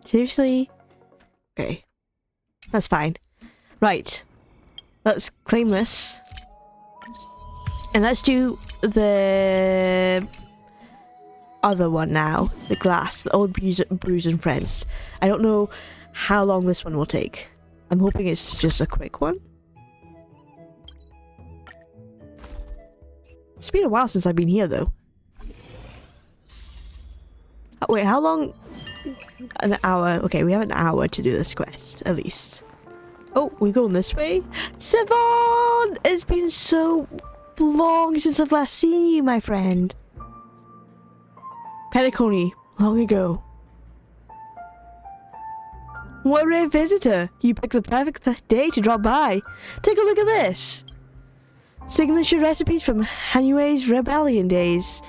Seriously? Okay. That's fine. Right. Let's claim this. And let's do the other one now. The glass. The old Brews and Friends. I don't know how long this one will take. I'm hoping it's just a quick one. It's been a while since I've been here though. Oh, wait, how long? An hour. Okay, we have an hour to do this quest, at least. Oh, we're going this way? Savon! It's been so long since I've last seen you, my friend. Peliconi, long ago. What a rare visitor! You picked the perfect day to drop by. Take a look at this! Signature recipes from Hanue's rebellion days.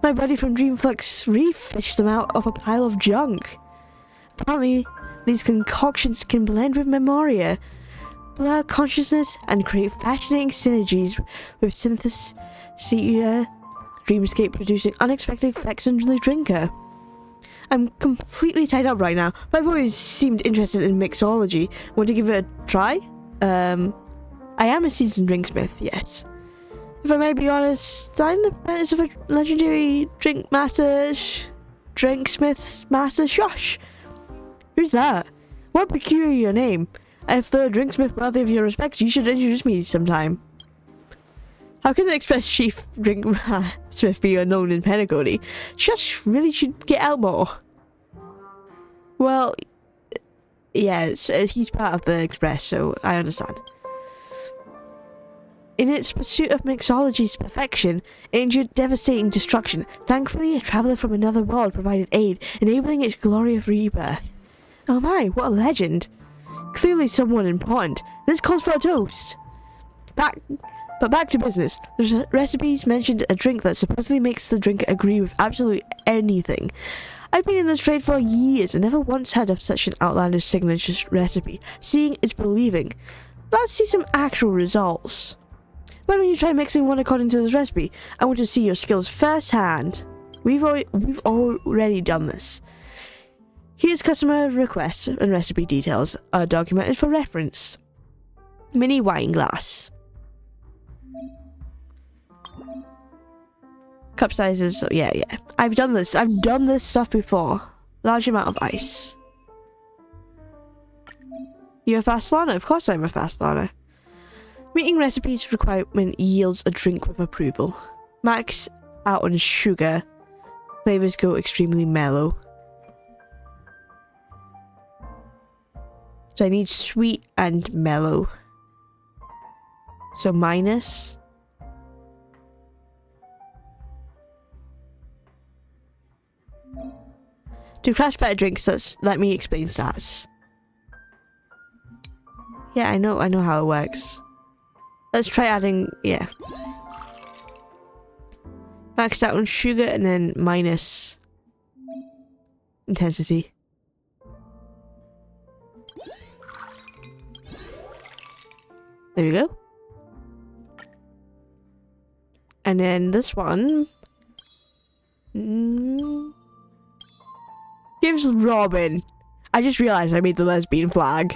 My buddy from Dreamflux Reef fished them out of a pile of junk. Apparently, these concoctions can blend with Memoria, blur consciousness, and create fascinating synergies with Synthesia Dreamscape, producing unexpected effects on the drinker. I'm completely tied up right now, but I've always seemed interested in mixology. Want to give it a try? I am a seasoned drinksmith, yes. If I may be honest, I'm the apprentice of a legendary drinksmith master. Shush! Who's that? What a peculiar name. If the drinksmith worthy of your respect, you should introduce me sometime. How can the express chief drinksmith be unknown in Penacony? Shush really should get out more. Well, yeah, he's part of the express, so I understand. In its pursuit of mixology's perfection, it endured devastating destruction. Thankfully, a traveller from another world provided aid, enabling its glorious rebirth. Oh my, what a legend. Clearly someone important. This calls for a toast. But back to business. The recipes mentioned a drink that supposedly makes the drinker agree with absolutely anything. I've been in this trade for years and never once heard of such an outlandish signature recipe. Seeing is believing. Let's see some actual results. Why don't you try mixing one according to this recipe? I want to see your skills firsthand. We've already done this. Here's customer requests and recipe details are documented for reference. Mini wine glass. Cup sizes, so yeah. I've done this stuff before. Large amount of ice. You're a fast learner? Of course I'm a fast learner. Meeting recipes requirement yields a drink with approval. Max out on sugar. Flavors go extremely mellow. So I need sweet and mellow. So minus. To crash better drinks, let me explain stats. Yeah, I know how it works. Let's try adding, yeah. Maxed out on sugar and then minus intensity. There we go. And then this one gives Robin. I just realized I made the lesbian flag.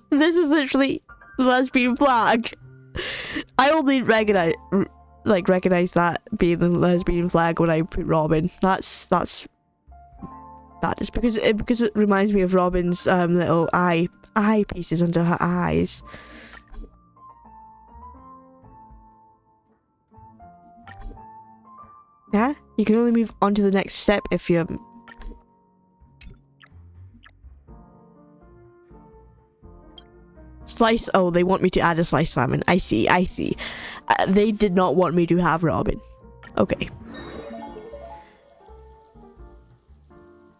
This is literally the lesbian flag. I only recognize that being the lesbian flag when I put Robin. That's just because it reminds me of Robin's little eye pieces under her eyes. Yeah, you can only move on to the next step if you're... Slice... Oh, they want me to add a sliced salmon. I see. They did not want me to have Robin. Okay.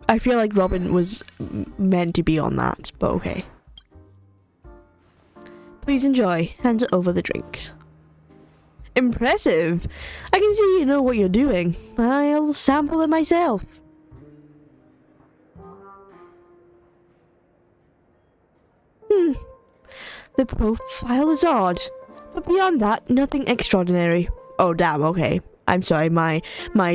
I feel like Robin was meant to be on that, but okay. Please enjoy. Hand over the drink. Impressive! I can see you know what you're doing. I'll sample it myself. The profile is odd, but beyond that, nothing extraordinary. Oh damn, okay. I'm sorry, my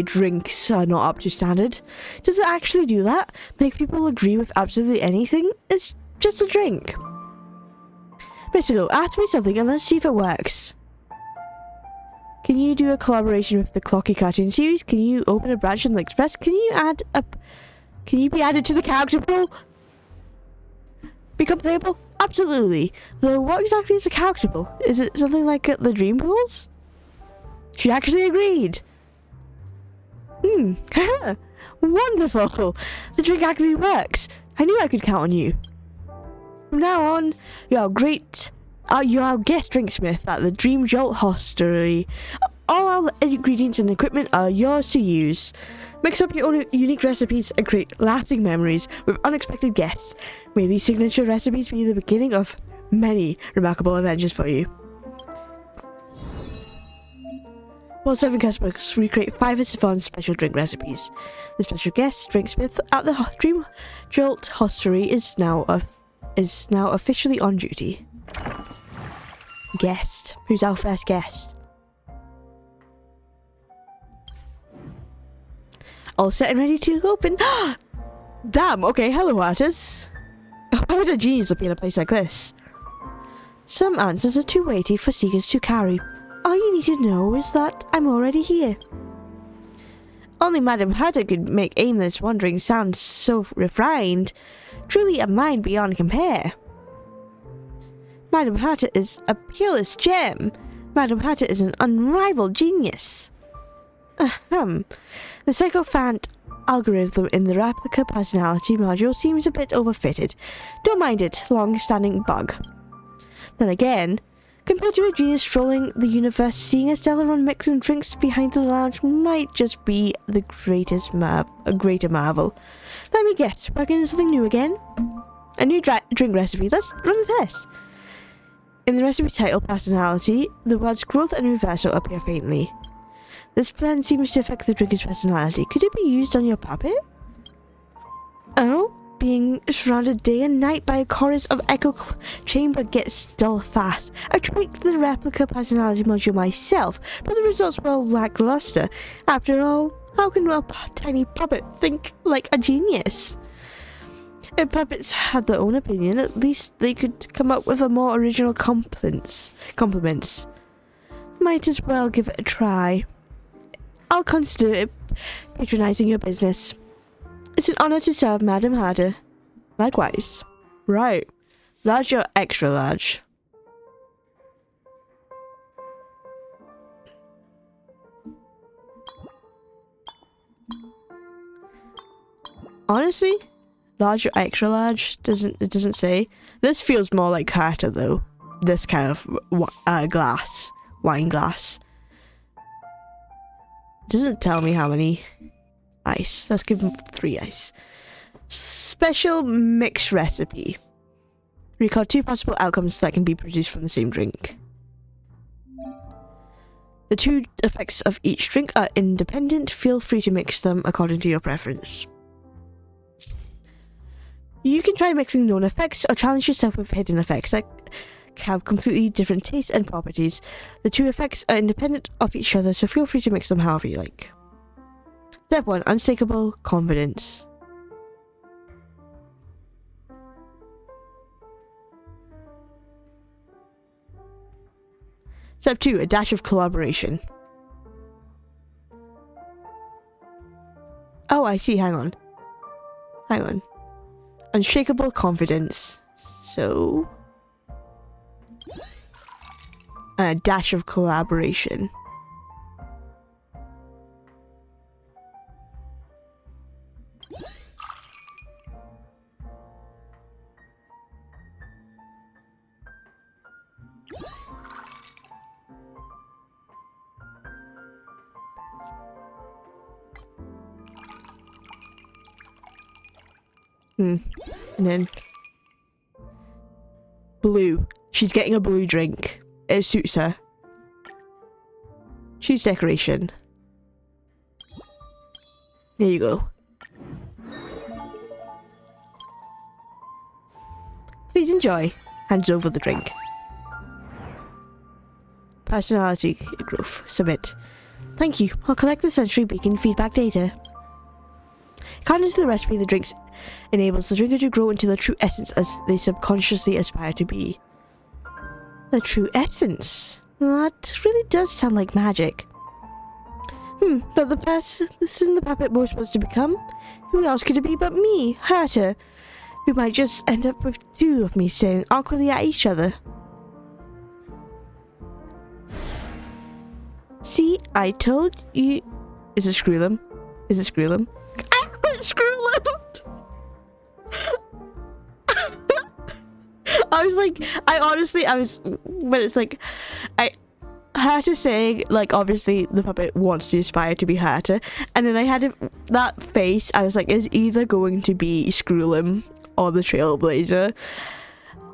drinks are not up to standard. Does it actually do that? Make people agree with absolutely anything? It's just a drink. Mystico, ask me something and let's see if it works. Can you do a collaboration with the Clocky cartoon series? Can you open a branch in the Express? Can you be added to the character pool? Become playable? Absolutely. Though what exactly is a character pool? Is it something like the Dream Pools? She actually agreed. Wonderful. The drink actually works. I knew I could count on you. From now on, you're our guest drinksmith at the Dream Jolt Hostelry. All our ingredients and equipment are yours to use. Mix up your own unique recipes and create lasting memories with unexpected guests. May these signature recipes be the beginning of many remarkable adventures for you. While serving customers, recreate 5 fun special drink recipes. The special guest drinksmith at the Dream Jolt Hostelry is now officially on duty. Guest. Who's our first guest? All set and ready to open. Damn, okay, hello artists. Why would a genius be in a place like this? Some answers are too weighty for seekers to carry. All you need to know is that I'm already here. Only Madame Hatter could make aimless wandering sound so refined. Truly a mind beyond compare. Madame Hatter is a peerless gem. Madame Hatter is an unrivaled genius. The sycophant algorithm in the replica personality module seems a bit overfitted. Don't mind it, long-standing bug. Then again, compared to a genius strolling the universe, seeing a stellar run mixing drinks behind the lounge might just be the greater marvel. Let me guess, back into something new again? A new drink recipe. Let's run a test. In the recipe title personality, the words growth and reversal appear faintly. This blend seems to affect the drinker's personality. Could it be used on your puppet? Oh, being surrounded day and night by a chorus of echo chamber gets dull fast. I tweaked the replica personality module myself, but the results were lackluster. After all, how can a tiny puppet think like a genius? If puppets had their own opinion, at least they could come up with a more original compliments. Might as well give it a try. I'll consider patronizing your business. It's an honor to serve Madame Hatter. Likewise, Right. Large or extra large? Honestly, large or extra large? It doesn't say. This feels more like Carter though. This kind of glass. Wine glass. Doesn't tell me how many ice. Let's give him 3 ice. Special mix recipe. Record 2 possible outcomes that can be produced from the same drink. The 2 effects of each drink are independent. Feel free to mix them according to your preference. You can try mixing known effects or challenge yourself with hidden effects that have completely different tastes and properties. The 2 effects are independent of each other, so feel free to mix them however you like. Step 1. Unshakable confidence. Step 2. A dash of collaboration. Oh, I see. Hang on. Unshakable confidence. So... a dash of collaboration. And then blue. She's getting a blue drink. It suits her. Choose decoration. There you go. Please enjoy. Hands over the drink. Personality growth. Submit. Thank you. I'll collect the sensory beacon feedback data. According to the recipe, the drinks enables the drinker to grow into their true essence as they subconsciously aspire to be. The true essence? That really does sound like magic. But the person the puppet was supposed to become? Who else could it be but me, Herta? We might just end up with 2 of me staring awkwardly at each other. See, I told you... Is it Screwlum? Is it Screwlum? Screwlum! When it's like, Herta saying, like, obviously the puppet wants to aspire to be Herta, and then I had that face, I was like, it's either going to be Screwlum or the Trailblazer.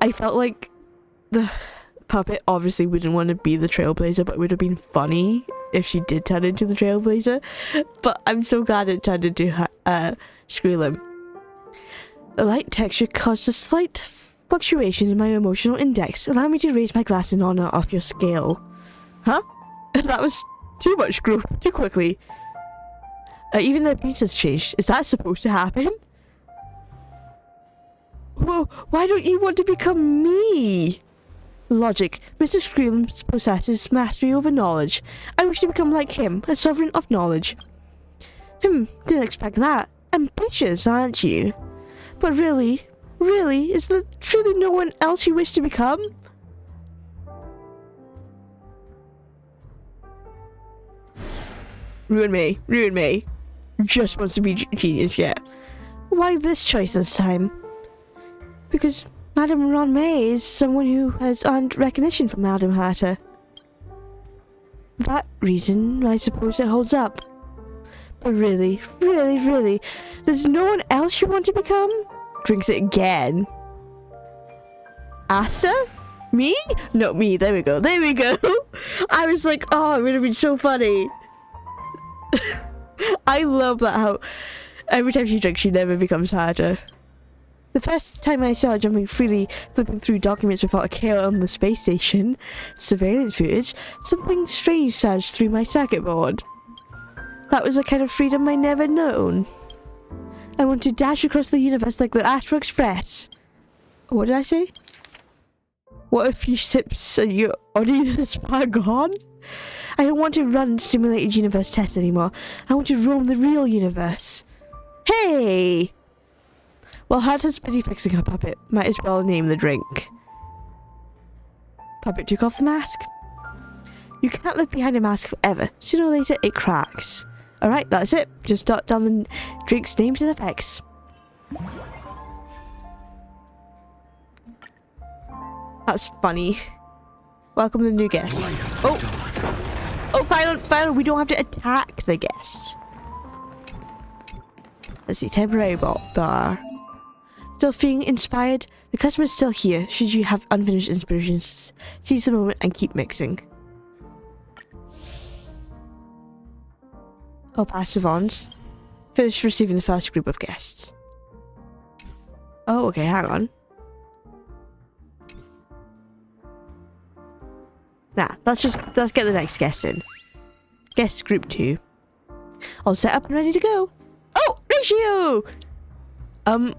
I felt like the puppet obviously wouldn't want to be the Trailblazer, but it would have been funny if she did turn into the Trailblazer. But I'm so glad it turned into Screwlum. The light texture caused a slight fluctuation in my emotional index. Allow me to raise my glass in honor of your scale. Huh? That was too much growth too quickly. Even the appearance has changed. Is that supposed to happen? Whoa, why don't you want to become me? Logic. Mr. Scream possesses mastery over knowledge. I wish to become like him, a sovereign of knowledge. Didn't expect that. Ambitious, aren't you? But really, is there truly no one else you wish to become? Ruin me. Just wants to be genius, yeah. Why this choice this time? Because Madame Ronmay is someone who has earned recognition from Madame Herta. That reason, I suppose it holds up. But really, there's no one else you want to become? Drinks it again. Asta? Me? Not me, there we go. I was like, oh, it would have been so funny. I love that how every time she drinks, she never becomes Herta. The first time I saw her jumping freely, flipping through documents without a care on the space station, surveillance footage, something strange surged through my circuit board. That was a kind of freedom I never known. I want to dash across the universe like the Astro Express. What did I say? What a few sips and you're already this far gone? I don't want to run simulated universe tests anymore. I want to roam the real universe. Hey! While Hatta's busy fixing her puppet, might as well name the drink. Puppet took off the mask. You can't live behind a mask forever. Sooner or later, it cracks. Alright, that's it. Just jot down the drink's names and effects. That's funny. Welcome the new guests. Oh, final, we don't have to attack the guests. Let's see, temporary bar. Still feeling inspired? The customer's still here. Should you have unfinished inspirations, seize the moment and keep mixing. Oh, passive ons. Finish receiving the first group of guests. Oh, okay, hang on. Nah, let's get the next guest in. Guest group 2. All set up and ready to go. Oh, Ratio!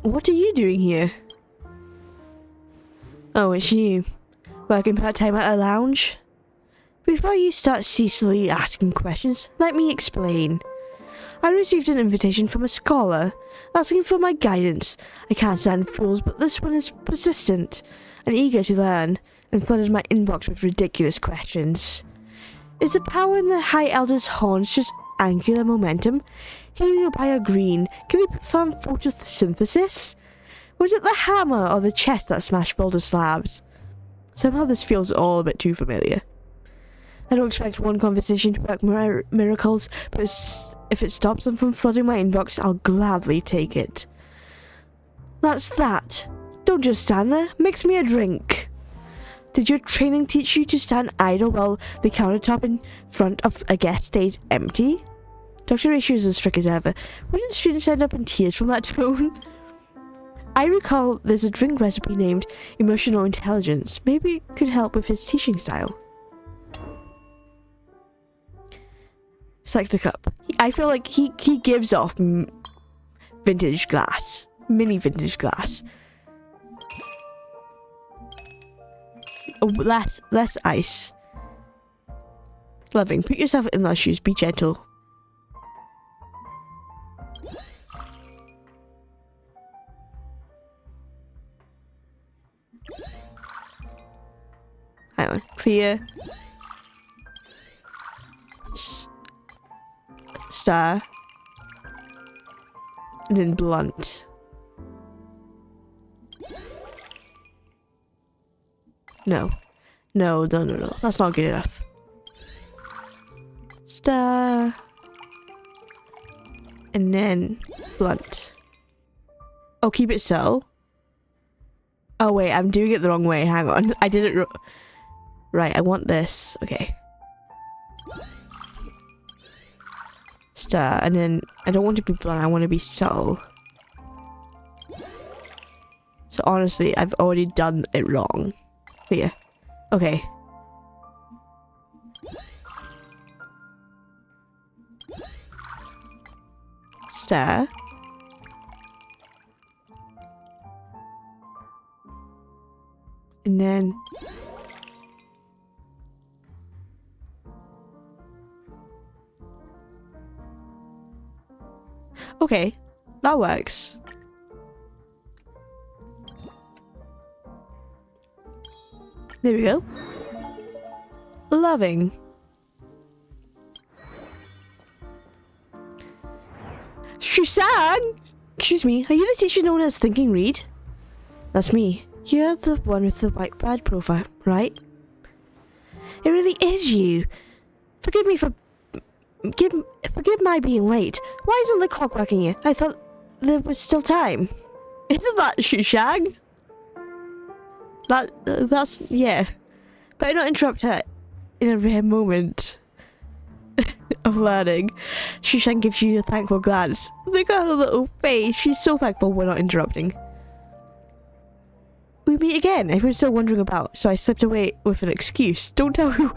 What are you doing here? Oh, it's you. Working part-time at a lounge? Before you start ceaselessly asking questions, let me explain. I received an invitation from a scholar, asking for my guidance. I can't stand fools, but this one is persistent and eager to learn, and flooded my inbox with ridiculous questions. Is the power in the High Elder's horns just angular momentum? Heliobio-green? Can we perform photosynthesis? Was it the hammer or the chest that smashed boulder slabs? Somehow this feels all a bit too familiar. I don't expect one conversation to work miracles, but if it stops them from flooding my inbox, I'll gladly take it. That's that. Don't just stand there. Mix me a drink. Did your training teach you to stand idle while the countertop in front of a guest stays empty? Dr. Ratio is as strict as ever. Wouldn't students end up in tears from that tone? I recall there's a drink recipe named Emotional Intelligence. Maybe it could help with his teaching style. Select the cup. I feel like he gives off vintage glass. Mini vintage glass. Oh, less ice. Loving. Put yourself in their shoes. Be gentle. Hang on. Clear. Star. And then blunt. No. No. That's not good enough. Star. And then blunt. Oh, keep it so. Oh wait, I'm doing it the wrong way. Hang on. I did it right. I want this. Okay. Star. And then I don't want to be blunt. I want to be subtle. So honestly, I've already done it wrong. Clear. Okay. Star. And then okay, that works. There we go. Loving. Shushan! Excuse me, are you the teacher known as Thinking Reed? That's me. You're the one with the white badge profile, right? It really is you. Forgive me for... Forgive my being late. Why isn't the clock working here? I thought there was still time. Isn't that Shushan? That's... yeah. Better not interrupt her in a rare moment of learning. Shushan gives you a thankful glance. Look at her little face. She's so thankful we're not interrupting. We meet again. Everyone's still wondering about, so I slipped away with an excuse. Don't tell who.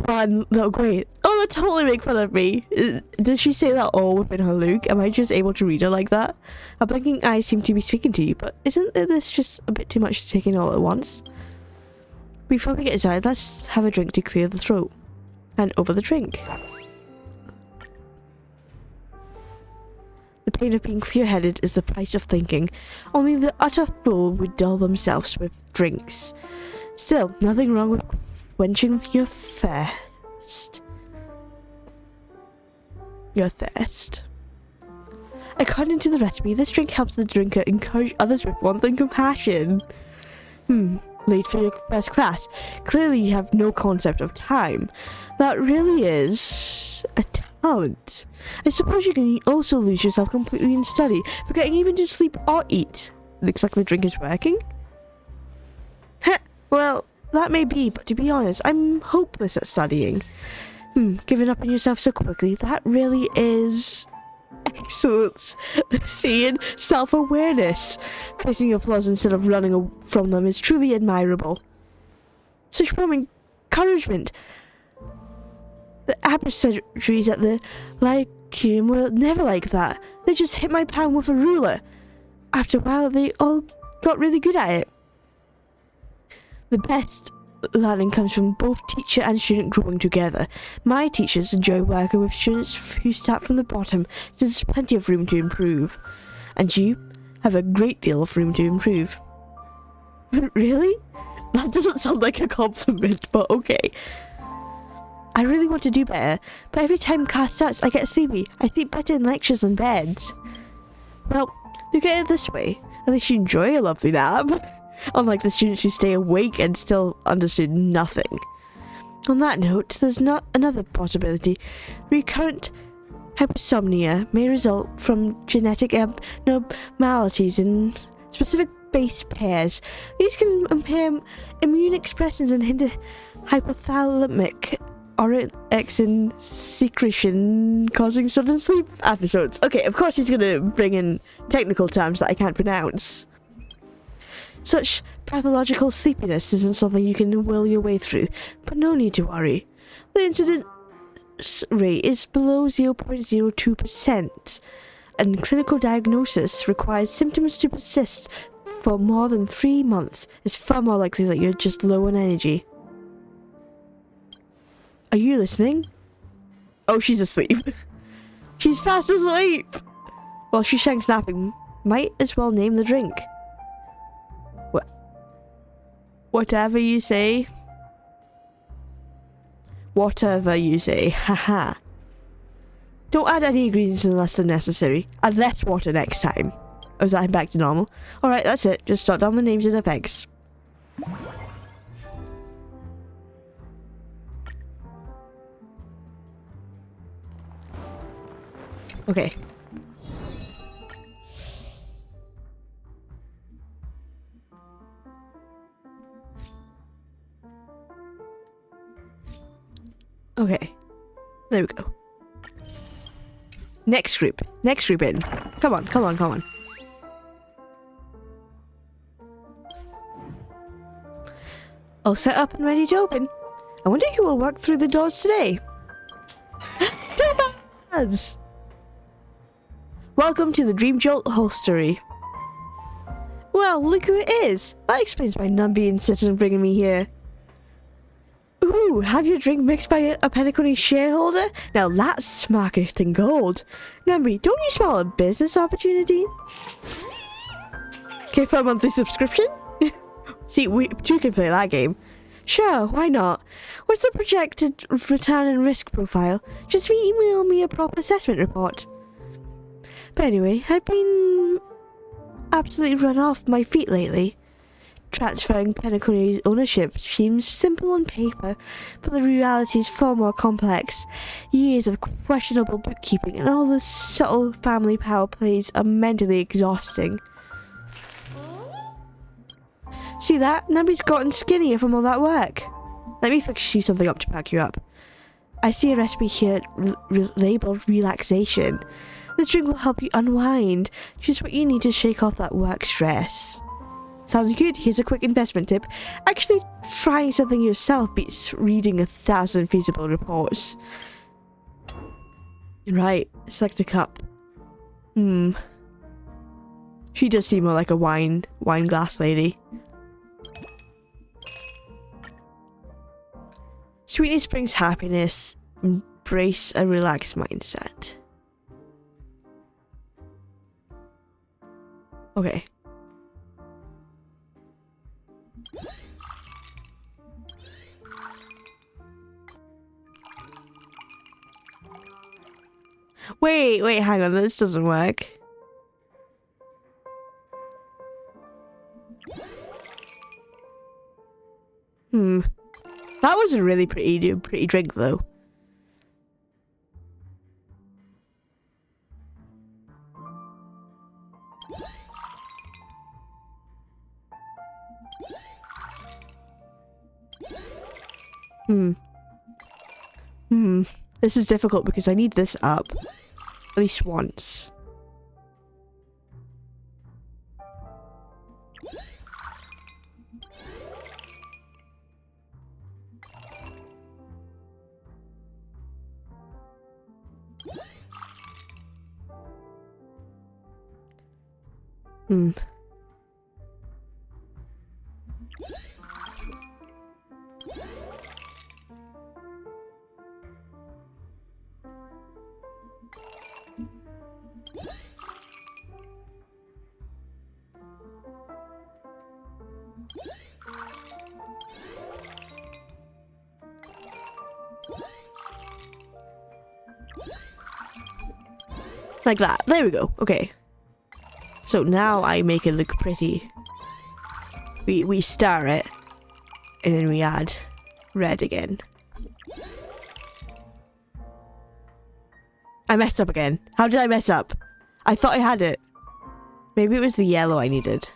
One little great. Oh, they'll totally make fun of me. Does she say that all within her look? Am I just able to read her like that? Her blinking eyes seem to be speaking to you, but isn't this just a bit too much to take in all at once? Before we get inside, let's have a drink to clear the throat. And over the drink. The point of being clear-headed is the price of thinking. Only the utter fool would dull themselves with drinks. Still, nothing wrong with quenching your thirst. According to the recipe, this drink helps the drinker encourage others with warmth and compassion. Late for your first class. Clearly you have no concept of time. That really is a talent. I suppose you can also lose yourself completely in study, forgetting even to sleep or eat. Looks like the drink is working. Heh, well, that may be, but to be honest, I'm hopeless at studying. Giving up on yourself so quickly, that really is excellence. Seeing self-awareness. Facing your flaws instead of running from them is truly admirable. Such warm encouragement. The adversaries at the Lyceum were never like that. They just hit my palm with a ruler. After a while, they all got really good at it. The best learning comes from both teacher and student growing together. My teachers enjoy working with students who start from the bottom, since there's plenty of room to improve. And you have a great deal of room to improve. Really? That doesn't sound like a compliment, but okay. I really want to do better, but every time class starts I get sleepy. I sleep better in lectures than beds. Well, look at it this way. At least you enjoy a lovely nap. Unlike the students who stay awake and still understood nothing. On that note, there's not another possibility. Recurrent hypersomnia may result from genetic abnormalities in specific base pairs. These can impair immune expressions and hinder hypothalamic orexin secretion, causing sudden sleep episodes. Okay, of course he's gonna bring in technical terms that I can't pronounce. Such pathological sleepiness isn't something you can will your way through, but no need to worry. The incidence rate is below 0.02%, and clinical diagnosis requires symptoms to persist for more than 3 months. It's far more likely that you're just low on energy. Are you listening? Oh, she's asleep. She's fast asleep! Well, she's snapping. Might as well name the drink. Whatever you say. Whatever you say. Haha. Don't add any ingredients unless they're necessary. Add less water next time. Oh, is that back to normal? Alright, that's it. Just start down the names and effects. Okay. Okay. There we go. Next group. Next group in. Come on, come on, come on. All set up and ready to open. I wonder who will walk through the doors today. Topaz! Welcome to the Dream Jolt Hostelry. Well, look who it is. That explains why Numby insisted on bringing me here. Ooh, have your drink mixed by a Penacony shareholder? Now that's smarter than gold. Numby, don't you smell a business opportunity? Okay, for a monthly subscription? See, we two can play that game. Sure, why not? What's the projected return and risk profile? Just email me a proper assessment report. But anyway, I've been absolutely run off my feet lately. Transferring Penacony's ownership seems simple on paper, but the reality is far more complex. Years of questionable bookkeeping and all the subtle family power plays are mentally exhausting. See that? Numby's gotten skinnier from all that work. Let me fix you something up to pack you up. I see a recipe here labeled relaxation. This drink will help you unwind, just what you need to shake off that work stress. Sounds good. Here's a quick investment tip. Actually, trying something yourself beats reading 1,000 feasible reports. Right, select a cup. She does seem more like a wine glass lady. Sweetness brings happiness. Embrace a relaxed mindset. Okay. Wait, hang on, this doesn't work. That was a really pretty drink though. This is difficult because I need this up at least once. Like that. There we go. Okay. So now I make it look pretty. We star it. And then we add red again. I messed up again. How did I mess up? I thought I had it. Maybe it was the yellow I needed.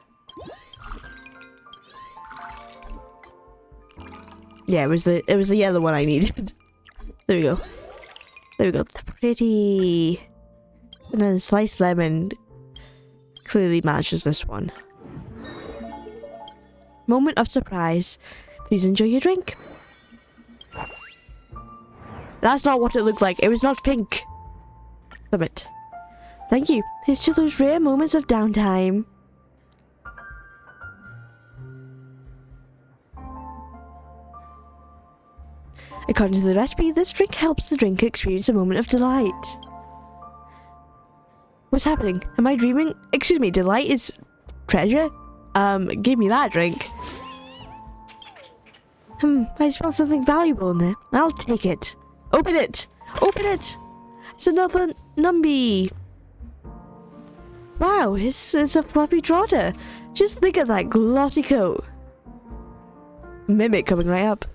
Yeah, it was the yellow one I needed. There we go. There we go. Pretty. And then sliced lemon clearly matches this one. Moment of surprise. Please enjoy your drink. That's not what it looked like. It was not pink. Summit. Thank you. Here's to those rare moments of downtime. According to the recipe, this drink helps the drinker experience a moment of delight. What's happening? Am I dreaming? Excuse me, delight is treasure? Give me that drink. I smell something valuable in there. I'll take it. Open it! Open it! It's another Numby. Wow, it's a fluffy trotter. Just think of that glossy coat. Mimic coming right up.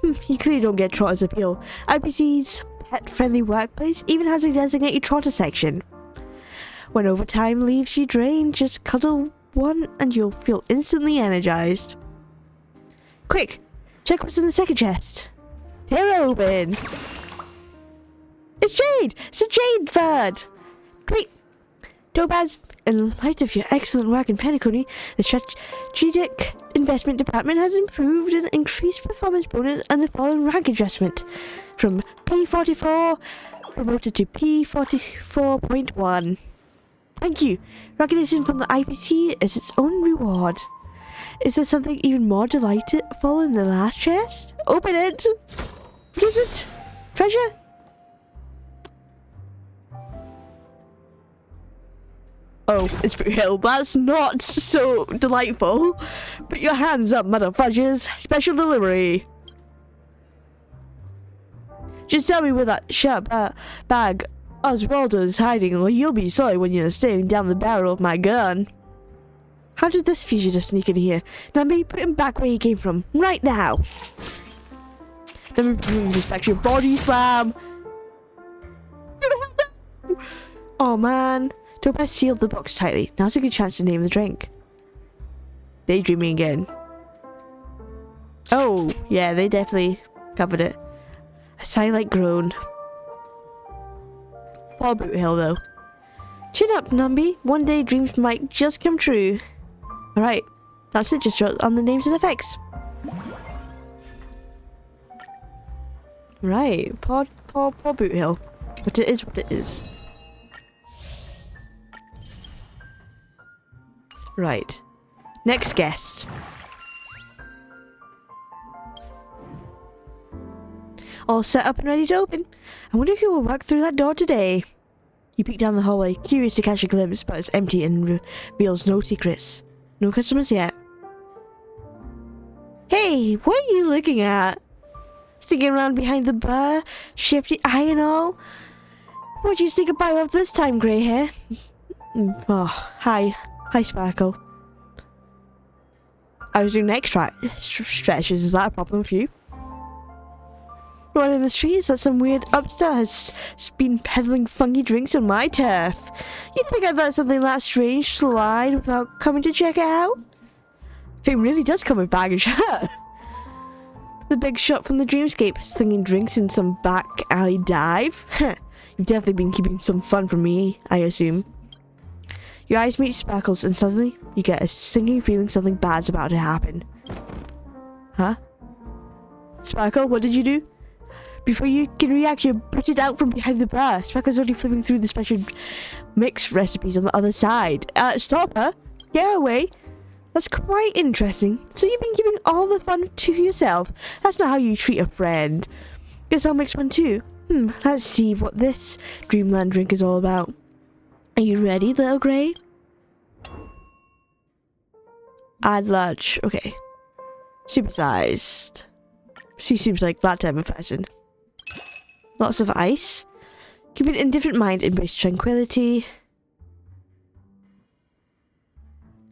You clearly don't get Trotter's appeal. IPC's pet-friendly workplace even has a designated Trotter section. When overtime leaves you drained, just cuddle one and you'll feel instantly energized. Quick! Check what's in the second chest. Tear open! It's Jade! It's a Jade bird! Great! Topaz, in light of your excellent work in Penacony, the strategic investment department has improved and increased performance bonus and the following rank adjustment. From P44 promoted to P44.1. Thank you. Recognition from the IPC is its own reward. Is there something even more delightful in the last chest? Open it! What is it? Treasure? Oh, it's Boot Hill. That's not so delightful. Put your hands up, motherfudgers. Special delivery. Just tell me where that sharp bag Oswaldo is hiding, or you'll be sorry when you're staring down the barrel of my gun. How did this fugitive sneak in here? Numby, put him back where he came from. Right now. Numby, put him back to your body slam. Oh man. Topaz sealed the box tightly. Now's a good chance to name the drink. Daydreaming again. Oh, yeah, they definitely covered it. A silent groan. Poor Boot Hill, though. Chin up, Numby. One day dreams might just come true. Alright, that's it. Just jot on the names and effects. Right, poor Boot Hill. But it is what it is. Right. Next guest. All set up and ready to open. I wonder who will walk through that door today. You peek down the hallway, curious to catch a glimpse, but it's empty and reveals no secrets. No customers yet. Hey, what are you looking at? Sticking around behind the bar, shifty eye and all? What'd you sneak a bite of this time, grey hair? Oh, hi. Hi, Sparkle. I was doing neck stretches, is that a problem for you? Right in the streets that some weird upstart has been peddling funky drinks on my turf. You think I'd let something that strange slide without coming to check it out? Fame really does come with baggage, huh? The big shot from the dreamscape, slinging drinks in some back alley dive? You've definitely been keeping some fun from me, I assume. Your eyes meet Sparkle's and suddenly you get a stinging feeling something bad's about to happen. Huh? Sparkle, what did you do? Before you can react, you're butted out from behind the bar. Sparkle's already flipping through the special mix recipes on the other side. Stop her! Get away! That's quite interesting. So you've been keeping all the fun to yourself. That's not how you treat a friend. Guess I'll mix one too. Let's see what this dreamland drink is all about. Are you ready, little grey? Add large. Okay. Supersized. She seems like that type of person. Lots of ice. Keep an indifferent mind, embrace tranquility.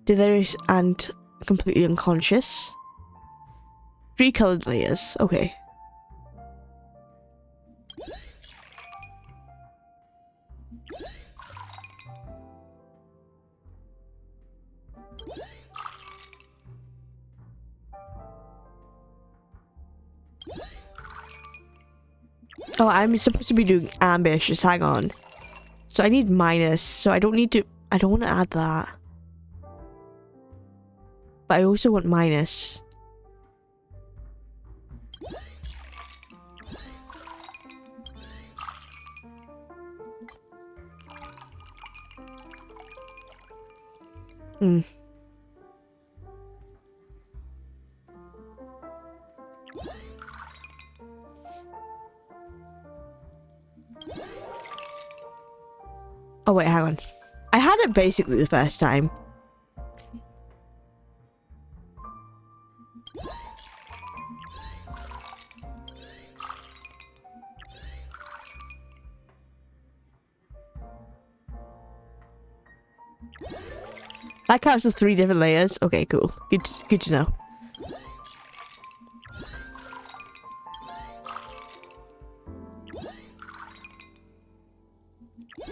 Delirious and completely unconscious. 3 colored layers. Okay. Oh, I'm supposed to be doing ambitious. Hang on. So I need minus. So I don't need to... I don't want to add that. But I also want minus. Oh wait, hang on. I had it basically the first time. That counts as 3 different layers. Okay, cool. Good to know.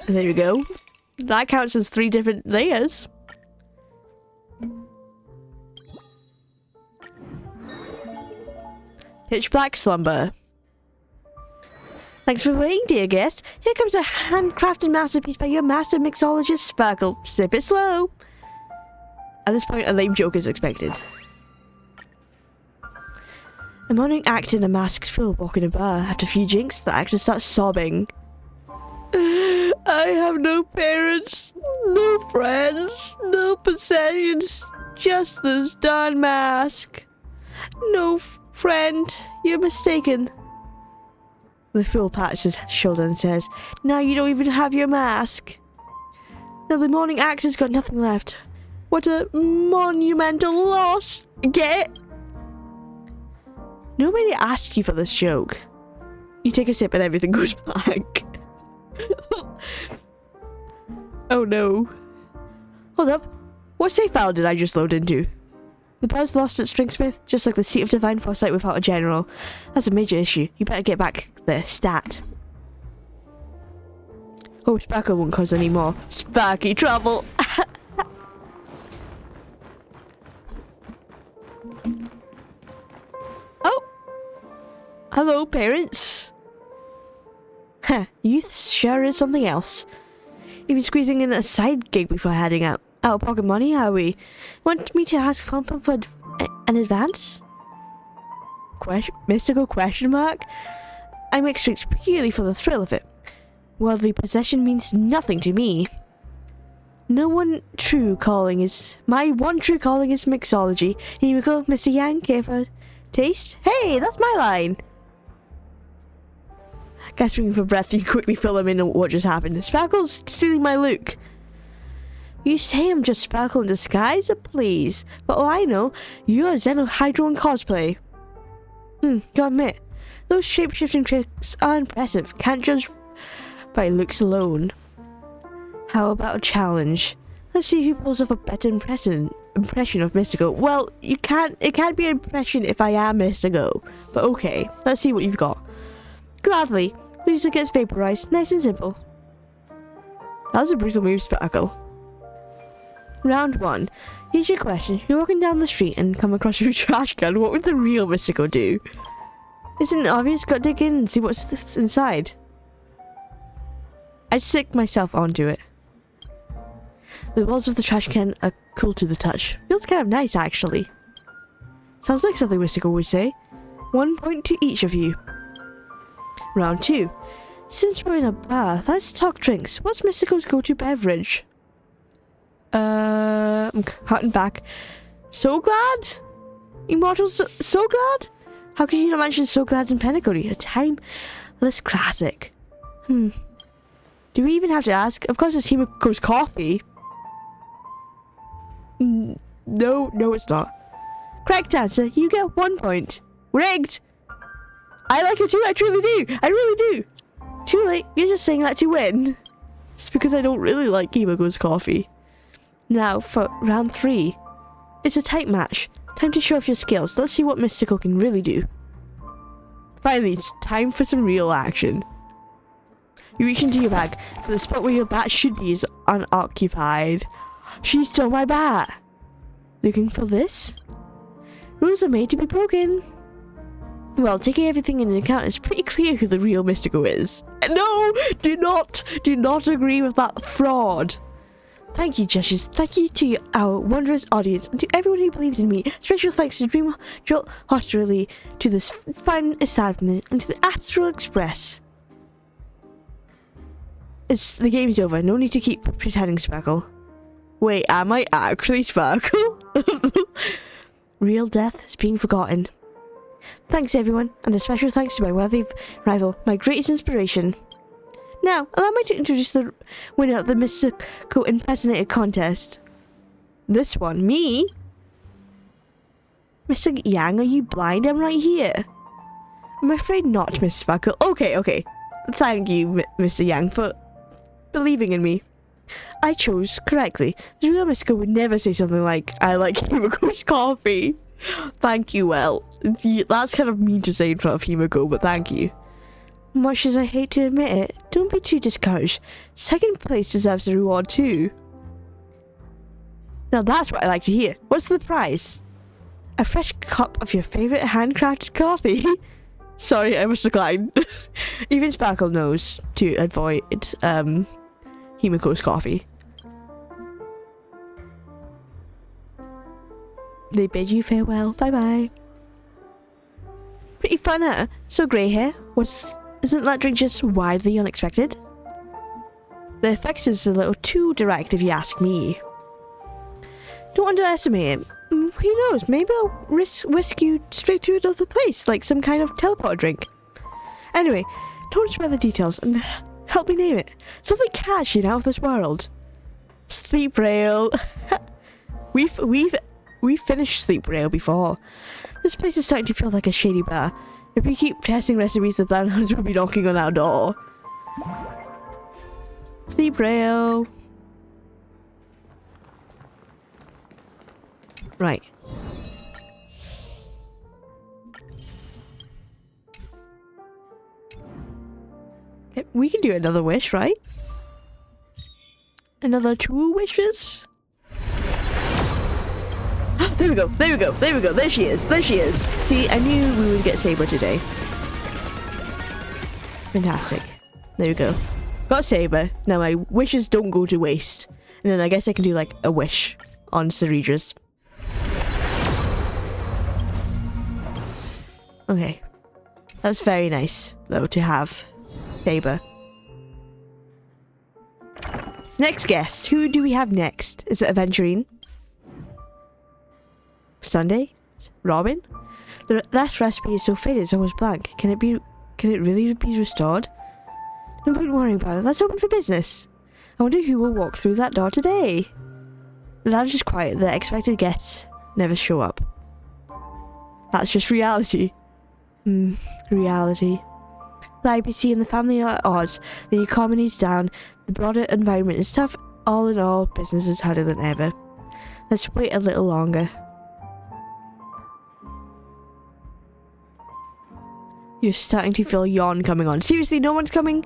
There we go. That counts as 3 different layers. Pitch black slumber. Thanks for waiting, dear guest. Here comes a handcrafted masterpiece by your master mixologist, Sparkle. Sip it slow. At this point, a lame joke is expected. A morning act in a masked fool walk in a bar. After a few drinks, the actor starts sobbing. I have no parents, no friends, no possessions, just this darn mask. No friend, you're mistaken. The fool pats his shoulder and says, now you don't even have your mask. Now the morning actor's got nothing left. What a monumental loss. Get it? Nobody asked you for this joke. You take a sip and everything goes black. Oh no. Hold up. What save file did I just load into? The bar's lost its stringsmith, just like the seat of divine foresight without a general. That's a major issue. You better get back the stat. Oh, Sparkle won't cause any more sparky trouble. Oh! Hello, parents. Huh, youth sure is something else. Even squeezing in a side gig before heading out. Out of pocket money, are we? Want me to ask Pump for an advance? Mystical question mark? I make drinks purely for the thrill of it. Worldly possession means nothing to me. My one true calling is mixology. Here we go, Mr. Yang, care for taste? Hey, that's my line. Gasping for breath, you quickly fill them in on what just happened. Sparkle's stealing my look. You say I'm just Sparkle in disguise? Please. For all I know, you're Xenohydro in cosplay. Gotta admit, those shape-shifting tricks are impressive. Can't judge by looks alone. How about a challenge? Let's see who pulls off a better impression of Mystico. Well, it can't be an impression if I am Mystico. But okay, let's see what you've got. Gladly. Loser gets vaporized. Nice and simple. That was a brutal move, Sparkle. Round 1. Here's your question. You're walking down the street and come across your trash can. What would the real Mystico do? Isn't it obvious? Gotta dig in and see what's inside. I'd stick myself onto it. The walls of the trash can are cool to the touch. Feels kind of nice, actually. Sounds like something Mystico would say. 1 point to each of you. Round 2. Since we're in a bar, let's talk drinks. What's Mystico's go-to beverage? I'm cutting back. So Glad? Immortal So Glad? How could you not mention So Glad in Penacony? A timeless classic. Do we even have to ask? Of course it's Himiko's coffee. No, it's not. Correct answer. You get 1 point. Rigged! I like it too, I truly do. I really do. Too late. You're just saying that to win. It's because I don't really like Himiko's coffee. Now for round 3. It's a tight match. Time to show off your skills. Let's see what Mystico can really do. Finally, it's time for some real action. You reach into your bag, but the spot where your bat should be is unoccupied. She stole my bat. Looking for this? Rules are made to be broken. Well, taking everything into account, it's pretty clear who the real Mystico is. No! Do not agree with that fraud. Thank you, judges. Thank you to our wondrous audience and to everyone who believed in me. Special thanks to Dream Hostelry, to this fine establishment, and to the Astral Express. The game's over. No need to keep pretending, Sparkle. Wait, am I actually Sparkle? Real death is being forgotten. Thanks, everyone, and a special thanks to my worthy rival, my greatest inspiration. Now, allow me to introduce the winner of the Mystico Impersonator contest. This one, me? Mr. Yang, are you blind? I'm right here. I'm afraid not, Miss Sparkle. Okay. Thank you, Mr. Yang, for believing in me. I chose correctly. The real Mystico would never say something like, I like Himiko's coffee. Thank you, well. That's kind of mean to say in front of Himiko, but thank you. Much as I hate to admit it, don't be too discouraged. Second place deserves a reward too. Now that's what I like to hear. What's the prize? A fresh cup of your favourite handcrafted coffee. Sorry, I must decline. Even Sparkle knows to avoid Himiko's coffee. They bid you farewell. Bye bye. Pretty fun, huh? So grey hair. Isn't that drink just wildly unexpected? The effects is a little too direct if you ask me. Don't underestimate it. Who knows, maybe I'll whisk you straight to another place, like some kind of teleport drink. Anyway, don't spoil the details and help me name it. Something cashing out of this world. Sleep Rail. We've finished Sleep Rail before. This place is starting to feel like a shady bar. If we keep testing recipes, the Bloodhounds will be knocking on our door. Sleep Rail. Right. Okay, we can do another wish, right? Another 2 wishes? There we go. There she is. See, I knew we would get Saber today. Fantastic. There we go. Got Saber. Now my wishes don't go to waste. And then I guess I can do like a wish on Ceridris. Okay. That's very nice, though, to have Saber. Next guest. Who do we have next? Is it Aventurine? Sunday? Robin? That recipe is so faded it's almost blank. Can it really be restored? No point worrying about it. Let's open for business. I wonder who will walk through that door today. The lounge is quiet. The expected guests never show up. That's just reality. Reality. The IPC and the family are at odds. The economy is down. The broader environment is tough. All in all, business is harder than ever. Let's wait a little longer. You're starting to feel a yawn coming on. Seriously, no one's coming?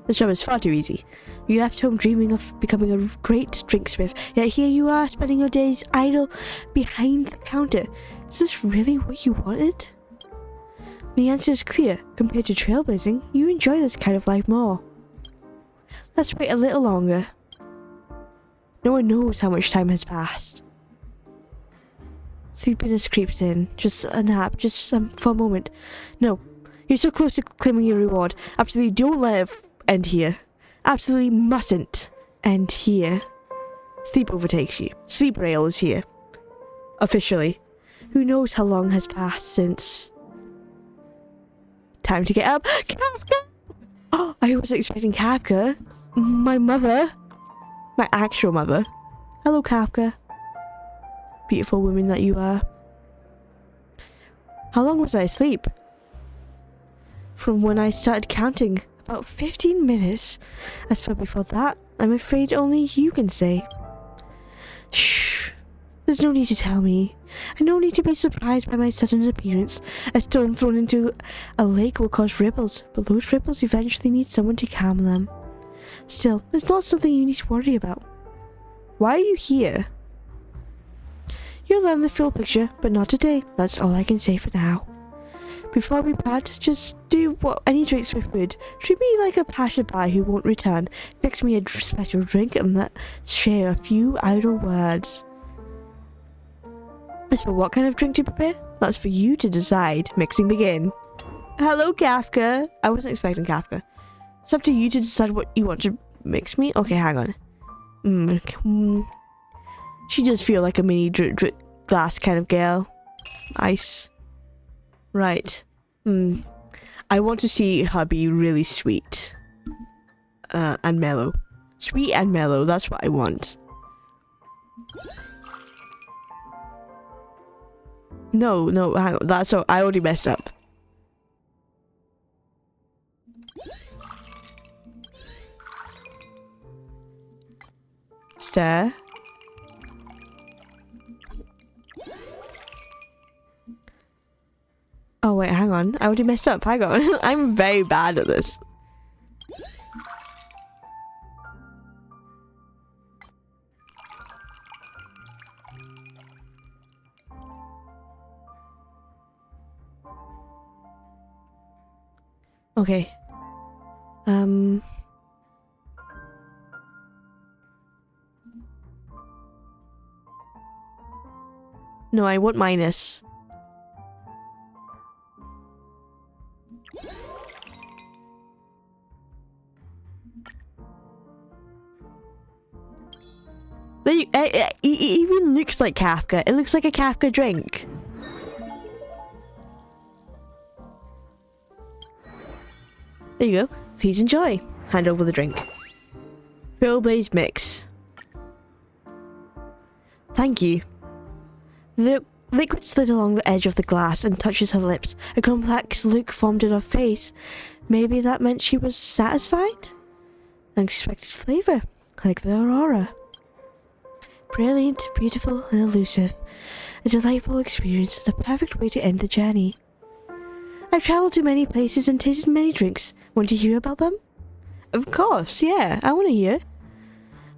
The job is far too easy. You left home dreaming of becoming a great drinksmith, yet here you are spending your days idle behind the counter. Is this really what you wanted? The answer is clear. Compared to trailblazing, you enjoy this kind of life more. Let's wait a little longer. No one knows how much time has passed. Sleepiness creeps in. Just a nap, just for a moment. No, you're so close to claiming your reward. Absolutely don't let it end here. Absolutely mustn't end here. Sleep overtakes you. Sleep rail is here. Officially. Who knows how long has passed since... Time to get up. Kafka! Oh, I was expecting Kafka. My mother. My actual mother. Hello, Kafka. Beautiful woman that you are. How long was I asleep? From when I started counting. About 15 minutes. As for before that, I'm afraid only you can say. Shh. There's no need to tell me. And no need to be surprised by my sudden appearance. A stone thrown into a lake will cause ripples, but those ripples eventually need someone to calm them. Still, it's not something you need to worry about. Why are you here? You'll learn the full picture, but not today. That's all I can say for now. Before we part, just do what any drinksmith would. Treat me like a passerby who won't return. Fix me a special drink and let's share a few idle words. As for what kind of drink to prepare, that's for you to decide. Mixing begin. Hello, Kafka. I wasn't expecting Kafka. It's up to you to decide what you want to mix me. Okay, hang on. She does feel like a mini drip glass kind of girl. Ice. Right. I want to see her be really sweet. And mellow. Sweet and mellow, that's what I want. No, hang on. That's all. I already messed up. Stir. Oh wait, hang on. I already messed up. Hang on. I'm very bad at this. Okay. No, I want minus. It even looks like Kafka. It looks like a Kafka drink. There you go. Please enjoy. Hand over the drink. Full blaze mix. Thank you. The liquid slid along the edge of the glass and touches her lips. A complex look formed in her face. Maybe that meant she was satisfied? Unexpected flavor, like the aurora. Brilliant, beautiful, and elusive. A delightful experience and a perfect way to end the journey. I've travelled to many places and tasted many drinks. Want to hear about them? Of course, yeah, I want to hear.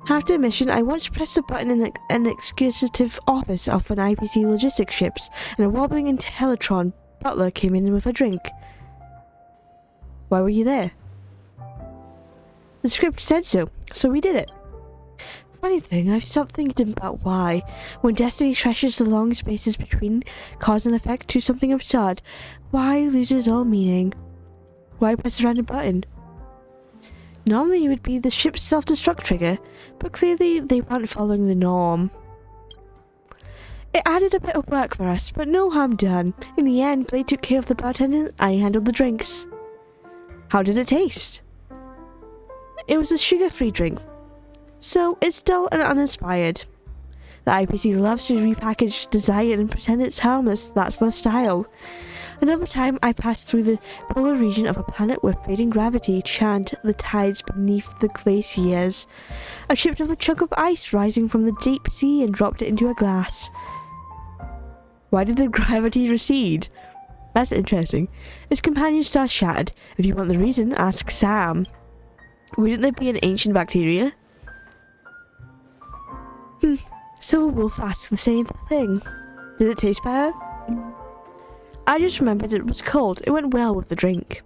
After a mission, I once pressed a button in an executive office of an IPC logistics ships, and a wobbling Intellatron butler came in with a drink. Why were you there? The script said so we did it. Funny thing, I've stopped thinking about why. When destiny stretches the long spaces between cause and effect to something absurd, why loses all meaning? Why press a random button? Normally it would be the ship's self-destruct trigger, but clearly they weren't following the norm. It added a bit of work for us, but no harm done. In the end, Blade took care of the bartender and I handled the drinks. How did it taste? It was a sugar-free drink, so it's dull and uninspired. The IPC loves to repackage, design, and pretend it's harmless. That's their style. Another time I passed through the polar region of a planet where fading gravity churned the tides beneath the glaciers. I chipped off a chunk of ice rising from the deep sea and dropped it into a glass. Why did the gravity recede? That's interesting. Its companion star shattered. If you want the reason, ask Sam. Wouldn't there be an ancient bacteria? So a wolf asked the same thing. Did it taste better? I just remembered it was cold. It went well with the drink.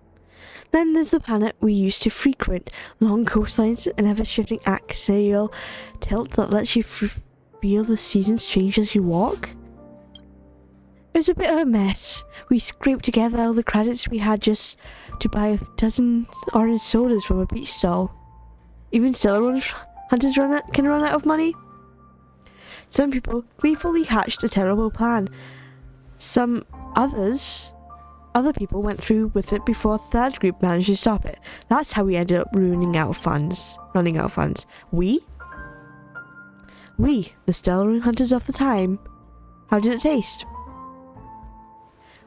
Then there's the planet we used to frequent. Long coastlines and ever-shifting axial tilt that lets you feel the seasons change as you walk. It was a bit of a mess. We scraped together all the credits we had just to buy a dozen orange sodas from a beach stall. Even still, orange hunters can run out of money. Some people gleefully hatched a terrible plan. Other people went through with it before a third group managed to stop it. That's how we ended up running out of funds. We, the stellar hunters of the time. How did it taste?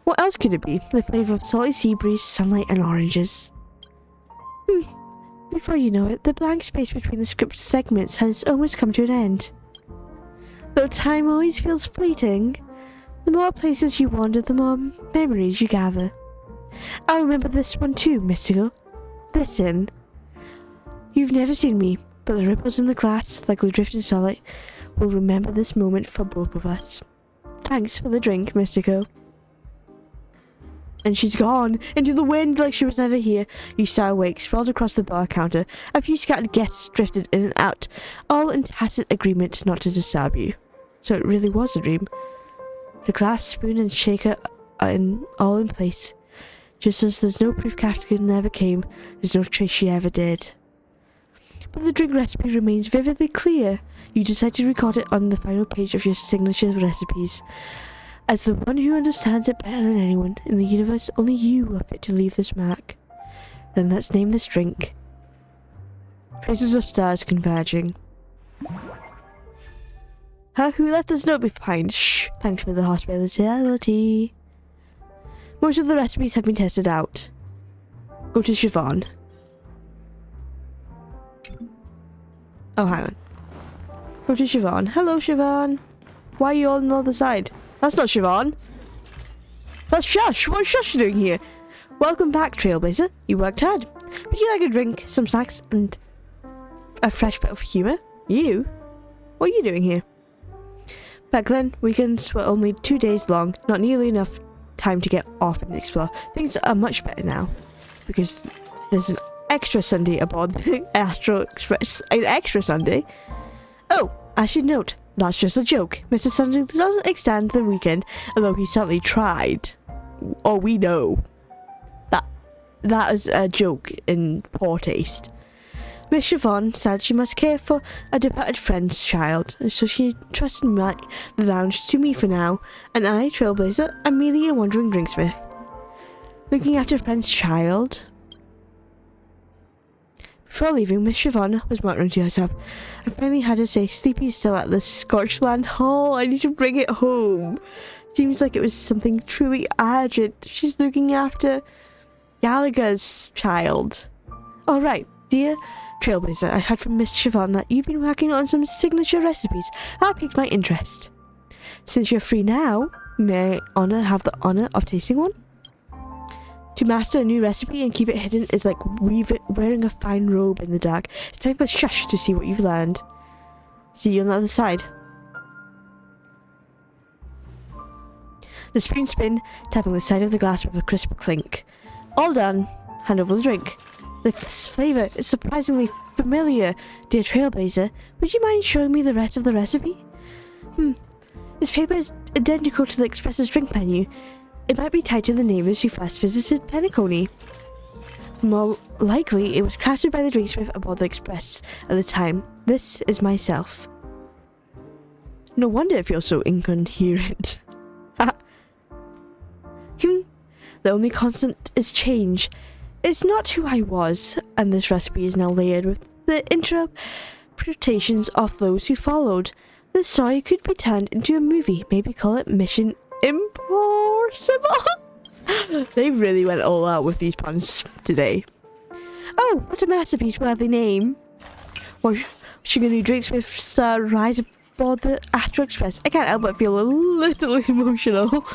What else could it be? The flavour of salty sea breeze, sunlight, and oranges. Before you know it, the blank space between the script segments has almost come to an end. Though time always feels fleeting, the more places you wander, the more memories you gather. I remember this one too, Mystico. Listen. You've never seen me, but the ripples in the glass, like the drifting starlight, will remember this moment for both of us. Thanks for the drink, Mystico. And she's gone into the wind like she was never here. You start awake, sprawled across the bar counter. A few scattered guests drifted in and out, all in tacit agreement not to disturb you. So it really was a dream. The glass, spoon, and shaker are all in place. Just as there's no proof Kafka never came, there's no trace she ever did. But the drink recipe remains vividly clear. You decide to record it on the final page of your signature recipes. As the one who understands it better than anyone in the universe, only you are fit to leave this mark. Then let's name this drink. Traces of stars converging. Who left this note behind? Shh, thanks for the hospitality. Most of the recipes have been tested out. Go to Siobhan. Oh, hang on. Go to Siobhan. Hello, Siobhan. Why are you all on the other side? That's not Siobhan. That's Shush. What's Shush doing here? Welcome back, Trailblazer. You worked hard. Would you like a drink, some snacks, and a fresh bit of humour? You? What are you doing here? Back then, weekends were only 2 days long, not nearly enough time to get off and explore. Things are much better now, because there's an extra Sunday aboard the Astro Express. An extra Sunday? Oh, I should note, that's just a joke. Mr. Sunday doesn't extend the weekend, although he certainly tried. Oh, we know. That is a joke in poor taste. Miss Siobhan said she must care for a departed friend's child, so she trusted the lounge to me for now, and I, Trailblazer, am merely a wandering drinksmith. Looking after a friend's child? Before leaving, Miss Siobhan was muttering to herself. I finally had her say, Sleepy is still at the Scorchland Hall. I need to bring it home. Seems like it was something truly urgent. She's looking after Gallagher's child. All right, dear Trailblazer, I heard from Miss Siobhan that you've been working on some signature recipes. That piqued my interest. Since you're free now, may I have the honour of tasting one? To master a new recipe and keep it hidden is like wearing a fine robe in the dark. It's time for Shush to see what you've learned. See you on the other side. The spoon spin, tapping the side of the glass with a crisp clink. All done. Hand over the drink. The flavour is surprisingly familiar, dear Trailblazer. Would you mind showing me the rest of the recipe? This paper is identical to the Express's drink menu. It might be tied to the neighbours who first visited Penacony. More likely, it was crafted by the drinksmith aboard the Express at the time. This is myself. No wonder it feels so incoherent. The only constant is change. It's not who I was, and this recipe is now layered with the interpretations of those who followed. The story could be turned into a movie, maybe call it Mission Impossible. They really went all out with these puns today. Oh, what a masterpiece-worthy name. Well, Sugar New Drinksmith's rise aboard the Astro Express. I can't help but feel a little emotional.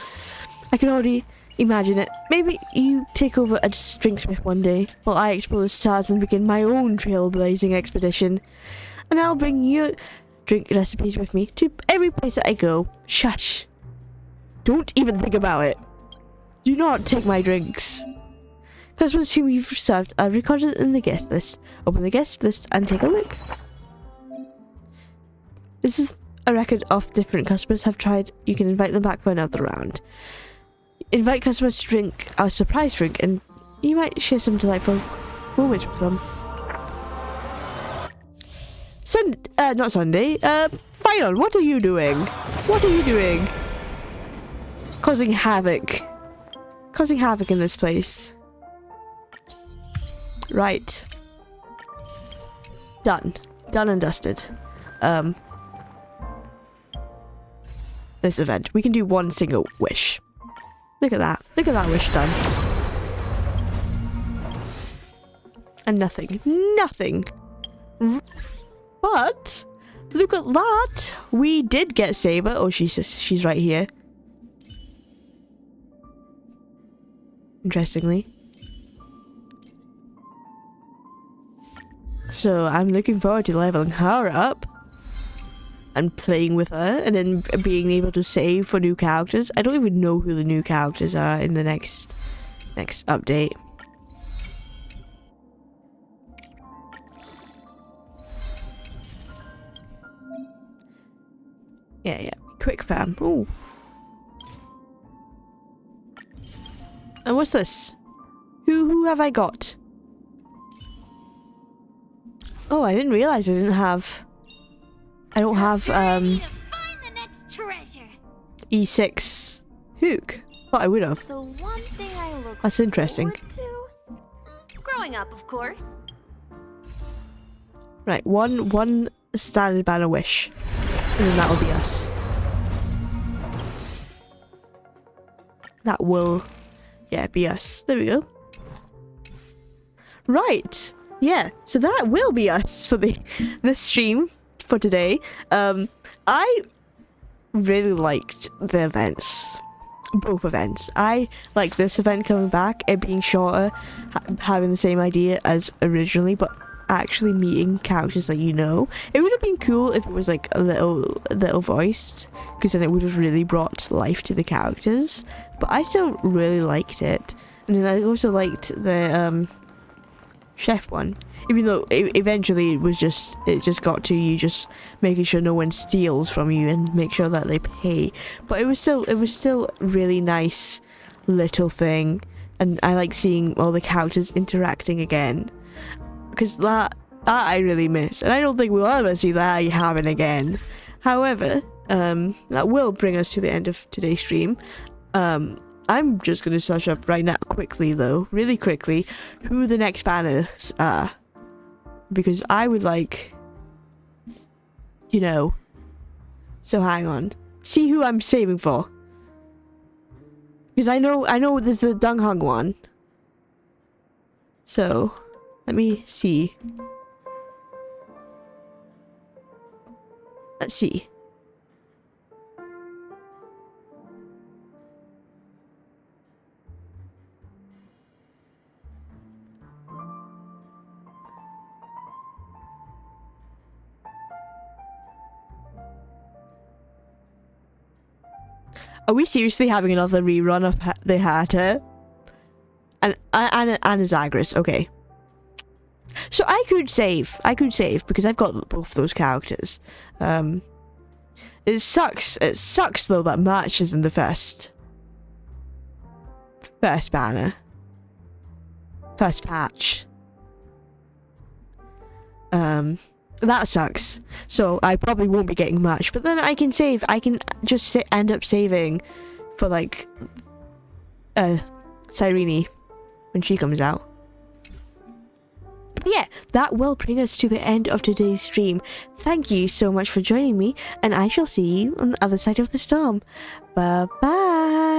I can already imagine it. Maybe you take over as Drinksmith one day, while I explore the stars and begin my own trailblazing expedition. And I'll bring you drink recipes with me to every place that I go. Shush. Don't even think about it. Do not take my drinks. Customers whom you've served are recorded in the guest list. Open the guest list and take a look. This is a record of different customers have tried. You can invite them back for another round. Invite customers to drink our surprise drink, and you might share some delightful moments with them. Not Sunday. Phyron, what are you doing? What are you doing? Causing havoc. Causing havoc in this place. Right. Done. Done and dusted. This event. We can do one single wish. Look at that. Look at that wish done. And nothing. Nothing. But look at that. We did get Saber. Oh, she's right here. Interestingly. So I'm looking forward to leveling her up and playing with her, and then being able to save for new characters. I don't even know who the new characters are in the next update. Yeah. Quick fam. Ooh. And what's this? Who have I got? Oh, I didn't realize I don't have E6 hook. Thought I would have. The one thing I look That's interesting. forward to? Growing up, of course. Right, one standard banner wish. And then that'll be us. That will, yeah, be us. There we go. Right. Yeah, so that will be us for the stream for today. I really liked the events. Both events. I like this event coming back, it being shorter, having the same idea as originally, but actually meeting characters that you know. It would have been cool if it was like a little voiced, because then it would have really brought life to the characters. But I still really liked it. And then I also liked the chef one, even though eventually it just got to you just making sure no one steals from you and make sure that they pay. But it was still really nice little thing, and I like seeing all the characters interacting again, because that I really miss, and I don't think we'll ever see that happen again. However, that will bring us to the end of today's stream. I'm just going to search up right now quickly though, really quickly, who the next banners are. Because I would like, you know. So hang on. See who I'm saving for. Because I know there's the Dung Hung one. So, let me see. Let's see. Are we seriously having another rerun of the Hatter? And Zagreus, okay. So I could save because I've got both those characters. It sucks though that March is in the first banner. First patch. That sucks. So I probably won't be getting much, but then I can save. I can just end up saving for like Cyrene when she comes out. But yeah, that will bring us to the end of today's stream. Thank you so much for joining me, and I shall see you on the other side of the storm. Bye bye.